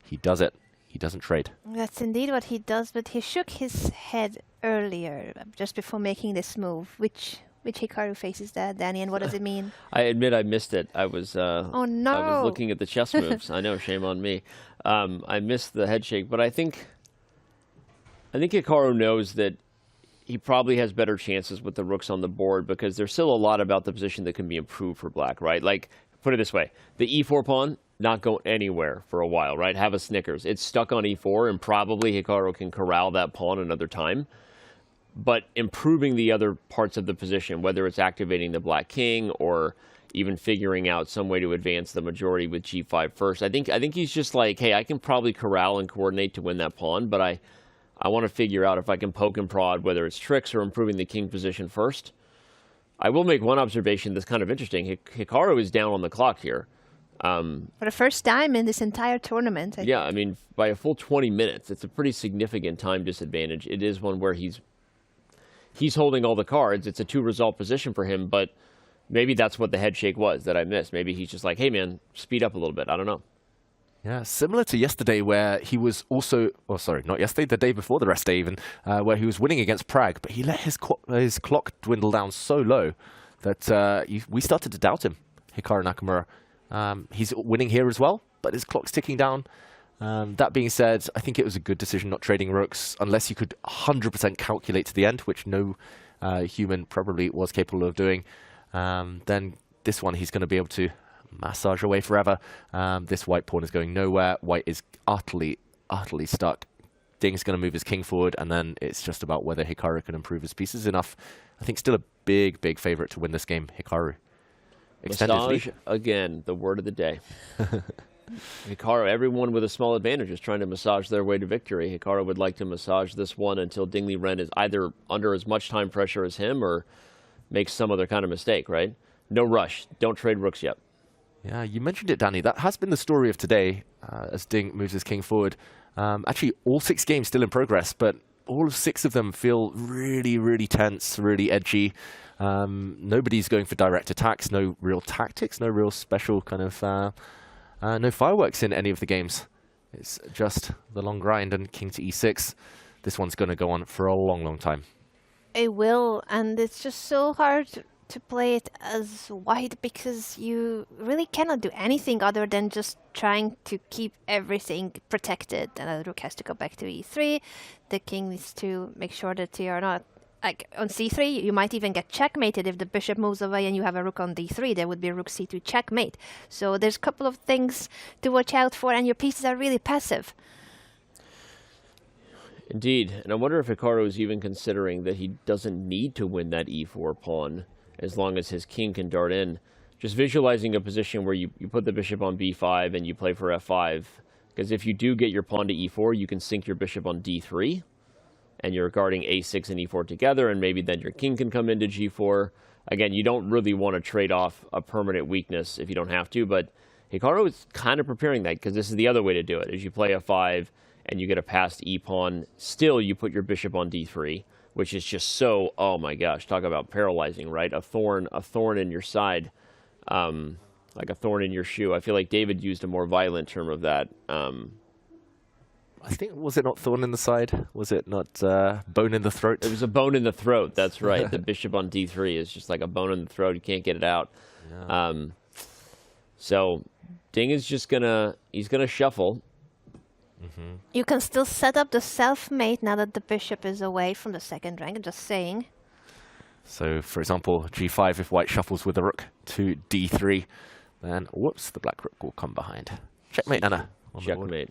he does it. He doesn't trade. That's indeed what he does, but he shook his head earlier, just before making this move. Which Hikaru faces that, Danny, and what does it mean? I admit I missed it. I was oh no! I was looking at the chess moves. I know, shame on me. I missed the head shake, but I think Hikaru knows that he probably has better chances with the rooks on the board because there's still a lot about the position that can be improved for black, right? Like, put it this way, the e4 pawn, not going anywhere for a while, right? Have a Snickers. It's stuck on e4, and probably Hikaru can corral that pawn another time. But improving the other parts of the position, whether it's activating the black king or even figuring out some way to advance the majority with g5 first, I think he's just like, hey, I can probably corral and coordinate to win that pawn, but I want to figure out if I can poke and prod, whether it's tricks or improving the king position first. I will make one observation that's kind of interesting. Hikaru is down on the clock here. For the first time in this entire tournament. Yeah, I mean, by a full 20 minutes, it's a pretty significant time disadvantage. It is one where he's holding all the cards. It's a 2-result position for him, but maybe that's what the head shake was that I missed. Maybe he's just like, hey, man, speed up a little bit. I don't know. Yeah, similar to yesterday where he was also, oh sorry, not yesterday, the day before the rest day even, where he was winning against Prag, but he let his clock dwindle down so low that we started to doubt him, Hikaru Nakamura. He's winning here as well, but his clock's ticking down. That being said, I think it was a good decision not trading rooks, unless you could 100% calculate to the end, which no human probably was capable of doing. Then this one he's going to be able to massage away forever. This white pawn is going nowhere. White is utterly stuck. Ding's going to move his king forward, and then it's just about whether Hikaru can improve his pieces enough. I think still a big favorite to win this game, Hikaru. Massage, again, the word of the day. Hikaru, everyone with a small advantage is trying to massage their way to victory. Hikaru would like to massage this one until Ding Liren is either under as much time pressure as him or makes some other kind of mistake, right? No rush. Don't trade rooks yet. Yeah, you mentioned it, Danny. That has been the story of today as Ding moves his king forward. Actually, all 6 games still in progress, but all 6 of them feel really tense, really edgy. Nobody's going for direct attacks, no real tactics, no real special kind of... no fireworks in any of the games. It's just the long grind and king to e6. This one's going to go on for a long time. It will, and it's just so hard to play it as white because you really cannot do anything other than just trying to keep everything protected. And the rook has to go back to e3. The king needs to make sure that you are not... Like on c3, you might even get checkmated if the bishop moves away and you have a rook on d3. There would be a rook c2 checkmate. So there's a couple of things to watch out for, and your pieces are really passive. Indeed, and I wonder if Hikaru is even considering that he doesn't need to win that e4 pawn as long as his king can dart in. Just visualizing a position where you put the bishop on b5 and you play for f5, because if you do get your pawn to e4, you can sink your bishop on d3. And you're guarding a6 and e4 together, and maybe then your king can come into g4. Again, you don't really want to trade off a permanent weakness if you don't have to, but Hikaru is kind of preparing that, because this is the other way to do it. As you play f5 and you get a passed e-pawn, still you put your bishop on d3, which is just so, oh my gosh, talk about paralyzing, right? A thorn in your side, like a thorn in your shoe. I feel like David used a more violent term of that. I think, was it not thorn in the side? Was it not bone in the throat? It was a bone in the throat, that's right. The bishop on d3 is just like a bone in the throat. You can't get it out. Yeah. So Ding is just he's gonna shuffle. Mm-hmm. You can still set up the self-mate now that the bishop is away from the second rank, just saying. So, for example, g5, if white shuffles with a rook to d3, then, whoops, the black rook will come behind. Checkmate, Anna. Checkmate.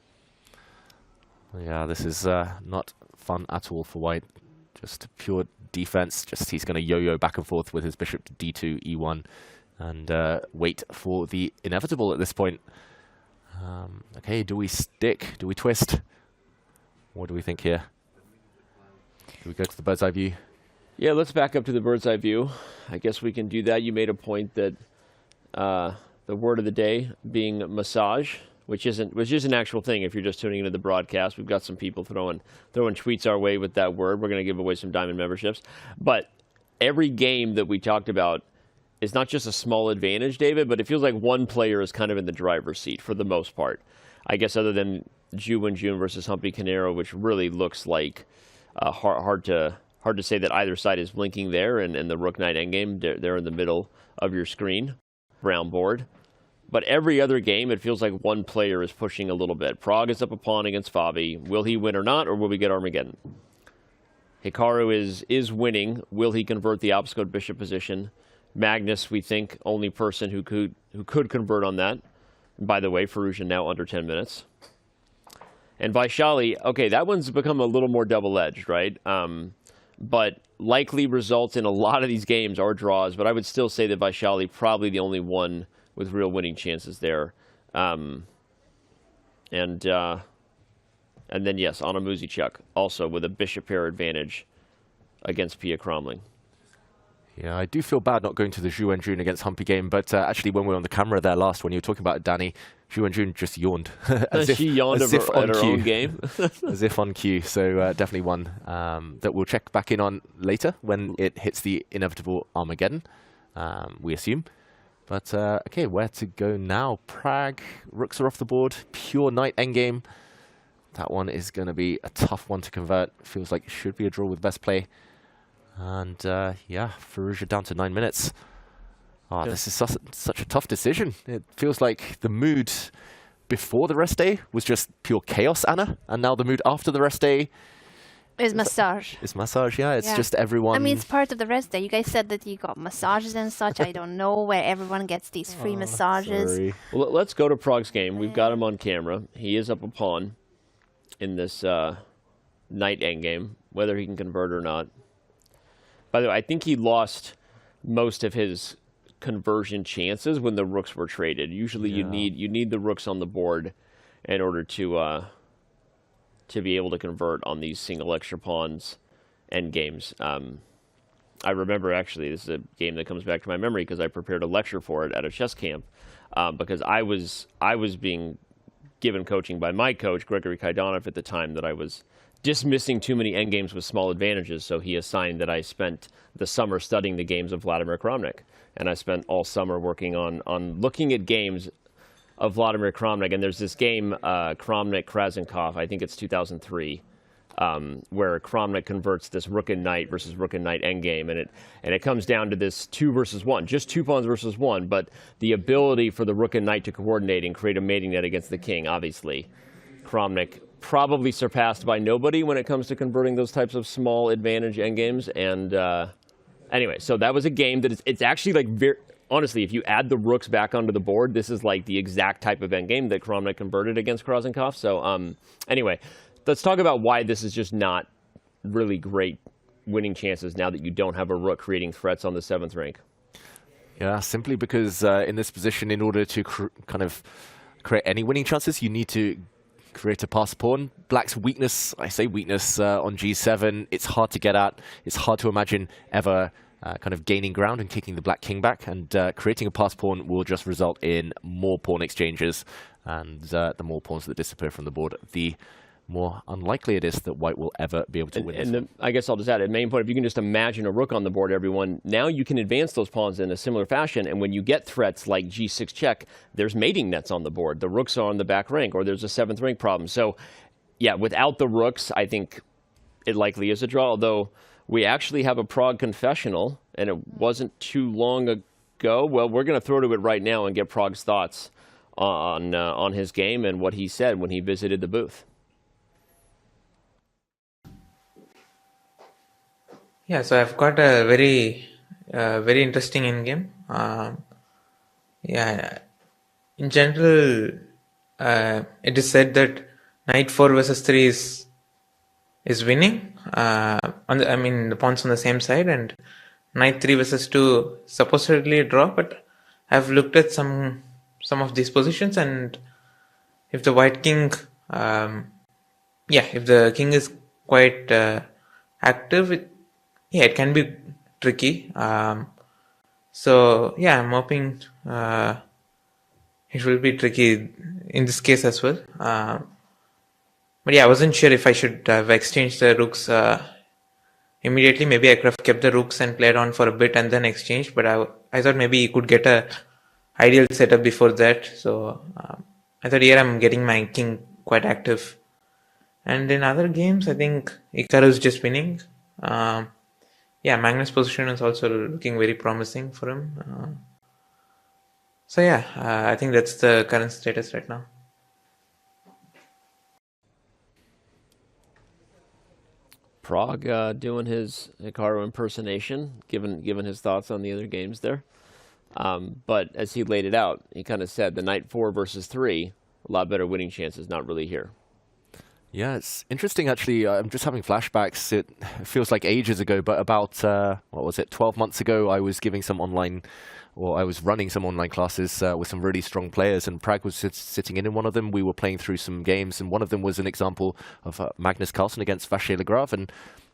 Yeah, this is not fun at all for white. Just pure defense. Just he's going to yo-yo back and forth with his bishop to d2, e1, and wait for the inevitable at this point. Okay, do we stick? Do we twist? What do we think here? Do we go to the bird's eye view? Yeah, let's back up to the bird's eye view. I guess we can do that. You made a point that the word of the day being massage, which is an actual thing if you're just tuning into the broadcast. We've got some people throwing tweets our way with that word. We're going to give away some diamond memberships. But every game that we talked about is not just a small advantage, David, but it feels like one player is kind of in the driver's seat for the most part. I guess other than Ju Wenjun versus Humpy Canero, which really looks like hard to say that either side is blinking there, and the Rook Knight endgame, they're in the middle of your screen, brown board. But every other game, it feels like one player is pushing a little bit. Prag is up a pawn against Fabi. Will he win or not, or will we get Armageddon? Hikaru is winning. Will he convert the obstacle bishop position? Magnus, we think, only person who could convert on that. And by the way, Firouzja now under 10 minutes. And Vaishali, okay, that one's become a little more double-edged, right? But likely results in a lot of these games are draws, but I would still say that Vaishali probably the only one with real winning chances there. And then, yes, Anna Muzichuk, also with a bishop pair advantage against Pia Cromling. Yeah, I do feel bad not going to the Ju Wenjun against Humpy game, but actually when we were on the camera there last, when you were talking about it, Danny, Ju Wenjun just yawned. She yawned at her own game. As if on cue. So definitely one that we'll check back in on later when it hits the inevitable Armageddon, we assume. But okay, where to go now? Prag, rooks are off the board, pure knight endgame. That one is going to be a tough one to convert. Feels like it should be a draw with best play. And yeah, Firouzja down to 9 minutes. Oh, this is such a tough decision. It feels like the mood before the rest day was just pure chaos, Anna. And now the mood after the rest day is massage. It's massage, yeah. It's just everyone. I mean, it's part of the rest day. You guys said that you got massages and such. I don't know where everyone gets these free massages. Sorry. Well, let's go to Prag's game. We've got him on camera. He is up a pawn in this knight endgame, whether he can convert or not. By the way, I think he lost most of his conversion chances when the rooks were traded. Usually, you need the rooks on the board in order to be able to convert on these single extra pawns end games. I remember actually this is a game that comes back to my memory because I prepared a lecture for it at a chess camp because I was being given coaching by my coach Gregory Kaidanov at the time that I was dismissing too many endgames with small advantages, so he assigned that I spent the summer studying the games of Vladimir Kramnik, and I spent all summer working on looking at games of Vladimir Kramnik, and there's this game, Kramnik-Krasenkov, I think it's 2003, where Kramnik converts this rook and knight versus rook and knight endgame, and it comes down to this 2 versus 1, just 2 pawns versus 1, but the ability for the rook and knight to coordinate and create a mating net against the king, obviously. Kramnik probably surpassed by nobody when it comes to converting those types of small advantage endgames. And anyway, so that was a game that it's actually like very honestly, if you add the rooks back onto the board, this is like the exact type of endgame that Kramnik converted against Krasenkov. So anyway, let's talk about why this is just not really great winning chances now that you don't have a rook creating threats on the 7th rank. Yeah, simply because in this position, in order to kind of create any winning chances, you need to create a pass pawn. Black's weakness, I say weakness, on g7, it's hard to get at. It's hard to imagine ever kind of gaining ground and kicking the black king back, and creating a pass pawn will just result in more pawn exchanges, and the more pawns that disappear from the board, the more unlikely it is that white will ever be able to win this. I guess I'll just add, at main point, if you can just imagine a rook on the board, everyone, now you can advance those pawns in a similar fashion, and when you get threats like g6 check, there's mating nets on the board. The rooks are on the back rank, or there's a 7th rank problem. So, yeah, without the rooks, I think it likely is a draw, although we actually have a Prag confessional, and it wasn't too long ago. Well, we're going to throw to it right now and get Prag's thoughts on his game and what he said when he visited the booth. Yeah, so I've got a very interesting endgame. Yeah, in general, it is said that knight 4 versus 3 is winning. The pawns on the same side, and knight 3 versus 2 supposedly a draw. But I've looked at some of these positions, and if the white king, if the king is quite active, it can be tricky. So yeah, I'm hoping it will be tricky in this case as well. But yeah, I wasn't sure if I should have exchanged the rooks immediately. Maybe I could have kept the rooks and played on for a bit and then exchanged, but I thought maybe he could get a ideal setup before that. So I thought here I'm getting my king quite active. And in other games, I think Hikaru is just winning. Yeah, Magnus' position is also looking very promising for him. So yeah, I think that's the current status right now. Prag doing his Hikaru impersonation, given his thoughts on the other games there. But as he laid it out, he kind of said the knight 4 versus 3, a lot better winning chances, not really here. Yeah, it's interesting actually. I'm just having flashbacks. It feels like ages ago, but about, 12 months ago, I was giving some online, or I was running some online classes with some really strong players, and Prag was sitting in one of them. We were playing through some games, and one of them was an example of Magnus Carlsen against Vaishali, and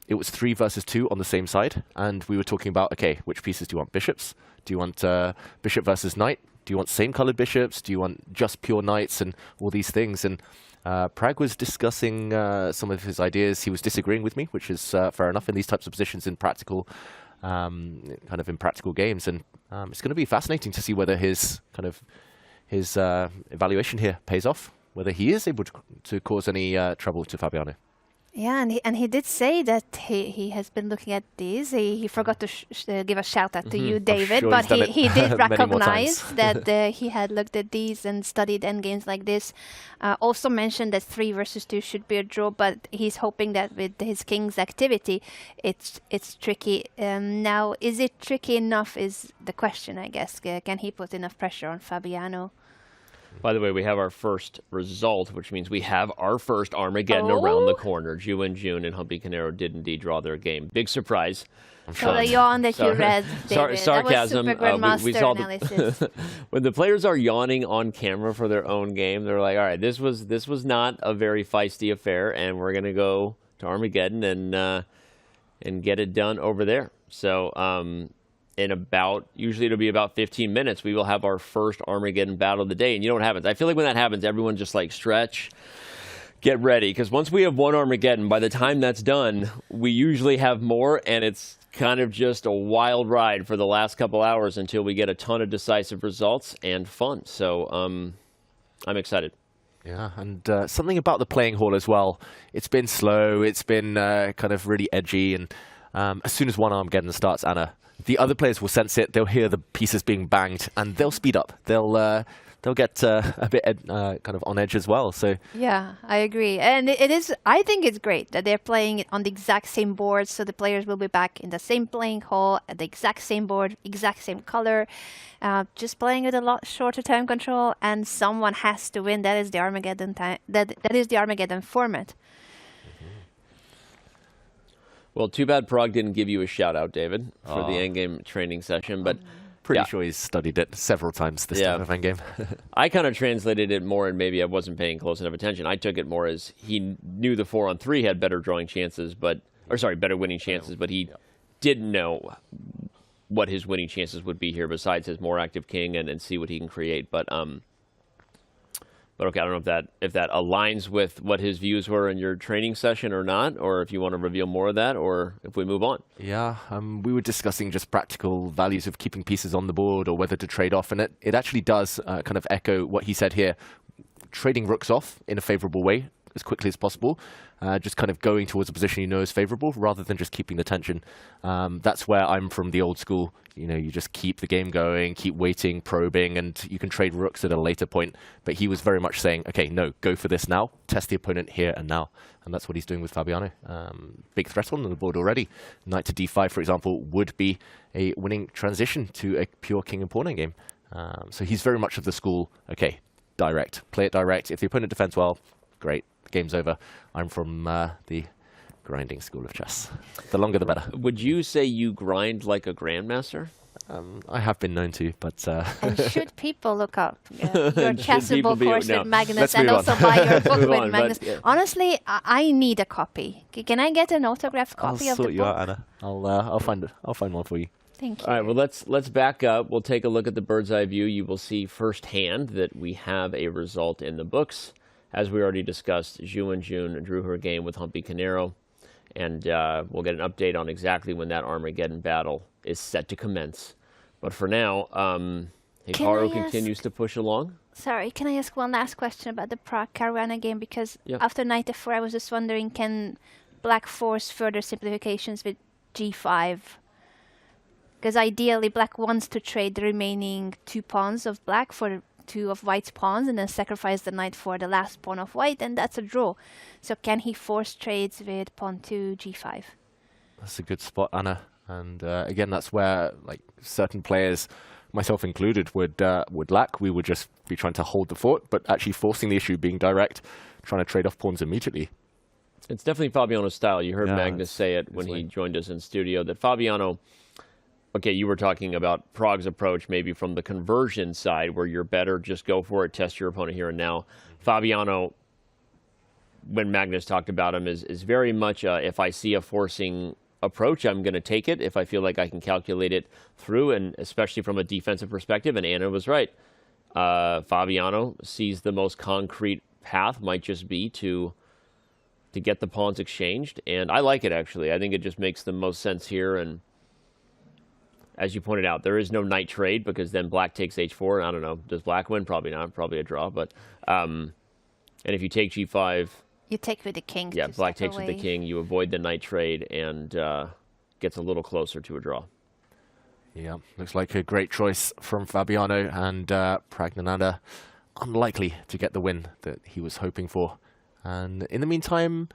it was 3 versus 2 on the same side, and we were talking about, okay, which pieces do you want? Bishops? Do you want bishop versus knight? Do you want same-colored bishops? Do you want just pure knights and all these things? And Prag was discussing some of his ideas. He was disagreeing with me, which is fair enough in these types of positions in practical, in practical games. And it's going to be fascinating to see whether his evaluation here pays off, whether he is able to cause any trouble to Fabiano. Yeah, and he did say that he has been looking at these. He forgot to give a shout out to you, David, sure but he did recognize that he had looked at these and studied endgames like this. Also mentioned that 3 versus 2 should be a draw, but he's hoping that with his king's activity, it's tricky. Now, is it tricky enough is the question, I guess. Can he put enough pressure on Fabiano? By the way, we have our first result, which means we have our first Armageddon around the corner. Ju and June and Humpy Canero did indeed draw their game. Big surprise. So the yawn that you read, David, sarcasm. That was super Grandmaster analysis. When the players are yawning on camera for their own game, they're like, all right, this was not a very feisty affair, and we're going to go to Armageddon and get it done over there. So usually it'll be about 15 minutes, we will have our first Armageddon battle of the day. And you know what happens? I feel like when that happens, everyone just like stretch, get ready. Because once we have one Armageddon, by the time that's done, we usually have more, and it's kind of just a wild ride for the last couple hours until we get a ton of decisive results and fun. So I'm excited. Yeah, and something about the playing hall as well. It's been slow, it's been kind of really edgy, and as soon as one Armageddon starts, Anna, the other players will sense it. They'll hear the pieces being banged, and they'll speed up. They'll get a bit kind of on edge as well. So yeah, I agree, and it is. I think it's great that they're playing it on the exact same board, so the players will be back in the same playing hall at the exact same board, exact same color, just playing with a lot shorter time control. And someone has to win. That is the Armageddon time. That is the Armageddon format. Well, too bad Prag didn't give you a shout-out, David, for the Endgame training session. But pretty sure he's studied it several times this time of Endgame. I kind of translated it more, and maybe I wasn't paying close enough attention. I took it more as he knew the 4-on-3 had better drawing chances, better winning chances, but he didn't know what his winning chances would be here besides his more active king and see what he can create. But okay, I don't know if that aligns with what his views were in your training session or not, or if you want to reveal more of that, or if we move on. Yeah, we were discussing just practical values of keeping pieces on the board or whether to trade off, and it actually does kind of echo what he said here. Trading rooks off in a favorable way as quickly as possible, just kind of going towards a position you know is favorable rather than just keeping the tension. That's where I'm from the old school. You know, you just keep the game going, keep waiting, probing, and you can trade rooks at a later point. But he was very much saying, okay, no, go for this now. Test the opponent here and now. And that's what he's doing with Fabiano. Big threat on the board already. Knight to d5, for example, would be a winning transition to a pure king and pawn endgame. So he's very much of the school, okay, direct. Play it direct. If the opponent defends well, great. Game's over. I'm from the grinding school of chess. The longer, the better. Would you say you grind like a grandmaster? I have been known to, but... And should people look up your Chessable course with Magnus and also buy your book with Magnus? Honestly, I need a copy. Can I get an autographed copy of the book? I'll sort you out, Anna. I'll find one for you. Thank you. All right, well, let's back up. We'll take a look at the bird's eye view. You will see firsthand that we have a result in the books. As we already discussed, Ju and June drew her game with Humpy Canero. And we'll get an update on exactly when that Armageddon battle is set to commence. But for now, Hikaru continues to push along. Sorry, can I ask one last question about the Prag Caruana game? Because after knight f4, I was just wondering, can black force further simplifications with g5? Because ideally, black wants to trade the remaining 2 pawns of black for 2 of white's pawns and then sacrifice the knight for the last pawn of white, and that's a draw. So can he force trades with pawn to g5? That's a good spot, Anna. And again, that's where like certain players, myself included, would lack. We would just be trying to hold the fort, but actually forcing the issue, being direct, trying to trade off pawns immediately. It's definitely Fabiano's style. You heard Magnus say it when he joined us in studio, that Fabiano... Okay, you were talking about Prag's approach maybe from the conversion side, where you're better, just go for it, test your opponent here and now. Fabiano, when Magnus talked about him, is very much if I see a forcing approach, I'm going to take it if I feel like I can calculate it through, and especially from a defensive perspective. And Anna was right. Fabiano sees the most concrete path might just be to get the pawns exchanged, and I like it, actually. I think it just makes the most sense here. And as you pointed out, there is no knight trade because then black takes h4. I don't know. Does black win? Probably not. Probably a draw. But and if you take g5... You take with the king. Yeah, black takes with the king. You avoid the knight trade and gets a little closer to a draw. Yeah, looks like a great choice from Fabiano, and Praggnanandhaa unlikely to get the win that he was hoping for. And in the meantime,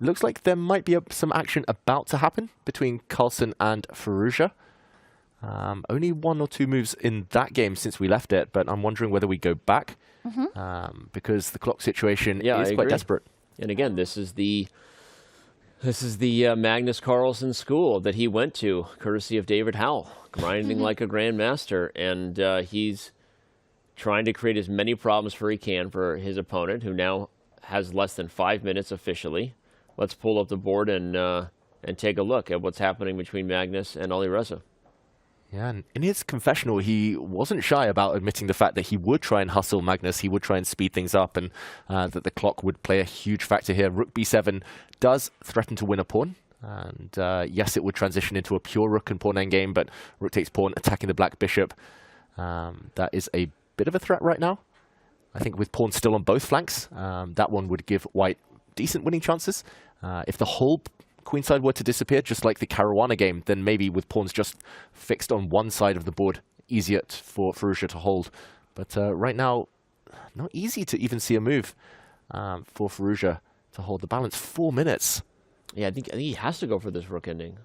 it looks like there might be some action about to happen between Carlson and Firouzja. Only 1 or 2 moves in that game since we left it, but I'm wondering whether we go back because the clock situation is quite desperate. And again, this is the Magnus Carlsen school that he went to, courtesy of David Howell, grinding like a grandmaster, and he's trying to create as many problems for he can for his opponent, who now has less than 5 minutes officially. Let's pull up the board and take a look at what's happening between Magnus and Alireza. Yeah, and in his confessional, he wasn't shy about admitting the fact that he would try and hustle Magnus, he would try and speed things up, and that the clock would play a huge factor here. Rook b7 does threaten to win a pawn, and yes, it would transition into a pure rook and pawn endgame, but rook takes pawn, attacking the black bishop. That is a bit of a threat right now. I think with pawns still on both flanks, that one would give white decent winning chances. If the whole queenside were to disappear, just like the Caruana game, then maybe with pawns just fixed on one side of the board, easier for Firouzja to hold. But right now, not easy to even see a move for Firouzja to hold the balance. 4 minutes. Yeah, I think he has to go for this rook ending.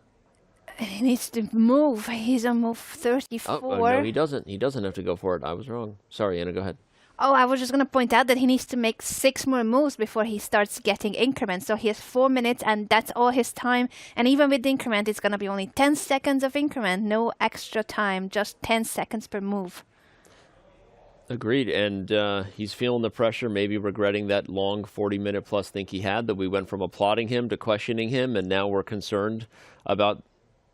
He needs to move. He's on move 34. Oh, no, he doesn't. He doesn't have to go for it. I was wrong. Sorry, Anna, go ahead. Oh, I was just going to point out that he needs to make 6 more moves before he starts getting increments. So he has 4 minutes, and that's all his time. And even with the increment, it's going to be only 10 seconds of increment. No extra time, just 10 seconds per move. Agreed, and he's feeling the pressure, maybe regretting that long 40-minute plus think he had, that we went from applauding him to questioning him, and now we're concerned about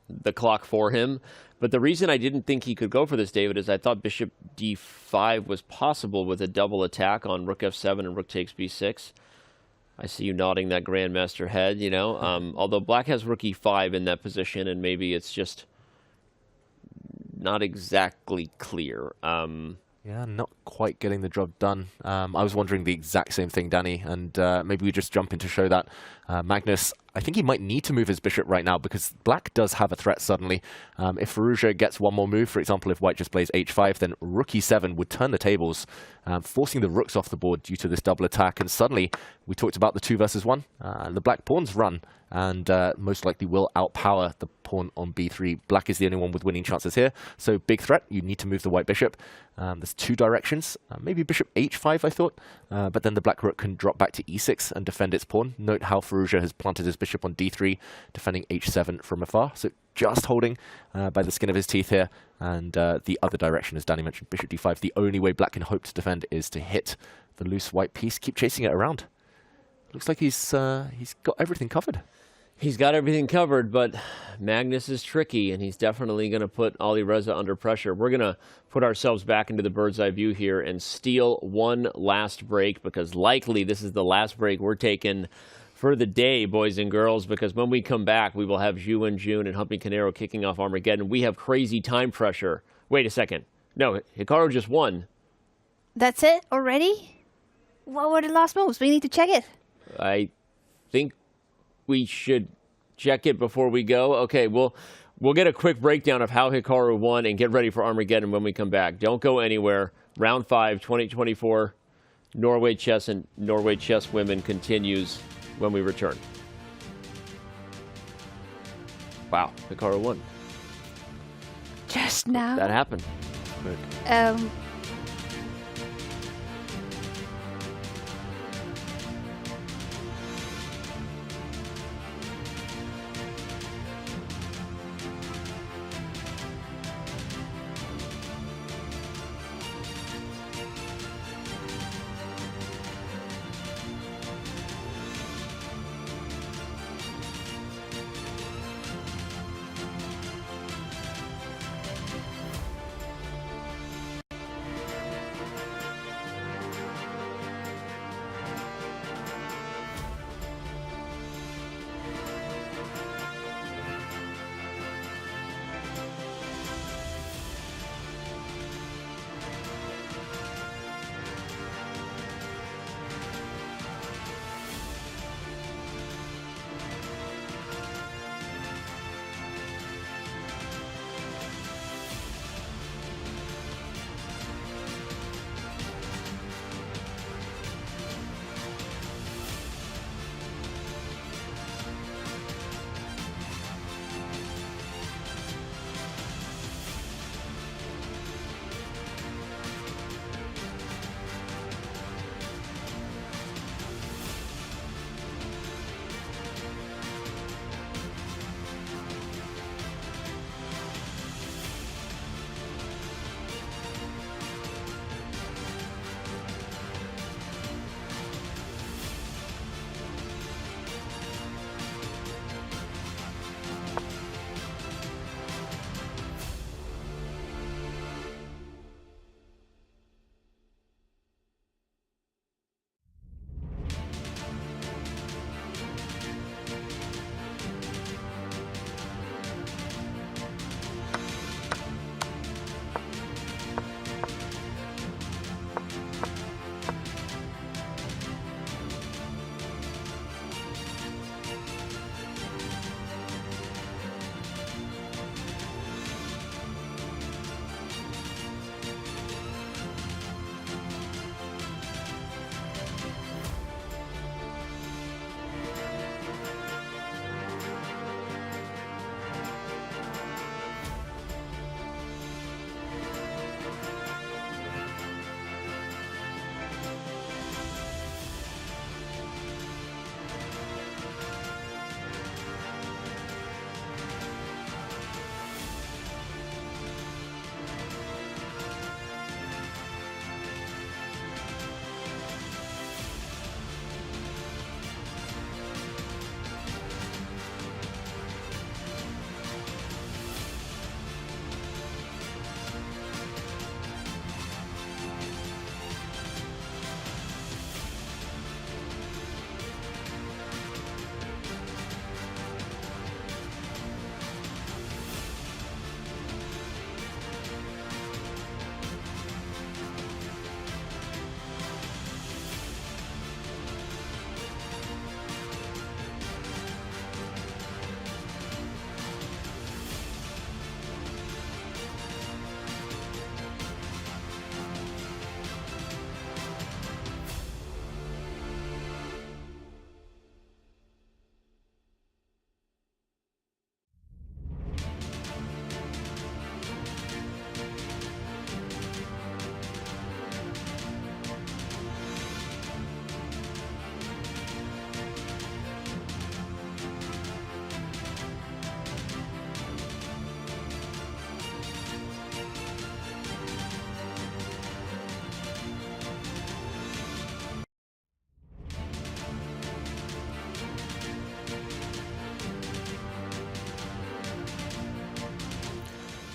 the clock for him. But the reason I didn't think he could go for this, David, is I thought bishop d5 was possible with a double attack on rook f7 and rook takes b6. I see you nodding that grandmaster head, you know. Although black has rook e5 in that position, and maybe it's just not exactly clear. Yeah, not quite getting the job done. I was wondering the exact same thing, Danny, and maybe we just jump in to show that. Magnus, I think he might need to move his bishop right now because black does have a threat suddenly. If Firouzja gets one more move, for example, if white just plays h5, then rook e7 would turn the tables, forcing the rooks off the board due to this double attack. And suddenly, we talked about the 2 versus 1. The black pawns run and most likely will outpower the pawn on b3. Black is the only one with winning chances here. So big threat, you need to move the white bishop. There's 2 directions, maybe bishop h5, I thought, but then the black rook can drop back to e6 and defend its pawn. Note how Firouzja has planted his bishop on d3, defending h7 from afar. So just holding by the skin of his teeth here. And the other direction, as Danny mentioned, bishop d5. The only way black can hope to defend is to hit the loose white piece, keep chasing it around. Looks like he's got everything covered. He's got everything covered, but Magnus is tricky, and he's definitely going to put Alireza under pressure. We're going to put ourselves back into the bird's eye view here and steal one last break, because likely this is the last break we're taking for the day, boys and girls, because when we come back, we will have Zhu and Jun and Humpy Canero kicking off Armageddon. We have crazy time pressure. Wait a second. No, Hikaru just won. That's it already? What were the last moves? We need to check it. I think we should check it before we go. Okay, we'll get a quick breakdown of how Hikaru won and get ready for Armageddon when we come back. Don't go anywhere. Round 5, 2024, Norway Chess and Norway Chess Women continues when we return. Wow, Hikaru won. Just now? That happened.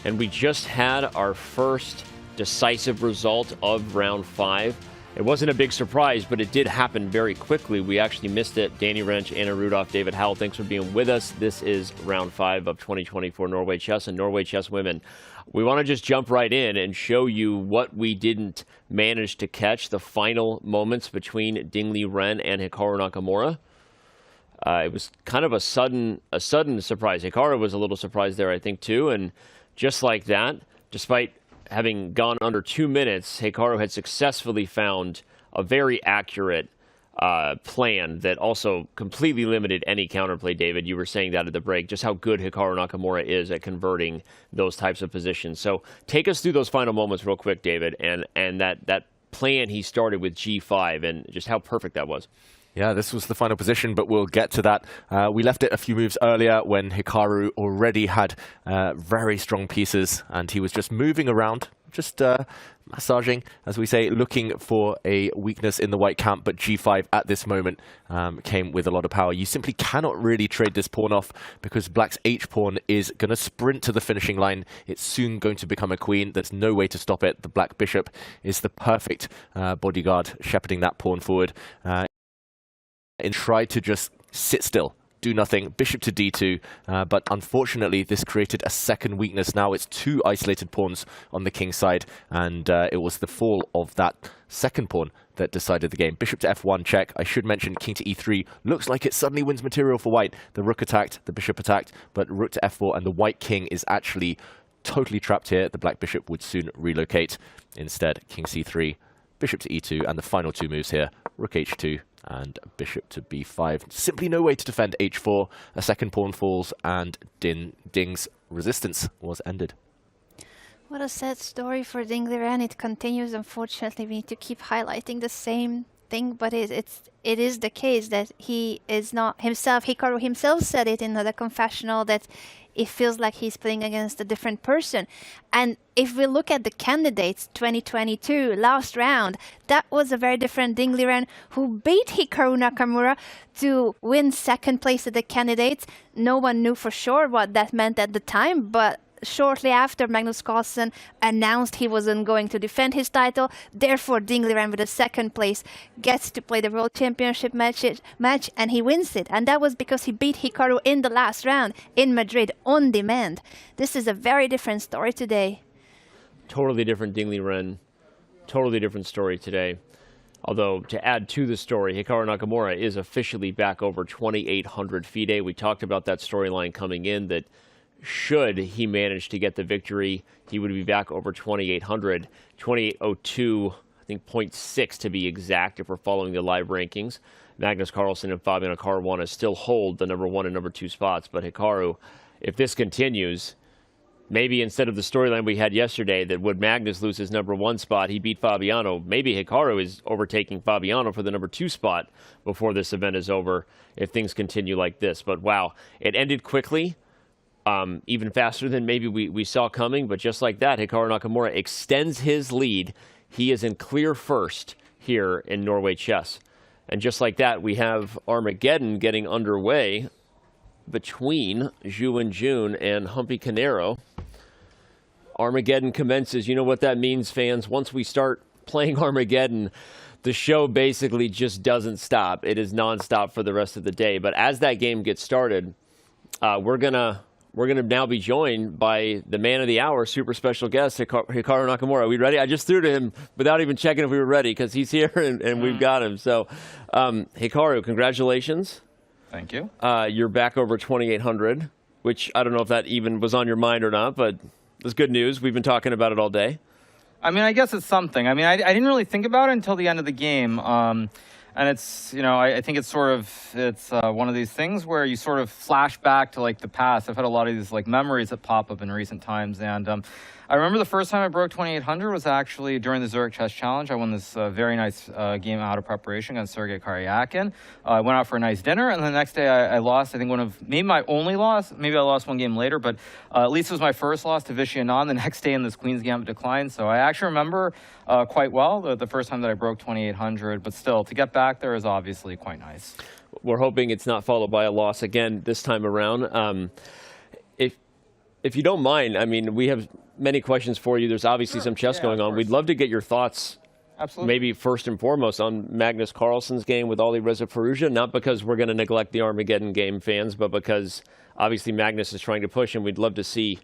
And we just had our first decisive result of round 5. It wasn't a big surprise, but it did happen very quickly. We actually missed it. Danny Wrench, Anna Rudolph, David Howell, thanks for being with us. This is round 5 of 2024 Norway Chess and Norway Chess Women. We want to just jump right in and show you what we didn't manage to catch, the final moments between Ding Liren and Hikaru Nakamura. It was kind of a sudden surprise. Hikaru was a little surprised there, I think, too. And just like that, despite having gone under 2 minutes, Hikaru had successfully found a very accurate plan that also completely limited any counterplay. David, you were saying that at the break, just how good Hikaru Nakamura is at converting those types of positions. So take us through those final moments real quick, David, and that plan he started with G5 and just how perfect that was. Yeah, this was the final position, but we'll get to that. We left it a few moves earlier when Hikaru already had very strong pieces, and he was just moving around, just massaging, as we say, looking for a weakness in the white camp. But G5 at this moment came with a lot of power. You simply cannot really trade this pawn off because Black's H-pawn is going to sprint to the finishing line. It's soon going to become a queen. There's no way to stop it. The Black Bishop is the perfect bodyguard shepherding that pawn forward. And tried to just sit still, do nothing, bishop to d2, but unfortunately this created a second weakness. Now it's 2 isolated pawns on the king's side, and it was the fall of that second pawn that decided the game. Bishop to f1 check. I should mention king to e3 looks like it suddenly wins material for white. The rook attacked, the bishop attacked, but rook to f4, and the white king is actually totally trapped here. The black bishop would soon relocate. Instead, king c3, bishop to e2, and the final 2 moves here, rook h2, and bishop to b5. Simply no way to defend h4. A second pawn falls, and Ding's resistance was ended. What a sad story for Ding Liren. It continues, unfortunately. We need to keep highlighting the same thing, but it is the case that he is not himself. Hikaru himself said it in the confessional that it feels like he's playing against a different person. And if we look at the candidates, 2022, last round, that was a very different Ding Liren who beat Hikaru Nakamura to win second place at the candidates. No one knew for sure what that meant at the time, but shortly after, Magnus Carlsen announced he wasn't going to defend his title. Therefore, Ding Liren with a second place gets to play the World Championship match and he wins it. And that was because he beat Hikaru in the last round in Madrid on demand. This is a very different story today. Totally different Ding Liren. Totally different story today. Although, to add to the story, Hikaru Nakamura is officially back over 2,800 FIDE. We talked about that storyline coming in, that should he manage to get the victory, he would be back over 2,800, 2,802, I think 0.6 to be exact if we're following the live rankings. Magnus Carlsen and Fabiano Caruana still hold the number 1 and number 2 spots, but Hikaru, if this continues, maybe instead of the storyline we had yesterday that would Magnus lose his number 1 spot, he beat Fabiano, maybe Hikaru is overtaking Fabiano for the number 2 spot before this event is over if things continue like this. But wow, it ended quickly. Even faster than maybe we saw coming, but just like that, Hikaru Nakamura extends his lead. He is in clear first here in Norway Chess. And just like that, we have Armageddon getting underway between Zhu and June and Humpy Canero. Armageddon commences. You know what that means, fans? Once we start playing Armageddon, the show basically just doesn't stop. It is nonstop for the rest of the day. But as that game gets started, we're gonna now be joined by the man of the hour, super special guest, Hikaru Nakamura. Are we ready? I just threw to him without even checking if we were ready because he's here and we've got him. So, Hikaru, congratulations. Thank you. You're back over 2,800, which I don't know if that even was on your mind or not, but it's good news. We've been talking about it all day. I mean, I guess it's something. I mean, I didn't really think about it until the end of the game. And it's, you know, I think it's one of these things where you sort of flash back to like the past. I've had a lot of these like memories that pop up in recent times. And I remember the first time I broke 2,800 was actually during the Zurich Chess Challenge. I won this very nice game out of preparation against Sergei Karyakin. I went out for a nice dinner, and the next day I lost, I think maybe my only loss. Maybe I lost one game later, but at least it was my first loss to Vishy Anand the next day in this Queen's Gambit decline. So I actually remember quite well the first time that I broke 2,800, but still, to get back there is obviously quite nice. We're hoping it's not followed by a loss again this time around. If you don't mind, I mean, we have many questions for you. There's obviously some chess going on. We'd love to get your thoughts absolutely. maybe first and foremost on Magnus Carlsen's game with Alireza Firouzja, not because we're going to neglect the Armageddon game fans, but because obviously Magnus is trying to push, and we'd love to see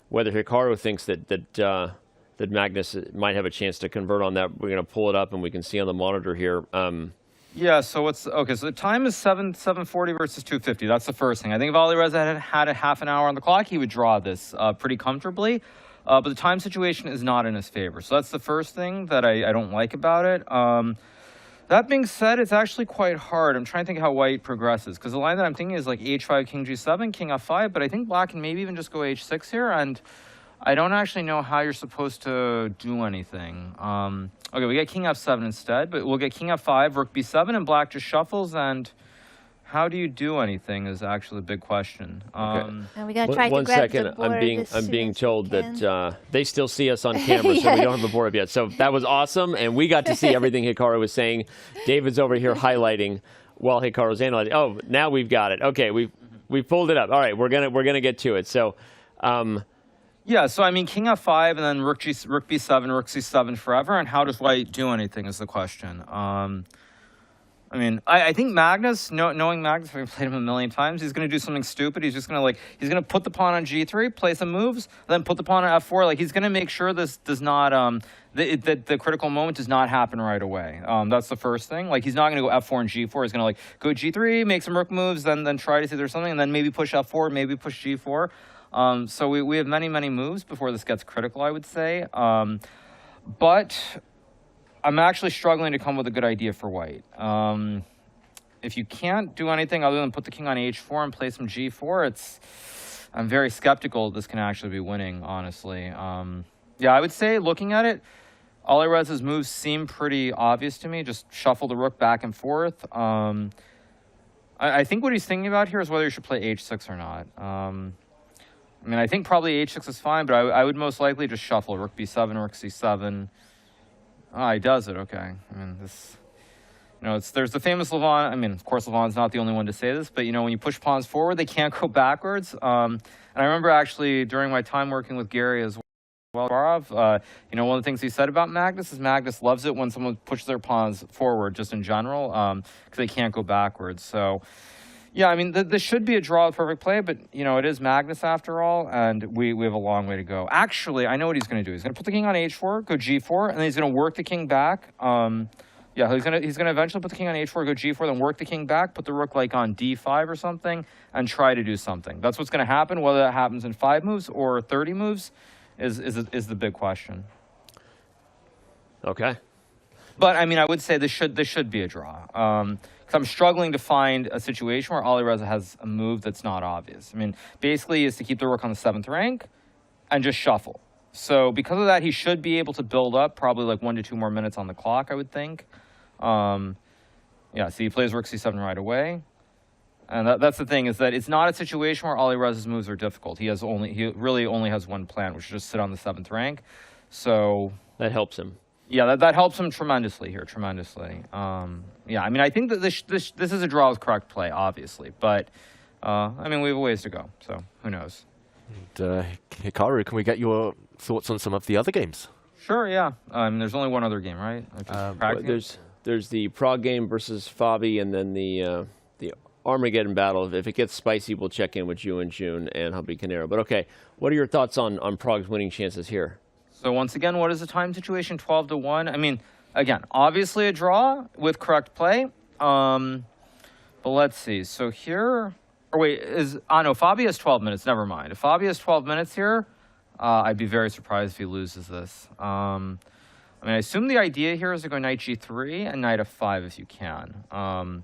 whether Hikaru thinks that Magnus might have a chance to convert on that. We're going to pull it up, and we can see on the monitor here. Yeah, so okay, so the time is 7:40 versus 2:50. That's the first thing. I think if Alireza had a half an hour on the clock, he would draw this pretty comfortably. But the time situation is not in his favor. So that's the first thing that I don't like about it. That being said, it's actually quite hard. I'm trying to think how white progresses, because the line that I'm thinking is like h5, king g7, king f5, but I think black can maybe even just go h6 here, and I don't actually know how you're supposed to do anything. Okay, we get king f7 instead, but we'll get king f5, rook b7, and black just shuffles, and how do you do anything is actually a big question. And we're gonna try One to grab second, the board I'm being told that they still see us on camera, so we don't have the board up yet. So that was awesome, and we got to see everything Hikaru was saying. David's over here highlighting while Hikaru's analyzing. Oh, now we've got it. Okay, we pulled it up. All right, we're gonna get to it. So. Yeah, so I mean, king f5 and then rook b7, rook c7 forever, and how does white do anything is the question. I mean, I think Magnus, knowing Magnus, having played him a million times, he's going to do something stupid. He's just going to he's going to put the pawn on g3, play some moves, then put the pawn on f4. Like, he's going to make sure this does not, the critical moment does not happen right away. That's the first thing. Like, he's not going to go f4 and g4. He's going to go g3, make some rook moves, then try to see if there's something, and then maybe push f4, maybe push g4. So we have many moves before this gets critical, I would say. But I'm actually struggling to come with a good idea for white. If you can't do anything other than put the king on h4 and play some g4, I'm very skeptical this can actually be winning, honestly. Yeah, I would say, looking at it, Alireza's moves seem pretty obvious to me. Just shuffle the rook back and forth. I think what he's thinking about here is whether he should play h6 or not. I mean, I think probably h6 is fine, but I would most likely just shuffle rook b7, rook c7. Ah, he does it. Okay. I mean, there's the famous Levon. I mean, of course, Levon's not the only one to say this, but when you push pawns forward, they can't go backwards. And I remember actually during my time working with Gary as well, one of the things he said about Magnus is Magnus loves it when someone pushes their pawns forward, just in general, because they can't go backwards. So. Yeah, I mean, this should be a draw with perfect play, but, it is Magnus after all, and we have a long way to go. Actually, I know what he's going to do. He's going to put the king on h4, go g4, and then he's going to work the king back. Yeah, he's going to eventually put the king on h4, go g4, then work the king back, put the rook, on d5 or something, and try to do something. That's what's going to happen. Whether that happens in 5 moves or 30 moves is the big question. Okay. But, I mean, I would say this should be a draw. I'm struggling to find a situation where Alireza has a move that's not obvious. I mean, basically is to keep the rook on the 7th rank and just shuffle. So because of that, he should be able to build up probably 1 to 2 more minutes on the clock, I would think. Yeah, so he plays rook c7 right away. And that's the thing, is that it's not a situation where Alireza's moves are difficult. He really only has one plan, which is just sit on the 7th rank. So that helps him. Yeah, that helps him tremendously here, tremendously. Yeah, I mean, I think that this is a draw with correct play, obviously. But, I mean, we have a ways to go, so who knows. And, Hikaru, can we get your thoughts on some of the other games? Sure, yeah. There's only one other game, right? There's the Prague game versus Fabi, and then the Armageddon battle. If it gets spicy, we'll check in with you in June and Hubby Canero. But, okay, what are your thoughts on Prague's winning chances here? So once again, what is the time situation? 12-1. I mean, again, obviously a draw with correct play. But let's see. So here, no, Fabi has 12 minutes. Never mind. If Fabi has 12 minutes here, I'd be very surprised if he loses this. I mean, I assume the idea here is to go knight g3 and knight f5 if you can. I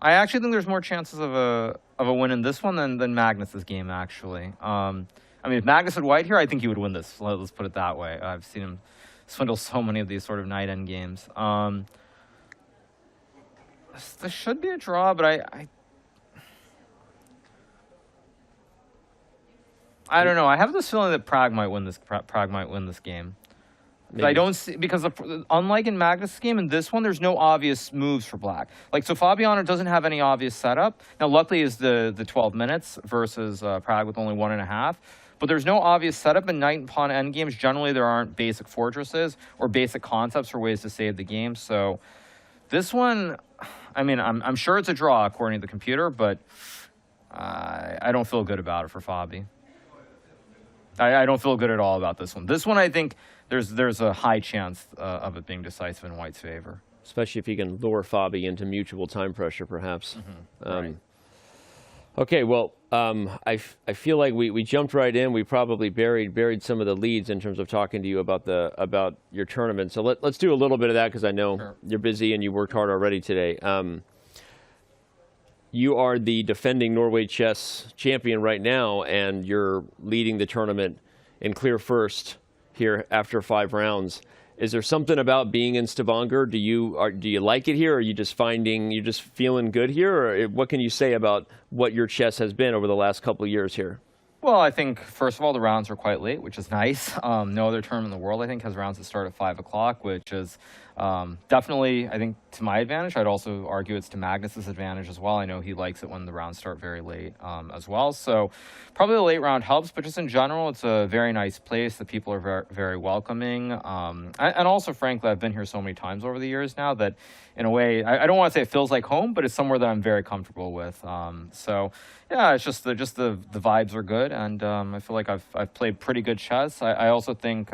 actually think there's more chances of a win in this one than Magnus's game, actually. I mean, if Magnus had white here, I think he would win this. Let's put it that way. I've seen him swindle so many of these sort of knight end games. This should be a draw, but I don't know. I have this feeling that Prag might win this game. I don't see, because unlike in Magnus' game, in this one, there's no obvious moves for black. So Fabiano doesn't have any obvious setup. Now, luckily, is the 12 minutes versus Prag with only 1.5. but there's no obvious setup in knight and pawn endgames. Generally, there aren't basic fortresses or basic concepts for ways to save the game. So this one, I mean, I'm sure it's a draw according to the computer, but I don't feel good about it for Fabi. I don't feel good at all about this one. This one, I think there's a high chance of it being decisive in White's favor. Especially if you can lure Fabi into mutual time pressure, perhaps. Right. Okay, well, I feel like we jumped right in. We probably buried some of the leads in terms of talking to you about your tournament. So let's do a little bit of that, because I know you're busy and you worked hard already today. You are the defending Norway Chess champion right now, and you're leading the tournament in clear first here after 5 rounds. Is there something about being in Stavanger? Do you like it here? Or are you just feeling good here? Or what can you say about what your chess has been over the last couple of years here? Well, I think, first of all, the rounds are quite late, which is nice. No other tournament in the world, I think, has rounds that start at 5 o'clock, which is definitely, I think, to my advantage. I'd also argue it's to Magnus's advantage as well. I know he likes it when the rounds start very late as well. So probably the late round helps, but just in general, it's a very nice place. The people are very, very welcoming. And also, frankly, I've been here so many times over the years now that, in a way, I don't want to say it feels like home, but it's somewhere that I'm very comfortable with. So yeah, it's just the vibes are good, and I feel like I've played pretty good chess. I also think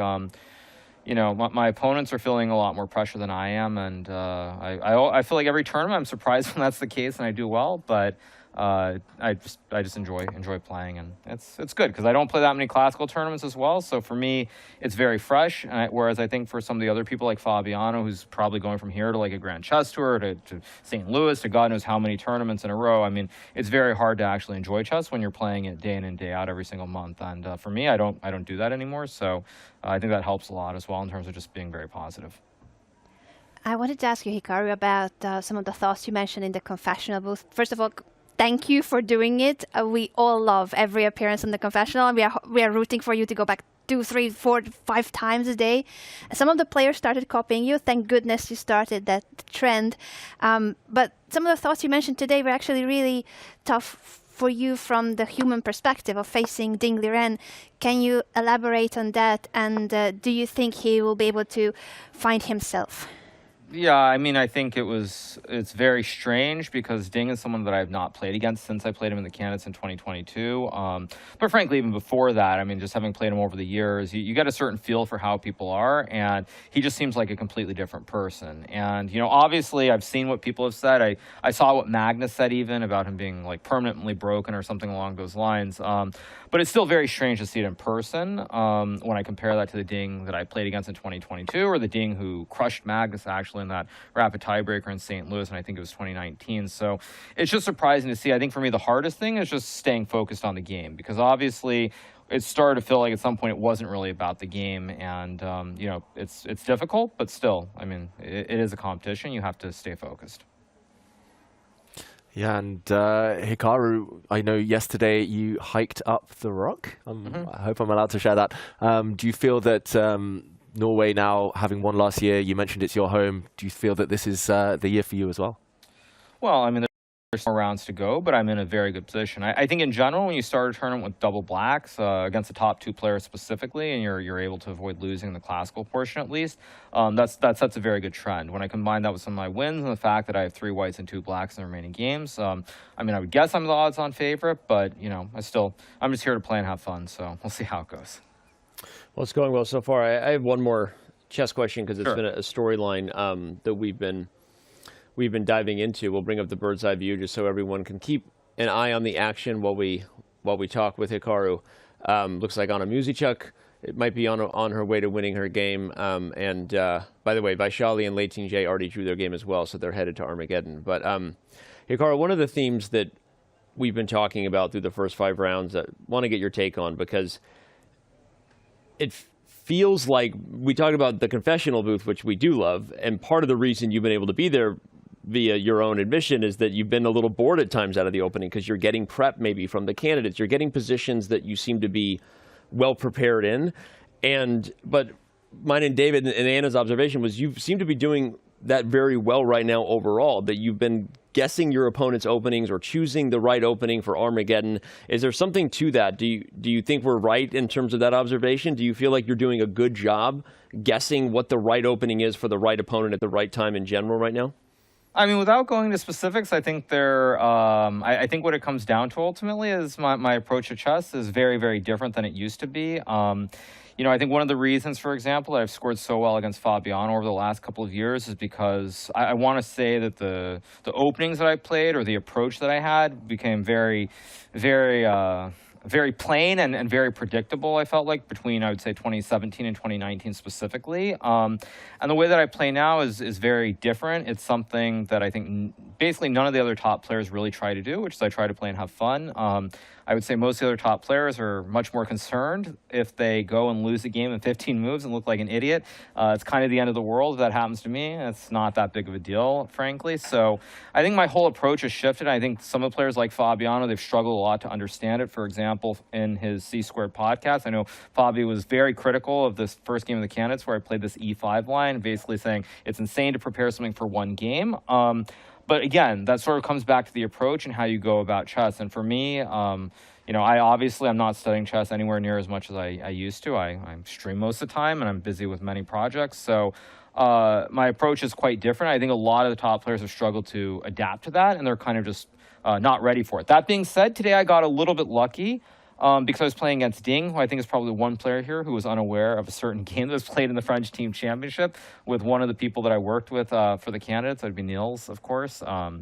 you know, my opponents are feeling a lot more pressure than I am, and I feel like every tournament I'm surprised when that's the case and I do well, but I just enjoy playing, and it's good because I don't play that many classical tournaments as well. So for me, it's very fresh. Whereas I think for some of the other people like Fabiano, who's probably going from here to like a Grand Chess Tour to St. Louis to God knows how many tournaments in a row. I mean, it's very hard to actually enjoy chess when you're playing it day in and day out every single month. And for me, I don't do that anymore. So I think that helps a lot as well in terms of just being very positive. I wanted to ask you, Hikaru, about some of the thoughts you mentioned in the confessional booth. First of all, thank you for doing it. We all love every appearance in the confessional, and we are rooting for you to go back 2, 3, 4, 5 times a day. Some of the players started copying you. Thank goodness you started that trend. But some of the thoughts you mentioned today were actually really tough for you from the human perspective of facing Ding Liren. Can you elaborate on that? And do you think he will be able to find himself? Yeah, I mean, I think it's very strange because Ding is someone that I have not played against since I played him in the candidates in 2022. But frankly, even before that, I mean, just having played him over the years, you get a certain feel for how people are, and he just seems like a completely different person. And, you know, obviously I've seen what people have said. I saw what Magnus said even about him being like permanently broken or something along those lines. But it's still very strange to see it in person when I compare that to the Ding that I played against in 2022 or the Ding who crushed Magnus actually in that rapid tiebreaker in St. Louis, and I think it was 2019. So it's just surprising to see. I think for me the hardest thing is just staying focused on the game, because obviously it started to feel like at some point it wasn't really about the game, and you know, it's difficult, but still, I mean, it is a competition. You have to stay focused. Yeah, and Hikaru, I know yesterday you hiked up the rock. I hope I'm allowed to share that. Do you feel that Norway now, having won last year, you mentioned it's your home, do you feel that this is the year for you as well? Well, I mean, there's more rounds to go, but I'm in a very good position. I think in general, when you start a tournament with double blacks against the top 2 players specifically, and you're able to avoid losing the classical portion at least, that sets a very good trend. When I combine that with some of my wins and the fact that I have 3 whites and 2 blacks in the remaining games, I mean, I would guess I'm the odds-on favorite, but you know, I'm just here to play and have fun, so we'll see how it goes. Well, it's going well so far. I have one more chess question because it's been a storyline that we've been diving into. We'll bring up the bird's eye view just so everyone can keep an eye on the action while we talk with Hikaru. Looks like Anna Musichuk, it might be on her way to winning her game. And by the way, Vaishali and Lei Ting-jae already drew their game as well, so they're headed to Armageddon. But Hikaru, one of the themes that we've been talking about through the first 5 rounds, I want to get your take on, because it feels like we talked about the confessional booth, which we do love, and part of the reason you've been able to be there via your own admission is that you've been a little bored at times out of the opening because you're getting prep maybe from the candidates. You're getting positions that you seem to be well prepared in. But mine and David and Anna's observation was you seem to be doing that very well right now overall, that you've been guessing your opponent's openings or choosing the right opening for Armageddon. Is there something to that? Do you think we're right in terms of that observation? Do you feel like you're doing a good job guessing what the right opening is for the right opponent at the right time in general right now? I mean, without going to specifics, I think I think what it comes down to ultimately is my approach to chess is very, very different than it used to be. I think one of the reasons, for example, that I've scored so well against Fabiano over the last couple of years is because I want to say that the openings that I played or the approach that I had became very, very very plain and very predictable, I felt like, between, I would say, 2017 and 2019 specifically. And the way that I play now is very different. It's something that I think basically none of the other top players really try to do, which is I try to play and have fun. I would say most of the other top players are much more concerned if they go and lose a game in 15 moves and look like an idiot. It's kind of the end of the world if that happens to me. It's not that big of a deal, frankly. So I think my whole approach has shifted. I think some of the players like Fabiano, they've struggled a lot to understand it. For example, in his C-Squared podcast, I know Fabi was very critical of this first game of the candidates where I played this E5 line, basically saying it's insane to prepare something for one game. But again, that sort of comes back to the approach and how you go about chess. And for me, I'm not studying chess anywhere near as much as I used to. I stream most of the time and I'm busy with many projects. So my approach is quite different. I think a lot of the top players have struggled to adapt to that and they're kind of just not ready for it. That being said, today I got a little bit lucky. Because I was playing against Ding, who I think is probably one player here who was unaware of a certain game that was played in the French team championship with one of the people that I worked with for the candidates. That'd be Niels, of course. I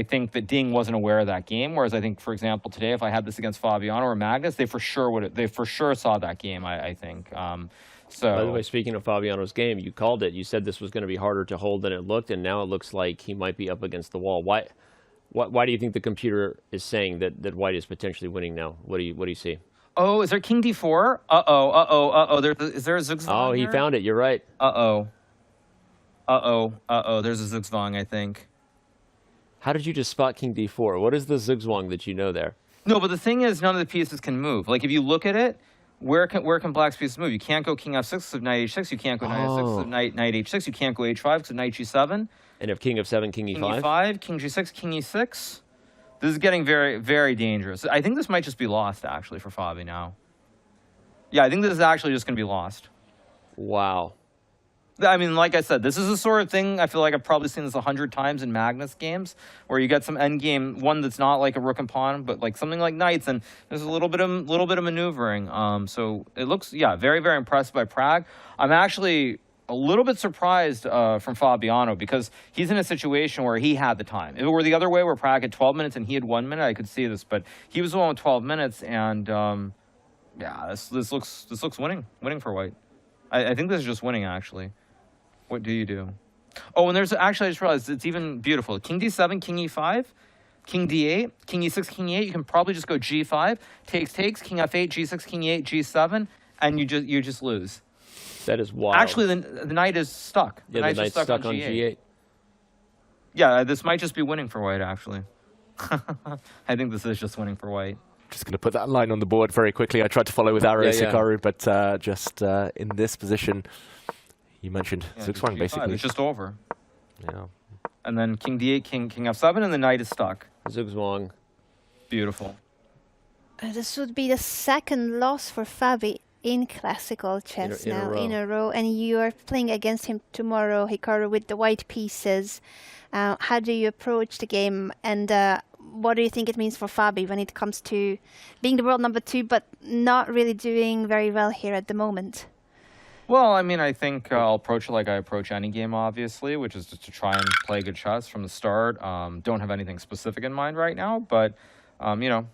think that Ding wasn't aware of that game. Whereas I think, for example, today, if I had this against Fabiano or Magnus, they for sure saw that game. I think. So. By the way, speaking of Fabiano's game, you called it. You said this was going to be harder to hold than it looked, and now it looks like he might be up against the wall. Why do you think the computer is saying that White is potentially winning now? What do you see? Oh, is there King D4? Is there a Zugzwang? Oh, he found it. You're right. There's a Zugzwang, I think. How did you just spot King D4? What is the Zugzwang that you know there? No, but the thing is, none of the pieces can move. Like, if you look at it, where can Black's pieces move? You can't go King F6 because of Knight H6. You can't go Knight F6 because of Knight H6. You can't go H5 because of Knight G7. And if King F7, King E5? King E5, King G6, King E6. This is getting very, very dangerous. I think this might just be lost, actually, for Fabi now. Yeah, I think this is actually just going to be lost. Wow. I mean, like I said, this is the sort of thing I feel like I've probably seen this 100 times in Magnus games, where you get some endgame, one that's not like a rook and pawn, but like something like knights, and there's a little bit of maneuvering. So it looks, very, very impressed by Prag. I'm actually a little bit surprised from Fabiano because he's in a situation where he had the time. If it were the other way, where Prag had 12 minutes and he had 1 minute, I could see this, but he was the one with 12 minutes, and this looks winning for White. I think this is just winning, actually. What do you do? Oh, and there's actually, I just realized it's even beautiful. King D7, King E5, King D8, King E6, King E8. You can probably just go G5, takes, King F8, G6, King E8, G7, and you just lose. That is wild. Actually, the knight is stuck. The knight's stuck on G8. Yeah, this might just be winning for White, actually. I think this is just winning for White. Just going to put that line on the board very quickly. I tried to follow with arrows, Hikaru, but just in this position, you mentioned Zugzwang, basically. It's just over. Yeah. And then King D8, King F7, and the knight is stuck. Zugzwang. Beautiful. This would be the second loss for Fabi in classical chess in a row. And you are playing against him tomorrow, Hikaru, with the white pieces. How do you approach the game? And what do you think it means for Fabi when it comes to being the world number 2, but not really doing very well here at the moment? Well, I mean, I think I'll approach it like I approach any game, obviously, which is just to try and play good chess from the start. Don't have anything specific in mind right now, but,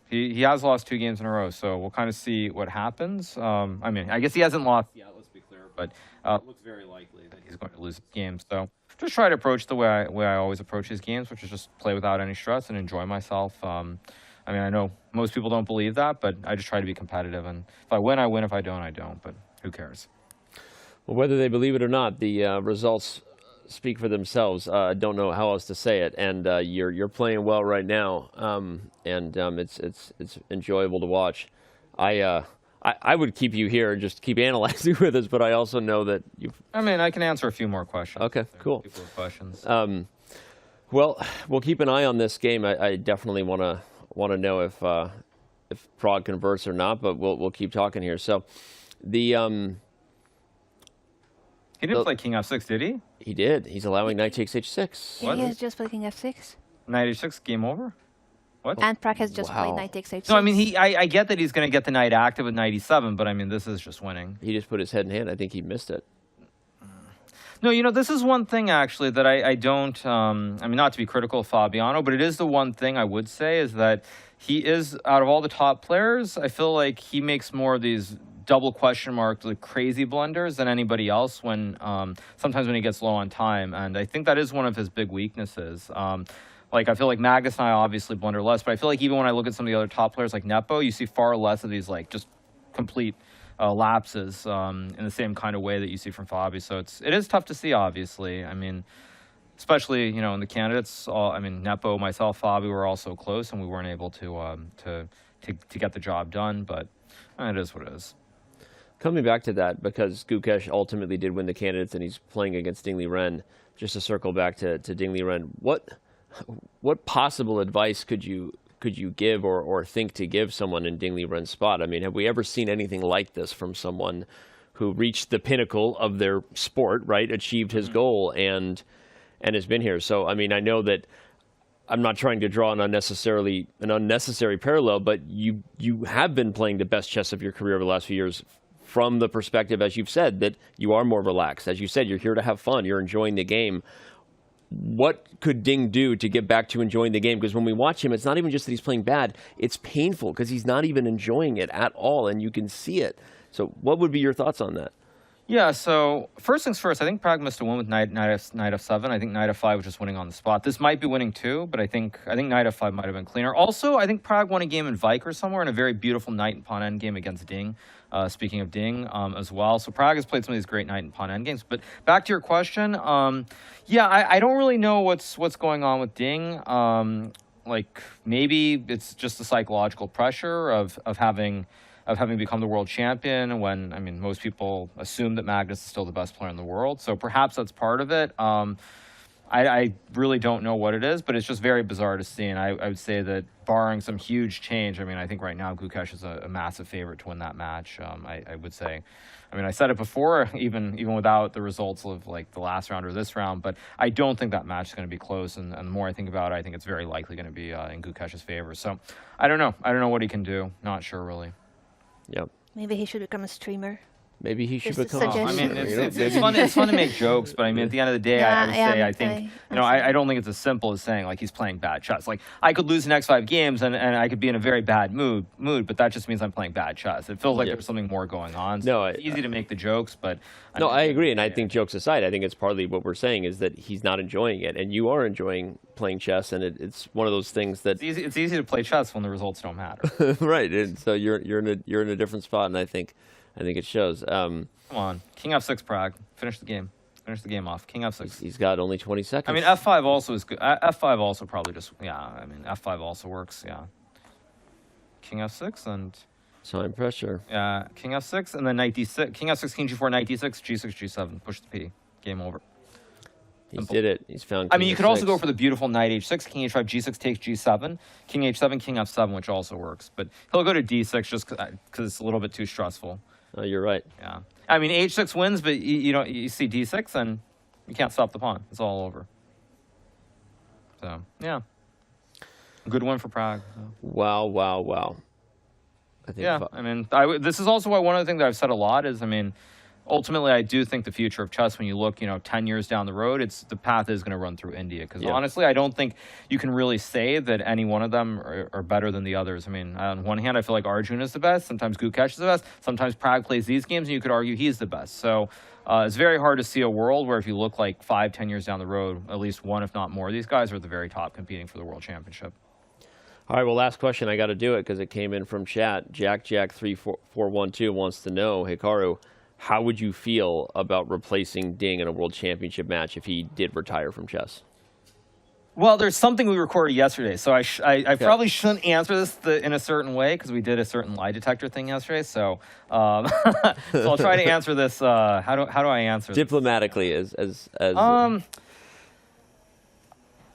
he has lost 2 games in a row, so we'll kind of see what happens. I mean, I guess he hasn't lost yet, let's be clear, but it looks very likely that he's going to lose the game. So just try to approach the way I always approach his games, which is just play without any stress and enjoy myself. I mean, I know most people don't believe that, but I just try to be competitive, and if I win, I win. If I don't, I don't, but who cares? Well, whether they believe it or not, the results speak for themselves. I don't know how else to say it. And you're playing well right now, and it's enjoyable to watch. I would keep you here and just keep analyzing with us, but I also know that you. I mean, I can answer a few more questions. Okay, cool. People have questions. Well, we'll keep an eye on this game. I definitely want to know if Prag converts or not, but we'll keep talking here. So the He didn't play King F6, did he? He did. He's allowing knight takes H6. Yeah, he has just played King F6. Knight H6, game over? What? And Prag has just played knight takes H6. No, I mean, I get that he's going to get the knight active with knight E7, but I mean, this is just winning. He just put his head in hand. I think he missed it. No, you know, this is one thing, actually, that I don't, I mean, not to be critical of Fabiano, but it is the one thing I would say is that he is, out of all the top players, I feel like he makes more of these double question mark, like crazy blunders than anybody else when, sometimes when he gets low on time. And I think that is one of his big weaknesses. Like, I feel like Magnus and I obviously blunder less, but I feel like even when I look at some of the other top players like Nepo, you see far less of these, like, just complete lapses in the same kind of way that you see from Fabi. So it is tough to see, obviously. I mean, especially, you know, in the candidates, I mean, Nepo, myself, Fabi were all so close, and we weren't able to get the job done, but it is what it is. Coming back to that, because Gukesh ultimately did win the candidates and he's playing against Ding Liren, just to circle back to Ding Liren, what possible advice could you give or think to give someone in Ding Liren's spot? I mean, have we ever seen anything like this from someone who reached the pinnacle of their sport, right, achieved his goal and has been here? So, I mean, I know that I'm not trying to draw an unnecessary parallel, but you have been playing the best chess of your career over the last few years from the perspective, as you've said, that you are more relaxed. As you said, you're here to have fun. You're enjoying the game. What could Ding do to get back to enjoying the game? Because when we watch him, it's not even just that he's playing bad. It's painful because he's not even enjoying it at all, and you can see it. So what would be your thoughts on that? Yeah, so first things first, I think Prag missed a win with knight f7. I think knight f5 was just winning on the spot. This might be winning too, but I think knight f5 might have been cleaner. Also, I think Prag won a game in Viker somewhere in a very beautiful knight and pawn endgame against Ding. Speaking of Ding as well. So Prag has played some of these great knight and pawn endgames. But back to your question, yeah, I don't really know what's going on with Ding. Like maybe it's just the psychological pressure of having become the world champion when, I mean, most people assume that Magnus is still the best player in the world. So perhaps that's part of it. I really don't know what it is, but it's just very bizarre to see. And I would say that barring some huge change, I mean, I think right now Gukesh is a massive favorite to win that match. I would say, I mean, I said it before, even without the results of like the last round or this round, but I don't think that match is going to be close. And the more I think about it, I think it's very likely going to be in Gukesh's favor. So I don't know. I don't know what he can do. Not sure really. Yep. Maybe he should become a streamer. Maybe he should Just a become. suggestion. I mean, it's fun to make jokes, but I mean, at the end of the day, I think you know, I don't think it's as simple as saying like he's playing bad chess. Like I could lose the next 5 games and I could be in a very bad mood, but that just means I'm playing bad chess. It feels like there's something more going on. So No, it's easy to make the jokes, but I agree, and I think jokes aside, I think it's partly what we're saying is that he's not enjoying it, and you are enjoying playing chess, and it's one of those things that it's easy to play chess when the results don't matter. right, and so you're in a different spot, and I think it shows. Come on, King F6 Prag, finish the game. Finish the game off. King F6. He's got only 20 seconds. I mean, F5 also is good. F5 also probably just, yeah, I mean, F5 also works, yeah. King F6 and... Time pressure. Yeah, King F6 and then knight D6. King F6, King G4, knight D6, G6, G7. Push the P. Game over. He did it. He's found. I mean, you could also go for the beautiful knight H6, King H5, G6 takes G7, King H7, King F7, which also works. But he'll go to D6 just because it's a little bit too stressful. Oh, you're right. Yeah. I mean, H6 wins, but you see D6 and you can't stop the pawn. It's all over. So, yeah. Good win for Prag. Wow. I think I mean, this is also why one of the things that I've said a lot is, I mean, ultimately, I do think the future of chess, when you look, 10 years down the road, the path is going to run through India. Because honestly, I don't think you can really say that any one of them are better than the others. I mean, on one hand, I feel like Arjun is the best. Sometimes Gukesh is the best. Sometimes Prag plays these games, and you could argue he's the best. So it's very hard to see a world where if you look like 5-10 years down the road, at least one, if not more, of these guys are at the very top competing for the world championship. All right, well, last question. I got to do it because it came in from chat. Jack3412 wants to know, Hikaru, how would you feel about replacing Ding in a world championship match if he did retire from chess? Well, there's something we recorded yesterday, so I probably shouldn't answer this in a certain way because we did a certain lie detector thing yesterday. So, so I'll try to answer this. How do I answer this? Diplomatically, as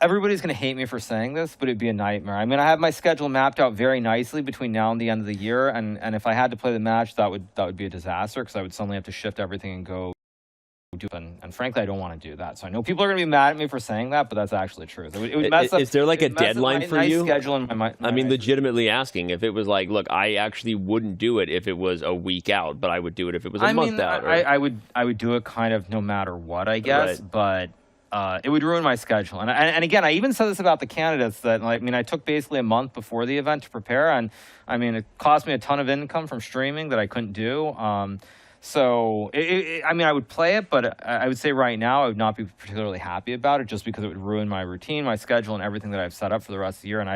everybody's going to hate me for saying this, but it'd be a nightmare. I mean, I have my schedule mapped out very nicely between now and the end of the year, and if I had to play the match, that would be a disaster because I would suddenly have to shift everything and go do it. And frankly, I don't want to do that. So I know people are going to be mad at me for saying that, but that's actually true. It would mess up, is there like a deadline for you? Schedule in my I mean, legitimately asking, if it was like, look, I actually wouldn't do it if it was a week out, but I would do it if it was a month out. I would do it kind of no matter what, I guess, but it would ruin my schedule. And again, I even said this about the candidates that, I mean, I took basically a month before the event to prepare, and I mean, it cost me a ton of income from streaming that I couldn't do. So, I mean, I would play it, but I would say right now I would not be particularly happy about it just because it would ruin my routine, my schedule, and everything that I've set up for the rest of the year. And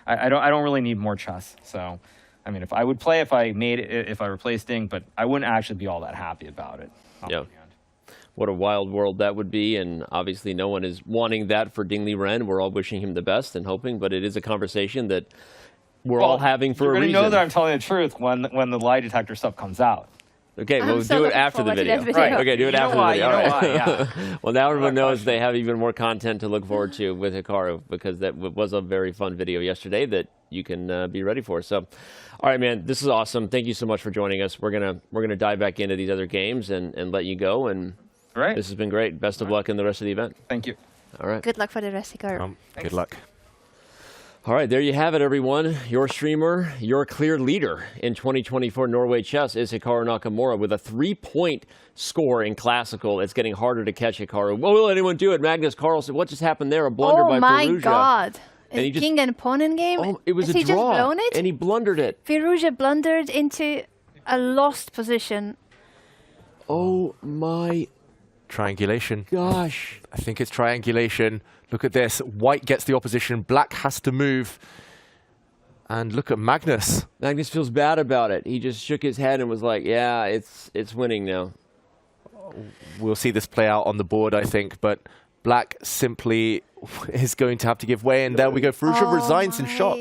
I don't really need more chess. So, I mean, if I would play if I replaced Ding, but I wouldn't actually be all that happy about it. Yeah. What a wild world that would be, and obviously no one is wanting that for Ding Liren. We're all wishing him the best and hoping, but it is a conversation that we're all having for a reason. You're going to know that I'm telling the truth when the lie detector stuff comes out. Okay, we'll do it after the video. Right. Okay, do it after the video. You know why, yeah. Well, now everyone knows they have even more content to look forward to with Hikaru, because that was a very fun video yesterday that you can be ready for. So, all right, man, this is awesome. Thank you so much for joining us. We're gonna dive back into these other games and let you go. And this has been great. Best of luck in the rest of the event. Thank you. All right. Good luck for the rest, Hikaru. Good luck. All right, there you have it, everyone. Your streamer, your clear leader in 2024 Norway Chess is Hikaru Nakamura with a 3-point score in Classical. It's getting harder to catch Hikaru. Will anyone do it? Magnus Carlsen, what just happened there? A blunder by Firouzja. Oh my God. And king and pawn in game? Oh, it was Has a he draw, just blown it? and he blundered it. Firouzja blundered into a lost position. Oh my Triangulation. gosh. I think it's triangulation. Look at this. White gets the opposition. Black has to move. And look at Magnus. Magnus feels bad about it. He just shook his head and was like, yeah, it's winning now. We'll see this play out on the board, I think. But Black simply is going to have to give way. And there we go. Firouzja resigns in shock.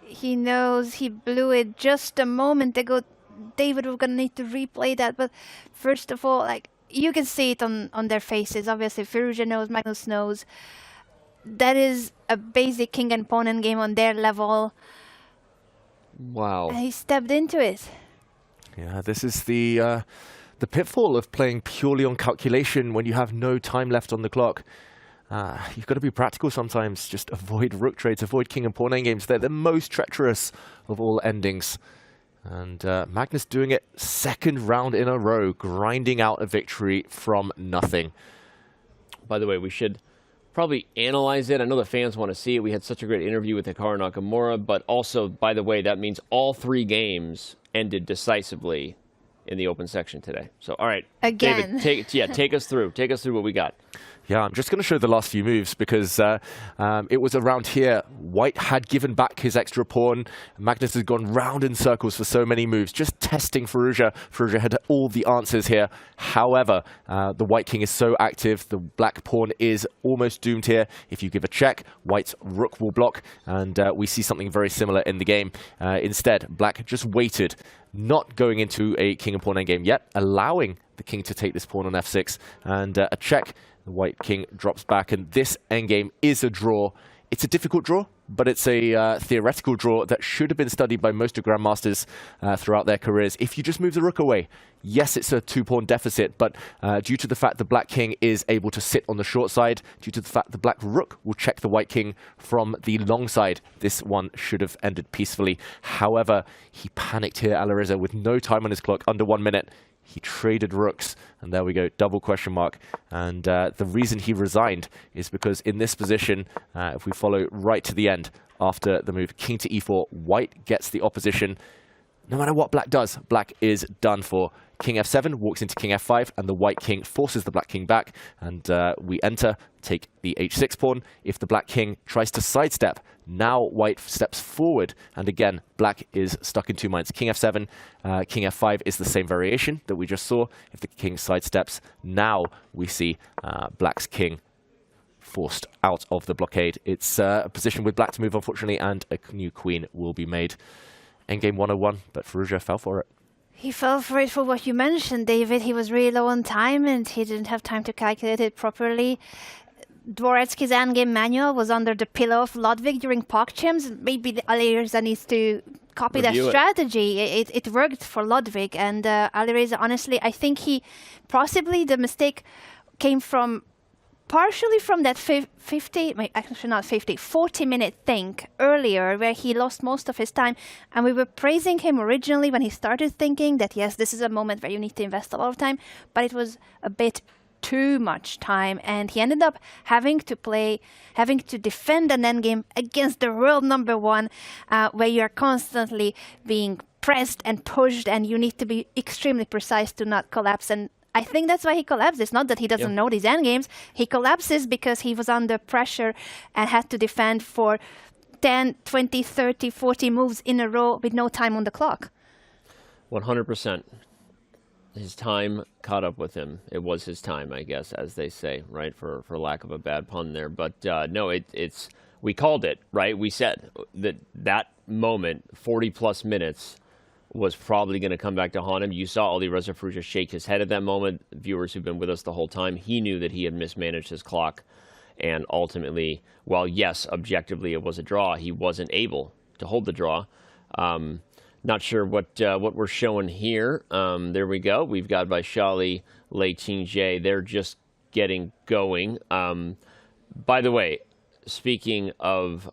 He knows he blew it just a moment ago. David, we're going to need to replay that. But first of all, you can see it on their faces. Obviously, Firouzja knows, Magnus knows. That is a basic king and pawn in game on their level. Wow. And he stepped into it. Yeah, this is the pitfall of playing purely on calculation when you have no time left on the clock. You've got to be practical sometimes. Just avoid rook trades, avoid king and pawn endgames. They're the most treacherous of all endings. And Magnus doing it second round in a row, grinding out a victory from nothing. By the way, we should probably analyze it. I know the fans want to see it. We had such a great interview with Hikaru Nakamura, but also, by the way, that means all 3 games ended decisively in the open section today. So, all right, again, David, take us through what we got. Yeah, I'm just going to show the last few moves because it was around here. White had given back his extra pawn. Magnus has gone round in circles for so many moves, just testing Firouzja. Firouzja had all the answers here. However, the white king is so active. The black pawn is almost doomed here. If you give a check, white's rook will block, and we see something very similar in the game. Instead, black just waited, not going into a king and pawn endgame yet, allowing the king to take this pawn on f6, and a check. The white king drops back, and this endgame is a draw. It's a difficult draw, but it's a theoretical draw that should have been studied by most of grandmasters throughout their careers. If you just move the rook away, yes, it's a 2-pawn deficit, but due to the fact the black king is able to sit on the short side, due to the fact the black rook will check the white king from the long side, this one should have ended peacefully. However, he panicked here, Alireza, with no time on his clock, under 1 minute. He traded rooks, and there we go, double question mark. And the reason he resigned is because in this position, if we follow right to the end, after the move king to e4, white gets the opposition. No matter what black does, black is done for. King f7 walks into king f5, and the white king forces the black king back, and we enter, take the h6 pawn. If the black king tries to sidestep, now white steps forward, and again, black is stuck in 2 minds. King f7, king f5 is the same variation that we just saw. If the king sidesteps, now we see black's king forced out of the blockade. It's a position with black to move, unfortunately, and a new queen will be made. Endgame 101, but Firouzja fell for it. He fell for it for what you mentioned, David. He was really low on time and he didn't have time to calculate it properly. Dvoretsky's endgame manual was under the pillow of Ludwig during PogChamps. Maybe Alireza needs to copy that strategy. It worked for Ludwig, and Alireza, honestly, I think possibly the mistake came from partially from that 40-minute thing earlier where he lost most of his time. And we were praising him originally when he started thinking that, yes, this is a moment where you need to invest a lot of time, but it was a bit too much time, and he ended up having to defend an endgame against the world #1, where you are constantly being pressed and pushed, and you need to be extremely precise to not collapse. And I think that's why he collapsed. It's not that he doesn't know these endgames. He collapses because he was under pressure and had to defend for 10, 20, 30, 40 moves in a row with no time on the clock. 100%. His time caught up with him. It was his time, I guess, as they say, right? For lack of a bad pun there. But no, we called it, right? We said that moment, 40-plus minutes, was probably going to come back to haunt him. You saw Alireza Firouzja shake his head at that moment. Viewers who've been with us the whole time, he knew that he had mismanaged his clock. And ultimately, while yes, objectively it was a draw, he wasn't able to hold the draw. Not sure what we're showing here. There we go. We've got Vaishali, Lei Qingzhe. They're just getting going. By the way, speaking of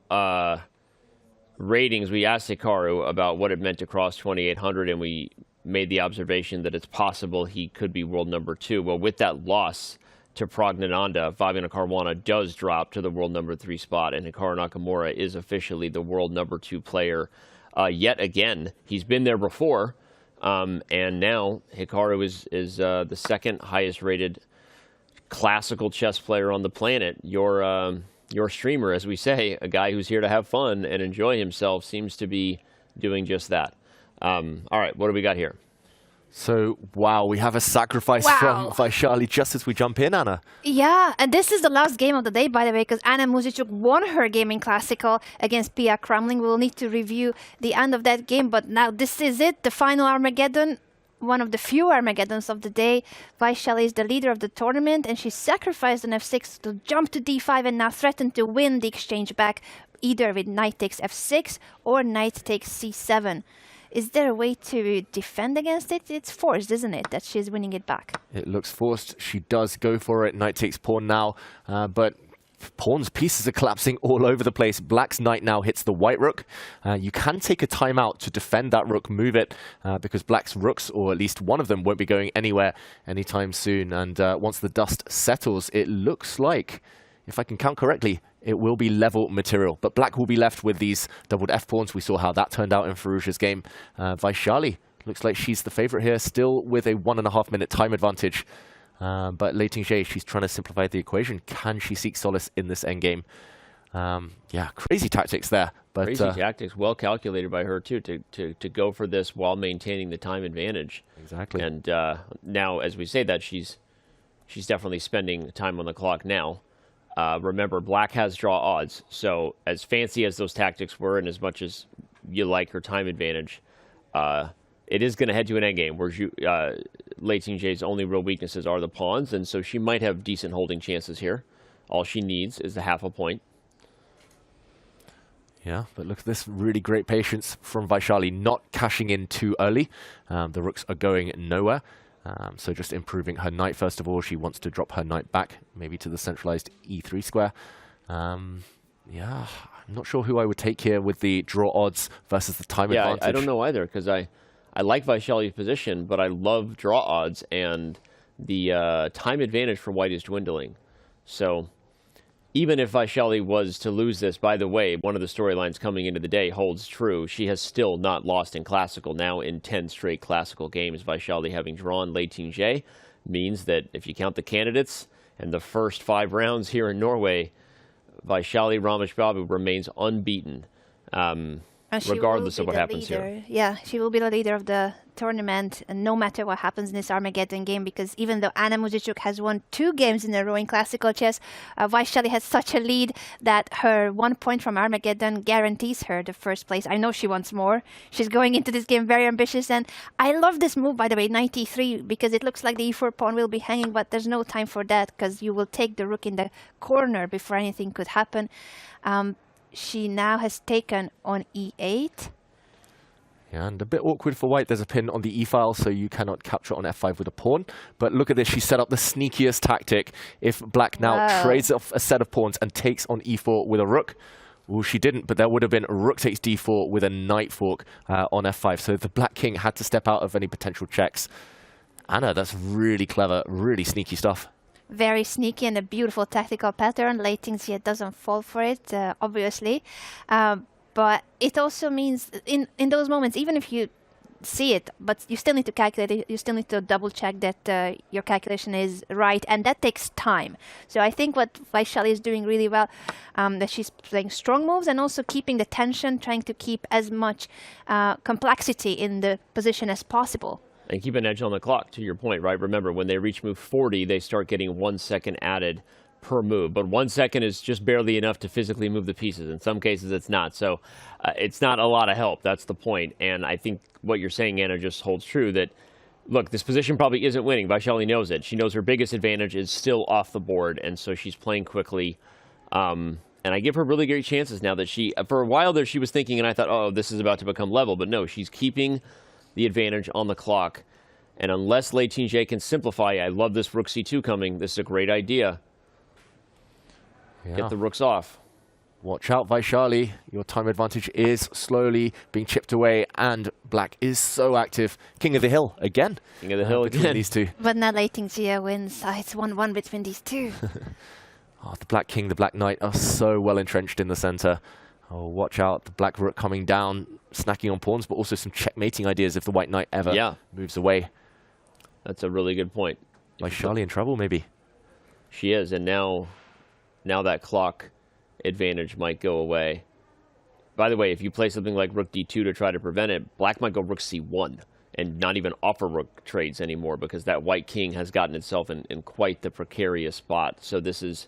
ratings, we asked Hikaru about what it meant to cross 2,800, and we made the observation that it's possible he could be world #2. Well, with that loss to Praggnanandhaa, Fabiano Caruana does drop to the world #3 spot, and Hikaru Nakamura is officially the world #2 player. Yet again, he's been there before, and now Hikaru is the second highest rated classical chess player on the planet. Your streamer, as we say, a guy who's here to have fun and enjoy himself, seems to be doing just that. All right, what do we got here? So, wow, we have a sacrifice from Vaishali just as we jump in, Anna. Yeah, and this is the last game of the day, by the way, because Anna Muzichuk won her gaming classical against Pia Krumling. We'll need to review the end of that game, but now this is it, the final Armageddon, one of the few Armageddons of the day. Vaishali is the leader of the tournament, and she sacrificed on f6 to jump to d5 and now threatened to win the exchange back, either with knight takes f6 or knight takes c7. Is there a way to defend against it? It's forced, isn't it, that she's winning it back? It looks forced. She does go for it. Knight takes pawn now, but pawn's pieces are collapsing all over the place. Black's knight now hits the white rook. You can take a timeout to defend that rook, move it, because Black's rooks, or at least one of them, won't be going anywhere anytime soon. And once the dust settles, it looks like, if I can count correctly, it will be level material. But Black will be left with these doubled f-pawns. We saw how that turned out in Firouzja's game. Vaishali looks like she's the favorite here, still with a 1.5-minute time advantage. But Lei Qingzhe, she's trying to simplify the equation. Can she seek solace in this endgame? Yeah, crazy tactics there. But crazy tactics, well calculated by her too, to go for this while maintaining the time advantage. Exactly. And now, as we say that, she's definitely spending time on the clock now. Remember, Black has draw odds, so as fancy as those tactics were, and as much as you like her time advantage, it is going to head to an endgame where Lei Qingzhe's only real weaknesses are the pawns, and so she might have decent holding chances here. All she needs is the half a point. Yeah, but look at this really great patience from Vaishali, not cashing in too early. The rooks are going nowhere. So just improving her knight, first of all. She wants to drop her knight back, maybe to the centralized e3 square. Yeah, I'm not sure who I would take here with the draw odds versus the time advantage. I don't know either, because I like Vaishali's position, but I love draw odds, and the time advantage for white is dwindling. So even if Vaishali was to lose this, by the way, one of the storylines coming into the day holds true. She has still not lost in Classical, now in 10 straight Classical games. Vaishali having drawn Lei Qingzhe means that if you count the candidates and the first 5 rounds here in Norway, Vaishali Rameshbabu remains unbeaten. And And she regardless will of what be the happens leader. here. Yeah, she will be the leader of the tournament, and no matter what happens in this Armageddon game, because even though Anna Muzichuk has won 2 games in a row in classical chess, Vaishali has such a lead that her 1 point from Armageddon guarantees her the first place. I know she wants more. She's going into this game very ambitious, and I love this move, by the way, 93, because it looks like the e4 pawn will be hanging, but there's no time for that, because you will take the rook in the corner before anything could happen. She now has taken on e8. Yeah, and a bit awkward for white. There's a pin on the e-file, so you cannot capture on f5 with a pawn. But look at this. She set up the sneakiest tactic. If black now trades off a set of pawns and takes on e4 with a rook, well, she didn't, but there would have been rook takes d4 with a knight fork on f5. So the black king had to step out of any potential checks. Anna, that's really clever, really sneaky stuff. Very sneaky and a beautiful tactical pattern. Late Xie doesn't fall for it, obviously. But it also means in those moments, even if you see it, but you still need to calculate it, you still need to double check that your calculation is right, and that takes time. So I think what Vaishali is doing really well, that she's playing strong moves and also keeping the tension, trying to keep as much complexity in the position as possible. And keep an edge on the clock, to your point, right? Remember, when they reach move 40, they start getting 1 second added per move. But 1 second is just barely enough to physically move the pieces. In some cases, it's not. So it's not a lot of help. That's the point. And I think what you're saying, Anna, just holds true that, look, this position probably isn't winning. Vaishali knows it. She knows her biggest advantage is still off the board. And so she's playing quickly. And I give her really great chances now that she, for a while there, she was thinking, and I thought, oh, this is about to become level. But no, she's keeping the advantage on the clock. And unless Lei Ting-Jie can simplify, I love this rook c2 coming. This is a great idea. Yeah. Get the rooks off. Watch out, Vaishali. Your time advantage is slowly being chipped away, and black is so active. King of the hill again. King of the hill again. These two. But now Lei Ting-Jie wins. It's 1-1 between these two. Oh, the black king, the black knight are so well entrenched in the center. Oh, watch out. The black rook coming down, snacking on pawns, but also some checkmating ideas if the white knight ever moves away. That's a really good point. Vaishali in trouble, maybe. She is, and now that clock advantage might go away. By the way, if you play something like rook d2 to try to prevent it, black might go rook c1 and not even offer rook trades anymore, because that white king has gotten itself in quite the precarious spot. So this is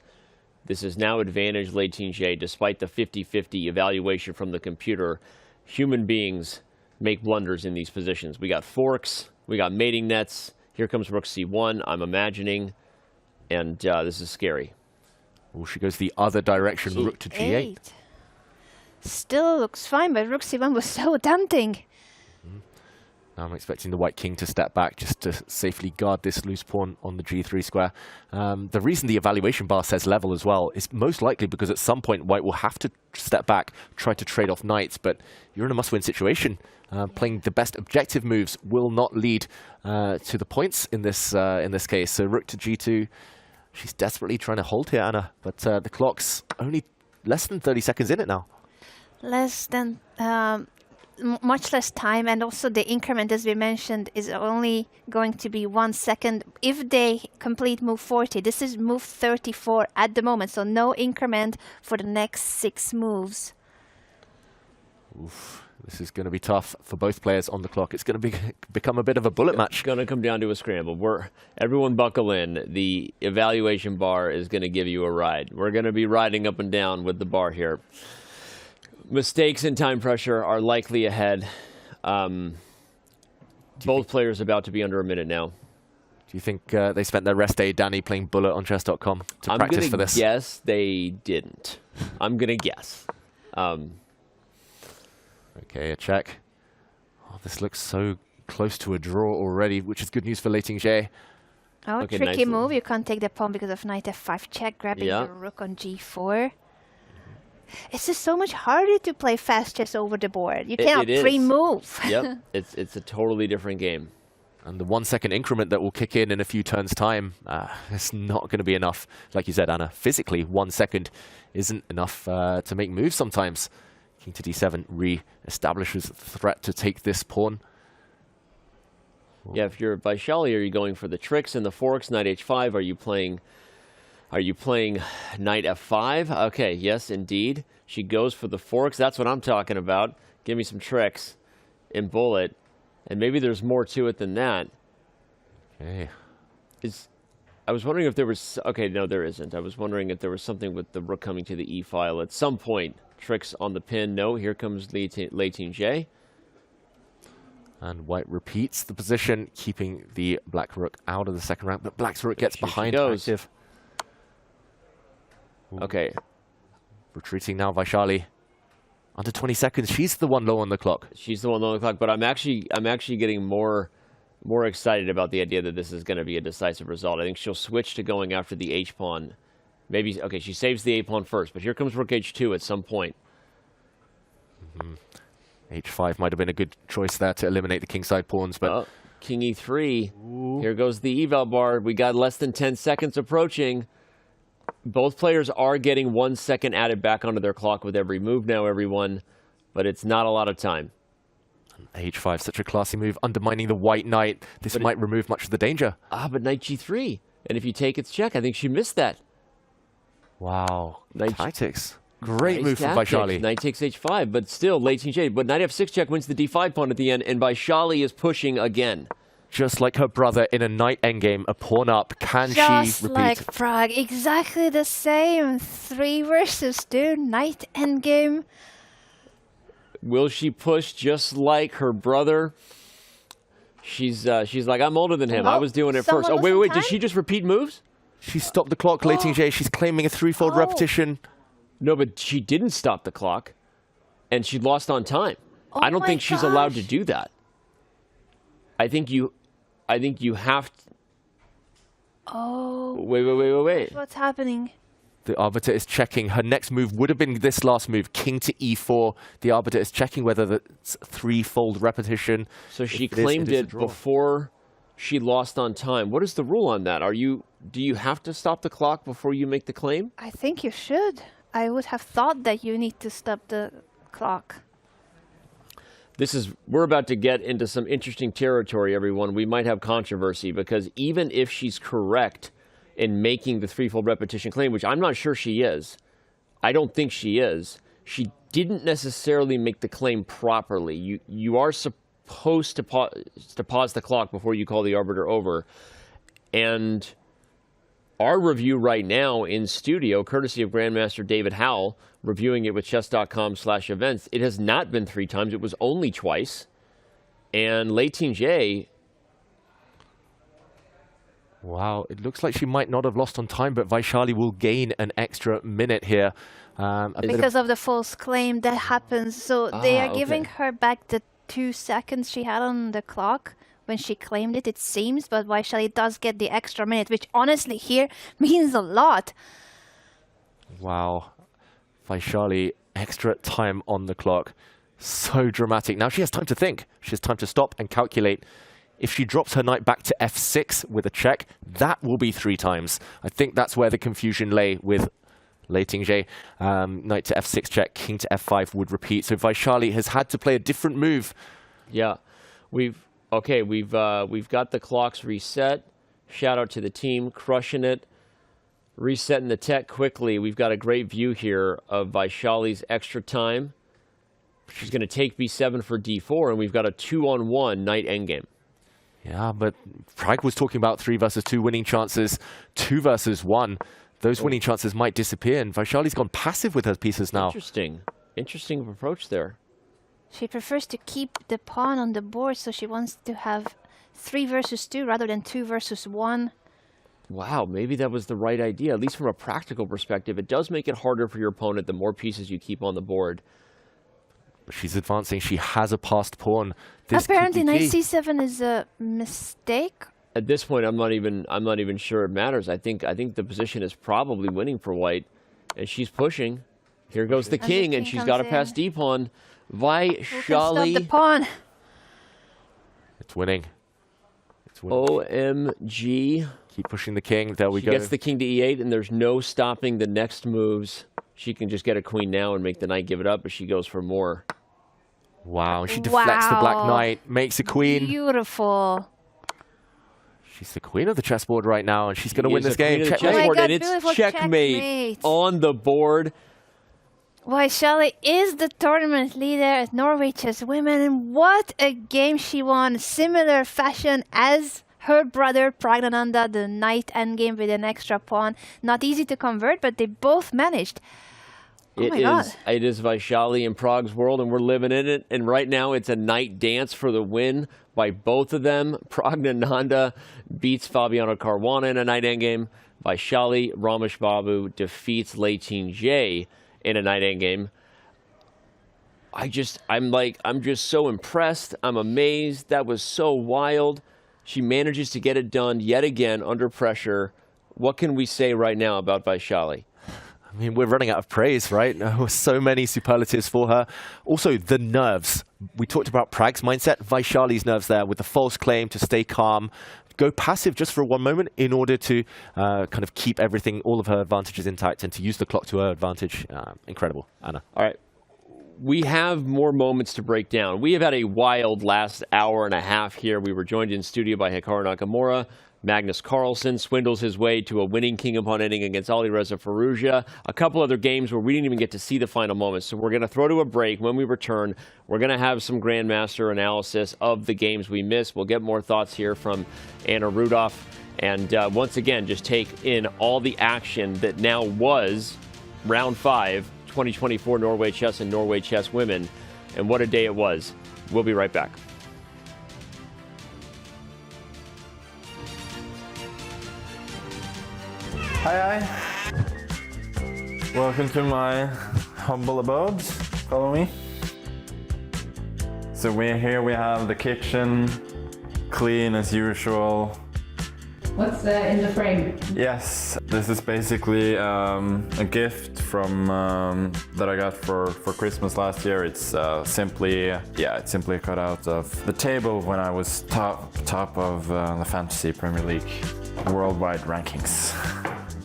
now advantage Lei Ting-Jie, despite the 50-50 evaluation from the computer. Human beings make blunders in these positions. We got forks, we got mating nets. Here comes rook c1, I'm imagining, and this is scary. Oh, she goes the other direction, rook to g8. Still looks fine, but rook c1 was so tempting. Now I'm expecting the white king to step back just to safely guard this loose pawn on the g3 square. The reason the evaluation bar says level as well is most likely because at some point white will have to step back, try to trade off knights, but you're in a must-win situation. Playing the best objective moves will not lead to the points in this case. So rook to g2. She's desperately trying to hold here, Anna, but the clock's only less than 30 seconds in it now. Less than, much less time, and also the increment, as we mentioned, is only going to be 1 second if they complete move 40. This is move 34 at the moment, so no increment for the next 6 moves. Oof. This is going to be tough for both players on the clock. It's going to become a bit of a bullet match. It's going to come down to a scramble. Everyone buckle in. The evaluation bar is going to give you a ride. We're going to be riding up and down with the bar here. Mistakes and time pressure are likely ahead. Both players about to be under a minute now. Do you think they spent their rest day, Danny, playing bullet on chess.com to practice for this? Yes, they didn't. I'm going to guess. Okay, a check. Oh, this looks so close to a draw already, which is good news for Lei Ting-Jie. Oh, okay, tricky move. You can't take the pawn because of knight f5 check, grabbing the rook on g4. It's just so much harder to play fast chess over the board. You cannot pre-move. Yep, it's a totally different game. And the 1 second increment that will kick in a few turns' time, it's not going to be enough. Like you said, Anna, physically, 1 second isn't enough to make moves sometimes. King to d7 re-establishes the threat to take this pawn. Yeah, if you're Vaishali, are you going for the tricks and the forks, knight h5? Are you playing knight f5? Okay, yes, indeed. She goes for the forks. That's what I'm talking about. Give me some tricks in bullet. And maybe there's more to it than that. Okay. I was wondering if there was... Okay, no, there isn't. I was wondering if there was something with the rook coming to the e file at some point. Tricks on the pin. No, here comes Liren J. And white repeats the position, keeping the black rook out of the second round. But black's rook gets behind active. Okay. Retreating now, Vaishali. Under 20 seconds. She's the one low on the clock. She's the one low on the clock, but I'm actually getting more excited about the idea that this is going to be a decisive result. I think she'll switch to going after the h-pawn. Maybe, okay, she saves the a-pawn first, but here comes rook h2 at some point. h5 might have been a good choice there to eliminate the kingside pawns, but... King e3. Here goes the eval bar. We got less than 10 seconds approaching. Both players are getting 1 second added back onto their clock with every move now, everyone, but it's not a lot of time. h5, such a classy move, undermining the white knight. This might remove much of the danger. But knight g3. And if you take its check, I think she missed that. Wow. Tactics. Great move from Vaishali. Knight takes h5, but still, Liren J. But knight f6 check wins the d5 pawn at the end, and Vaishali is pushing again. Just like her brother in a knight endgame, a pawn up. Can she Just repeat? like Prag, exactly the same. 3 versus 2, knight endgame. Will she push just like her brother? She's like, I'm older than him. I was doing it first. Oh, wait. Did she just repeat moves? She stopped the clock, Liren J. She's claiming a threefold repetition. No, but she didn't stop the clock, and she lost on time. I don't think she's allowed to do that. I think you have to... Oh. Wait. What's happening? The arbiter is checking. Her next move would have been this last move, king to e4. The arbiter is checking whether that's threefold repetition. So she claimed it before she lost on time. What is the rule on that? Do you have to stop the clock before you make the claim? I think you should. I would have thought that you need to stop the clock. We're about to get into some interesting territory, everyone. We might have controversy because even if she's correct in making the threefold repetition claim, which I'm not sure she is, I don't think she is, she didn't necessarily make the claim properly. You are supposed to pause the clock before you call the arbiter over. And our review right now in studio, courtesy of Grandmaster David Howell, reviewing it with chess.com/events, it has not been 3 times. It was only twice. And Liren J. Wow, it looks like she might not have lost on time, but Vaishali will gain an extra minute here. Because of the false claim that happens. So they are giving her back the 2 seconds she had on the clock when she claimed it seems, but Vaishali does get the extra minute, which honestly here means a lot. Wow. Vaishali, extra time on the clock. So dramatic. Now she has time to think. She has time to stop and calculate. If she drops her knight back to f6 with a check, that will be 3 times. I think that's where the confusion lay with Liren J. Knight to f6 check, king to f5 would repeat. So Vaishali has had to play a different move. Yeah. We've got the clocks reset. Shout out to the team, crushing it. Resetting the tech quickly. We've got a great view here of Vaishali's extra time. She's going to take b7 for d4, and we've got a 2-on-1 knight endgame. Yeah, but Prag was talking about 3 versus 2 winning chances, 2 versus 1. Those winning chances might disappear, and Vaishali's gone passive with her pieces now. Interesting approach there. She prefers to keep the pawn on the board, so she wants to have 3 versus 2 rather than 2 versus 1. Wow, maybe that was the right idea, at least from a practical perspective. It does make it harder for your opponent the more pieces you keep on the board. She's advancing. She has a passed pawn. Apparently, knight c7 is a mistake. At this point, I'm not even sure it matters. I think the position is probably winning for white, and she's pushing. Here goes the king, and she's got to pass d pawn. Vaishali. Stop the pawn. It's winning. It's winning. OMG. Keep pushing the king. There we go. She gets the king to e8, and there's no stopping the next moves. She can just get a queen now and make the knight give it up, but she goes for more. Wow, she deflects the black knight, makes a queen. Beautiful. She's the queen of the chessboard right now, and she's going to win this game. Checkmate. And it's checkmate on the board. Vaishali is the tournament leader at Norway Chess Women, and what a game she won! Similar fashion as her brother Praggnanandhaa, the knight endgame with an extra pawn. Not easy to convert, but they both managed. Oh my God. It is Vaishali in Prague's world, and we're living in it. And right now, it's a knight dance for the win by both of them. Praggnanandhaa beats Fabiano Caruana in a knight endgame. Vaishali Ramesh Babu defeats Lei Qing in a knight endgame. I'm just so impressed. I'm amazed. That was so wild. She manages to get it done yet again under pressure. What can we say right now about Vaishali? I mean, we're running out of praise, right? So many superlatives for her. Also, the nerves. We talked about Prag's mindset. Vaishali's nerves there with the false claim to stay calm, go passive just for one moment in order to kind of keep everything, all of her advantages intact, and to use the clock to her advantage. Incredible, Anna. All right. We have more moments to break down. We have had a wild last hour and a half here. We were joined in studio by Hikaru Nakamura. Magnus Carlsen swindles his way to a winning king upon ending against Alireza Firouzja. A couple other games where we didn't even get to see the final moments. So we're going to throw to a break. When we return, we're going to have some Grandmaster analysis of the games we missed. We'll get more thoughts here from Anna Rudolph. And once again, just take in all the action that now was round 5, 2024 Norway Chess and Norway Chess Women. And what a day it was. We'll be right back. Hi. Welcome to my humble abode. Follow me. So we're here, we have the kitchen, clean as usual. What's in the frame? Yes, this is basically a gift from that I got for Christmas last year. It's simply cut out of the table when I was top of the Fantasy Premier League worldwide rankings.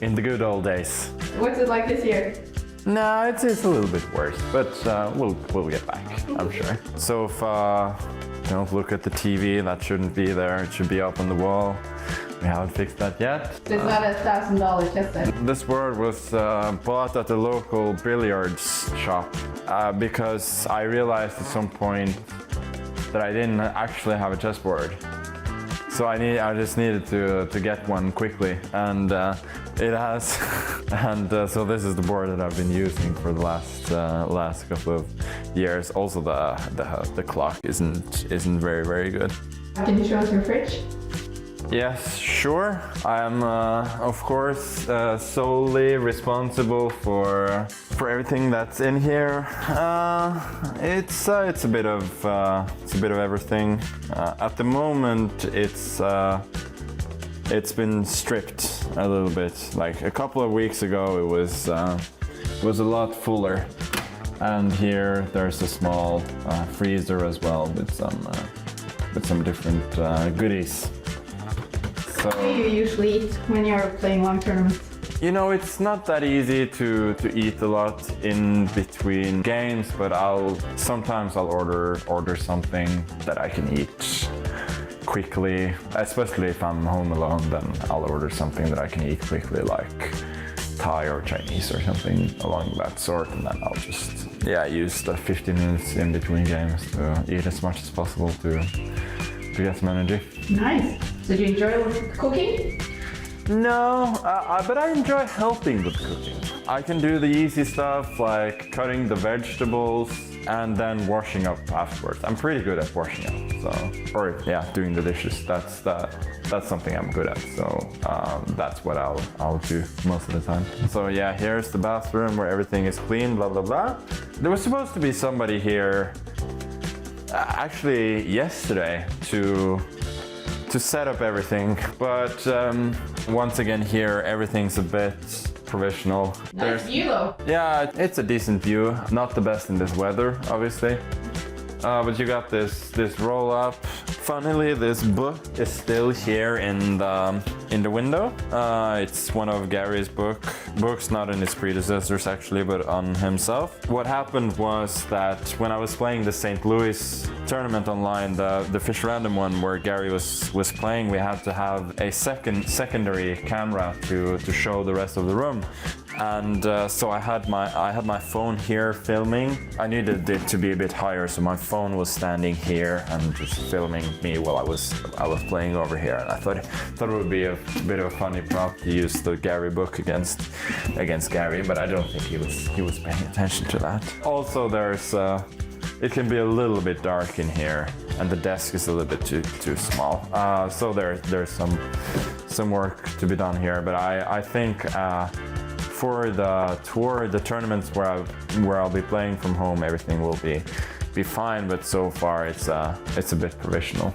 In the good old days. What's it like this year? No, it's a little bit worse, but we'll get back, I'm sure. Sofa, don't look at the TV, that shouldn't be there, it should be up on the wall. We haven't fixed that yet. It's not $1,000 chess set. This board was bought at the local billiards shop because I realized at some point that I didn't actually have a chessboard. So I just needed to get one quickly, and it has. And so this is the board that I've been using for the last couple of years. Also, the clock isn't very good. Can you show us your fridge? Yes, sure. I am, of course, solely responsible for everything that's in here. It's a bit of everything. At the moment, it's been stripped a little bit. Like a couple of weeks ago, it was a lot fuller. And here there's a small freezer as well with some different goodies. What do you usually eat when you're playing long tournaments? You know, it's not that easy to eat a lot in between games, but sometimes I'll order something that I can eat quickly. Especially if I'm home alone, then I'll order something that I can eat quickly, like Thai or Chinese or something along that sort, and then I'll just use the 15 minutes in between games to eat as much as possible to get some energy. Nice. So do you enjoy cooking? No, but I enjoy helping with cooking. I can do the easy stuff like cutting the vegetables and then washing up afterwards. I'm pretty good at washing up, doing the dishes. That's something I'm good at. So that's what I'll do most of the time. So yeah, here's the bathroom where everything is clean. Blah blah blah. There was supposed to be somebody here. Actually, yesterday to set up everything, but once again here everything's a bit professional. Nice view though. Yeah, it's a decent view. Not the best in this weather, obviously. But you got this roll up. Funnily, this book is still here in the window. It's one of Gary's books, not in his predecessors actually, but on himself. What happened was that when I was playing the St. Louis tournament online, the Fish Random one where Gary was playing, we had to have a secondary camera to show the rest of the room. And so I had my phone here filming. I needed it to be a bit higher, so my phone was standing here and just filming me while I was playing over here. And I thought it would be a bit of a funny prop to use the Gary book against Gary, but I don't think he was paying attention to that. Also, there's it can be a little bit dark in here, and the desk is a little bit too small. So there's some work to be done here, but I think. For the tour, the tournaments where I'll be playing from home, everything will be fine. But so far, it's a bit provisional.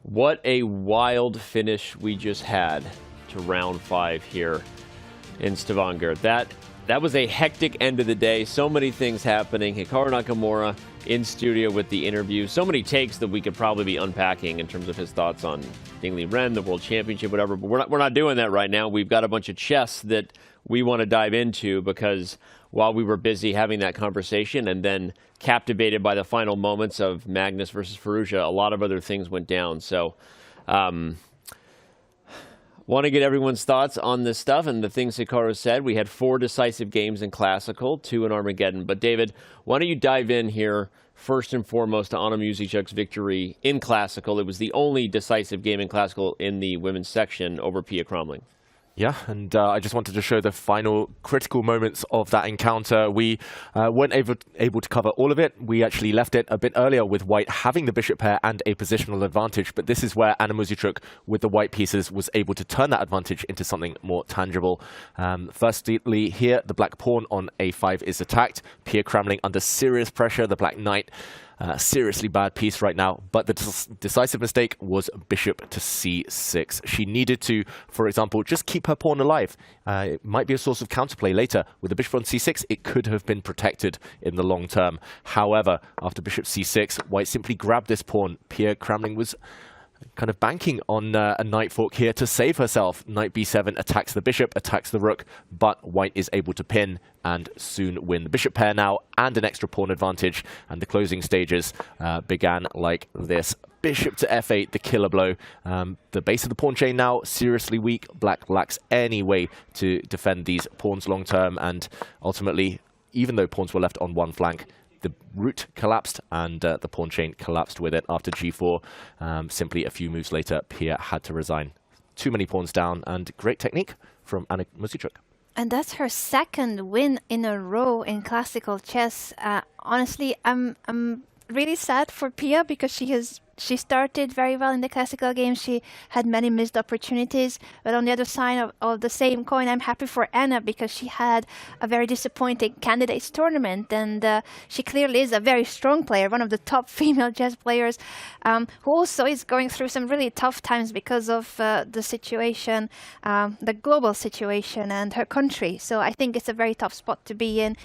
What a wild finish we just had to round 5 here in Stavanger. That was a hectic end of the day. So many things happening. Hikaru Nakamura in studio with the interview. So many takes that we could probably be unpacking in terms of his thoughts on Liren, the World Championship, whatever. But we're not doing that right now. We've got a bunch of chess that we want to dive into because while we were busy having that conversation and then captivated by the final moments of Magnus versus Firouzja, a lot of other things went down. So want to get everyone's thoughts on this stuff and the things Hikaru said. We had 4 decisive games in Classical, 2 in Armageddon. But David, why don't you dive in here first and foremost to Anna Muzichuk's victory in Classical. It was the only decisive game in Classical in the women's section over Pia Kramling. Yeah, and I just wanted to show the final critical moments of that encounter. We weren't able to cover all of it. We actually left it a bit earlier with white having the bishop pair and a positional advantage, but this is where Anna Muzichuk, with the white pieces, was able to turn that advantage into something more tangible. Firstly, here, the black pawn on a5 is attacked. Pia Kramling under serious pressure, the black knight. Seriously bad piece right now, but the decisive mistake was bishop to c6. She needed to, for example, just keep her pawn alive. It might be a source of counterplay later. With the bishop on c6, it could have been protected in the long term. However, after bishop c6, white simply grabbed this pawn. Pia Kramling was kind of banking on a knight fork here to save herself. Knight b7 attacks the bishop, attacks the rook, but white is able to pin and soon win the bishop pair now and an extra pawn advantage. And the closing stages began like this. Bishop to f8, the killer blow. The base of the pawn chain now seriously weak. Black lacks any way to defend these pawns long term, and ultimately, even though pawns were left on one flank, the root collapsed and the pawn chain collapsed with it after g4. Simply a few moves later, Pia had to resign. Too many pawns down, and great technique from Anna Muzichuk. And that's her second win in a row in classical chess. Honestly, I'm really sad for Pia because she started very well in the classical game. She had many missed opportunities. But on the other side of the same coin, I'm happy for Anna because she had a very disappointing candidates tournament. And she clearly is a very strong player, one of the top female chess players, who also is going through some really tough times because of the situation, the global situation and her country. So I think it's a very tough spot to be in.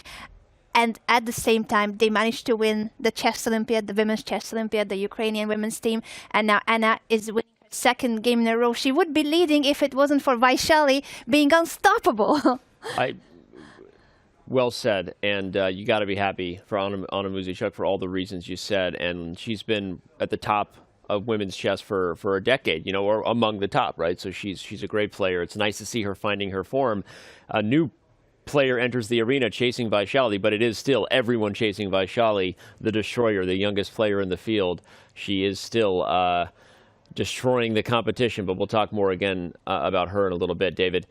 And at the same time, they managed to win the Chess Olympiad, the Women's Chess Olympiad, the Ukrainian women's team. And now Anna is winning her second game in a row. She would be leading if it wasn't for Vaishali being unstoppable. Well said. And you got to be happy for Anna Muzychuk for all the reasons you said. And she's been at the top of women's chess for a decade, you know, or among the top, right? So she's a great player. It's nice to see her finding her form. A new player enters the arena chasing Vaishali, but it is still everyone chasing Vaishali, the destroyer, the youngest player in the field. She is still destroying the competition, but we'll talk more again about her in a little bit. David,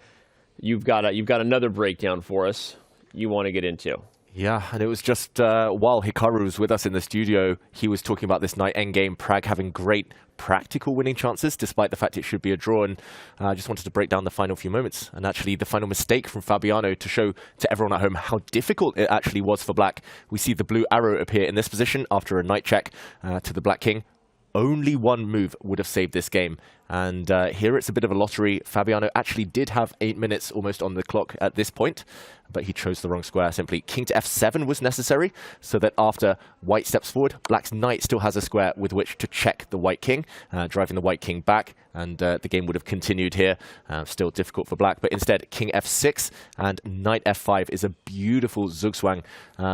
you've got another breakdown for us you want to get into. Yeah, and it was just while Hikaru was with us in the studio, he was talking about this night endgame, Prag having great practical winning chances, despite the fact it should be a draw. And I just wanted to break down the final few moments. And actually, the final mistake from Fabiano to show to everyone at home how difficult it actually was for black. We see the blue arrow appear in this position after a knight check to the black king. Only one move would have saved this game. And here it's a bit of a lottery. Fabiano actually did have 8 minutes almost on the clock at this point, but he chose the wrong square simply. King to f7 was necessary, so that after white steps forward, black's knight still has a square with which to check the white king, driving the white king back, and the game would have continued here. Still difficult for black, but instead king f6 and knight f5 is a beautiful zugzwang.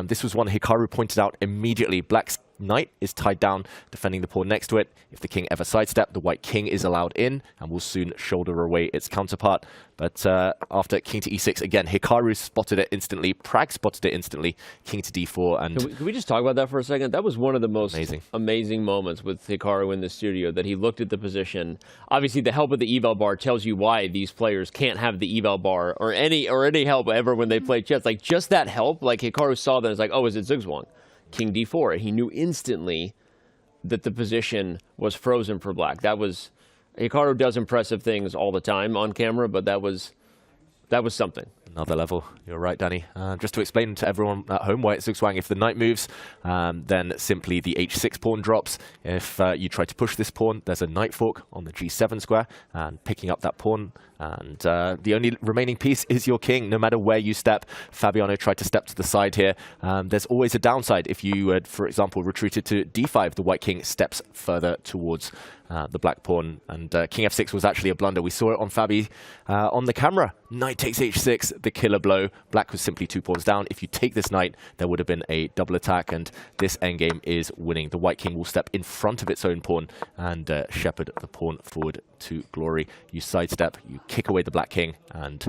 This was one Hikaru pointed out immediately. Black's knight is tied down, defending the pawn next to it. If the king ever sidestep, the white king is allowed in and will soon shoulder away its counterpart. But after king to e6, again, Hikaru spotted it instantly. Prag spotted it instantly. King to d4. And Can we just talk about that for a second? That was one of the most amazing moments with Hikaru in the studio, that he looked at the position. Obviously, the help of the eval bar tells you why these players can't have the eval bar or any help ever when they play chess. Like, just that help, like Hikaru saw that, it's like, oh, is it zugzwang? King d4. He knew instantly that the position was frozen for black. That was, Hikaru does impressive things all the time on camera, but that was something. Another level. You're right, Danny. Just to explain to everyone at home why it's zugzwang, if the knight moves, then simply the h6 pawn drops. If you try to push this pawn, there's a knight fork on the g7 square, and picking up that pawn. And the only remaining piece is your king, no matter where you step. Fabiano tried to step to the side here. There's always a downside. If you had, for example, retreated to d5, the white king steps further towards the black pawn. And king f6 was actually a blunder. We saw it on Fabi on the camera. Knight takes h6, the killer blow. Black was simply 2 pawns down. If you take this knight, there would have been a double attack, and this endgame is winning. The white king will step in front of its own pawn and shepherd the pawn forward to glory. You sidestep, you kick away the black king, and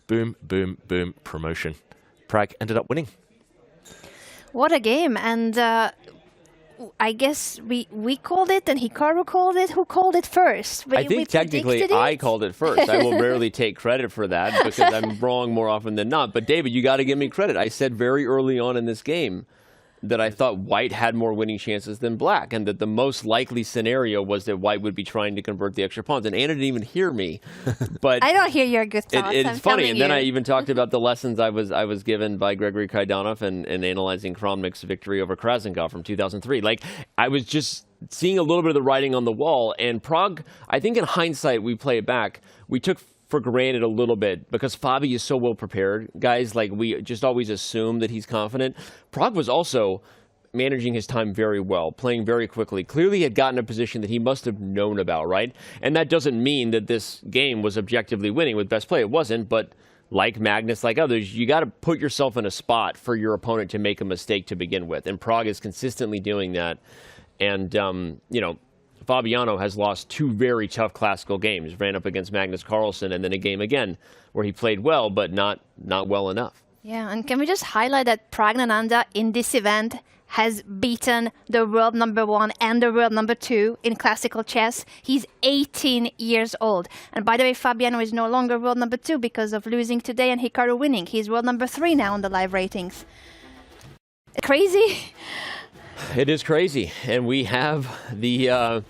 boom, boom, boom, promotion. Prag ended up winning. What a game. And I guess we called it and Hikaru called it. Who called it first? I think technically I called it first. I will rarely take credit for that because I'm wrong more often than not. But David, you got to give me credit. I said very early on in this game that I thought white had more winning chances than black, and that the most likely scenario was that white would be trying to convert the extra pawns. And Anna didn't even hear me. But I don't hear your good thoughts. It's funny. And then I even talked about the lessons I was given by Gregory Kaidanov and analyzing Kronmik's victory over Krasenkov from 2003. Like, I was just seeing a little bit of the writing on the wall. And Prag, I think in hindsight, we play it back, we took for granted a little bit because Fabi is so well prepared. Guys, like, we just always assume that he's confident. Prag was also managing his time very well, playing very quickly. Clearly had gotten a position that he must have known about, right? And that doesn't mean that this game was objectively winning with best play. It wasn't, but like Magnus, like others, you got to put yourself in a spot for your opponent to make a mistake to begin with. And Prag is consistently doing that. And, you know, Fabiano has lost 2 very tough classical games, ran up against Magnus Carlsen, and then a game again where he played well, but not well enough. Yeah, and can we just highlight that Praggnanandhaa in this event has beaten the world #1 and the world #2 in classical chess. He's 18 years old. And by the way, Fabiano is no longer world #2 because of losing today and Hikaru winning. He's world #3 now on the live ratings. Crazy. It is crazy, and we have the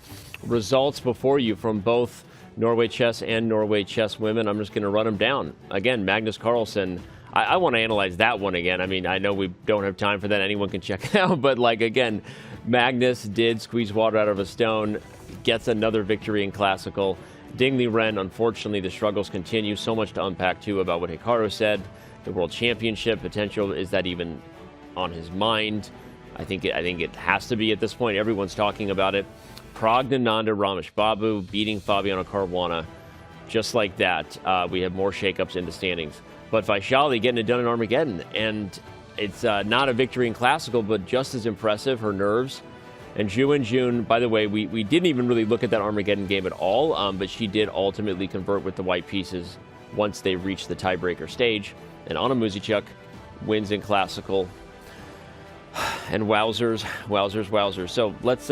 results before you from both Norway Chess and Norway Chess Women. I'm just going to run them down. Again, Magnus Carlsen. I want to analyze that one again. I mean, I know we don't have time for that. Anyone can check it out. But, like, again, Magnus did squeeze water out of a stone, gets another victory in Classical. Liren, unfortunately, the struggles continue. So much to unpack, too, about what Hikaru said. The World Championship potential, is that even on his mind? I think it has to be at this point. Everyone's talking about it. Praggnanandhaa Ramesh Babu beating Fabiano Caruana. Just like that, we have more shakeups in the standings. But Vaishali getting it done in Armageddon. And it's not a victory in Classical, but just as impressive, her nerves. And June, by the way, we didn't even really look at that Armageddon game at all, but she did ultimately convert with the white pieces once they reached the tiebreaker stage. And Anna Muzichuk wins in Classical. And wowzers. So let's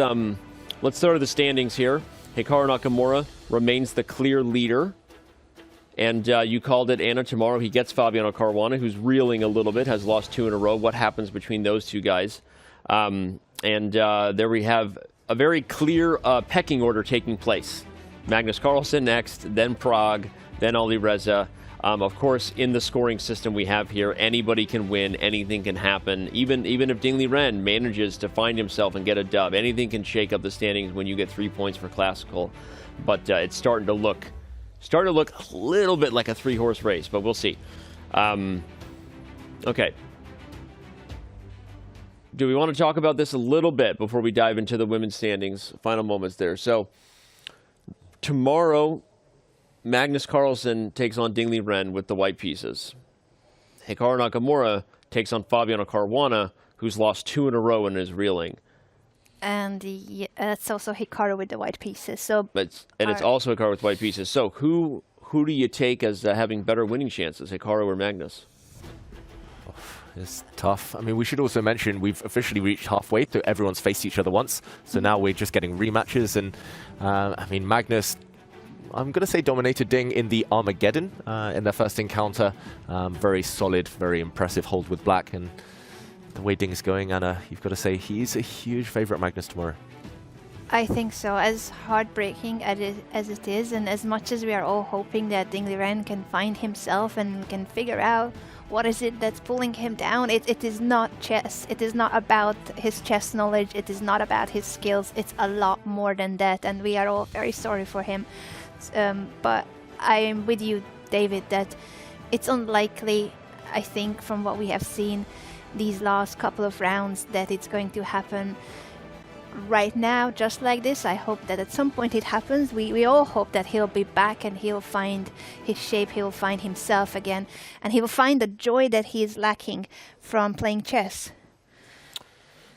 start with the standings here. Hikaru Nakamura remains the clear leader. And you called it, Anna. Tomorrow he gets Fabiano Caruana, who's reeling a little bit, has lost 2 in a row. What happens between those two guys? And there we have a very clear pecking order taking place. Magnus Carlsen next, then Prag, then Alireza. Of course, in the scoring system we have here, anybody can win, anything can happen. Even if Liren manages to find himself and get a dub, anything can shake up the standings when you get 3 points for Classical. But it's starting to look a little bit like a 3-horse race, but we'll see. Okay. Do we want to talk about this a little bit before we dive into the women's standings? Final moments there. So tomorrow, Magnus Carlsen takes on Liren with the white pieces. Hikaru Nakamura takes on Fabiano Caruana, who's lost 2 in a row and is reeling. And it's also Hikaru with the white pieces. So it's also Hikaru with white pieces. So who do you take as having better winning chances, Hikaru or Magnus? It's tough. I mean, we should also mention we've officially reached halfway, so everyone's faced each other once. So now we're just getting rematches. And I mean, Magnus, I'm going to say, dominated Ding in the Armageddon in their first encounter. Very solid, very impressive hold with black. And the way Ding is going, Anna, you've got to say he's a huge favorite, Magnus, tomorrow. I think so. As heartbreaking as it is, and as much as we are all hoping that Liren can find himself and can figure out what is it that's pulling him down, it is not chess. It is not about his chess knowledge. It is not about his skills. It's a lot more than that, and we are all very sorry for him. But I am with you, David, that it's unlikely, I think, from what we have seen these last couple of rounds, that it's going to happen right now just like this. I hope that at some point it happens. We all hope that he'll be back and he'll find his shape, he'll find himself again, and he'll find the joy that he is lacking from playing chess.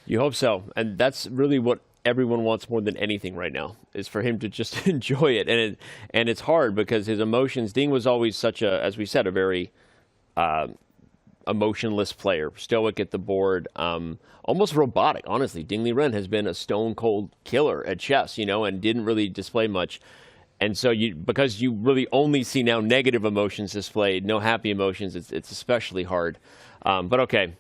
You hope so. And that's really what everyone wants more than anything right now, is for him to just enjoy it. And it's hard because his emotions, Ding was always such a, as we said, a very emotionless player, stoic at the board, almost robotic. Honestly, Liren has been a stone cold killer at chess, and didn't really display much. And so because you really only see now negative emotions displayed, no happy emotions, it's especially hard. But okay,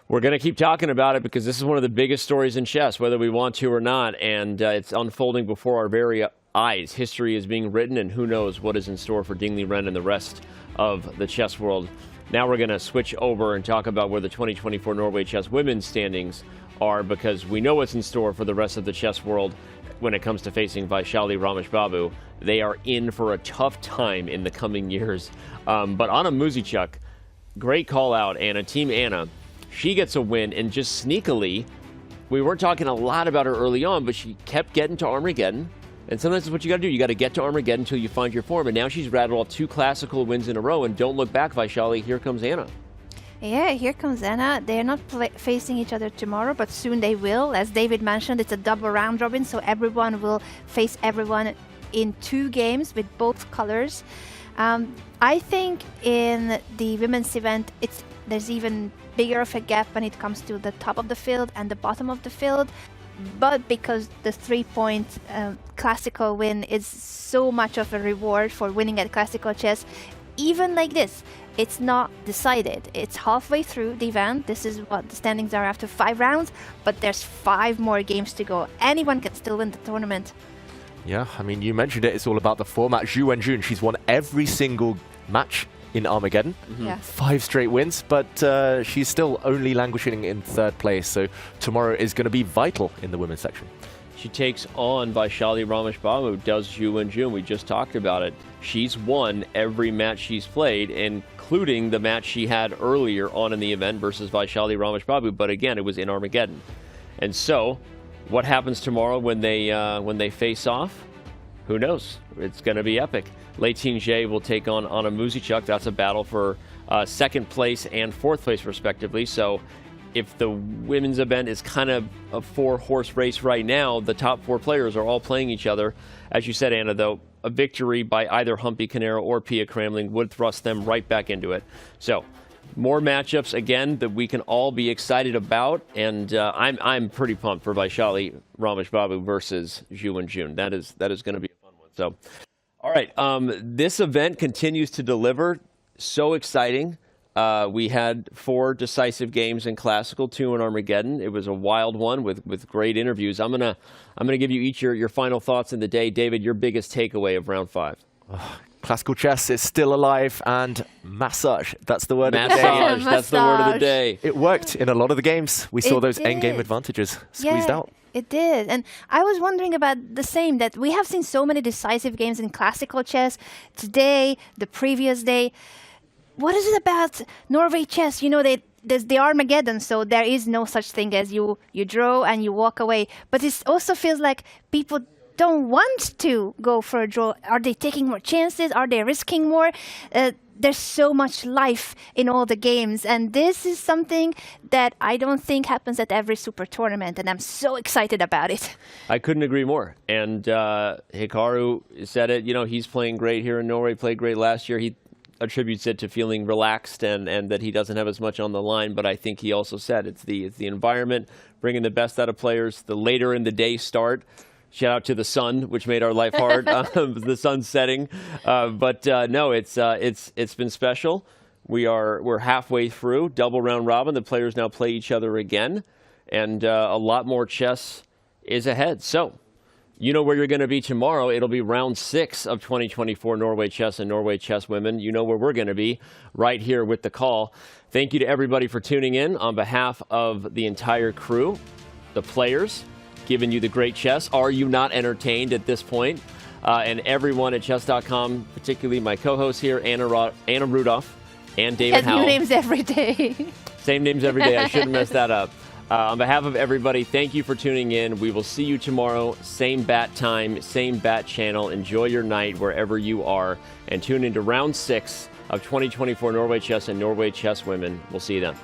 we're going to keep talking about it because this is one of the biggest stories in chess, whether we want to or not. And it's unfolding before our very eyes. History is being written, and who knows what is in store for Liren and the rest of the chess world. Now we're going to switch over and talk about where the 2024 Norway Chess women's standings are, because we know what's in store for the rest of the chess world when it comes to facing Vaishali Ramesh Babu. They are in for a tough time in the coming years. But Anna Muzichuk, great call out, Anna. Team Anna, she gets a win, and just sneakily, we weren't talking a lot about her early on, but she kept getting to Armageddon. And sometimes that's what you got to do. You got to get to Armageddon until you find your form. And now she's rattled off 2 Classical wins in a row. And don't look back, Vaishali. Here comes Anna. Yeah, here comes Anna. They're not facing each other tomorrow, but soon they will. As David mentioned, it's a double round robin, so everyone will face everyone in 2 games with both colors. I think in the women's event, there's even bigger of a gap when it comes to the top of the field and the bottom of the field. But because the 3-point Classical win is so much of a reward for winning at Classical chess, even like this, it's not decided. It's halfway through the event. This is what the standings are after 5 rounds, but there's 5 more games to go. Anyone can still win the tournament. Yeah, I mean, you mentioned it. It's all about the format. Zhu Wenjun, she's won every single match in Armageddon. Yeah. 5 straight wins, but she's still only languishing in 3rd place. So tomorrow is going to be vital in the women's section. She takes on Vaishali Rameshbabu, does Zhu Wenjun. We just talked about it. She's won every match she's played, including the match she had earlier on in the event versus Vaishali Rameshbabu. But again, it was in Armageddon. And so, what happens tomorrow when they face off? Who knows? It's going to be epic. Lei Ting-Jie will take on Anna Muzichuk. That's a battle for 2nd place and 4th place, respectively. So, if the women's event is kind of a 4-horse race right now, the top 4 players are all playing each other. As you said, Anna, though, a victory by either Humpy Canero or Pia Kramling would thrust them right back into it. So, more matchups, again, that we can all be excited about. And I'm pretty pumped for Vaishali Rameshbabu versus Zhu Wenjun. That is going to be a fun one. So, all right, this event continues to deliver. So exciting. We had 4 decisive games in Classical, 2 in Armageddon. It was a wild one with great interviews. I'm gonna give you each your final thoughts in the day. David, your biggest takeaway of round 5. Classical chess is still alive, and massage. That's the word of the day. Massage. That's the word of the day. It worked in a lot of the games. We saw those endgame advantages squeezed out. It did. And I was wondering about the same, that we have seen so many decisive games in classical chess today, the previous day. What is it about Norway Chess? You know, there's the Armageddon, so there is no such thing as you draw and you walk away. But it also feels like people don't want to go for a draw. Are they taking more chances? Are they risking more? There's so much life in all the games, and this is something that I don't think happens at every super tournament, and I'm so excited about it. I couldn't agree more. And Hikaru said it, you know, he's playing great here in Norway, played great last year. He attributes it to feeling relaxed and that he doesn't have as much on the line, but I think he also said it's the environment, bringing the best out of players, the later in the day start. Shout out to the sun, which made our life hard, the sun setting. No, it's been special. We're halfway through, double round robin. The players now play each other again, and a lot more chess is ahead. So, you know where you're going to be tomorrow. It'll be round 6 of 2024 Norway Chess and Norway Chess Women. You know where we're going to be, right here with the call. Thank you to everybody for tuning in on behalf of the entire crew, the players, giving you the great chess. Are you not entertained at this point? And everyone at chess.com, particularly my co-hosts here, Anna Rudolph and David Howell. New names every day. Same names every day. I shouldn't mess that up. On behalf of everybody, thank you for tuning in. We will see you tomorrow. Same bat time, same bat channel. Enjoy your night wherever you are. And tune into round 6 of 2024 Norway Chess and Norway Chess Women. We'll see you then.